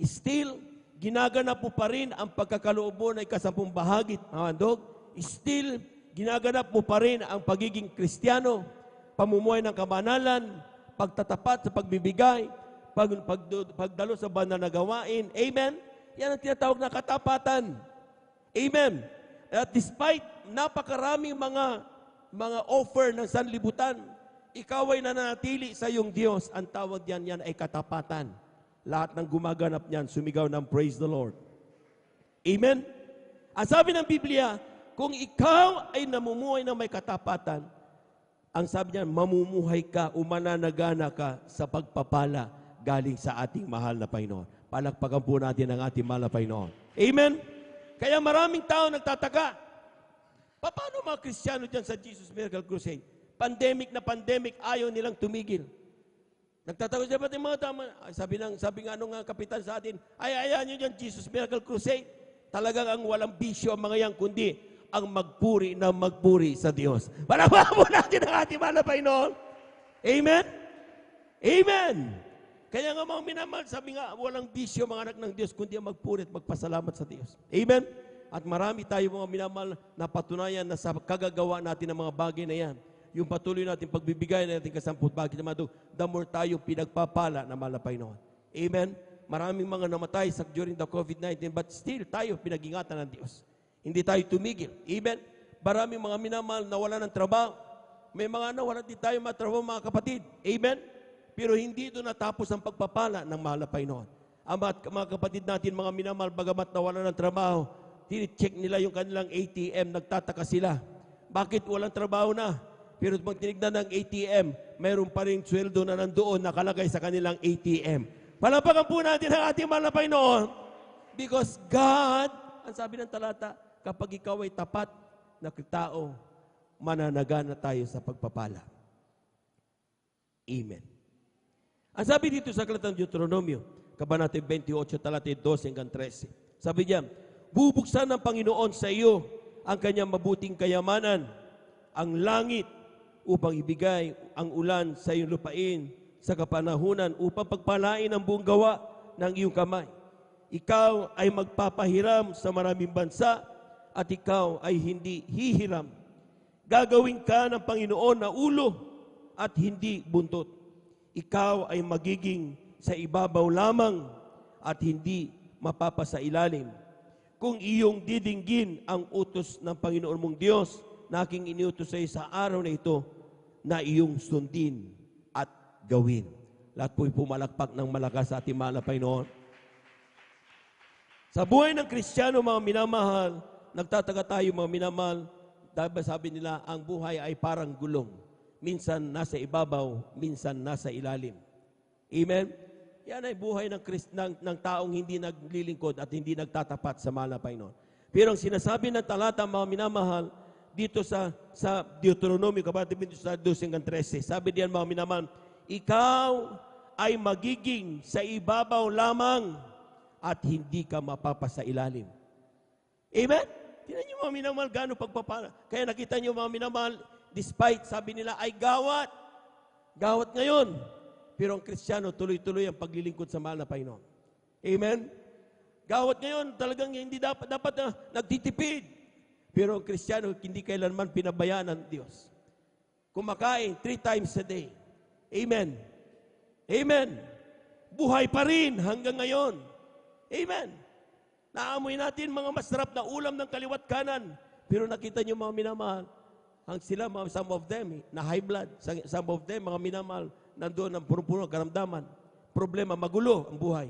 still, ginaganap mo pa rin ang pagkakaloob mo na ikasampung bahagi, mga handog. Still, ginaganap mo pa rin ang pagiging Kristiyano, pamumuhay ng kabanalan, pagtatapat sa pagbibigay, pagdalo sa banal na gawain. Amen? Yan ang tinatawag na katapatan. Amen? At despite napakaraming mga offer ng sanlibutan, ikaw ay nananatili sa iyong Diyos. Ang tawag yan ay katapatan. Lahat ng gumaganap niyan, sumigaw ng praise the Lord. Amen? Ang sabi ng Biblia, kung ikaw ay namumuhay na may katapatan, ang sabi niya, mamumuhay ka, umananagana ka sa pagpapala galing sa ating mahal na Panginoon. Palakpakan po natin ang ating mahal na Panginoon. Amen? Kaya maraming tao nagtataka. Paano mga Kristiyano dyan sa Jesus Miracle Crusade? Pandemic na pandemic, ayaw nilang tumigil. Nagtataka siya, ba't yung mga tama? Sabi nga nung kapitan sa atin, ayaw nyo dyan, Jesus Miracle Crusade. Talagang ang walang bisyo ang mga yan, kundi ang magpuri na magpuri sa Diyos. Palakpakan po natin ang ating mahal na Panginoon. Amen? Amen! Kaya nga mga minamahal, sabi nga, walang bisyo mga anak ng Diyos, kundi ang magpuri at magpasalamat sa Diyos. Amen? At marami tayo mga minamahal na patunayan na sa kagagawa natin ng mga bagay na yan. Yung patuloy natin pagbibigay natin kasamput bagay naman doon, the more tayo pinagpapala na mahal na Panginoon. Amen? Maraming mga namatay during the COVID-19, but still tayo pinag-ingatan ng Diyos. Hindi tayo tumigil. Amen? Maraming mga minamahal na wala ng trabaho. May mga nawala din tayo matrabaho mga kapatid. Amen? Pero hindi doon natapos ang pagpapala ng mahal na Panginoon. Ang mga kapatid natin, mga minamahal, bagamat nawala ng trabaho, tinicheck nila yung kanilang ATM, nagtataka sila. Bakit walang trabaho na? Pero pag tinignan ng ATM, mayroon pa rin sweldo na nandoon nakalagay sa kanilang ATM. Palapakan po natin ang ating mahal na Panginoon. Because God, ang sabi ng talata, kapag ikaw ay tapat na tao, mananagana tayo sa pagpapala. Amen. Ang sabi dito sa Aklat ng Deuteronomio, Kabanata 28, talata 12 hanggang 13. Sabi niya, bubuksan ng Panginoon sa iyo ang kanyang mabuting kayamanan, ang langit upang ibigay ang ulan sa iyong lupain sa kapanahunan upang pagpalain ang buong gawa ng iyong kamay. Ikaw ay magpapahiram sa maraming bansa at ikaw ay hindi hihiram. Gagawin ka ng Panginoon na ulo at hindi buntot. Ikaw ay magiging sa ibabaw lamang at hindi mapapasailalim. Kung iyong didinggin ang utos ng Panginoon mong Diyos na aking iniutos sa iyo sa araw na ito, na iyong sundin at gawin. Lahat po'y pumalakpak ng malakas sa ating mahal na Panginoon. Sa buhay ng Kristiyano, mga minamahal, nagtataka tayo mga minamahal, dahil sabi nila, ang buhay ay parang gulong. Minsan nasa ibabaw, minsan nasa ilalim. Amen? Yan ay buhay ng taong hindi naglilingkod at hindi nagtatapat sa mahal na Panginoon. Pero ang sinasabi ng talata, mga minamahal, dito sa Deuteronomio, Kabanata 12:13, sabi diyan mga minamahal, ikaw ay magiging sa ibabaw lamang at hindi ka mapapasailalim. Amen? Tingnan niyo mga minamahal, gaano pagpapala. Kaya nakita niyo mga minamahal, despite, sabi nila, ay gawat. Gawat ngayon. Pero ang Kristiyano, tuloy-tuloy ang paglilingkod sa mahal na Panginoon. Amen? Gawat ngayon, talagang hindi dapat na nagtitipid. Pero ang Kristiyano, hindi kailanman pinabayaan ng Diyos. Kumakain 3 times a day. Amen? Amen? Buhay pa rin hanggang ngayon. Amen? Naamoy natin mga masarap na ulam ng kaliwat kanan. Pero nakita niyo mga minamahal, some of them, na high blood. Some of them, mga minamahal, nandoon ang puro-puro karamdaman. Problema, magulo ang buhay.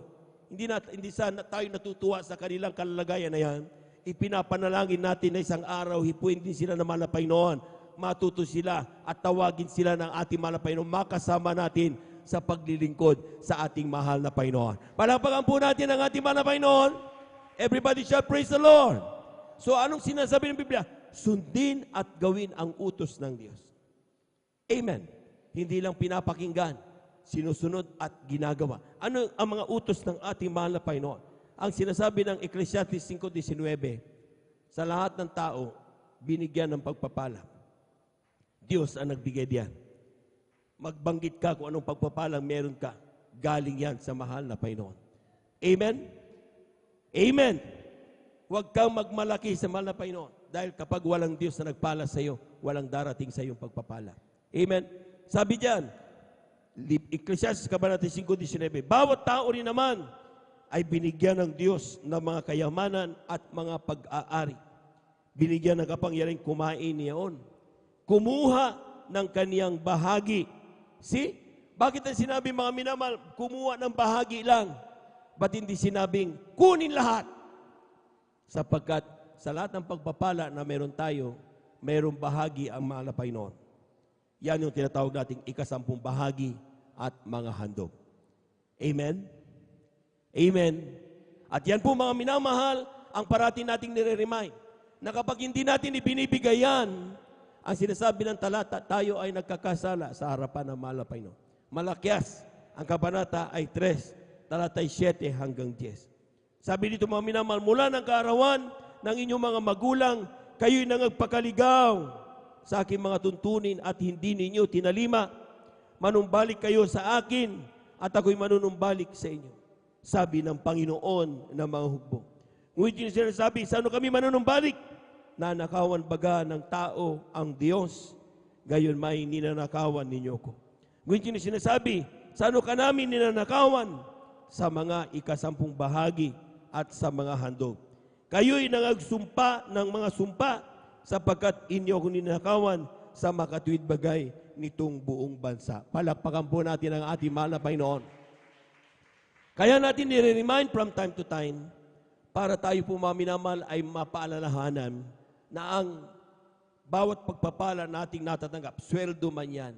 Hindi sana tayo natutuwa sa kanilang kalalagayan na yan. Ipinapanalangin natin na isang araw, hipuin din sila ng mahal na Panginoon. Matuto sila at tawagin sila ng ating mahal na Panginoon. Makasama natin sa paglilingkod sa ating mahal na Panginoon. Palakpakan po natin ang ating mahal na Panginoon. Everybody shall praise the Lord. So anong sinasabi ng Biblia? Sundin at gawin ang utos ng Diyos. Amen. Hindi lang pinapakinggan, sinusunod at ginagawa. Ano ang mga utos ng ating mahal na Panginoon? Ang sinasabi ng Ecclesiastes 5:19, sa lahat ng tao, binigyan ng pagpapala. Diyos ang nagbigay diyan. Magbanggit ka kung anong pagpapalang meron ka. Galing yan sa mahal na Panginoon. Amen? Amen. Huwag kang magmalaki sa mahal na Panginoon. Dahil kapag walang Diyos na nagpala sa iyo, walang darating sa iyong pagpapala. Amen? Sabi diyan, Ecclesiastes Kabanata 5:19, bawat tao rin naman ay binigyan ng Diyos ng mga kayamanan at mga pag-aari. Binigyan ng kapangyarihang kumain niyaon. Kumuha ng kaniyang bahagi. See? Bakit ang sinabi mga minamahal, kumuha ng bahagi lang? Ba't hindi sinabing, kunin lahat? Sapagkat sa lahat ng pagpapala na meron tayo, mayroong bahagi ang mahal na Panginoon. Yan yung tinatawag nating ika-10 bahagi at mga handog. Amen? Amen? At yan po mga minamahal, ang parati nating nire-remind na kapag hindi natin ibinibigay yan, ang sinasabi ng talata, tayo ay nagkakasala sa harapan ng mahal na Panginoon. Malakyas, ang kabanata ay 3, talata 7 hanggang 10. Sabi dito mga minamahal, mula ng kaarawan ng inyong mga magulang, kayo'y nangagpakaligaw sa aking mga tuntunin at hindi ninyo tinalima. Manumbalik kayo sa akin at ako'y manunumbalik sa inyo. Sabi ng Panginoon ng mga hukbo. Ngunit yung sinasabi, saan kami manunumbalik? Nanakawan baga ng tao ang Diyos, gayon may ninanakawan ninyo ko. Ngunit yung sinasabi, saan ka namin ninanakawan? Sa mga ika-10 bahagi at sa mga handog. Kayo'y nangagsumpa ng mga sumpa sapagkat inyo akong ninakawan sa makatuwid bagay nitong buong bansa. Palakpakan po natin ang ating mahal na Panginoon. Kaya natin nire-remind from time to time para tayo po mga minamahal ay mapaalalahanan na ang bawat pagpapala nating natatanggap, sweldo man yan,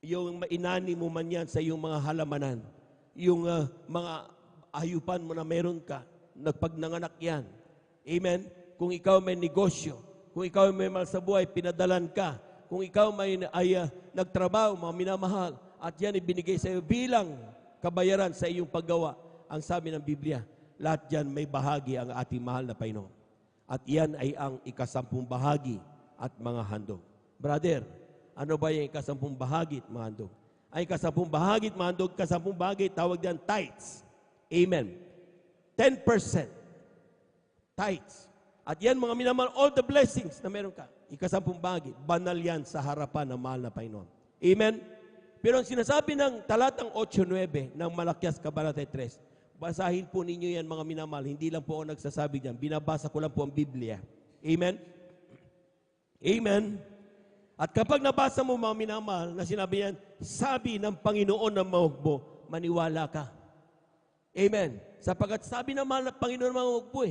yung inani mo man yan sa iyong mga halamanan, yung mga ayupan mo na meron ka, nagpagnanganak yan. Amen? Kung ikaw may negosyo, Kung ikaw ay may mahal sa buhay, pinadalan ka. Kung ikaw ay nagtrabaho, mga minamahal, at yan ibinigay sa iyo bilang kabayaran sa iyong paggawa, ang sabi ng Biblia, lahat yan may bahagi ang ating mahal na Panginoon. At yan ay ang ikasampung bahagi at mga handog. Brother, ano ba yung ikasampung bahagi at mga handog? Ay ikasampung bahagi at mga handog, ikasampung bahagi, tawag diyan tithes. Amen. 10%. Tithes. At yan mga minamahal, all the blessings na meron ka, ikasampung bahagi, banal yan sa harapan ng mahal na Panginoon. Amen? Pero ang sinasabi ng talatang 8-9 ng Malakias Kabanata 3, basahin po ninyo yan mga minamahal, hindi lang po ako nagsasabi dyan, binabasa ko lang po ang Biblia. Amen? Amen? At kapag nabasa mo mga minamahal na sinabi yan, sabi ng Panginoon ng mahugbo, maniwala ka. Amen? Sapagkat sabi ng mahal na Panginoon ng mahugbo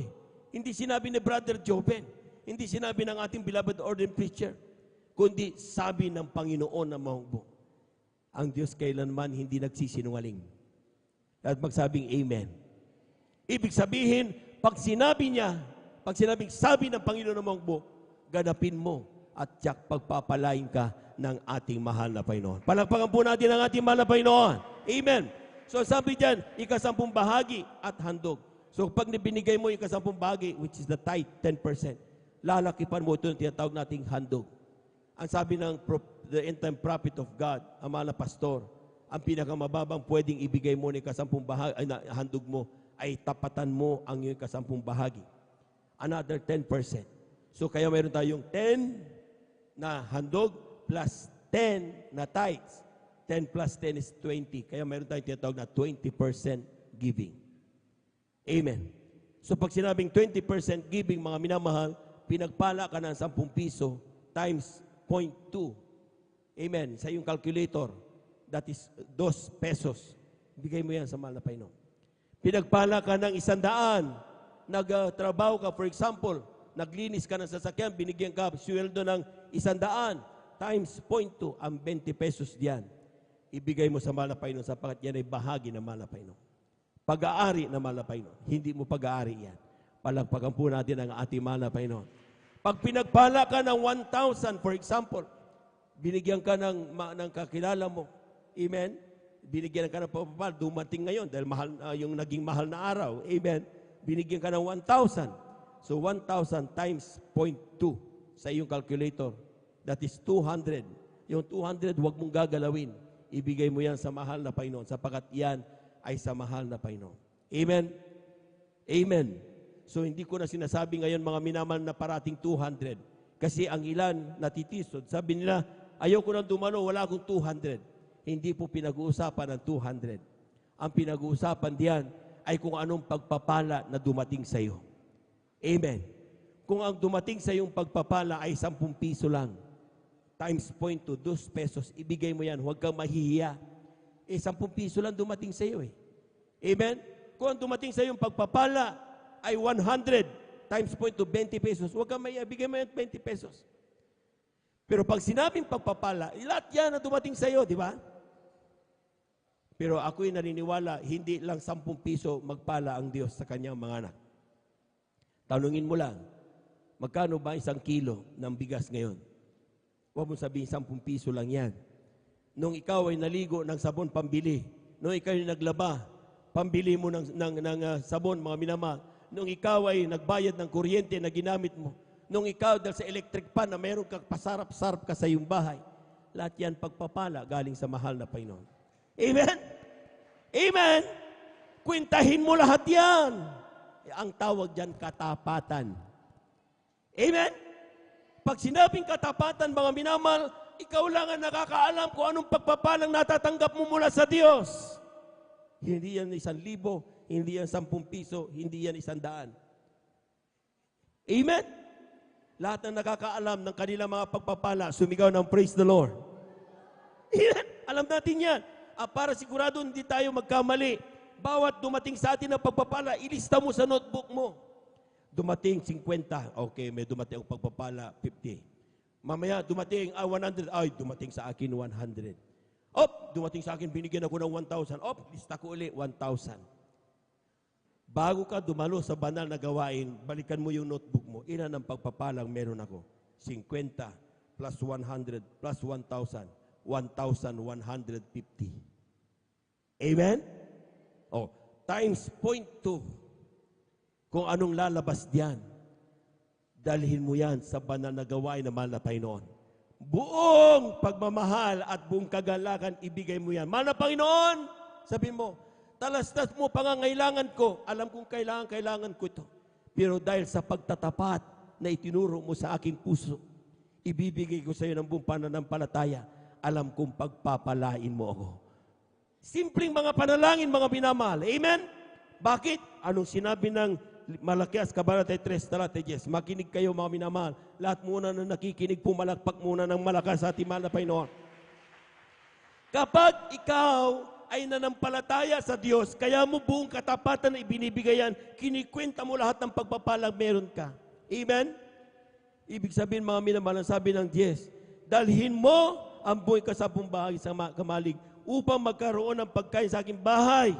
hindi sinabi ni Brother Joven, hindi sinabi ng ating beloved ordained preacher, kundi sabi ng Panginoon na mahugbo. Ang Diyos kailanman hindi nagsisinungaling. At magsabing Amen. Ibig sabihin, pag sinabing sabi ng Panginoon na mahugbo, ganapin mo at tiyak pagpapalain ka ng ating mahal na Panginoon. Palakpakan po natin ang ating mahal na Panginoon. Amen. So sabi dyan, ikasampung bahagi at handog. So pag binigay mo yung ikasampung bahagi, which is the tithe, 10%, lalakipan mo ito yung tinatawag nating handog. Ang sabi ng the end-time prophet of God, ang mahal na pastor, ang pinakamababang pwedeng ibigay mo ng ikasampung bahagi, handog mo, ay tapatan mo ang iyong ikasampung bahagi. Another 10%. So kaya mayroon tayong 10 na handog plus 10 na tithes. 10 plus 10 is 20. Kaya mayroon tayong tinatawag na 20% giving. Amen. So pag sinabing 20% giving, mga minamahal, pinagpala ka ng 10 piso times 0.2. Amen. Sa iyong calculator, that is 2 pesos. Bigay mo yan sa mahal na Panginoon. Pinagpala ka ng 100. Nagtrabaho ka, for example, naglinis ka ng sasakyan, binigyan ka sweldo ng 100 times 0.2, ang 20 pesos diyan. Ibigay mo sa mahal na Panginoon sapagkat yan ay bahagi ng mahal na Panginoon. Pag-aari na mahal na Panginoon. Hindi mo pag-aari yan. Palagpagan po natin ang ating mahal na Panginoon. Pag pinagpala ka ng 1,000, for example, binigyan ka ng kakilala mo. Amen? Binigyan ka ng pagpapala. Dumating ngayon dahil yung naging mahal na araw. Amen? Binigyan ka ng 1,000. So 1,000 times 0.2 sa iyong calculator. That is 200. Yung 200, huwag mong gagalawin. Ibigay mo yan sa mahal na Panginoon sapagkat yan ay sa mahal na Panginoon. Amen? Amen. So hindi ko na sinasabi ngayon mga minamahal na parating 200. Kasi ang ilan natitisod. Sabi nila, ayoko nang dumalo, wala akong 200. Hindi po pinag-uusapan ng 200. Ang pinag-uusapan diyan ay kung anong pagpapala na dumating sa iyo. Amen. Kung ang dumating sa iyong pagpapala ay 10 piso lang, times 0.2, 2 pesos, ibigay mo yan, huwag kang mahihiya. 10 piso lang dumating sa iyo eh. Amen? Kung ang dumating sa iyong pagpapala ay 100 times 0.2, 20 pesos, huwag kang mahihiya, bigay mo yan 20 pesos. Pero pag sinabing pagpapala, lahat yan na dumating sa iyo, di ba? Pero ako'y naniniwala, hindi lang 10 piso magpala ang Diyos sa kanyang mga anak. Tanungin mo lang, magkano ba 1 kilo ng bigas ngayon? Huwag mo sabihin 10 piso lang yan. Nung ikaw ay naligo ng sabon pambili, nung ikaw ay naglaba, pambili mo ng sabon, mga minamahal, nung ikaw ay nagbayad ng kuryente na ginamit mo, nung ikaw dahil sa electric pan na meron kang pasarap-sarap ka sa iyong bahay, lahat yan pagpapala galing sa mahal na Panginoon. Amen? Amen? Kwentahin mo lahat yan. Ang tawag dyan, katapatan. Amen? Pag sinabing katapatan, mga minamahal, ikaw lang ang nakakaalam kung anong pagpapalang natatanggap mo mula sa Diyos. Hindi yan 1,000, hindi yan 10 piso, hindi yan 100. Amen? Lahat ng nakakaalam ng kanilang mga pagpapala, sumigaw ng praise the Lord. Amen? Alam natin yan. Para sigurado hindi tayo magkamali, bawat dumating sa atin na pagpapala, ilista mo sa notebook mo. Dumating 50, okay, may dumating ang pagpapala, 50. Mamaya, dumating 100, ay, dumating sa akin 100. Dumating sa akin, binigyan ako ng 1,000. Lista ko ulit, 1,000. Bago ka dumalo sa banal na gawain, balikan mo yung notebook mo. Ilan ang pagpapalang meron ako? 50 plus 100 plus 1,000. 1,150. Amen? Oh, times 0.2. Kung anong lalabas diyan, dalhin mo yan sa banal na gawain na mahal na Panginoon. Buong pagmamahal at buong kagalakan, ibigay mo yan. Mahal na Panginoon, sabi mo, talastas mo pangangailangan ko. Alam kong kailangan ko ito. Pero dahil sa pagtatapat na itinuro mo sa aking puso, ibibigay ko sa iyo ng buong pananampalataya. Alam kong pagpapalain mo ako. Simpleng mga panalangin, mga minamahal. Amen? Bakit? Anong sinabi ng Malakias, Kabanata 3:10? Makinig kayo, mga minamahal. Lahat muna na nakikinig, pumalakpak muna ng malakas sa ating mahal na Panginoon. Kapag ikaw ay nanampalataya sa Diyos, kaya mo buong katapatan na ibinibigay yan, kinikwenta mo lahat ng pagpapalang meron ka. Amen? Ibig sabihin, mga minamahal, sabi ng Diyos, dalhin mo ang buhay kasabong bahagi sa kamalig upang magkaroon ng pagkain sa aking bahay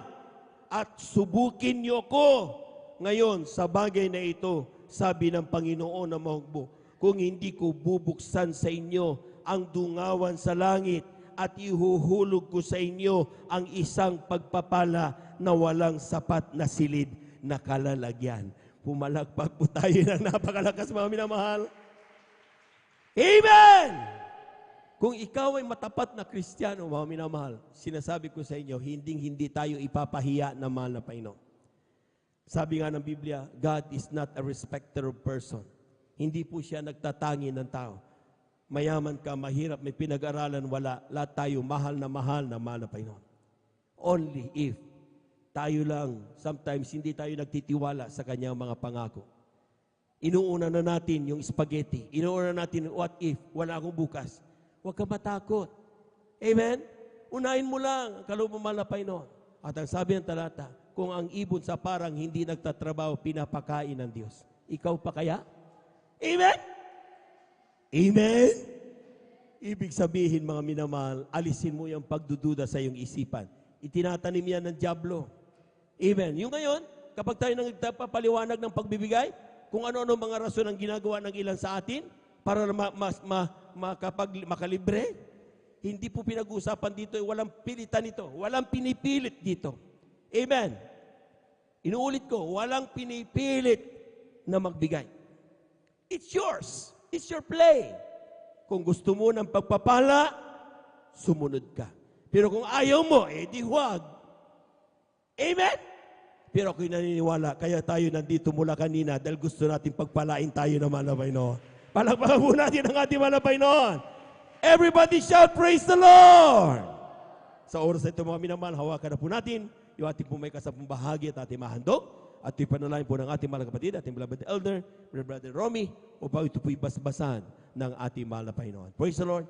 at subukin niyo ko ngayon sa bagay na ito, sabi ng Panginoon na mahugbo, kung hindi ko bubuksan sa inyo ang dungawan sa langit at ihuhulog ko sa inyo ang isang pagpapala na walang sapat na silid na kalalagyan. Pumalakpak po tayo ng napakalakas, mga minamahal. Amen! Kung ikaw ay matapat na Kristiyano, mga minamahal, sinasabi ko sa inyo, hindi tayo ipapahiya na mahal na Panginoon. Sabi nga ng Biblia, God is not a respecter of person. Hindi po siya nagtatangi ng tao. Mayaman ka, mahirap, may pinag-aralan, wala. Lahat tayo mahal na mahal na Panginoon. Only if tayo lang, sometimes hindi tayo nagtitiwala sa kanyang mga pangako. Inuuna na natin yung spaghetti. Inuuna natin, what if, wala akong bukas. Huwag ka matakot. Amen? Unahin mo lang ang kalooban ng mahal na Panginoon. At ang sabi ng talata, kung ang ibon sa parang hindi nagtatrabaho, pinapakain ng Diyos. Ikaw pa kaya? Amen? Amen? Ibig sabihin, mga minamahal, alisin mo yung pagdududa sa iyong isipan. Itinatanim yan ng dyablo. Amen? Yung ngayon, kapag tayo nagpapaliwanag ng pagbibigay, kung ano-ano mga rason ang ginagawa ng ilan sa atin, para makalibre, hindi po pinag-uusapan dito, walang pilitan ito, walang pinipilit dito. Amen? Inuulit ko, walang pinipilit na magbigay. It's yours. It's your play. Kung gusto mo ng pagpapala, sumunod ka. Pero kung ayaw mo, di huwag. Amen? Pero ako'y naniniwala, kaya tayo nandito mula kanina dahil gusto natin pagpalain tayo ng mahal na Panginoon. Palakpakan po natin ang ating mahal na Panginoon. Everybody shout, praise the Lord! Sa oras na ito, mga minamahal, hawakan na po natin yung ating po may kasabong bahagi at ating mahandog at ipanalangin po ng ating mga kapatid, ating beloved elder, Brother Romy, upang ito po'y basbasan ng ating mahal na Panginoon. Praise the Lord!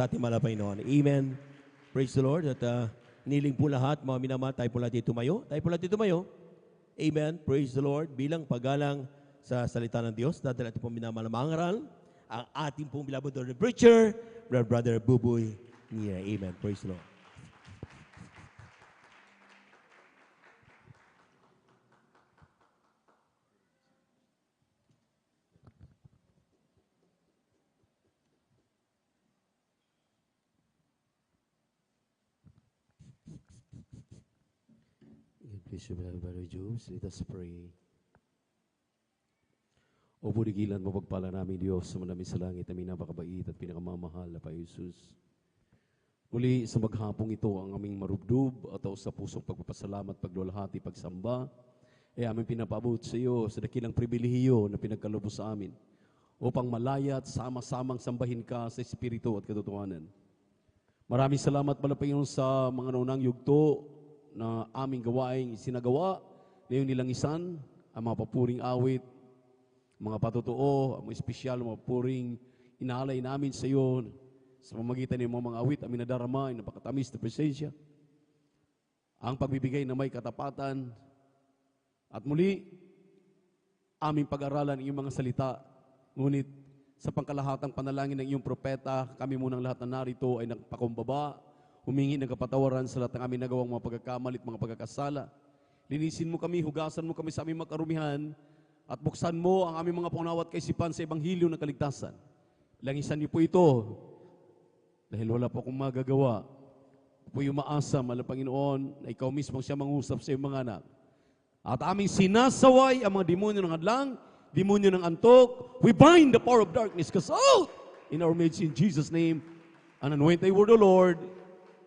sa ating mahal na Panginoon. Amen. Praise the Lord. At niling po lahat, mga minamahal, tayo po lahat tumayo. Tayo po lahat tumayo. Amen. Praise the Lord. Bilang paggalang sa salita ng Diyos, dahil ito pong minamahal na mangaral, ang ating pong beloved Lord and preacher, Brother Buboy Nira. Amen. Praise the Lord. Please, Brother Jobs, let us pray. O budigilan mo pagpala namin Diyos, sumanami sa langit, aming napakabait at pinakamamahal na pa Jesus. Muli sa maghapong ito, ang aming marubdob at sa pusong pagpapasalamat, paglulahati, pagsamba, aming pinapaabot sa iyo sa dakilang pribilehiyo na pinagkalubos sa amin upang malaya at sama-samang sambahin ka sa Espiritu at katotohanan. Maraming salamat pala Panginoon sa mga naunang yugto na aming gawaing isinagawa na yung nilangisan, ang mga papuring awit, mga patotoo, ang mga espesyal, mga papuring inalay namin sa iyo sa pamagitan ng mga awit, aming nadarama, ang napakatamis na presensya, ang pagbibigay na may katapatan, at muli, aming pag-aralan ng iyong mga salita, ngunit sa pangkalahatang panalangin ng iyong propeta, kami munang lahat na narito ay nagpakumbaba, humingi ng kapatawaran sa lahat ng aming nagawang mga pagkakamali at mga pagkakasala. Linisin mo kami, hugasan mo kami sa aming makarumihan, at buksan mo ang aming mga pangunawa at kaisipan sa Ebanghelyo ng kaligtasan. Langisan niyo po ito, dahil wala po akong magagawa. Po yung maasa, mahal na Panginoon, na ikaw mismo siya mangusap sa iyong mga anak. At aming sinasaway ang mga demonyo ng hadlang, demonyo ng antok. We bind the power of darkness, cast out in our midst in Jesus' name. And anoint thy word, O Lord.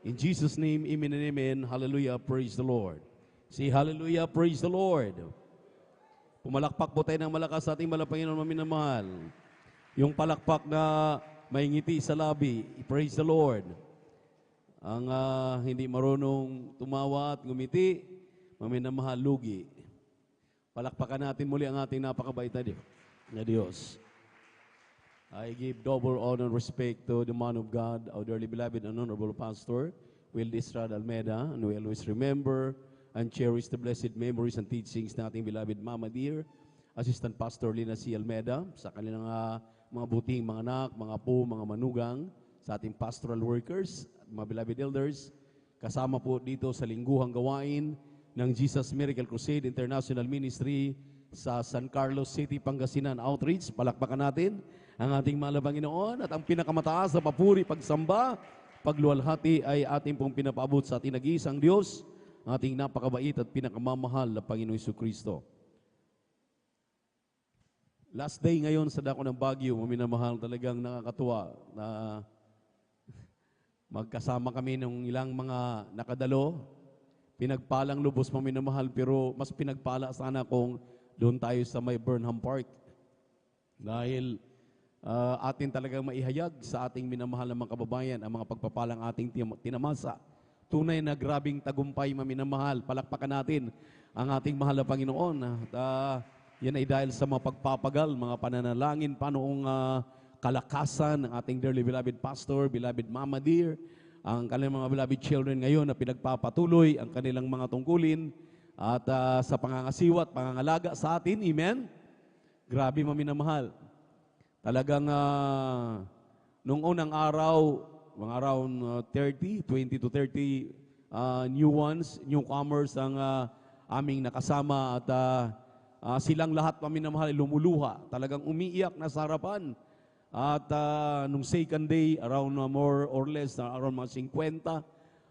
In Jesus' name, amen and amen. Hallelujah, praise the Lord. Say hallelujah, praise the Lord. Pumalakpak po tayo ng malakas sa ating Panginoon maminamahal. Yung palakpak na may ngiti sa labi, praise the Lord. Ang hindi marunong tumawa at ngumiti, maminamahal, lugi. Palakpakan natin muli ang ating napakabait na Diyos. I give double honor and respect to the man of God, our dearly beloved and honorable pastor, Will Estrada Almeda, and we always remember and cherish the blessed memories and teachings na ating beloved Mama Dear, Assistant Pastor Lina C. Almeda, sa kanilang mga buting mga anak, mga apo, mga manugang, sa ating pastoral workers, at mga beloved elders, kasama po dito sa lingguhang gawain ng Jesus Miracle Crusade International Ministry sa San Carlos City, Pangasinan Outreach. Palakpakan natin ang ating mahal na Panginoon at ang pinakamataas na papuri, pagsamba, pagluwalhati ay ating pong pinapaabot sa ating nag-iisang Diyos, ang ating napakabait at pinakamamahal na Panginoon Jesucristo. Last day ngayon sa dako ng Baguio, minamahal, talagang nakakatuwa na magkasama kami ng ilang mga nakadalo. Pinagpalang lubos minamahal, pero mas pinagpala sana kung doon tayo sa may Burnham Park. Dahil atin talagang maihayag sa ating minamahal na mga kababayan ang mga pagpapalang ating tinamasa. Tunay na grabing tagumpay, maminamahal. Palakpakan natin ang ating mahal na Panginoon. At yan ay dahil sa mga pagpapagal, mga pananalangin, panoong kalakasan ng ating dearly beloved pastor, beloved Mama Dear, ang kanilang mga beloved children ngayon na pinagpapatuloy ang kanilang mga tungkulin at sa pangangasiwa at pangangalaga sa atin. Amen? Grabe, maminamahal. Talagang nung unang araw, mga around 20 to 30 newcomers ang aming nakasama at silang lahat paminamahal lumuluha. Talagang umiiyak na sa harapan. At nung second day, around more or less, around mga 50.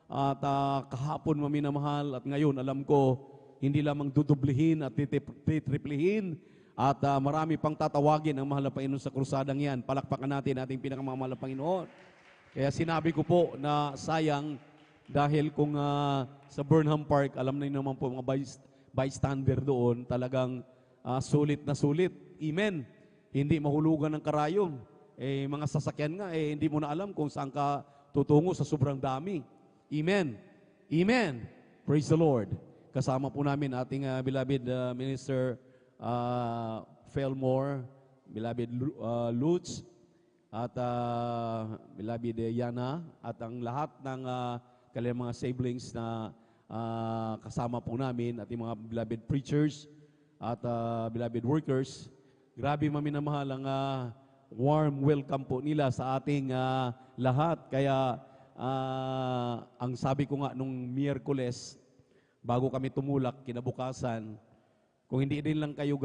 At kahapon maminamahal at ngayon alam ko, hindi lamang dudublihin at titriplihin at marami pang tatawagin ang mahal na Panginoon sa krusadang yan. Palakpakan natin ating pinakamamahal na Panginoon. Kaya sinabi ko po na sayang dahil kung sa Burnham Park, alam na naman po mga bystander doon, talagang sulit na sulit. Amen. Hindi mahulugan ng karayom. Mga sasakyan nga, hindi mo na alam kung saan ka tutungo sa sobrang dami. Amen. Amen. Praise the Lord. Kasama po namin ating beloved Minister Felmore, beloved Lutz, at beloved Yana, at ang lahat ng kanilang mga siblings na kasama po namin, at yung mga beloved preachers at beloved workers. Grabe maminamahal ang warm welcome po nila sa ating lahat. Kaya ang sabi ko nga nung Miyerkules, bago kami tumulak kinabukasan, kung hindi din lang kayo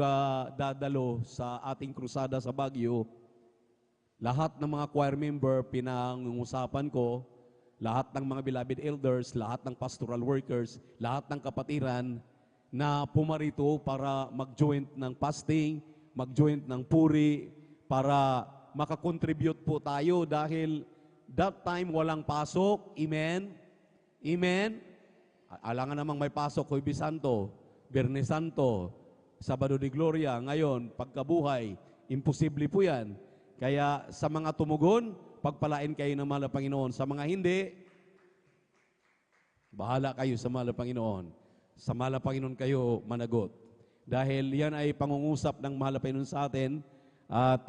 dadalo sa ating krusada sa Baguio, lahat ng mga choir member pinangungusapan ko, lahat ng mga beloved elders, lahat ng pastoral workers, lahat ng kapatiran na pumarito para mag-joint ng fasting, mag-joint ng puri, para makakontribute po tayo dahil that time walang pasok. Amen? Amen? Alangan namang may pasok, Huwebes Santo, Biyernes Santo, Sabado de Gloria. Ngayon, pagkabuhay, imposible po yan. Kaya sa mga tumugon, pagpalain kayo ng mahal na Panginoon. Sa mga hindi, bahala kayo sa mahal na Panginoon. Sa mahal na Panginoon kayo managot. Dahil yan ay pangungusap ng mahal na Panginoon sa atin. At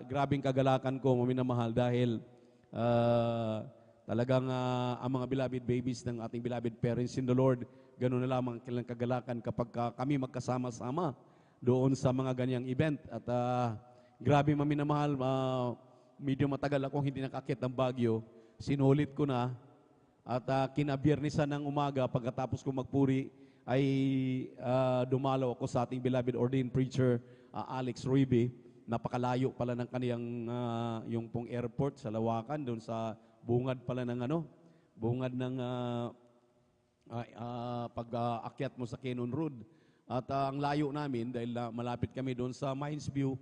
grabing kagalakan ko, maminamahal, dahil talagang ang mga beloved babies ng ating beloved parents in the Lord, ganoon na lamang kailang kagalakan kapag kami magkasama-sama doon sa mga ganyang event. At grabe maminamahal, medyo matagal akong hindi nakakit ng Baguio. Sinulit ko na. At kinabiyernisan ng umaga, pagkatapos ko magpuri, ay dumalaw ako sa ating beloved ordained preacher, Alex Ruibe. Napakalayo pala ng kaniyang yung pong airport sa Lawakan, doon sa bungad pala ng bungad ng pag-akyat mo sa Cannon Road. At ang layo namin, dahil malapit kami doon sa Mines View,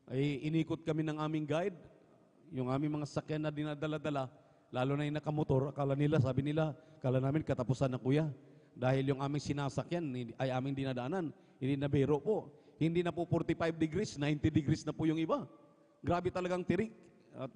ay inikot kami ng aming guide, yung aming mga sakyan na dinadala-dala, lalo na yung nakamotor, sabi nila, akala namin katapusan na kuya. Dahil yung aming sinasakyan ay aming dinadaanan, hindi na biro po. Hindi na po 45 degrees, 90 degrees na po yung iba. Grabe talagang tirik. At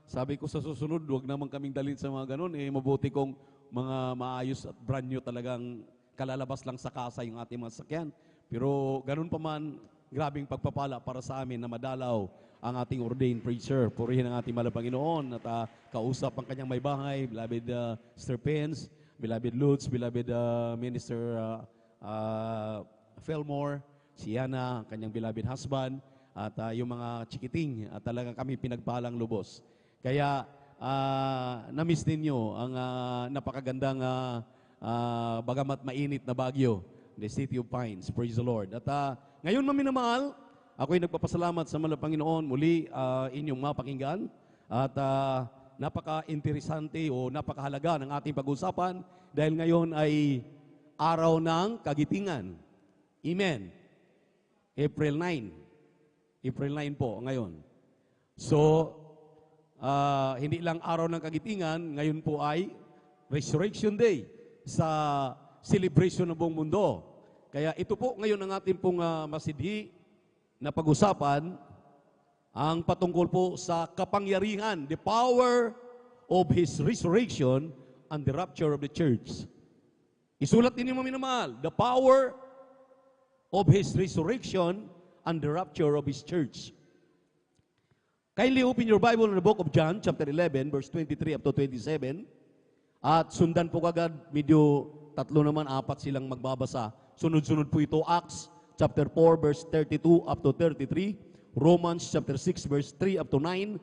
sabi ko sa susunod, huwag naman kaming dalhin sa mga ganun. Mabuti kong mga maayos at brand new talagang kalalabas lang sa kasa yung ating mga sakyan. Pero ganun pa man, grabing pagpapala para sa amin na madalaw ang ating ordained preacher. Purihin ang ating mahal na Panginoon at kausap ang kanyang may bahay, beloved Sister Pence, beloved Lutz, beloved Minister Fillmore, si Yana, kanyang beloved husband, at yung mga chikiting, at talagang kami pinagpalang lubos. Kaya na-miss ninyo ang napakagandang bagamat mainit na Baguio, the City of Pines. Praise the Lord. At ngayon, maminamahal, ako'y nagpapasalamat sa mahal na Panginoon muli inyong mapakinggan. At napaka-interesante o napakahalaga ng ating pag-usapan dahil ngayon ay araw ng kagitingan. Amen. April 9. April 9 po ngayon. So, hindi lang araw ng kagitingan, ngayon po ay Resurrection Day sa celebration ng buong mundo. Kaya ito po ngayon ang ating pong masidhi na pag-usapan, ang patungkol po sa kapangyarihan, the power of His resurrection and the rapture of the church. Isulat din mo minamahal, the power of His resurrection and the rapture of His church. Kindly open your Bible in the book of John, chapter 11, verse 23 up to 27. At sundan po kagad, medyo tatlo naman, apat silang magbabasa. Sunod-sunod po ito, Acts chapter 4, verse 32 up to 33. Romans chapter 6, verse 3 up to 9.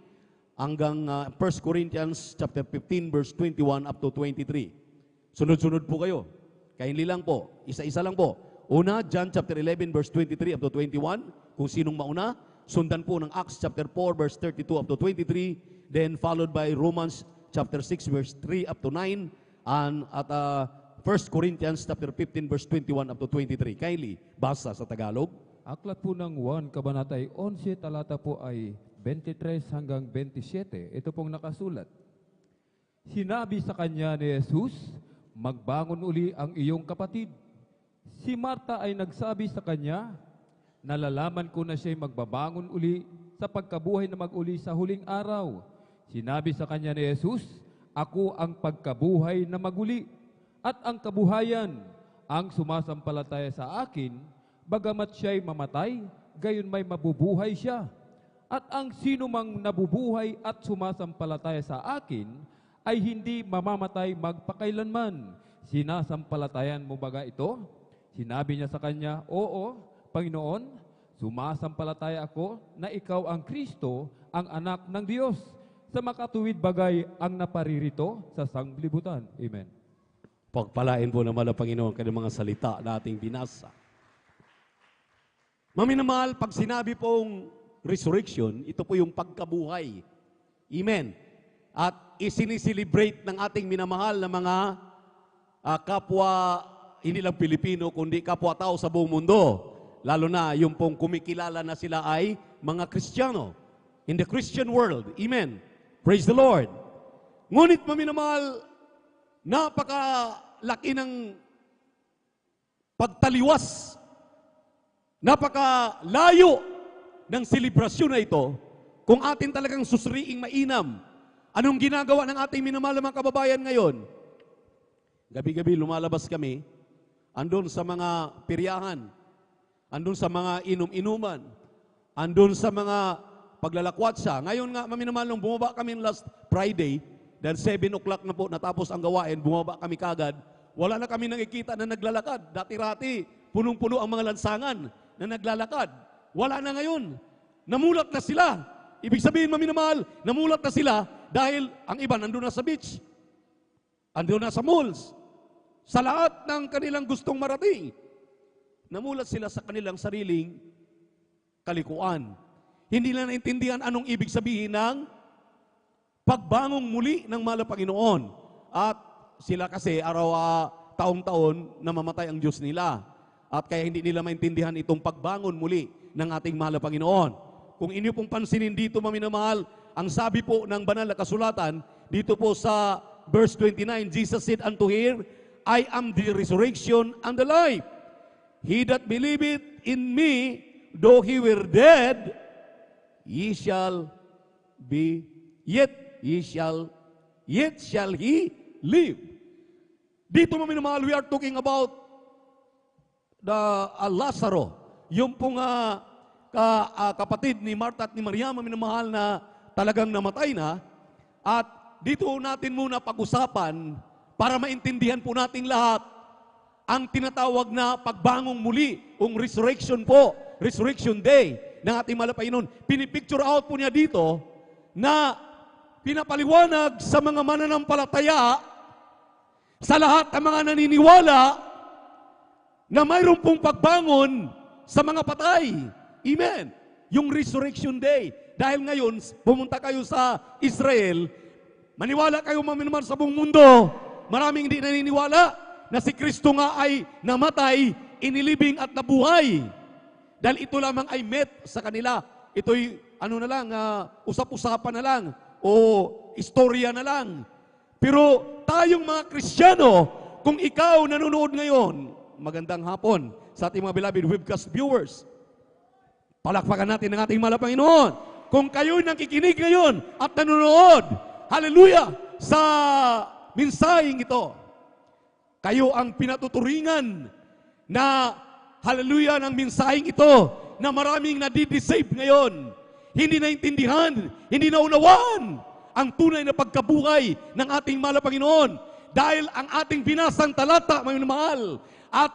Hanggang 1 Corinthians chapter 15, verse 21 up to 23. Sunod-sunod po kayo. Kindly lang po, isa-isa lang po. Una, John chapter 11, verse 23 up to 21. Kung sinong mauna, sundan po ng Acts chapter 4, verse 32 up to 23. Then followed by Romans chapter 6, verse 3 up to 9. And at 1 Corinthians chapter 15, verse 21 up to 23. Kindly, basa sa Tagalog. Aklat po ng 1, Kabanata 11, talata po ay 23 hanggang 27. Ito pong nakasulat. Sinabi sa kanya ni Jesus, magbangon uli ang iyong kapatid. Si Marta ay nagsabi sa kanya, nalalaman ko na siya'y magbabangon uli sa pagkabuhay na mag-uli sa huling araw. Sinabi sa kanya ni Jesus, ako ang pagkabuhay na maguli at ang kabuhayan. Ang sumasampalataya sa akin, bagamat siya'y mamatay, gayon may mabubuhay siya. At ang sino mang nabubuhay at sumasampalataya sa akin ay hindi mamamatay magpakailanman. Sinasampalatayan mo ba ito? Sinabi niya sa kanya, Oo, Panginoon, sumasampalataya ako na ikaw ang Kristo, ang anak ng Diyos. Sa makatuwid bagay ang naparirito sa sanglibutan. Amen. Pagpalain po naman ang Panginoon kanyang mga salita na ating binasa. Maminamahal, pag sinabi pong resurrection, ito po yung pagkabuhay. Amen. At isiniselebrate ng ating minamahal na mga kapwa, hindi lang Pilipino, kundi kapwa-tao sa buong mundo. Lalo na yung pong kumikilala na sila ay mga Kristiyano. In the Christian world. Amen. Praise the Lord. Ngunit maminamahal, napakalaki ng pagtaliwas, napakalayo ng selebrasyon na ito kung atin talagang susuriing mainam. Anong ginagawa ng ating minamahal na mga kababayan ngayon? Gabi-gabi lumalabas kami, andun sa mga piryahan, andun sa mga inom-inuman, andun sa mga paglalakwatsa. Ngayon nga, maminamahal, nung bumaba kami last Friday, dahil 7 o'clock na po natapos ang gawain, bumaba kami kagad, wala na kami nakikita na naglalakad. Dati-rati, punong-puno ang mga lansangan na naglalakad. Wala na ngayon. Namulat na sila. Ibig sabihin, maminamahal, namulat na sila dahil ang iba nandun na sa beach, andun na sa malls, sa lahat ng kanilang gustong marating. Namulat sila sa kanilang sariling kalikuan. Hindi na naintindihan anong ibig sabihin ng pagbangong muli ng mahal na Panginoon. At sila kasi taong-taon namamatay ang Diyos nila. At kaya hindi nila maintindihan itong pagbangon muli ng ating mahal na Panginoon. Kung inyo pong pansinin dito, maminamahal, ang sabi po ng banal na kasulatan, dito po sa verse 29, Jesus said unto him, I am the resurrection and the life. He that believeth in me, though he were dead, yet shall he live. Dito maminamahal, we are talking about the Lazaro, yung pong kapatid ni Martha at ni Maria, maminamahal, na talagang namatay na. At dito natin muna pag-usapan para maintindihan po nating lahat ang tinatawag na pagbangong muli, ang resurrection po, Resurrection Day ng ating mahal na Panginoon. Pinipicture out po niya dito na pinapaliwanag sa mga mananampalataya, sa lahat ng mga naniniwala na mayroon pong pagbangon sa mga patay. Amen. Yung Resurrection Day. Dahil ngayon, pumunta kayo sa Israel, maniwala kayo maminamahal sa buong mundo, maraming hindi naniniwala na si Kristo nga ay namatay, inilibing at nabuhay. Dahil ito lamang ay myth sa kanila. Ito'y usap-usapan na lang o istorya na lang. Pero tayong mga Kristiyano, kung ikaw nanonood ngayon, magandang hapon sa ating mga beloved webcast viewers. Palakpakan natin ang ating mahal na Panginoon. Kung kayo'y nakikinig ngayon at nanonood, hallelujah, sa mensaheng ito, kayo ang pinatuturingan na hallelujah ng mensaheng ito na maraming nadideceive ngayon. Hindi naintindihan, hindi naunawaan ang tunay na pagkabuhay ng ating mahal na Panginoon. Dahil ang ating binasang talata, may mahal, at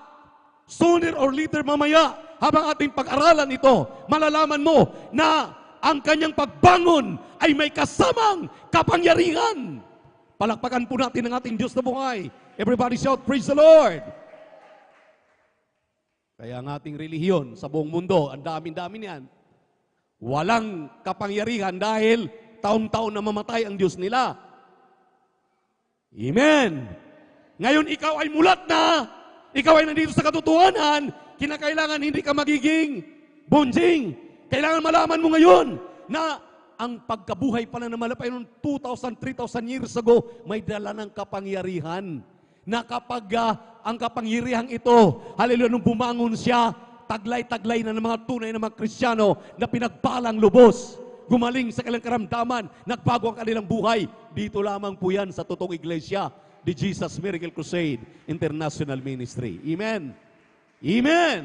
sooner or later mamaya, habang ating pag-aralan ito, malalaman mo na ang kanyang pagbangon ay may kasamang kapangyarihan. Palakpakan po natin ang ating Diyos na buhay. Everybody shout, praise the Lord! Kaya ang ating relihiyon sa buong mundo, ang dami-dami niyan, walang kapangyarihan dahil taon-taon na mamatay ang Diyos nila. Amen! Ngayon, ikaw ay mulat na, ikaw ay nandito sa katotohanan, kinakailangan hindi ka magiging bonjing. Kailangan malaman mo ngayon na ang pagkabuhay pala ng malapay noong 2,000, 3,000 years ago, may dala ng kapangyarihan. Na kapag ang kapangyarihang ito, hallelujah, nung bumangon siya, taglay-taglay na ng mga tunay na mga Kristiyano na pinagpalang lubos. Gumaling sa kanilang karamdaman, nagbago ang kanilang buhay. Dito lamang po yan sa totoong iglesia, the Jesus Miracle Crusade International Ministry. Amen. Amen.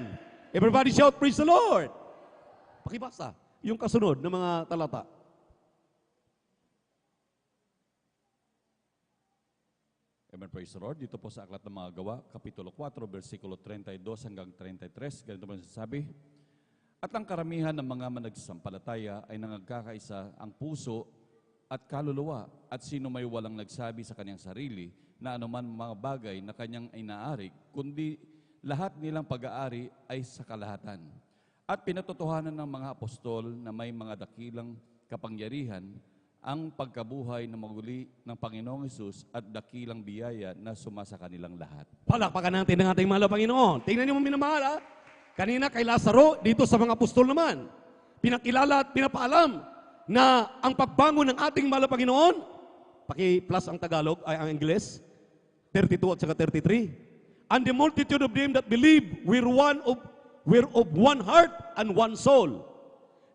Everybody shout, praise the Lord. Pakibasa. yung kasunod na mga talata. Amen, praise the Lord. Dito po sa Aklat ng Mga Gawa, Kapitulo 4, versikulo 32 hanggang 33, ganito po nasasabi, at ang karamihan ng mga managsampalataya ay nangagkakaisa ang puso at kaluluwa, at sino may walang nagsabi sa kanyang sarili na anuman mga bagay na kanyang inaari, kundi lahat nilang pag-aari ay sa kalahatan. At pinatotohanan ng mga apostol na may mga dakilang kapangyarihan ang pagkabuhay na maguli ng Panginoong Hesus at dakilang biyaya na sumasa kanilang lahat. Palakpakan natin ang ating mahal na Panginoon. Tingnan niyo mga minamahal, ha? Kanina kay Lazaro, dito sa mga apostol naman, pinakilala at pinapaalam na ang pagbangon ng ating mahal na Panginoon, paki-plus ang Tagalog, ay ang Ingles, 32 at saka 33. And the multitude of them that believed were of one heart and one soul.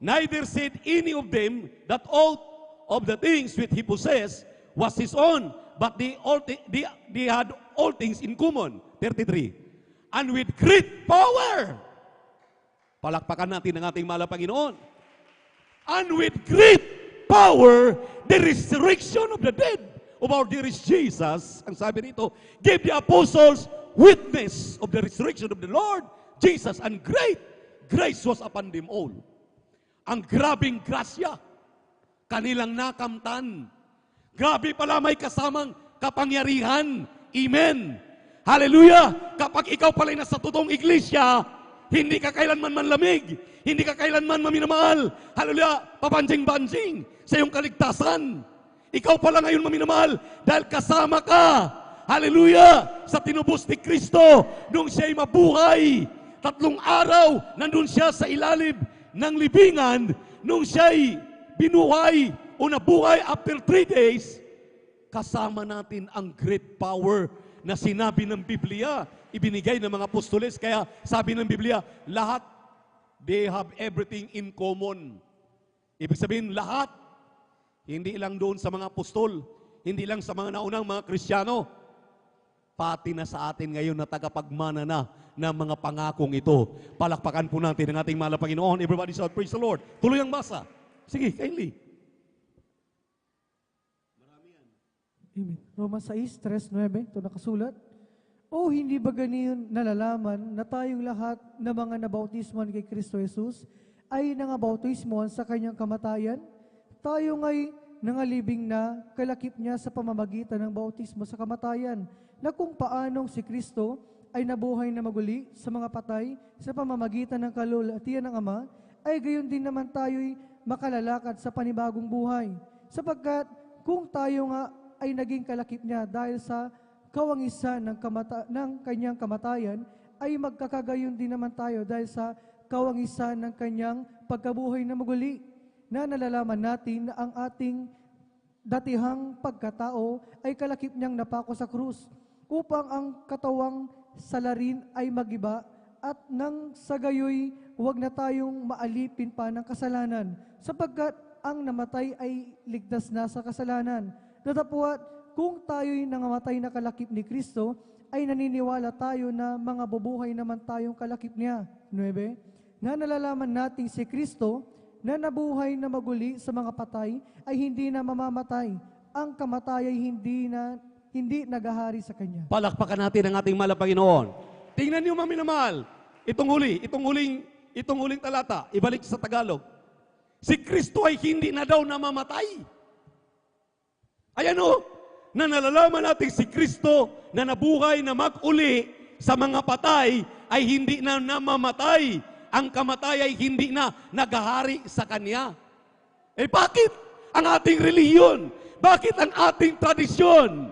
Neither said any of them that all of the things which he possessed was his own, but they had all things in common. 33. And with great power, palakpakan natin ang ating mahal na Panginoon. And with great power, the resurrection of the dead of our dearest Jesus, ang sabi rito, gave the apostles witness of the resurrection of the Lord Jesus, and great grace was upon them all. Ang grabing grasya, kanilang nakamtan. Grabe pala may kasamang kapangyarihan. Amen. Hallelujah. Kapag ikaw pala nasa totoong iglesia, hindi ka kailanman manlamig, hindi ka kailanman maminamahal. Hallelujah. Pabanjing-banjing sa iyong kaligtasan. Ikaw pala ngayon maminamahal dahil kasama ka. Hallelujah. Sa tinubos ni Kristo nung siya'y mabuhay. 3 araw nandun siya sa ilalim ng libingan nung siya'y binuhay o nabuhay after 3 days, kasama natin ang great power na sinabi ng Biblia, ibinigay ng mga apostoles. Kaya sabi ng Biblia, lahat, they have everything in common. Ibig sabihin, lahat, hindi lang doon sa mga apostol, hindi lang sa mga naunang mga Kristiyano, pati na sa atin ngayon na tagapagmana na ng mga pangakong ito. Palakpakan po natin ang ating mahal na Panginoon. Everybody shout, praise the Lord. Tuloy ang basa. Sige, kindly. Amen. Roma 6, 3:9, ito nakasulat. O hindi ba ganiyon nalalaman na tayong lahat na mga nabautismuhan kay Kristo Jesus ay nangabautismuhan sa kanyang kamatayan? Tayo nga'y nangalibing na kalakip niya sa pamamagitan ng bautismo sa kamatayan, na kung paanong si Kristo ay nabuhay na maguli sa mga patay sa pamamagitan ng kalulatian ng Ama, ay gayon din naman tayo'y makalalakad sa panibagong buhay. Sapagkat kung tayo nga ay naging kalakip niya dahil sa kawangisan ng kanyang kamatayan, ay magkakagayon din naman tayo dahil sa kawangisan ng kanyang pagkabuhay na maguli, na nalalaman natin na ang ating datihang pagkatao ay kalakip niyang napako sa krus, upang ang katawang salarin ay magiba, at nang sa gayoy huwag na tayong maalipin pa ng kasalanan, sapagkat ang namatay ay ligtas na sa kasalanan. Datapwat, kung tayo'y nangamatay na kalakip ni Kristo, ay naniniwala tayo na mga bubuhay naman tayong kalakip niya. 9. Nga nalalaman nating si Kristo na nabuhay na maguli sa mga patay ay hindi na mamamatay. Ang kamatay ay hindi nagahari sa Kanya. Palakpakan natin ang ating mahal na Panginoon. Tingnan niyo mga minamahal, itong huling talata, ibalik sa Tagalog. Si Kristo ay hindi na daw namamatay. Ayan o, na nalalaman natin si Kristo na nabuhay na mag-uli sa mga patay ay hindi na namamatay. Ang kamatay ay hindi na nagahari sa Kanya. Eh bakit ang ating relihiyon? Bakit ang ating tradisyon?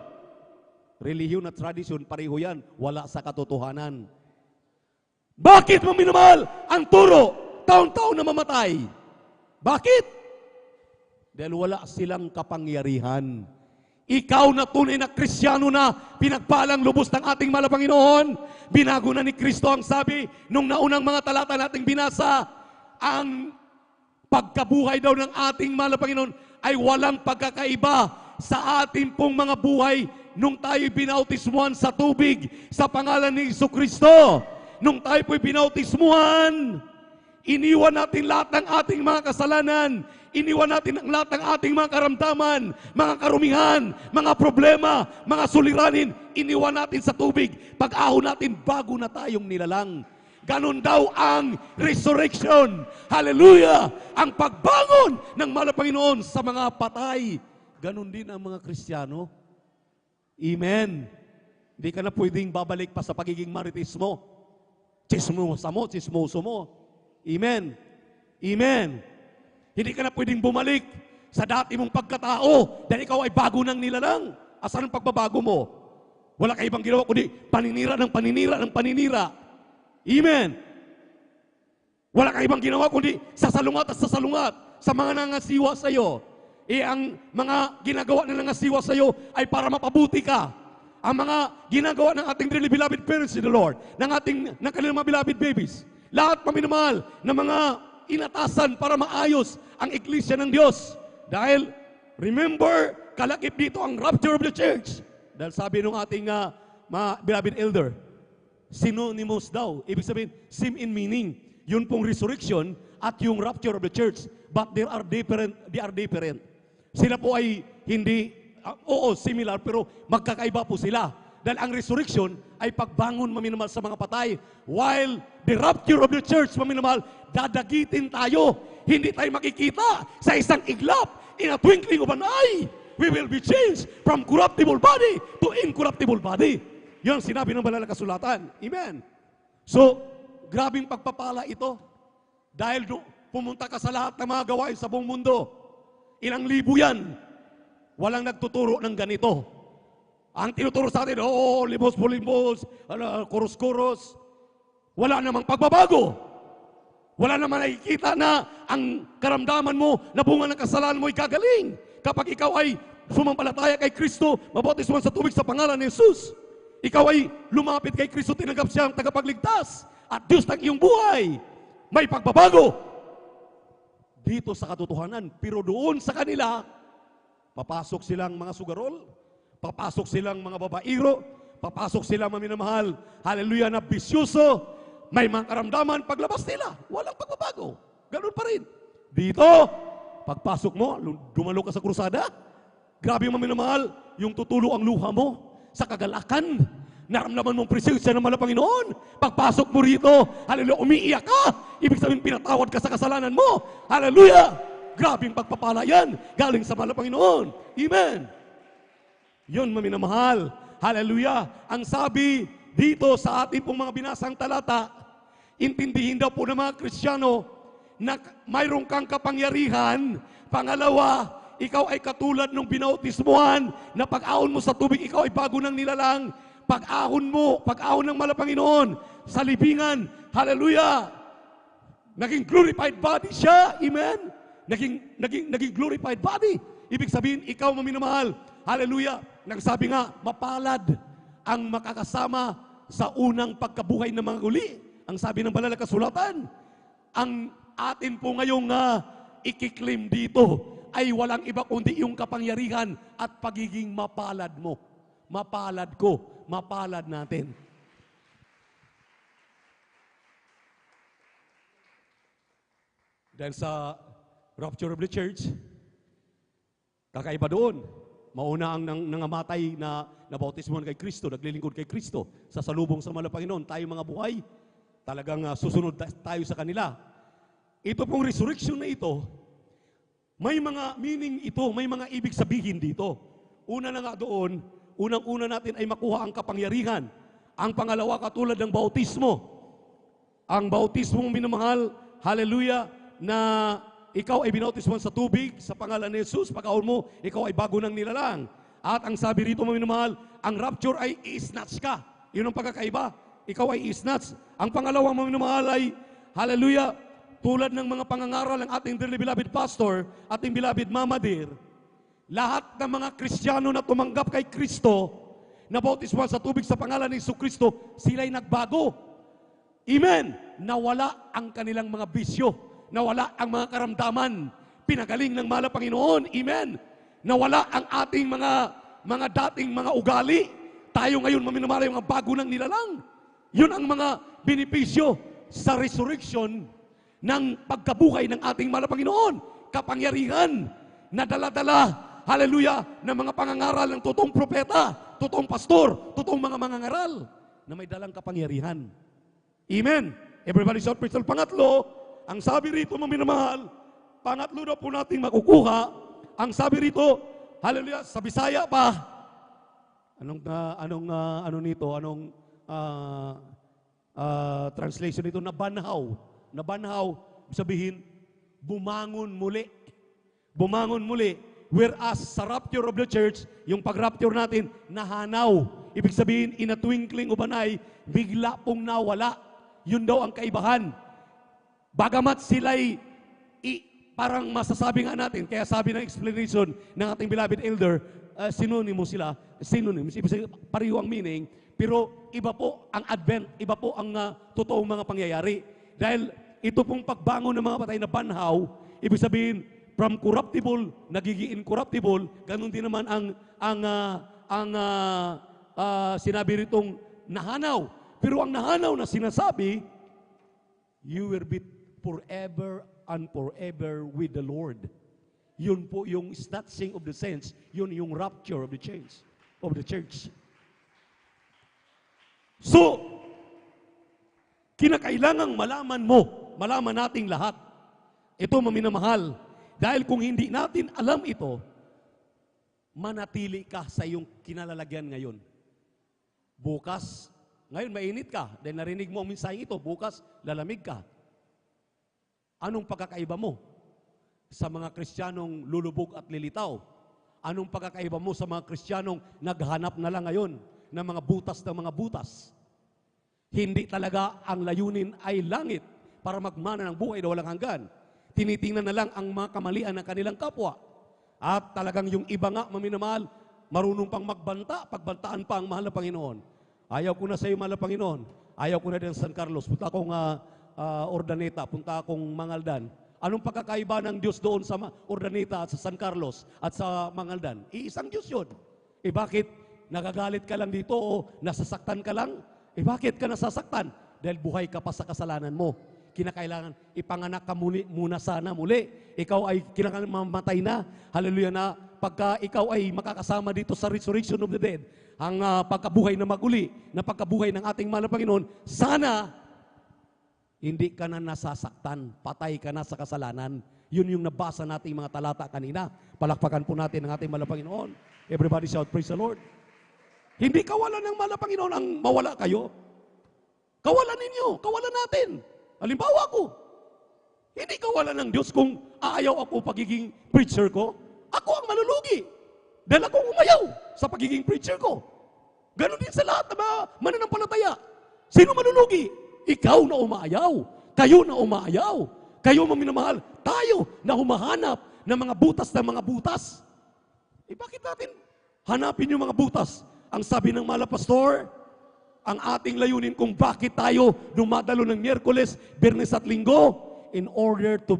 Relihiyon at tradisyon, pareho yan. Wala sa katotohanan. Bakit mo minamahal ang turo? Taon-taon na mamatay. Bakit? Dahil wala silang kapangyarihan. Ikaw na tunay na Kristiyano na pinagpalang lubos ng ating mahal na Panginoon, binago na ni Kristo. Ang sabi nung naunang mga talata nating binasa, ang pagkabuhay daw ng ating mahal na Panginoon ay walang pagkakaiba sa ating pong mga buhay nung tayo binautismuhan sa tubig sa pangalan ni Jesucristo. Nung tayo po'y binautismuhan, Iniwan natin lahat ng ating mga kasalanan. Iniwan natin ang lahat ng ating mga karamdaman, mga karumihan, mga problema, mga suliranin. Iniwan natin sa tubig. Pag-ahon natin, bago na tayong nilalang. Ganon daw ang resurrection. Hallelujah! Ang pagbangon ng mahal na Panginoon sa mga patay. Ganon din ang mga Kristiyano. Amen. Hindi ka na pwedeng babalik pa sa pagiging marites mo. Chismoso mo. Amen. Amen. Hindi ka na pwedeng bumalik sa dati mong pagkatao dahil ikaw ay bago ng nilalang. Asan ang pagbabago mo? Wala ka ibang ginawa kundi paninira ng paninira. Amen. Wala ka ibang ginawa kundi sasalungat at sasalungat sa mga nangasiwa sa iyo. Ang mga ginagawa na nangasiwa sa iyo ay para mapabuti ka. Ang mga ginagawa ng ating dearly beloved parents in the Lord, ng kanilang mga beloved babies, lahat paminamahal ng mga inatasan para maayos ang iglesia ng Diyos. Dahil, remember, kalakip dito ang rapture of the church. Dahil sabi nung ating mga beloved elder, synonymous daw. Ibig sabihin, same in meaning. Yun pong resurrection at yung rapture of the church. But they are different. Sila po ay hindi, similar, pero magkakaiba po sila. Dahil ang resurrection ay pagbangon maminamahal sa mga patay. While the rapture of the church, maminamahal, dadagitin tayo. Hindi tayo makikita sa isang iglap. In a twinkling of an eye, we will be changed from corruptible body to incorruptible body. Yan ang sinabi ng banal na kasulatan. Amen. So, grabing pagpapala ito. Dahil pumunta ka sa lahat ng mga gawain sa buong mundo. Ilang libo yan. Walang nagtuturo ng ganito. Ang tinuturo sa atin, limos, kuros. Wala namang pagbabago. Wala namang nakikita na ang karamdaman mo na bunga ng kasalanan mo ay gagaling. Kapag ikaw ay sumampalataya kay Kristo, mabautismo sa tubig sa pangalan ni Jesus. Ikaw ay lumapit kay Kristo, tinanggap siya ang tagapagligtas at Diyos ng iyong buhay. May pagbabago dito sa katotohanan. Pero doon sa kanila, papasok silang mga sugarol, papasok silang mga babairo, papasok silang maminamahal, hallelujah, na bisyoso, may mga karamdaman, paglabas nila, walang pagbabago. Ganun pa rin. Dito, pagpasok mo, dumalo ka sa krusada, grabe maminamahal, yung tutulo ang luha mo sa kagalakan. Naramdaman mong presensya ng mahal na Panginoon. Pagpasok mo rito, hallelujah, umiiyak ka. Ibig sabihin, pinatawad ka sa kasalanan mo. Hallelujah! Grabing pagpapala yan, galing sa mahal na Panginoon. Amen. Yun, maminamahal. Hallelujah. Ang sabi dito sa ating pong mga binasang talata, intindihin daw po ng mga Kristiyano na mayroon kang kapangyarihan. Pangalawa, ikaw ay katulad ng binautismuhan na pag-ahon mo sa tubig, ikaw ay bago ng nilalang. Pag-ahon mo, pag-ahon ng mahal na Panginoon sa libingan. Hallelujah. Naging glorified body siya. Amen. Naging glorified body. Ibig sabihin, ikaw maminamahal. Hallelujah. Nagsabi nga, mapalad ang makakasama sa unang pagkabuhay ng mga uli. Ang sabi ng banal na kasulatan, ang atin po ngayong ikiklim dito ay walang iba kundi yung kapangyarihan at pagiging mapalad mo. Mapalad ko, mapalad natin. Dahil sa rapture of the church, kakaiba doon. Mauna ang nangamatay na nabautismuhan kay Kristo, naglilingkod kay Kristo. Sa salubong sa mahal na Panginoon, tayo mga buhay, talagang susunod tayo sa kanila. Ito pong resurrection na ito, may mga meaning ito, may mga ibig sabihin dito. Una na nga doon, unang-una natin ay makuha ang kapangyarihan. Ang pangalawa, katulad ng bautismo. Ang bautismo minamahal, hallelujah, na ikaw ay binautismuhan sa tubig, sa pangalan ni Jesus, pag-ahon mo, ikaw ay bago ng nilalang. At ang sabi rito, minamahal, ang rapture ay i-snatch ka. Yun ang pagkakaiba. Ikaw ay i-snatch. Ang pangalawang minamahal ay, hallelujah, tulad ng mga pangangaral ng ating dearly beloved pastor, ating beloved Mama Dear, lahat ng mga Kristiyano na tumanggap kay Kristo, na bautismuhan sa tubig sa pangalan ni Jesucristo, sila'y nagbago. Amen. Nawala ang kanilang mga bisyo. Nawala ang mga karamdaman. Pinagaling ng mahal na Panginoon. Amen. Nawala ang ating mga dating mga ugali. Tayo ngayon maminamahal yung mga bago ng nilalang. Yun ang mga benepisyo sa resurrection ng pagkabuhay ng ating mahal na Panginoon. Kapangyarihan na dala-dala, hallelujah, ng mga pangangaral ng totoong propeta, totoong pastor, totoong mga mangangaral na may dalang kapangyarihan. Amen. Everybody shout praise the Lord. Pangatlo, ang sabi rito, mga minamahal, pangatlo na po natin makukuha, ang sabi rito, hallelujah, sa Bisaya pa, anong translation nito, nabanhaw. Nabanhaw, sabihin, bumangon muli. Bumangon muli. Whereas sa rapture of the church, yung pag-rapture natin, nahanaw. Ibig sabihin, in a twinkling of an eye, bigla pong nawala. Yun daw ang kaibahan. Bagamat sila'y parang masasabi nga natin, kaya sabi ng explanation ng ating beloved elder, synonymous sila, synonyms, ibig sabihin, pareho ang meaning, pero iba po ang advent, iba po ang totoong mga pangyayari. Dahil ito pong pagbangon ng mga patay na banhaw, ibig sabihin, from corruptible, nagiging incorruptible, ganun din naman ang sinabi ritong nahanaw. Pero ang nahanaw na sinasabi, you will be forever and forever with the Lord. Yun po yung snatching of the saints, yun yung rapture of the church. So, kinakailangang malaman nating lahat. Ito, maminamahal. Dahil kung hindi natin alam ito, manatili ka sa iyong kinalalagyan ngayon. Bukas, ngayon mainit ka, dahil narinig mo ang mensaheng ito, bukas lalamig ka. Anong pagkakaiba mo sa mga Kristiyanong lulubog at lilitaw? Anong pagkakaiba mo sa mga Kristiyanong naghanap na lang ngayon ng mga butas ng mga butas? Hindi talaga ang layunin ay langit para magmana ng buhay na walang hanggan. Tinitingnan na lang ang mga kamalian ng kanilang kapwa. At talagang yung iba nga, maminamahal, marunong pang magbanta, pagbantaan pa ang mahal na Panginoon. Ayaw ko na sa iyo, mahal na Panginoon. Ayaw ko na din sa San Carlos. Punta akong Ordaneta, punta akong Mangaldan. Anong pagkakaiba ng Diyos doon sa Ordaneta at sa San Carlos at sa Mangaldan? Iisang Diyos yun. Bakit nagagalit ka lang dito o nasasaktan ka lang? Bakit ka nasasaktan? Dahil buhay ka pa sa kasalanan mo. Kinakailangan ipanganak ka muna sana muli. Ikaw ay kinakailangan mamatay na. Hallelujah na. Pagka ikaw ay makakasama dito sa resurrection of the dead, ang pagkabuhay na maguli, na pagkabuhay ng ating mahal na Panginoon, sana hindi ka na nasasaktan. Patay ka na sa kasalanan. Yun yung nabasa nating mga talata kanina. Palakpakan po natin ang ating mahal na Panginoon. Everybody shout, praise the Lord. Hindi kawalan ng mahal na Panginoon ang mawala kayo. Kawalan ninyo, kawalan natin. Halimbawa ko, hindi kawalan ng Diyos kung aayaw ako pagiging preacher ko. Ako ang malulugi. Dahil ako umayaw sa pagiging preacher ko. Ganon din sa lahat ng mga mananampalataya. Sino malulugi? Ikaw na umayaw. Kayo na umayaw. Kayo maminamahal. Tayo na humahanap ng mga butas ng mga butas. Bakit natin hanapin yung mga butas? Ang sabi ng mahal na pastor, ang ating layunin kung bakit tayo dumadalo ng Miyerkules, Biyernes at Linggo, in order to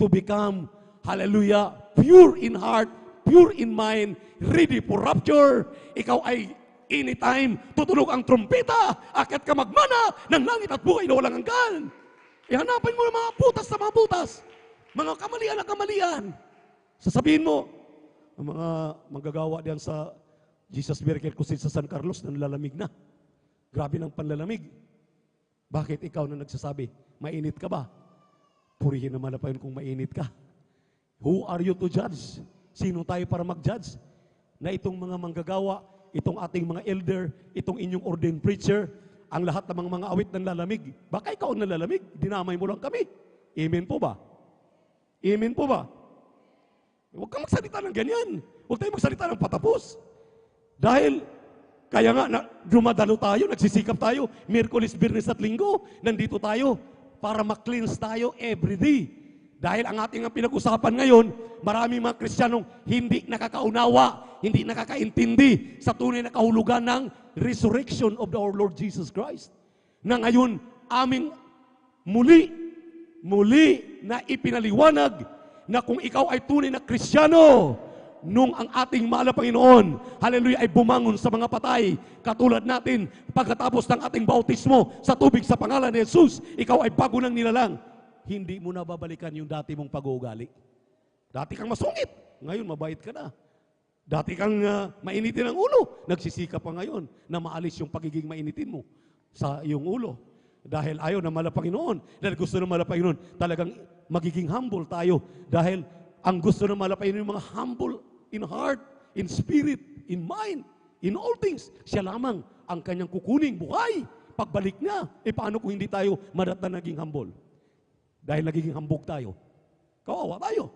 become, hallelujah, pure in heart, pure in mind, ready for rapture. Ikaw ay anytime tutunog ang trumpeta, akyat ka magmana ng langit at buhay na walang hanggan. Ihanapin mo ng mga butas sa mga butas, mga kamalian na kamalian. Sasabihin mo, ang mga manggagawa diyan sa Jesus Miracle Crusade sa San Carlos na nalalamig na. Grabe ng panlalamig. Bakit ikaw na nagsasabi, mainit ka ba? Purihin naman na pa yun kung mainit ka. Who are you to judge? Sino tayo para mag-judge? Na itong mga manggagawa, itong ating mga elder, itong inyong ordained preacher, ang lahat ng mga awit ng lalamig. Baka ikaw ang nalalamig, dinamay mo lang kami. Amen po ba? Amen po ba? Huwag kang magsalita ng ganyan. Huwag tayo magsalita ng patapos. Dahil, kaya nga, dumadalo tayo, nagsisikap tayo, Miyerkules, Biyernes at Linggo, nandito tayo para ma-cleanse tayo everyday. Dahil ang ating pinag-usapan ngayon, maraming mga Kristiyanong hindi nakakaunawa, hindi nakakaintindi sa tunay na kahulugan ng resurrection of our Lord Jesus Christ. Na ngayon, aming muli na ipinaliwanag na kung ikaw ay tunay na Kristiyano, nung ang ating mahal na Panginoon, hallelujah, ay bumangon sa mga patay, katulad natin, pagkatapos ng ating bautismo sa tubig sa pangalan ni Jesus, ikaw ay bago ng nilalang. hindi mo na babalikan yung dati mong pag-uugali. Dati kang masungit, ngayon mabait ka na. Dati kang mainitin ang ulo, nagsisikap pa ngayon na maalis yung pagiging mainitin mo sa iyong ulo. Dahil ayaw na mala Panginoon, dahil gusto na mala Panginoon, talagang magiging humble tayo. Dahil ang gusto na mala Panginoon, yung mga humble in heart, in spirit, in mind, in all things. Siya lamang ang kanyang kukuning buhay. Pagbalik niya, paano kung hindi tayo madata naging humble? Dahil nagiging hambog tayo. Kawawa tayo.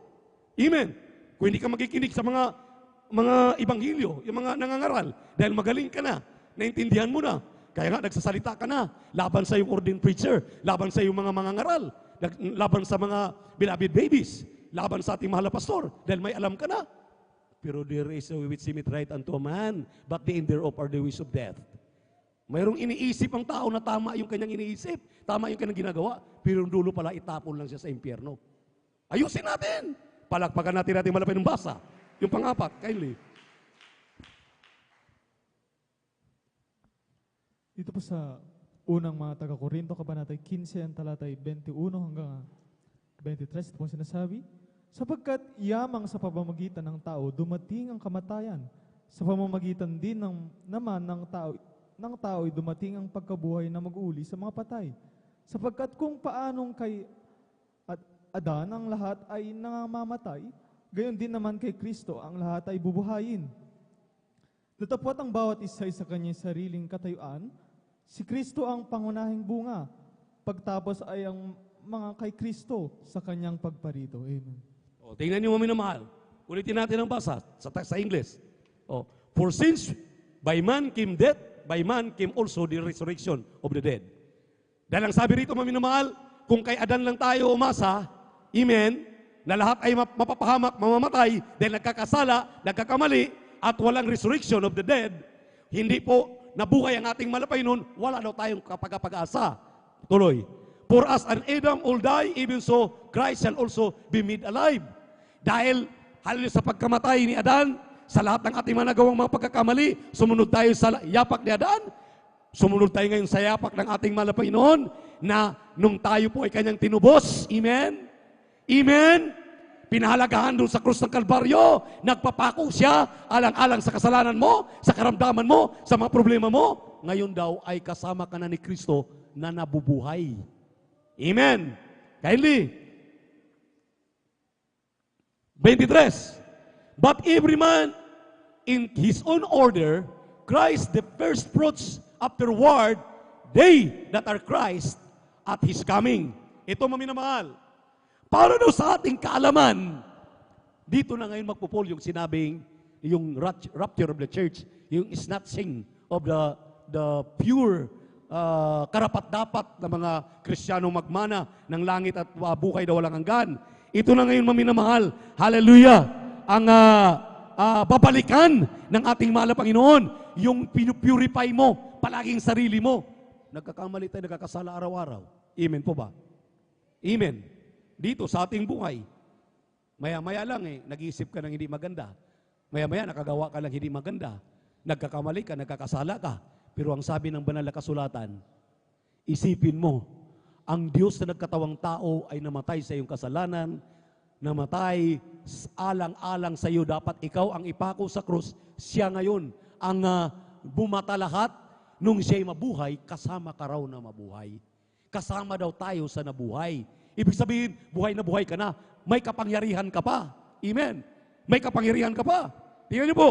Amen. Kung hindi ka magikinig sa mga ibanghilyo, yung mga nangangaral, dahil magaling ka na, naintindihan mo na, kaya nga nagsasalita ka na, laban sa yung ordained preacher, laban sa yung mga mangangaral, laban sa mga beloved babies, laban sa ating mahal na pastor, dahil may alam ka na. Pero there is a way which seemeth right unto a man, but the end thereof are the ways of death. Mayroong iniisip ang tao na tama yung kanyang iniisip, tama yung kanyang ginagawa, pero yung dulo pala itapon lang siya sa impyerno. Ayusin natin! Palakpakan natin malapit ng basa. Yung pang-apat, kindly. Dito po sa unang mga taga-Korinto, kabanatay 15, ang talatay 21 hanggang 23, ito po sinasabi, sapagkat yamang sa pamamagitan ng tao, dumating ang kamatayan. Sa pamamagitan din naman ng tao ay dumating ang pagkabuhay na mag-uli sa mga patay. Sapagkat kung paanong kay Adan ang lahat ay nangangamatay, gayon din naman kay Kristo ang lahat ay bubuhayin. Datapwat ang bawat isa sa kanyang sariling katayuan, si Kristo ang pangunahing bunga, pagtapos ay ang mga kay Kristo sa kanyang pagparito. Amen. O, tingnan niyo mga minamahal. Ulitin natin ang basa sa English. O, for since by man came death, by man came also the resurrection of the dead. Dahil ang sabi rito mga minamahal, kung kay Adan lang tayo umasa, amen, na lahat ay mapapahamak, mamamatay, dahil nagkakasala, nagkakamali, at walang resurrection of the dead, hindi po nabuhay ang ating malapay nun, wala daw tayong kapag-asa. Tuloy. For as an Adam all die, even so Christ shall also be made alive. Dahil halos sa pagkamatay ni Adan, sa lahat ng ating managawang mga pagkakamali, sumunod tayo sa yapak ni Adan, sumunod tayo ngayon sa yapak ng ating malapay noon, na nung tayo po ay kanyang tinubos. Amen? Amen? Pinahalagahan doon sa krus ng Kalbaryo, nagpapako siya alang-alang sa kasalanan mo, sa karamdaman mo, sa mga problema mo. Ngayon daw ay kasama ka na ni Kristo na nabubuhay. Amen? Kindly. 23. But every man in his own order, Christ the first fruits, afterward, they that are Christ at His coming. Ito maminamahal. Para daw sa ating kaalaman, dito na ngayon magpupol yung sinabing, yung rapture of the church, yung snatching of the pure, karapat-dapat na mga Kristiyanong magmana ng langit at buhay na walang hanggan. Ito na ngayon maminamahal. Hallelujah! Ang babalikan ng ating mahal na Panginoon, yung pinupurify mo, palaging sarili mo. Nagkakamali tayo, nagkakasala araw-araw. Amen po ba? Amen. Dito sa ating buhay, maya-maya lang nag-iisip ka ng hindi maganda. Maya-maya nakagawa ka lang hindi maganda. Nagkakamali ka, nagkakasala ka. Pero ang sabi ng banal na kasulatan, isipin mo, ang Diyos na nagkatawang tao ay namatay sa iyong kasalanan, namatay alang-alang sa iyo. Dapat ikaw ang ipako sa krus. Siya ngayon ang bumata lahat. Nung siya'y mabuhay, kasama ka raw na mabuhay. Kasama daw tayo sa nabuhay. Ibig sabihin, buhay na buhay ka na. May kapangyarihan ka pa. Amen. May kapangyarihan ka pa. Tingnan niyo po,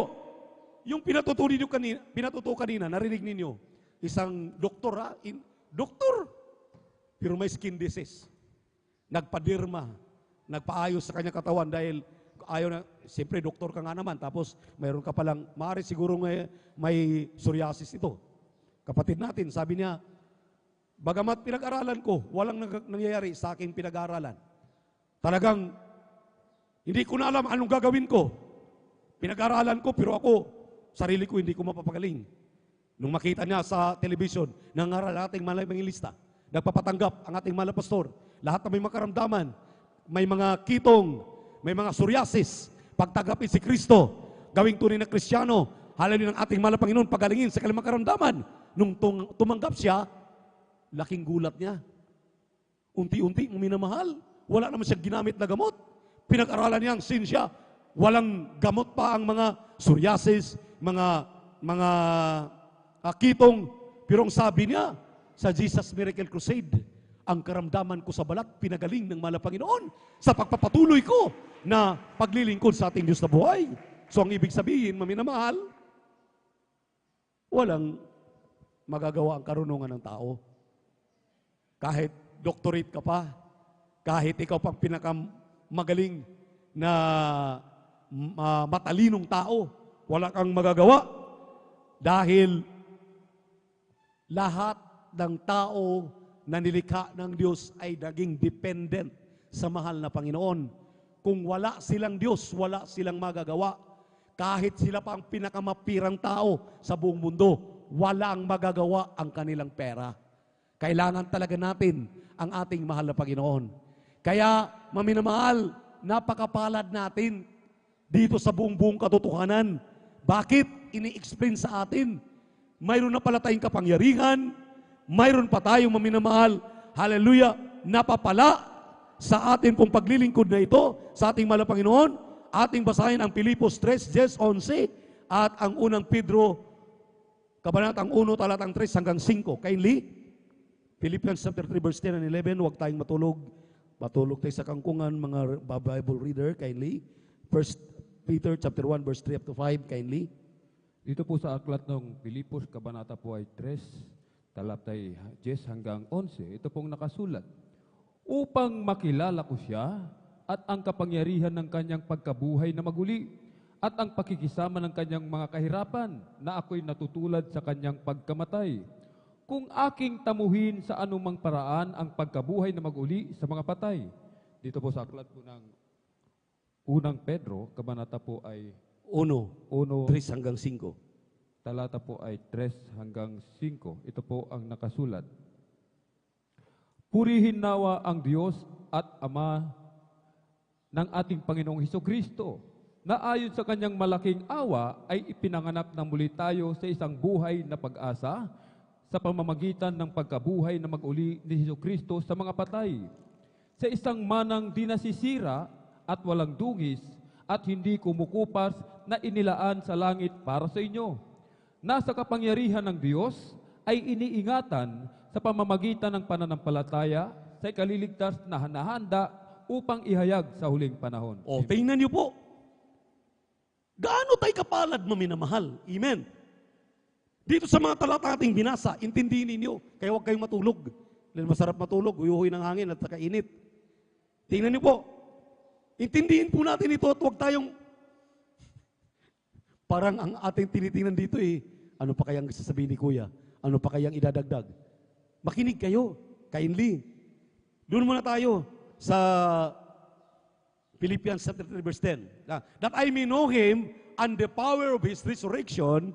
yung pinatuto kanina, narinig ninyo, isang doktor, doktor, pero may skin disease. Nagpadirma, nagpaayos sa kanyang katawan dahil ayaw na, siyempre doktor ka nga naman, tapos mayroon ka palang, maaari siguro may psoriasis ito. Kapatid natin, sabi niya, bagamat pinag-aralan ko, walang nangyayari sa aking pinag-aralan. Talagang, hindi ko na alam anong gagawin ko. Pinag-aralan ko, pero ako, sarili ko hindi ko mapapagaling. Nung makita niya sa television, nangaral ang ating manalangilista, nagpapatanggap ang ating mahal na pastor, lahat na may makaramdaman, may mga kitong, may mga psoriasis, pagtanggapin si Kristo, gawing tunay na Kristiyano, halin ng ating mahal na Panginoon, pagalingin sa kanilang makaramdaman. Nung tumanggap siya, laking gulat niya. Unti-unti mong minamahal. Wala naman siyang ginamit na gamot. Pinag-aralan niya ang sinsya. Walang gamot pa ang mga psoriasis, mga kitong. Pero ang sabi niya sa Jesus Miracle Crusade, ang karamdaman ko sa balat, pinagaling ng mahal na Panginoon sa pagpapatuloy ko na paglilingkod sa ating Diyos na buhay. So ang ibig sabihin, maminamahal, walang magagawa ang karunungan ng tao. Kahit doctorate ka pa, kahit ikaw pang pinakamagaling na matalinong tao, wala kang magagawa dahil lahat ng tao na nilikha ng Diyos ay naging dependent sa mahal na Panginoon. Kung wala silang Diyos, wala silang magagawa. Kahit sila pa ang pinakamapirang tao sa buong mundo, walang magagawa ang kanilang pera. Kailangan talaga natin ang ating mahal na Panginoon. Kaya, maminamahal, napakapalad natin dito sa buong katotohanan. Bakit? Ini-explain sa atin. Mayroon na pala tayong kapangyarihan, mayroon pa tayong maminamahal, hallelujah, napapala sa atin pong paglilingkod na ito, sa ating mahal na Panginoon. Ating basahin ang Pilipos 3:10-11 at ang unang Pedro, kabanatang 1, talatang 3 hanggang 5. Kindly, Philippians chapter 3, verse 10 and 11, huwag tayong matulog. Matulog tayo sa kangkungan, mga Bible reader, kindly. 1 Peter chapter 1, verse 3 up to 5, kindly. Dito po sa aklat ng Pilipos, kabanata po ay 3, talatay 10 hanggang 11, ito pong nakasulat. Upang makilala ko siya at ang kapangyarihan ng kanyang pagkabuhay na maguli at ang pakikisama ng kanyang mga kahirapan na ako'y natutulad sa kanyang pagkamatay. Kung aking tamuhin sa anumang paraan ang pagkabuhay na maguli sa mga patay. Dito po sa aklat po ng unang Pedro, kabanata po ay 1, 3 hanggang 5. Talata po ay 3 hanggang 5. Ito po ang nakasulat. Purihin nawa ang Diyos at Ama ng ating Panginoong Hesukristo, na ayon sa kanyang malaking awa ay ipinanganak na muli tayo sa isang buhay na pag-asa sa pamamagitan ng pagkabuhay na mag-uli ni Hesukristo sa mga patay, sa isang manang di nasisira at walang dungis at hindi kumukupas na inilaan sa langit para sa inyo. Nasa kapangyarihan ng Diyos ay iniingatan sa pamamagitan ng pananampalataya sa ikaliligtas na nahanda upang ihayag sa huling panahon. O, tingnan niyo po. Gaano tayo kapalad maminamahal? Amen. Dito sa mga talata ating binasa, intindihin ninyo, kaya huwag kayong matulog. Dahil masarap matulog, uyuhoy ng hangin at kainit. Tingnan niyo po. Intindihin po natin ito at huwag tayong parang ang ating tinitingnan dito ano pa kayang sasabihin ni Kuya? Ano pa kayang idadagdag? Makinig kayo, kindly. Doon muna tayo sa Philippians chapter 3, verse 10. That I may know Him and the power of His resurrection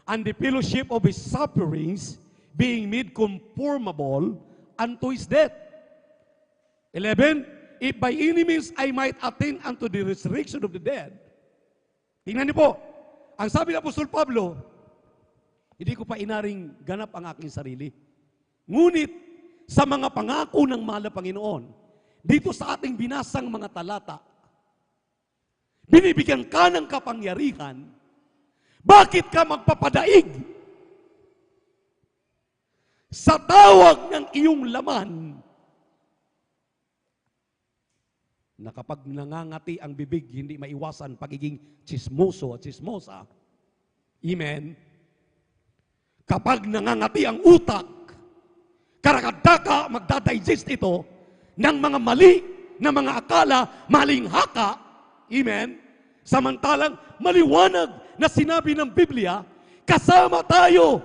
and the fellowship of His sufferings, being made conformable unto His death. 11, if by any means I might attain unto the resurrection of the dead. Tingnan niyo po. Ang sabi ng Apostol Pablo, hindi ko pa inaring ganap ang aking sarili. Ngunit, sa mga pangako ng mahal na Panginoon, dito sa ating binasang mga talata, binibigyan ka ng kapangyarihan, bakit ka magpapadaig sa tawag ng iyong laman na kapag nangangati ang bibig, hindi maiwasan pagiging chismoso at chismosa. Amen. Kapag nangangati ang utak, karakadaka magdadigest ito ng mga mali na mga akala, maling haka. Amen. Samantalang maliwanag na sinabi ng Biblia, kasama tayo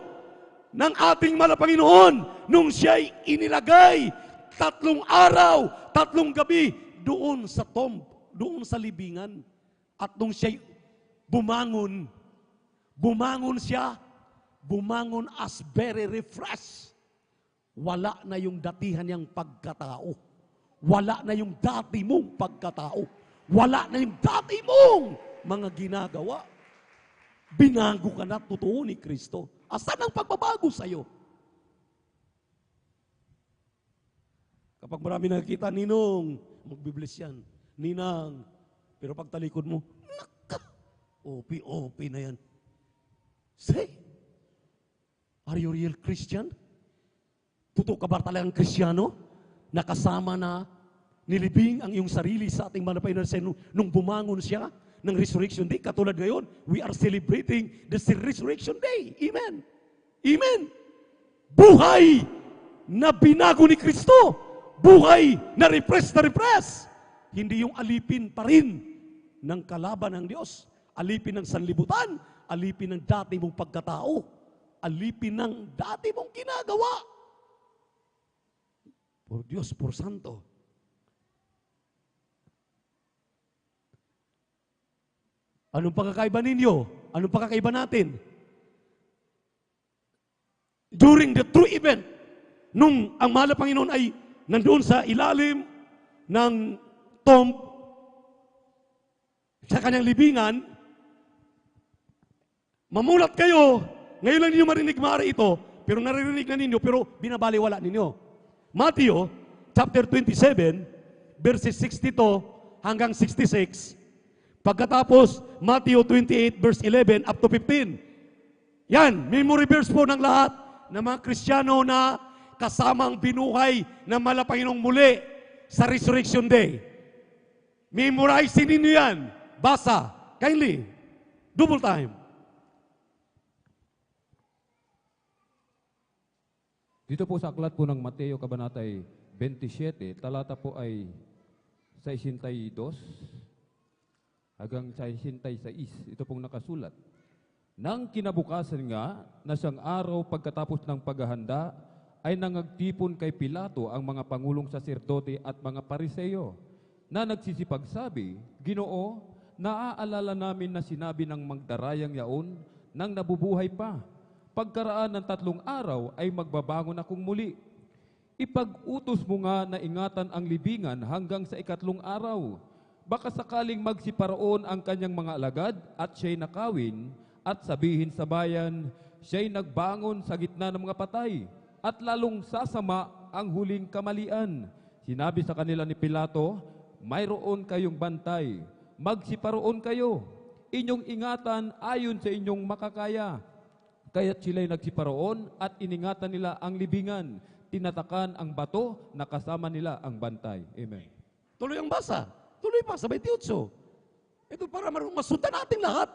ng ating mahal na Panginoon nung siya'y inilagay 3 araw, 3 gabi doon sa tomb, doon sa libingan. At nung siya'y bumangon as very refreshed. Wala na yung datihan niyang pagkatao. Wala na yung dati mong pagkatao. Wala na yung dati mong mga ginagawa. Binago ka na totoo ni Kristo. Asan ang pagbabago sa'yo? Kapag marami nakikita, Ninong, magbibless yan. Ninang. Pero pag talikod mo, naka, OP na yan. Say, are you real Christian? Totoo ka ba talagang Kristyano? Nakasama na nilibing ang iyong sarili sa ating manapay na nung bumangon siya ng Resurrection Day. Katulad ngayon, we are celebrating the Resurrection Day. Amen. Amen. Buhay na binago ni Kristo. Buhay na repress. Hindi yung alipin pa rin ng kalaban ng Diyos. Alipin ng sanlibutan. Alipin ng dati mong pagkatao. Alipin ng dati mong ginagawa. Por Diyos, por Santo. Anong pagkakaiba ninyo? Anong pagkakaiba natin? During the true event, nung ang mahal na Panginoon ay nandoon sa ilalim ng tomb sa kanyang libingan, mamulat kayo, ngayon lang ninyo marinig maaari ito, pero naririnig na ninyo, pero binabaliwala ninyo. Matthew, chapter 27, verses 62 hanggang 66, pagkatapos, Matthew 28, verse 11 up to 15. Yan, memory verse po ng lahat ng mga Kristiyano na kasamang binuhay ng Panginoong muli sa Resurrection Day. Memorize ninyo yan. Basa. Kindly. Double time. Dito po sa aklat po ng Mateo Kabanatay 27, talata po ay 62 hanggang 66. Ito pong nakasulat. Nang kinabukasan nga, na siyang araw pagkatapos ng paghahanda, ay nangagtipon kay Pilato ang mga pangulong saserdote at mga pariseyo, na nagsisipagsabi, Ginoo, naaalala namin na sinabi ng magdarayang yaon nang nabubuhay pa. Pagkaraan ng 3 araw ay magbabangon akong muli. Ipag-utos mo nga na ingatan ang libingan hanggang sa 4 araw. Baka sakaling magsiparoon ang kanyang mga alagad at siya'y nakawin at sabihin sa bayan, siya'y nagbangon sa gitna ng mga patay at lalong sasama ang huling kamalian. Sinabi sa kanila ni Pilato, mayroon kayong bantay, magsiparoon kayo, inyong ingatan ayon sa inyong makakaya. Kaya't sila'y nagsiparoon at iningatan nila ang libingan, tinatakan ang bato na kasama nila ang bantay. Amen. Tuloy ang basa. Tuloy pa sa 28. Ito para masundan natin lahat.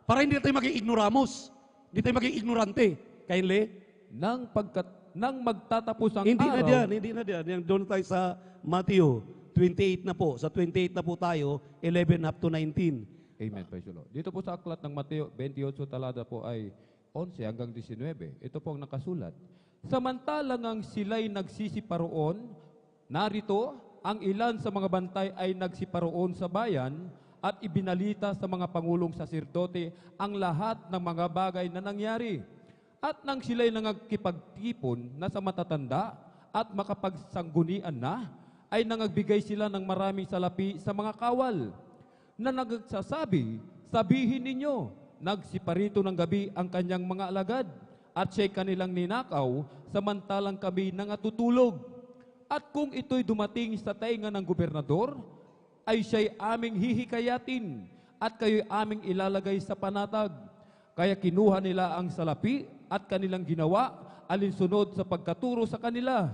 Para hindi tayo maging ignoramos. Hindi tayo maging ignorante. Kindly. Nang magtatapos ang hindi araw. Hindi na diyan. Doon tayo sa Matthew 28 na po. Sa 28 na po tayo, 11 up to 19. Amen. Praise the Lord. Dito po sa aklat ng Mateo 28 talata po ay 11 hanggang 19. Ito po ang nakasulat. Samantalang ang sila'y nagsisiparoon, narito ang ilan sa mga bantay ay nagsiparoon sa bayan at ibinalita sa mga pangulong saserdote ang lahat ng mga bagay na nangyari. At nang sila'y nangagkipagtipon na sa matatanda at makapagsanggunian na, ay nangagbigay sila ng maraming salapi sa mga kawal na nagsasabi, sabihin ninyo, nagsiparito ng gabi ang kanyang mga alagad at siya'y kanilang ninakaw samantalang kami nangatutulog. At kung ito'y dumating sa tainga ng gobernador, ay siya'y aming hihikayatin at kayo'y aming ilalagay sa panatag. Kaya kinuha nila ang salapi at kanilang ginawa alinsunod sa pagkaturo sa kanila.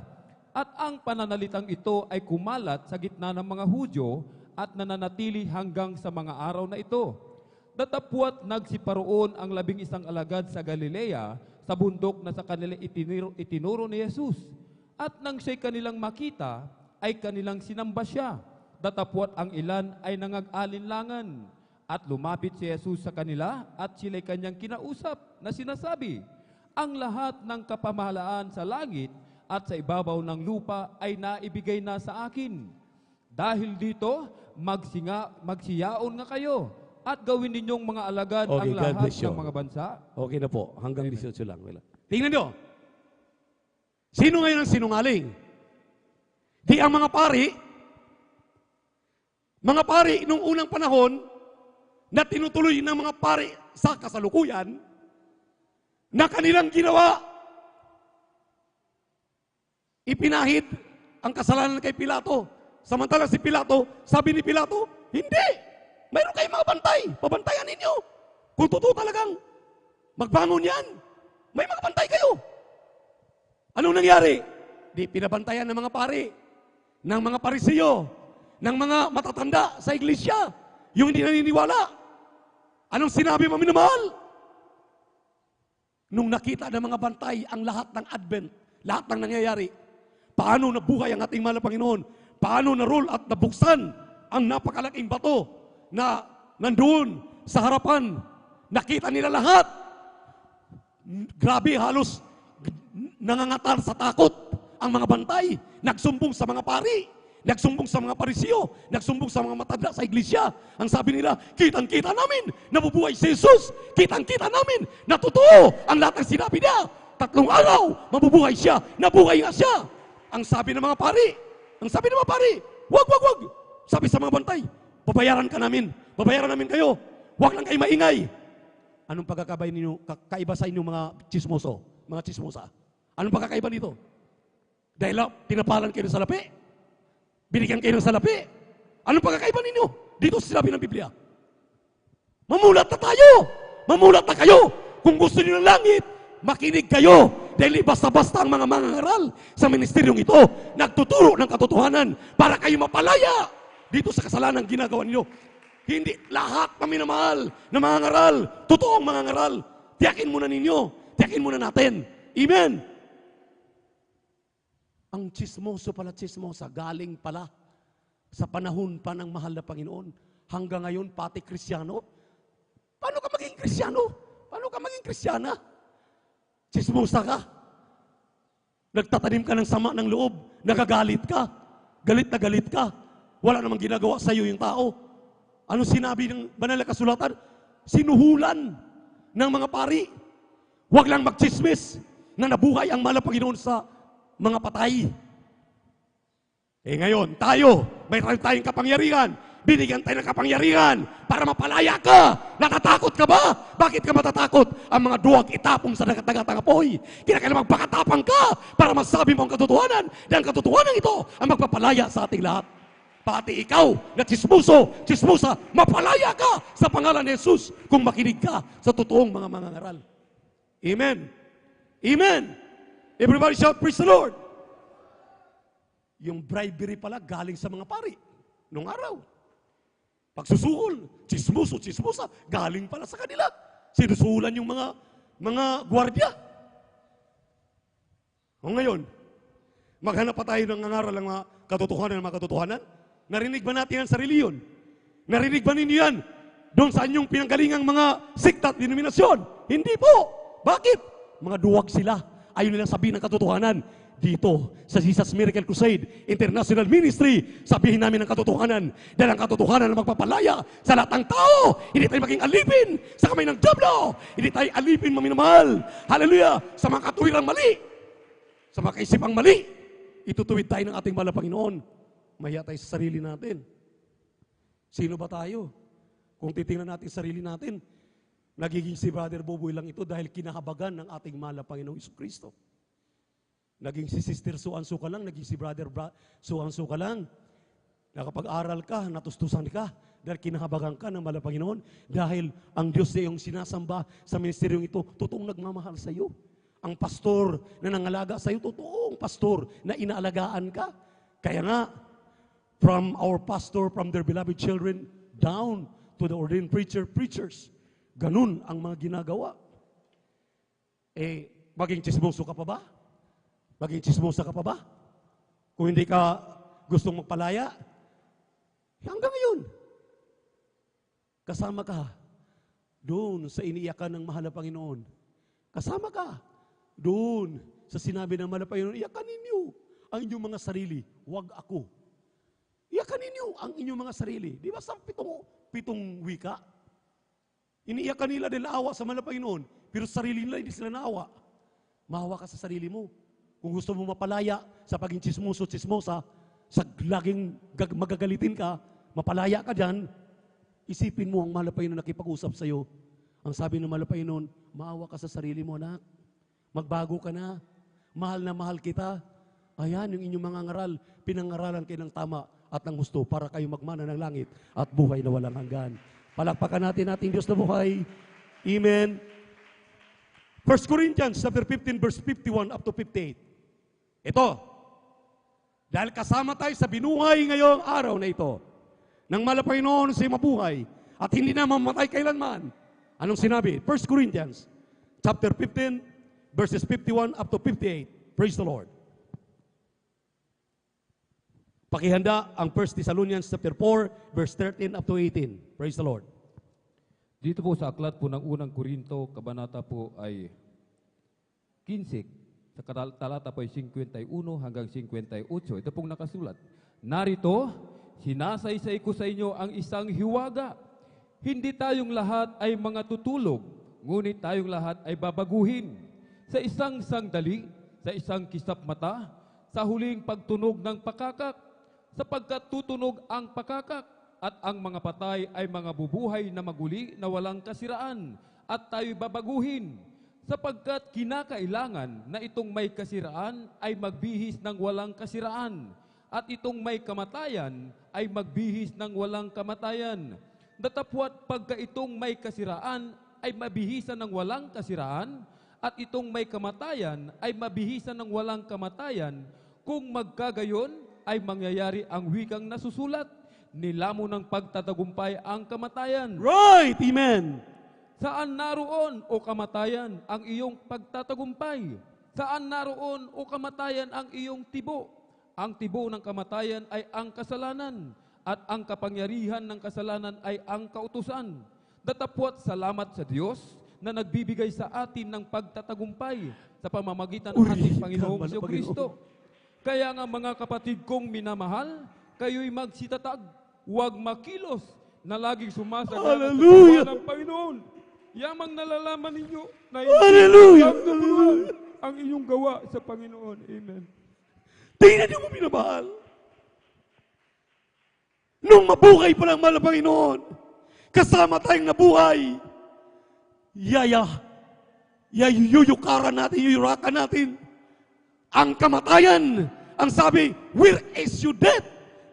At ang pananalitang ito ay kumalat sa gitna ng mga Hudyo at nananatili hanggang sa mga araw na ito. Datapwat nagsiparoon ang 11 alagad sa Galilea sa bundok na sa kanila itinuro ni Jesus. At nang siya'y kanilang makita, ay kanilang sinamba siya. Datapwat ang ilan ay nangag-alinlangan. At lumapit si Jesus sa kanila at sila'y kanyang kinausap na sinasabi, ang lahat ng kapamahalaan sa langit at sa ibabaw ng lupa ay naibigay na sa akin. Dahil dito, magsiyaon nga kayo at gawin ninyong mga alagad ang lahat ng mga bansa. Okay na po. Hanggang 18 lang. Tingnan nyo. Sino ngayon ang sinungaling? Di ang mga pari nung unang panahon na tinutuloy ng mga pari sa kasalukuyan na kanilang ginawa, ipinahid ang kasalanan kay Pilato. Samantala si Pilato, sabi ni Pilato, hindi. Mayroon kayong mga bantay. Pabantayan ninyo. Kung totoo talagang magbangon yan, may mga bantay kayo. Anong nangyari? Di pinabantayan ng mga pari, ng mga parisiyo, ng mga matatanda sa iglesia, yung hindi naniniwala. Anong sinabi mo, minamahal? Nung nakita ng mga bantay ang lahat ng Advent, lahat ng nangyayari, paano nabuhay ang ating mahal na Panginoon, paano na-roll at nabuksan ang napakalaking bato na nandoon sa harapan, nakita nila lahat. Grabe, halos nangangatal sa takot ang mga bantay, nagsumbong sa mga pari, nagsumbong sa mga parisiyo, nagsumbong sa mga matanda sa iglesia. Ang sabi nila, kitang-kita namin, nabubuhay si Jesus. Kitang-kita namin, na totoo ang lahat ng sinabi niya. 3 araw, mabubuhay siya, nabuhay nga siya. Ang sabi ng mga pari, wag. Sabi sa mga bantay, babayaran namin kayo. Wag lang kayo maingay. Anong kakaiba sa inyong mga chismosa? Anong pagkakaiba nito? Dahil tinapalan kayo ng salapi? Binigyan kayo ng salapi? Anong pagkakaiba ninyo? Dito sinabi ng Biblia. Mamulat na tayo! Mamulat na kayo! Kung gusto niyo ng langit, makinig kayo. Dahil basta-basta ang mga mangangaral sa ministeryong ito, nagtuturo ng katotohanan para kayo mapalaya dito sa kasalanan ginagawa ninyo. Hindi lahat na minamahal na mangangaral, totoong mangangaral. Tiyakin muna ninyo. Tiyakin muna natin. Amen. Ang chismosa, galing pala sa panahon pa ng mahal na Panginoon. Hanggang ngayon, pati Krisyano. Paano ka maging Krisyano? Paano ka maging Krisyana? Chismosa ka. Nagtatanim ka ng sama ng loob. Nagagalit ka. Galit na galit ka. Wala namang ginagawa sa iyo yung tao. Ano sinabi ng banal na kasulatan? Sinuhulan ng mga pari. Huwag lang magchismis na nabuhay ang mahal na Panginoon sa mga patay. Ngayon, mayroon tayong kapangyarihan. Binigyan tayo ng kapangyarihan para mapalaya ka. Natatakot ka ba? Bakit ka matatakot? Ang mga duwag itapong sa dagat-dagat apoy. Kinakailangan magpakatapang ka para masabi mo ang katotohanan. Dahil ang katotohanan ito ang magpapalaya sa ating lahat. Pati ikaw na chismosa, mapalaya ka sa pangalan ni Jesus kung makinig ka sa totoong mga mangangaral. Amen. Amen. Everybody shout, praise the Lord. Yung bribery pala galing sa mga pari nung araw. Pagsusuhol, chismosa, galing pala sa kanila. Sinusuhulan yung mga gwardiya. O ngayon, maghanap pa tayo ng nangaral ng mga katotohanan. Narinig ba natin yan sa reliyon? Narinig ba ninyo yan doon sa inyong pinanggalingang mga sikta at denominasyon? Hindi po. Bakit? Mga duwag sila. Ayaw nilang sabihin ng katotohanan. Dito sa Jesus Miracle Crusade International Ministry, sabihin namin ang katotohanan. Dahil ang katotohanan na magpapalaya sa lahat ng tao. Hindi tayo maging alipin sa kamay ng dyablo. Hindi tayo alipin maminamahal. Hallelujah! Sa mga katuwirang mali. Sa mga kaisipang mali. Itutuwid tayo ng ating mahal na Panginoon. Mahiya tayo sa sarili natin. Sino ba tayo? Kung titingnan natin sarili natin, nagiging si Brother Boboy lang ito dahil kinahabagan ng ating mahal na Panginoong Jesucristo. Naging si Sister Suanso ka lang, naging si Brother Suanso ka lang. Nakapag-aral ka, natustusan ka, dahil kinahabagan ka ng mahal na Panginoon. Dahil ang Diyos na iyong sinasamba sa ministeryong ito, totoong nagmamahal sa iyo. Ang pastor na nangalaga sa iyo, totoong pastor na inaalagaan ka. Kaya nga, from our pastor, from their beloved children, down to the ordained preachers. Ganun ang mga ginagawa. Maging chismoso ka pa ba? Maging chismosa ka pa ba? Kung hindi ka gustong magpalaya, hanggang ngayon, kasama ka doon sa iniiyakan ng mahal na Panginoon. Kasama ka doon sa sinabi ng mahal na Panginoon, iyakan ninyo ang inyong mga sarili, huwag ako. Iyakan ninyo ang inyong mga sarili. Di ba sa pitong wika? Iniiyakan nila dahil naawa sa mahal na Panginoon, pero sa sarili nila hindi sila naawa. Maawa ka sa sarili mo. Kung gusto mo mapalaya sa paging chismosa, sa laging magagalitin ka, mapalaya ka dyan, isipin mo ang mahal na Panginoon nakipag-usap sa iyo. Ang sabi ng mahal na Panginoon, maawa ka sa sarili mo, anak. Magbago ka na. Mahal na mahal kita. Ayan yung inyong mga ngaral, pinangaralan kayo ng tama at ng gusto para kayo magmana ng langit at buhay na walang hanggan. Palakpakan natin ating Diyos na buhay. Amen. 1 Corinthians chapter 15 verse 51 up to 58. Ito, dahil kasama tayo sa binuhay ngayong araw na ito, nang malapay noon sa mabuhay at hindi na mamatay kailanman. Anong sinabi? 1 Corinthians chapter 15 verses 51 up to 58. Praise the Lord. Pakihanda ang 1 Thessalonians chapter 4 verse 13 up to 18. Praise the Lord. Dito po sa aklat po ng unang Korinto, kabanata po ay 15, sa talata po ay 51 hanggang 58. Ito pong nakasulat. Narito, sinasaysay ko sa inyo ang isang hiwaga. Hindi tayong lahat ay mga tutulog, ngunit tayong lahat ay babaguhin. Sa isang sandali, sa isang kisap mata, sa huling pagtunog ng pakakak, sapagkat tutunog ang pakakak at ang mga patay ay mga bubuhay na maguli na walang kasiraan at tayo'y babaguhin. Sapagkat kinakailangan na itong may kasiraan ay magbihis ng walang kasiraan at itong may kamatayan ay magbihis ng walang kamatayan. Datapwat pagka itong may kasiraan ay mabihisan ng walang kasiraan at itong may kamatayan ay mabihisan ng walang kamatayan, kung magkagayon ay mangyayari ang wikang nasusulat, nilamo ng pagtatagumpay ang kamatayan. Right! Amen! Saan naroon o kamatayan ang iyong pagtatagumpay? Saan naroon o kamatayan ang iyong tibo? Ang tibo ng kamatayan ay ang kasalanan, at ang kapangyarihan ng kasalanan ay ang kautusan. Datapwat salamat sa Diyos na nagbibigay sa atin ng pagtatagumpay sa pamamagitan ng ating Panginoong Jesucristo. Kaya nga mga kapatid kong minamahal, kayo'y magsitatag, huwag makilos, na laging sumasagot ng Panginoon. Yamang nalalaman ninyo na hindi ang inyong gawa sa Panginoon. Amen. Tingnan niyo mo, minamahal. Nung mabuhay pa lang mahal na Panginoon, kasama tayong nabuhay, yuyukaran natin, yuyurakan natin ang kamatayan. Ang sabi, where is your death?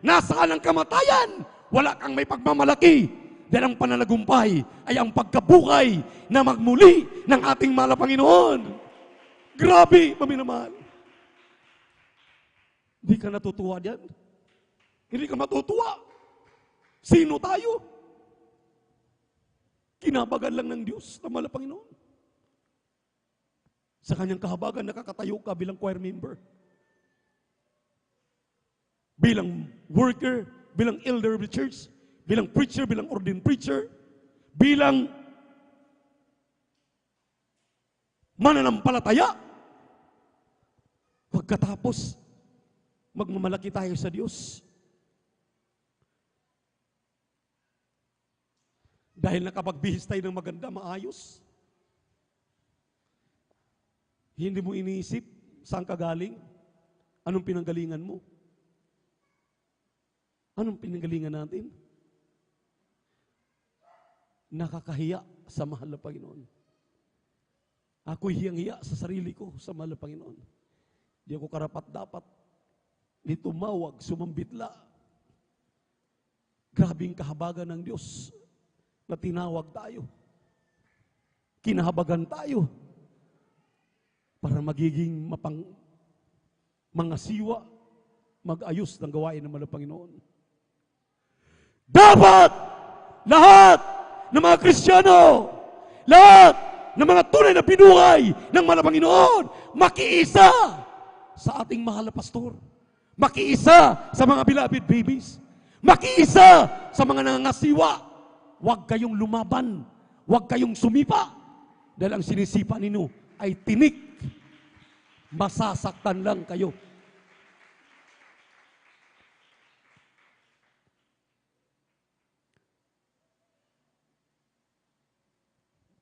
Nasaan ang kamatayan? Wala kang may pagmamalaki. Dahil ang pananagumpay ay ang pagkabuhay na magmuli ng ating mahal na Panginoon. Grabe, maminamahal. Hindi ka natutuwa diyan? Hindi ka matutuwa. Sino tayo? Kinabagan lang ng Diyos na mahal na Panginoon. Sa kanyang kahabagan, nakakatayo ka bilang choir member. Bilang worker, bilang elder of the church, bilang preacher, bilang ordained preacher, bilang mananampalataya. Pagkatapos, magmamalaki tayo sa Diyos. Dahil nakapagbihis tayo ng maganda, maayos. Hindi mo iniisip saan ka galing? Anong pinanggalingan mo? Anong pinanggalingan natin? Nakakahiya sa mahal na Panginoon. Ako'y hiyang-hiya sa sarili ko sa mahal na Panginoon. Di ako karapat-dapat. Di tumawag, sumambitla. Grabing kahabagan ng Diyos na tinawag tayo. Kinahabagan tayo para magiging mga siwa, mag-ayos ng gawain ng mga Panginoon. Dapat lahat ng mga Kristiyano, lahat ng mga tunay na binuhay ng mga Panginoon, makiisa sa ating mahal na pastor. Makiisa sa mga beloved babies. Makiisa sa mga nangangasiwa. Huwag kayong lumaban. Huwag kayong sumipa. Dahil ang sinisipa ninyo ay tinik. Masasaktan lang kayo.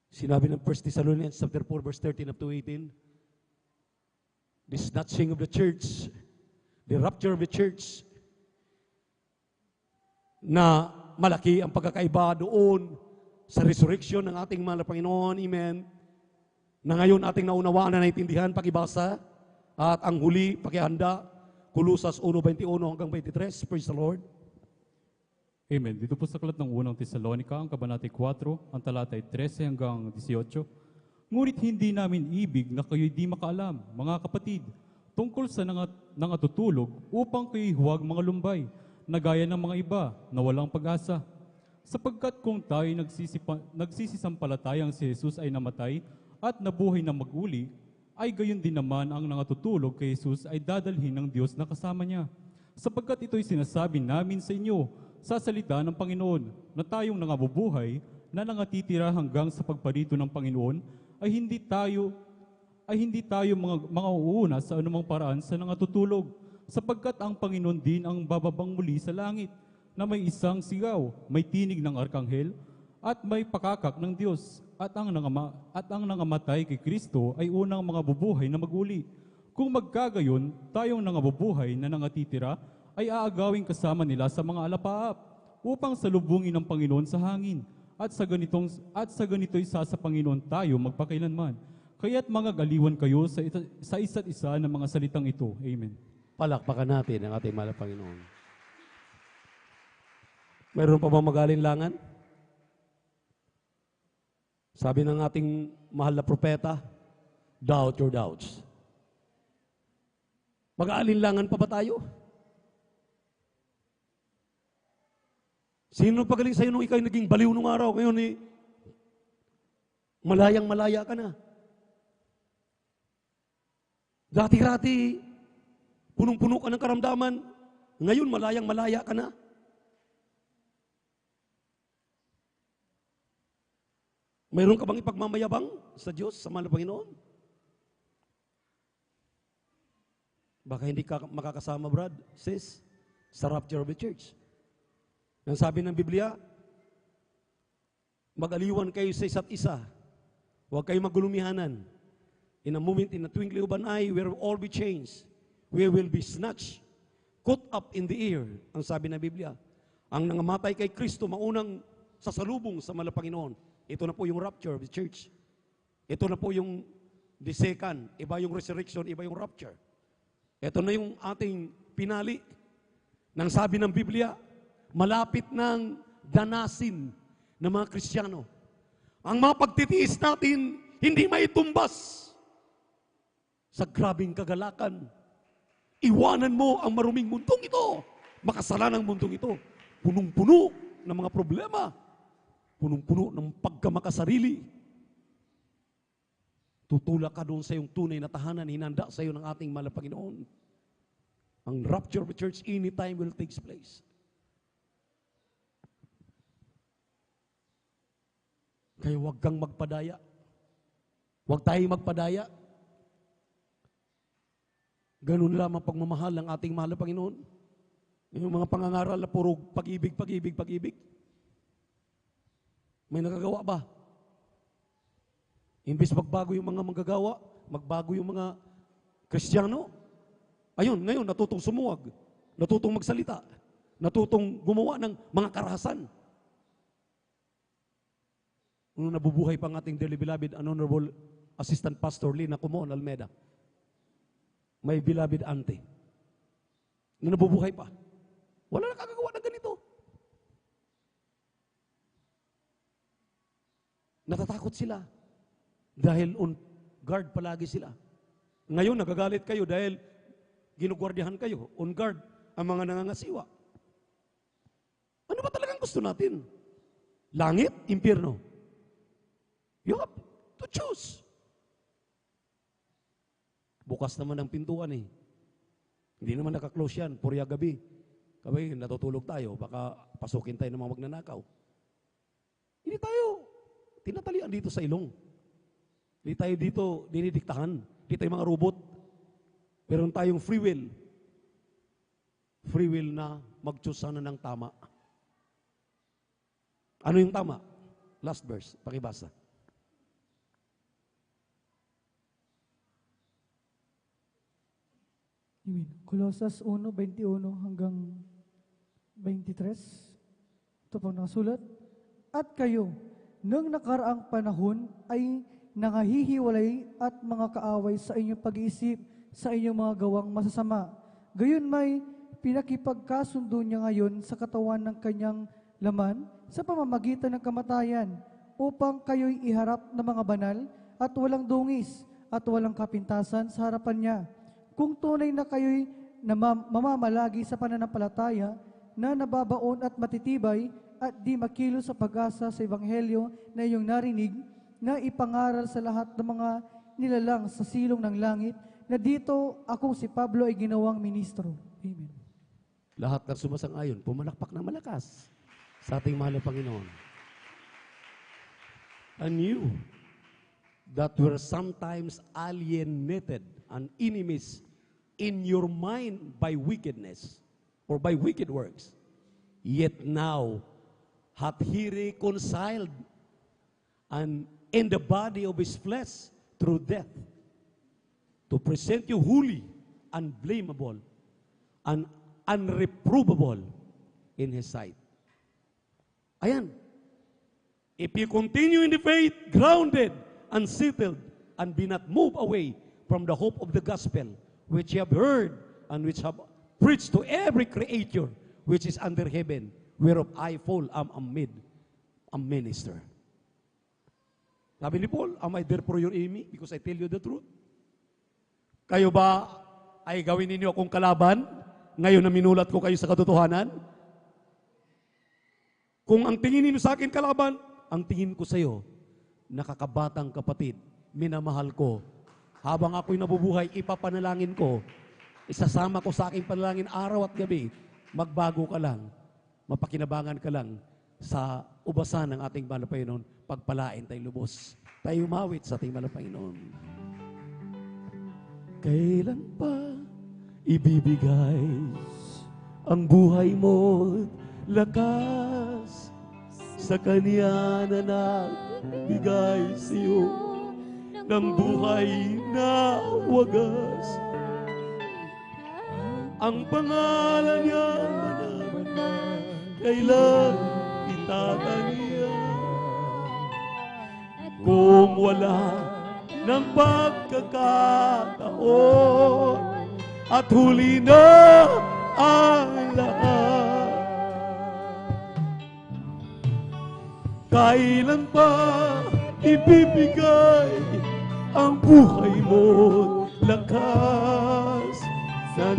Sinabi ng 1 Thessalonians chapter 4 verse 13 up to 18, the snatching of the church, the rapture of the church, na malaki ang pagkakaiba doon sa resurrection ng ating mahal na Panginoon. Amen. Na ngayon ating naunawaan na naintindihan, pakibasa At ang huli, pakihanda, Kulusas 1:21 hanggang 23. Praise the Lord. Amen. Dito po sa aklat ng unang Tesalonica, ang kabanatay 4, ang talatay 13 hanggang 18. Ngunit hindi namin ibig na kayo'y di makaalam, mga kapatid, tungkol sa nangatutulog upang kayo'y huwag mga lumbay, na gaya ng mga iba na walang pag-asa. Sapagkat kung tayo nagsisisampalatayang si Jesus ay namatay at nabuhay na mag-uli, ay gayon din naman ang nangatutulog kay Jesus ay dadalhin ng Diyos na kasama niya. Sapagkat ito'y sinasabi namin sa inyo sa salita ng Panginoon, na tayong nangabubuhay na nangatitira hanggang sa pagparito ng Panginoon ay hindi tayo mga uuna sa anumang paraan sa nangatutulog, sapagkat ang Panginoon din ang bababang muli sa langit, na may isang sigaw, may tinig ng arkanghel, at may pakakak ng Diyos, at ang nangamatay kay Kristo ay unang mga bubuhay na maguli. Kung magkagayon, tayong nangabubuhay na nangatitira ay aagawing kasama nila sa mga alapaap, upang salubungin ng Panginoon sa hangin, at sa ganito'y sa Panginoon tayo magpakailanman. Kaya't mga galiwan kayo sa isa't isa ng mga salitang ito. Amen. Palakpakan natin ang ating mahal na Panginoon. Mayroon pa bang mag-alinlangan? Sabi ng ating mahal na propeta, doubt your doubts. Mag-aalinlangan pa ba tayo? Sino pagaling sa'yo nung ikaw'y naging baliw nung araw? Ngayon malayang-malaya ka na. Dati-rati, punong-puno ka ng karamdaman. Ngayon, malayang-malaya ka na. Mayroon ka bang ipagmamayabang sa Diyos, sa mahal na Panginoon? Baka hindi ka makakasama, Brad, sis, sa rapture of the church. Ang sabi ng Biblia, mag-aliwan kayo sa isa't isa. Huwag kayo magulumihanan. In a moment, in a twinkling of an eye, we will all be changed. We will be snatched, caught up in the air. Ang sabi ng Biblia, ang nangamatay kay Kristo, maunang sasalubong sa mahal na Panginoon. Ito na po yung rapture of the church. Ito na po yung the second. Iba yung resurrection, iba yung rapture. Ito na yung ating pinali. Nang sabi ng Biblia, malapit ng danasin ng mga Kristiyano. Ang mga pagtitiis natin, hindi maitumbas sa grabing kagalakan. Iwanan mo ang maruming mundong ito. Makasalanang mundong ito. Punong-puno ng mga problema. Punong-puno ng pagkamakasarili. Tutulak ka doon sa iyong tunay na tahanan, hinanda sa iyo ng ating mahal na Panginoon. Ang rapture of the church anytime will take place. Kaya huwag kang magpadaya. Huwag tayong magpadaya. Ganun lamang pagmamahal ng ating mahal na Panginoon. Yung mga pangangaral na puro pag-ibig, pag-ibig, pag-ibig. May nagagawa ba? Imbis magbago yung mga manggagawa, magbago yung mga Kristiyano. Ayun, ngayon, natutong sumuwag, natutong magsalita, natutong gumawa ng mga karahasan. Nung nabubuhay pa ang ating dearly beloved and honorable Assistant Pastor Lina Kumon Almeda, may beloved auntie, na nabubuhay pa. Wala na kagagawa ng ganito. Natatakot sila. Dahil on guard palagi sila. Ngayon, nagagalit kayo dahil ginugwardiyahan kayo. On guard ang mga nangangasiwa. Ano ba talagang gusto natin? Langit, impyerno. You have to choose. Bukas naman ang pintuan eh. Hindi naman nakaklose yan, purya gabi. Kami natutulog tayo, baka pasukin tayo ng mga magnanakaw. Hindi tayo tinatalian dito sa ilong. Hindi tayo dito dinidiktahan. Hindi tayo mga robot. Meron tayong free will. Free will na mag-choose sana ng tama. Ano yung tama? Last verse, pakibasa. Colossus 1:21 hanggang 23. Ito pang nakasulat. At kayo, nang nakaraang panahon ay nangahihiwalay at mga kaaway sa inyong pag-iisip, sa inyong mga gawang masasama. Gayon may pinakipagkasundo niya ngayon sa katawan ng kanyang laman sa pamamagitan ng kamatayan, upang kayo'y iharap ng mga banal at walang dungis at walang kapintasan sa harapan niya. Kung tunay na kayo'y mamamalagi sa pananampalataya na nababaon at matitibay at di makilo sa pag-asa sa Ebanghelyo na iyong narinig, na ipangaral sa lahat ng mga nilalang sa silong ng langit, na dito akong si Pablo ay ginawang ministro. Amen. Lahat ng sumasang-ayon, pumalakpak ng malakas sa ating mahal na Panginoon. And you that were sometimes alienated and enemies in your mind by wickedness or by wicked works, yet now hath he reconciled and in the body of his flesh through death, to present you holy, unblameable, and unreprovable in his sight. Ayan. If you continue in the faith, grounded and settled, and be not moved away from the hope of the gospel, which you have heard, and which have preached to every creature which is under heaven, whereof I fall am amid a minister. Sabi ni Paul, am I therefore your enemy because I tell you the truth? Kayo ba ay gawin ninyo akong kalaban ngayon na minulat ko kayo sa katotohanan? Kung ang tingin ninyo sa akin kalaban, ang tingin ko sa iyo, nakakabatang kapatid, minamahal ko. Habang ako'y nabubuhay, ipapanalangin ko. Isasama ko sa aking panalangin araw at gabi. Magbago ka lang. Mapakinabangan ka lang sa ubasan ng ating mahal na Panginoon. Pagpalain tayo lubos. Tayo umawit sa ating mahal na Panginoon. Kailan pa ibibigay ang buhay mo't lakas sa Kanya na nagbigay sa iyo ng buhay na wagas. Ang pangalan niya kailan itatangya. Kung wala ng pagkakataon at huli na ang lahat, kailan pa ibibigay ang buhay mo lakas na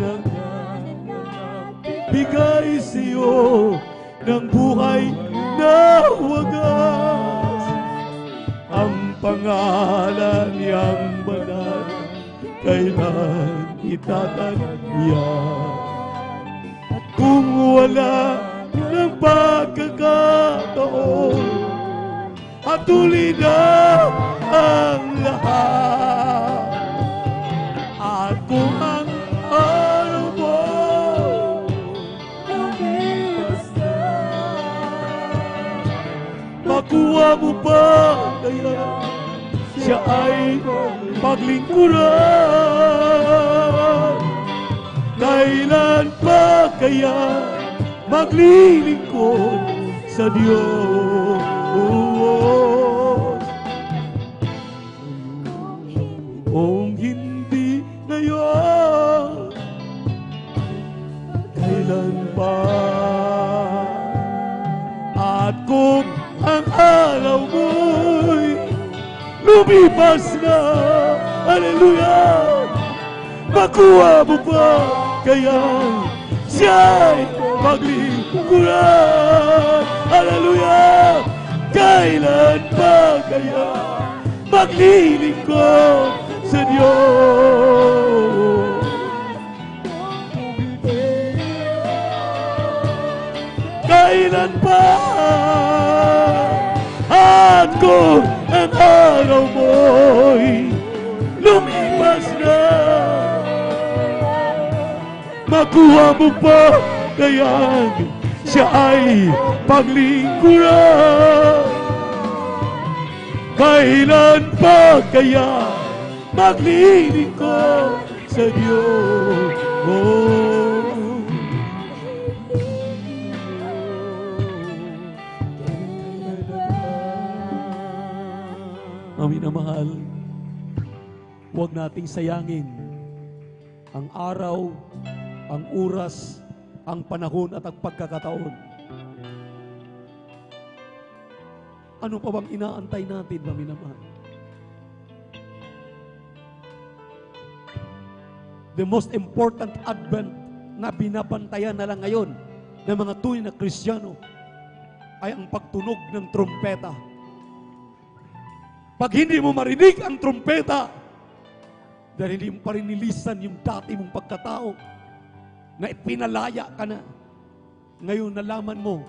nagbigay sa'yo ng buhay na wagas. Ang pangalan niyang banal kailan itatangya. At kung wala ng pagkakataon at huli na ang lahat, at kung ang araw mo lumipas na, makuha mo pa kaya siya ay paglingkuran. Kailan pa kaya maglilingkod sa Diyos? Kung hindi ngayon, kailan pa? At kung ang araw mo'y lumipas na, hallelujah, makuha mo pa kaya siya'y maglingkuran, hallelujah. Kailan pa kaya maglilingkod sa Diyos? Kailan pa? At kung ang araw mo'y lumipas na, makuha mo pa kaya siya ay paglingkuran. Kailan pa kaya maglilingkod sa Diyos? Amin minamahal, huwag nating sayangin ang araw, ang oras, ang panahon at ang pagkakataon. Ano pa bang inaantay natin na minamahal? The most important advent na binabantayan na lang ngayon ng mga tunay na Kristiyano ay ang pagtunog ng trumpeta. Pag hindi mo marinig ang trumpeta, dahil hindi mo pa rin nilisan yung dati mong pagkatao, na ipinalaya ka na, ngayon nalaman mo,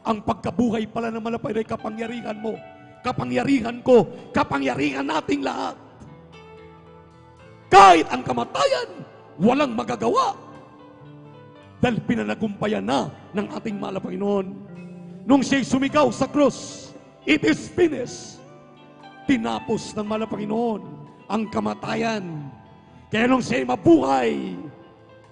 ang pagkabuhay pala na malapay ay kapangyarihan mo, kapangyarihan ko, kapangyarihan nating lahat. Kahit ang kamatayan, walang magagawa. Dahil pinanagumpayan na ng ating mahal na Panginoon. Nung siya'y sumigaw sa krus, it is finished. Tinapos ng mahal na Panginoon ang kamatayan. Kaya nung siya'y mabuhay,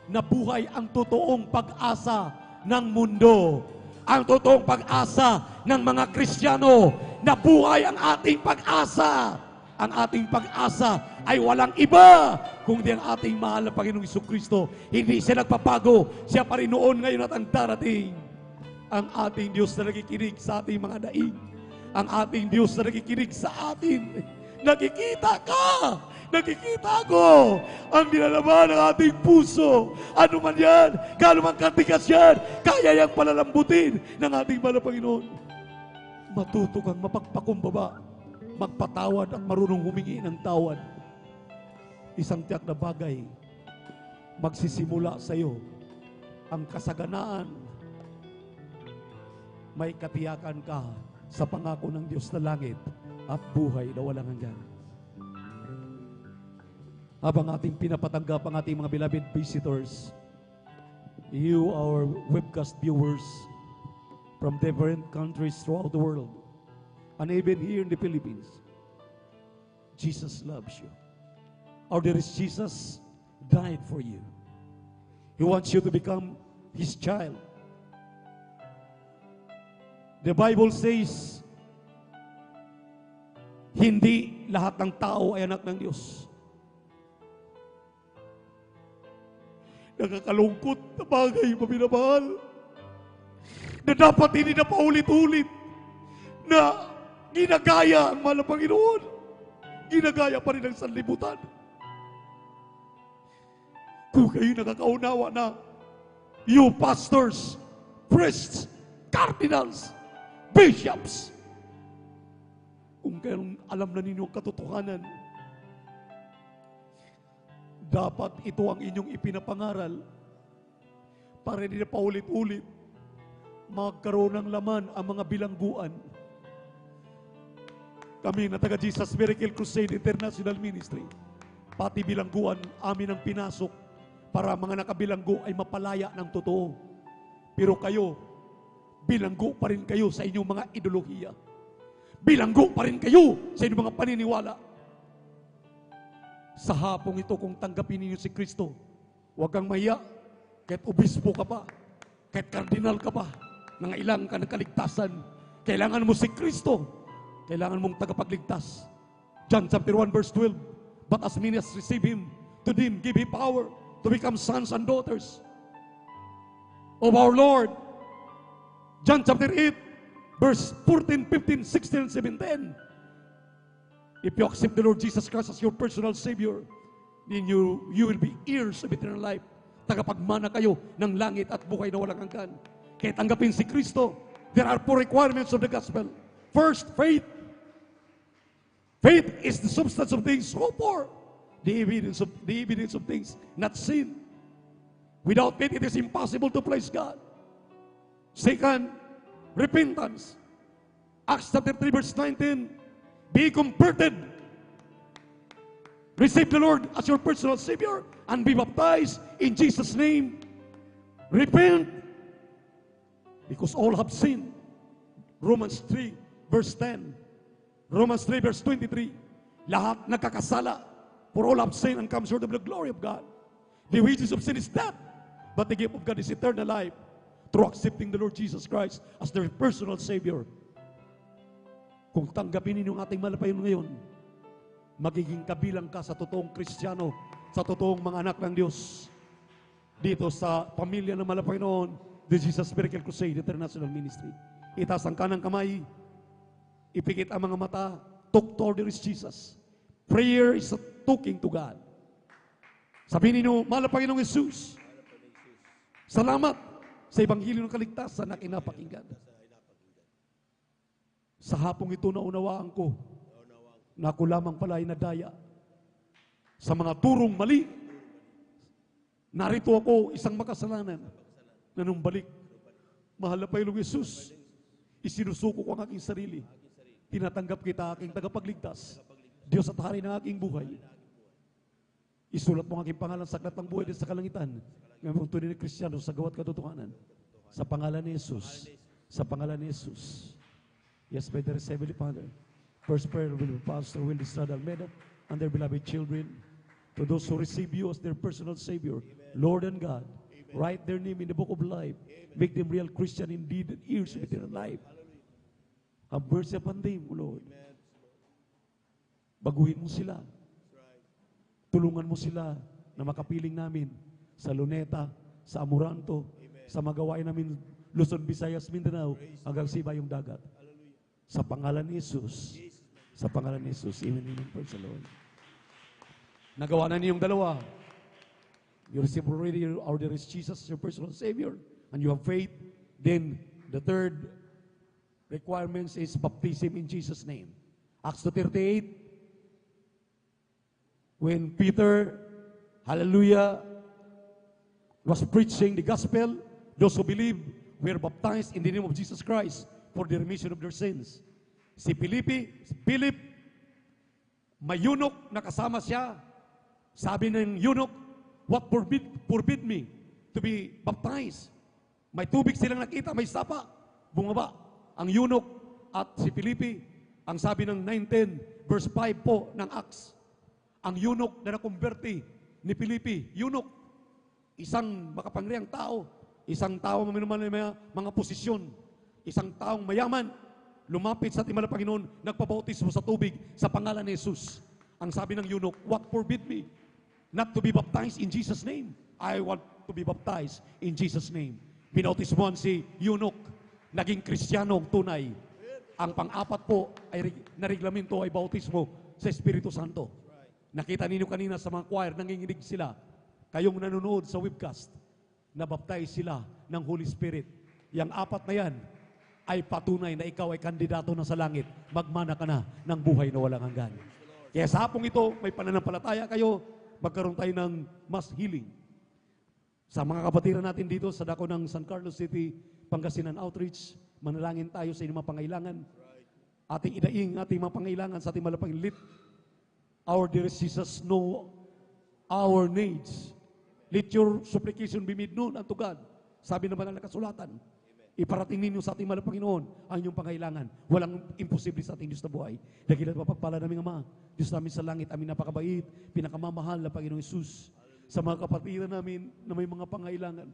nabuhay ang totoong pag-asa ng mundo. Ang totoong pag-asa ng mga Kristiyano. Nabuhay ang ating pag-asa. Ang ating pag-asa ay walang iba kundi ang ating mahal na Panginoong Jesucristo. Hindi siya nagpapago. Siya pa rin noon, ngayon at ang darating. Ang ating Diyos na nakikinig sa ating mga daig. Ang ating Diyos na nakikinig sa atin. Nakikita ka! Nakikita ko ang nilalaman ng ating puso. Ano man yan, gaano man katigas yan, kaya yang palalambutin ng ating mahal na Panginoon. Matuto kang mapagpakumbaba, magpatawad at marunong humingi ng tawad. Isang tiyak na bagay, magsisimula sa iyo ang kasaganaan. May katiyakan ka sa pangako ng Diyos na langit at buhay na walang hanggan. Habang ating pinapatanggap ang ating mga beloved visitors, you, our webcast viewers from different countries throughout the world, and even here in the Philippines, Jesus loves you. Our dearest Jesus died for you. He wants you to become His child. The Bible says, hindi lahat ng tao ay anak ng Diyos. Nakakalungkot na bagay, maminamahal, na dapat hindi na paulit-ulit na ginagaya ang mahal na Panginoon. Ginagaya pa rin ang sanlibutan. Kung kayo nakakaunawa na, you pastors, priests, cardinals, bishops, kung kayong alam na ninyo ang katotohanan, dapat ito ang inyong ipinapangaral para hindi na paulit-ulit magkaroon ng laman ang mga bilangguan. Kami na taga Jesus Miracle Crusade International Ministry, pati bilangguan amin ang pinasok para mga nakabilanggo ay mapalaya ng totoo. Pero kayo, bilanggo pa rin kayo sa inyong mga ideolohiya. Bilanggo pa rin kayo sa inyong mga paniniwala. Sa hapong ito, kung tanggapin ninyo si Kristo, huwag kang mahiya. Kahit obispo ka pa, kahit kardinal ka pa, nangailangan ka ng kaligtasan, kailangan mo si Kristo. Kailangan mong tagapagligtas. John chapter 1 verse 12, but as many as receive Him, to them give Him power to become sons and daughters of our Lord. John chapter 8, verse 14, 15, 16, and 17. If you accept the Lord Jesus Christ as your personal Savior, then you will be heirs of eternal life. Tagapagmana kayo ng langit at buhay na walang hanggan. Kaya tanggapin si Kristo. There are 4 requirements of the gospel. First, faith. Faith is the substance of things hoped for, the evidence of things not seen. Without faith, it is impossible to please God. Second, repentance. Acts chapter 3 verse 19. Be converted. Receive the Lord as your personal Savior and be baptized in Jesus' name. Repent because all have sinned. Romans 3 verse 10. Romans 3 verse 23. Lahat nagkakasala. For all have sinned and come short of the glory of God. The wages of sin is death, but the gift of God is eternal life through accepting the Lord Jesus Christ as their personal Savior. Kung tanggapin ninyo ang ating malapayon ngayon, magiging kabilang ka sa totoong Kristiyano, sa totoong mga anak ng Diyos. Dito sa pamilya ng Malapanginoon, the Jesus Miracle Crusade International Ministry. Itaas ang kanang kamay, ipikit ang mga mata, talk to there is Jesus. Prayer is a talking to God. Sabihin ninyo, mahal na Panginoong Jesus, salamat sa Ebanghelyo ng Kaligtasan na kinapakinggan. Sa hapong ito naunawaan ko na ako lamang pala ay nadaya sa mga turong mali. Narito ako, isang makasalanan na nung balik, mahal na Panginoong Jesus, isinusuko ko ang aking sarili. Tinatanggap kita aking tagapagligtas, Diyos at Hari ng aking buhay. Isulat mo ang aking pangalan sa aklat ng buhay din sa kalangitan. Ngayon tunay na Kristiyano sa gawat katotohanan. Sa pangalan ni Jesus. Sa pangalan ni Jesus. Yes, by the Heavenly Father. First prayer will be Pastor Willie Estrada Almeda and their beloved children. To those who receive you as their personal Savior, Lord and God, write their name in the book of life. Make them real Christian indeed and heirs of eternal life. Have mercy upon them, O Lord. Baguhin mo sila. Tulungan mo sila na makapiling namin sa Luneta, sa Amoranto, sa magawain namin Luzon, Visayas, Mindanao, hanggang sa ibayong dagat. Sa pangalan ni Jesus. Sa pangalan ni Jesus. Amen, amen. Praise the Lord. Nagawa na niyong dalawa. You receive already our dearest Jesus, your personal Savior, and you have faith. Then, the third requirement is baptism in Jesus' name. Acts 2:38, when Peter, hallelujah, was preaching the gospel, those who believe were baptized in the name of Jesus Christ for the remission of their sins. Si Philip, may eunuch na kasama siya. Sabi ng eunuch, what forbid me to be baptized? May tubig silang nakita, may sapa. Bumaba ang eunuch at si Filipe. Ang sabi ng 9:10, verse 5 po ng Acts. Ang eunuch na nakumberti ni Filipe, eunuch, isang makapangyarihang tao, isang tao may mga posisyon, isang taong mayaman, lumapit sa ating mahal na Panginoon, nagpabautismo sa tubig sa pangalan ni Jesus. Ang sabi ng eunuch, what forbid me not to be baptized in Jesus' name? I want to be baptized in Jesus' name. Binautismohan si eunuch, naging Kristiyanong tunay. Ang pang-apat po ay na reglamento ay bautismo sa Espiritu Santo. Nakita ninyo kanina sa mga choir, nanginginig sila. Kayong nanonood sa webcast, nabaptize sila ng Holy Spirit. Yang apat na yan ay patunay na ikaw ay kandidato na sa langit. Magmana ka na ng buhay na walang hanggan. Kaya sa hapong ito, may pananampalataya kayo, magkaroon tayo ng mass healing. Sa mga kapatiran natin dito sa dako ng San Carlos City, Pangasinan Outreach, manalangin tayo sa inyong mga pangailangan. Ating idaing ating mga pangailangan sa ating malapang lit. Our dearest Jesus know our needs. Let your supplication be made known unto God. Sabi ng banal na kasulatan, iparating ninyo sa ating mahal na Panginoon ang inyong pangailangan. Walang imposible sa ating Diyos na buhay. Dakilat mapagpala naming Ama, Diyos namin sa langit, aming napakabait, pinakamamahal na Panginoong Yesus. Sa mga kapatiran namin na may mga pangailangan,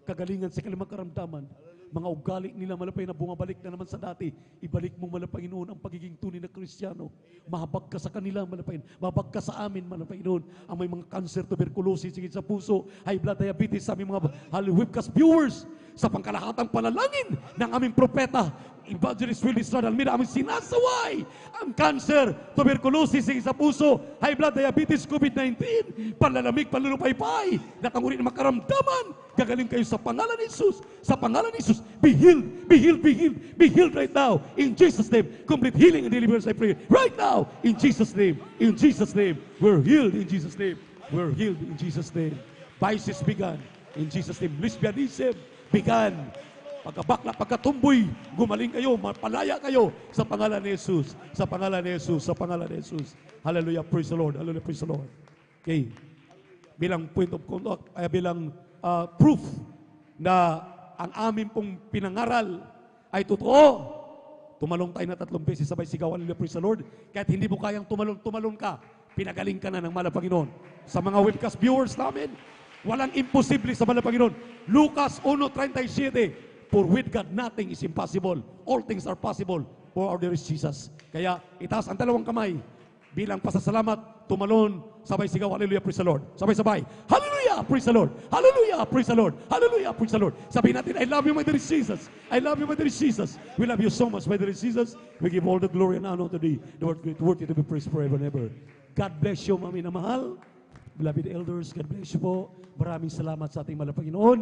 kagalingan sa kalimang karamdaman, mga ugali nila malapay na bumabalik na naman sa dati, ibalik mo Panginoon ang pagiging tunay na Kristiyano. Mahabag ka sa kanila Panginoon, mahabag ka sa amin Panginoon, ang may mga cancer, tuberculosis, sakit sa puso, high blood diabetes, sa aming mga webcast viewers, sa pangkalahatang panalangin ng aming propeta, Evangelist Willie Estrada Almeda, aming sinasaway ang cancer, tuberculosis, sakit sa puso, high blood diabetes, COVID-19, panlalamig, panlulupaypay, natangurin ng makaramdaman. Gagaling kayo sa pangalan ni Jesus. Sa pangalan ni Jesus, be healed, be healed, be healed, be healed right now. In Jesus' name, complete healing and deliverance I pray. Right now, in Jesus' name, in Jesus' name, we're healed in Jesus' name. We're healed in Jesus' name. Vices began in Jesus' name. Lesbianism began. Pagkabakla, pagkatumboy, gumaling kayo, mapalaya kayo sa pangalan ni Jesus. Sa pangalan ni Jesus, sa pangalan ni Jesus. Hallelujah, praise the Lord. Hallelujah, praise the Lord. Okay. Bilang point of contact, bilang proof na ang amin pong pinangaral ay totoo. Tumalong tayo na 3 beses sabay sigawan nila, praise the Lord. Kahit hindi mo kayang tumalon ka, pinagaling ka na ng mahal na Panginoon. Sa mga webcast viewers namin, walang imposible sa mahal na Panginoon. Lucas 1:37, for with God nothing is impossible. All things are possible for our dearest Jesus. Kaya itaas ang dalawang kamay bilang pasasalamat, tumalon, sabay sigaw, hallelujah, praise the Lord. Sabay-sabay, hallelujah, praise the Lord. Hallelujah, praise the Lord. Hallelujah, praise the Lord. Sabihin natin, I love you, my dearest Jesus. I love you, my dearest Jesus. We love you so much, my dearest Jesus. We give all the glory and honor to thee. The word great, worthy to be praised forever and ever. God bless you, mami na mahal. Beloved elders, God bless you po. Maraming salamat sa ating mahal na Panginoon.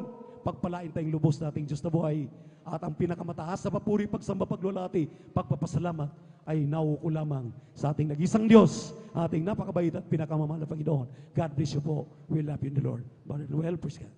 Pagpalain tayong lubos nating Diyos na buhay. At ang pinakamataas na papuri, pagsamba, paglulati, pagpapasalamat ay nauuko lamang sa ating nag-isang Diyos, ating napakabait at pinakamamahal na Panginoon. God bless you po. We love you in the Lord. Brother Noel, praise God.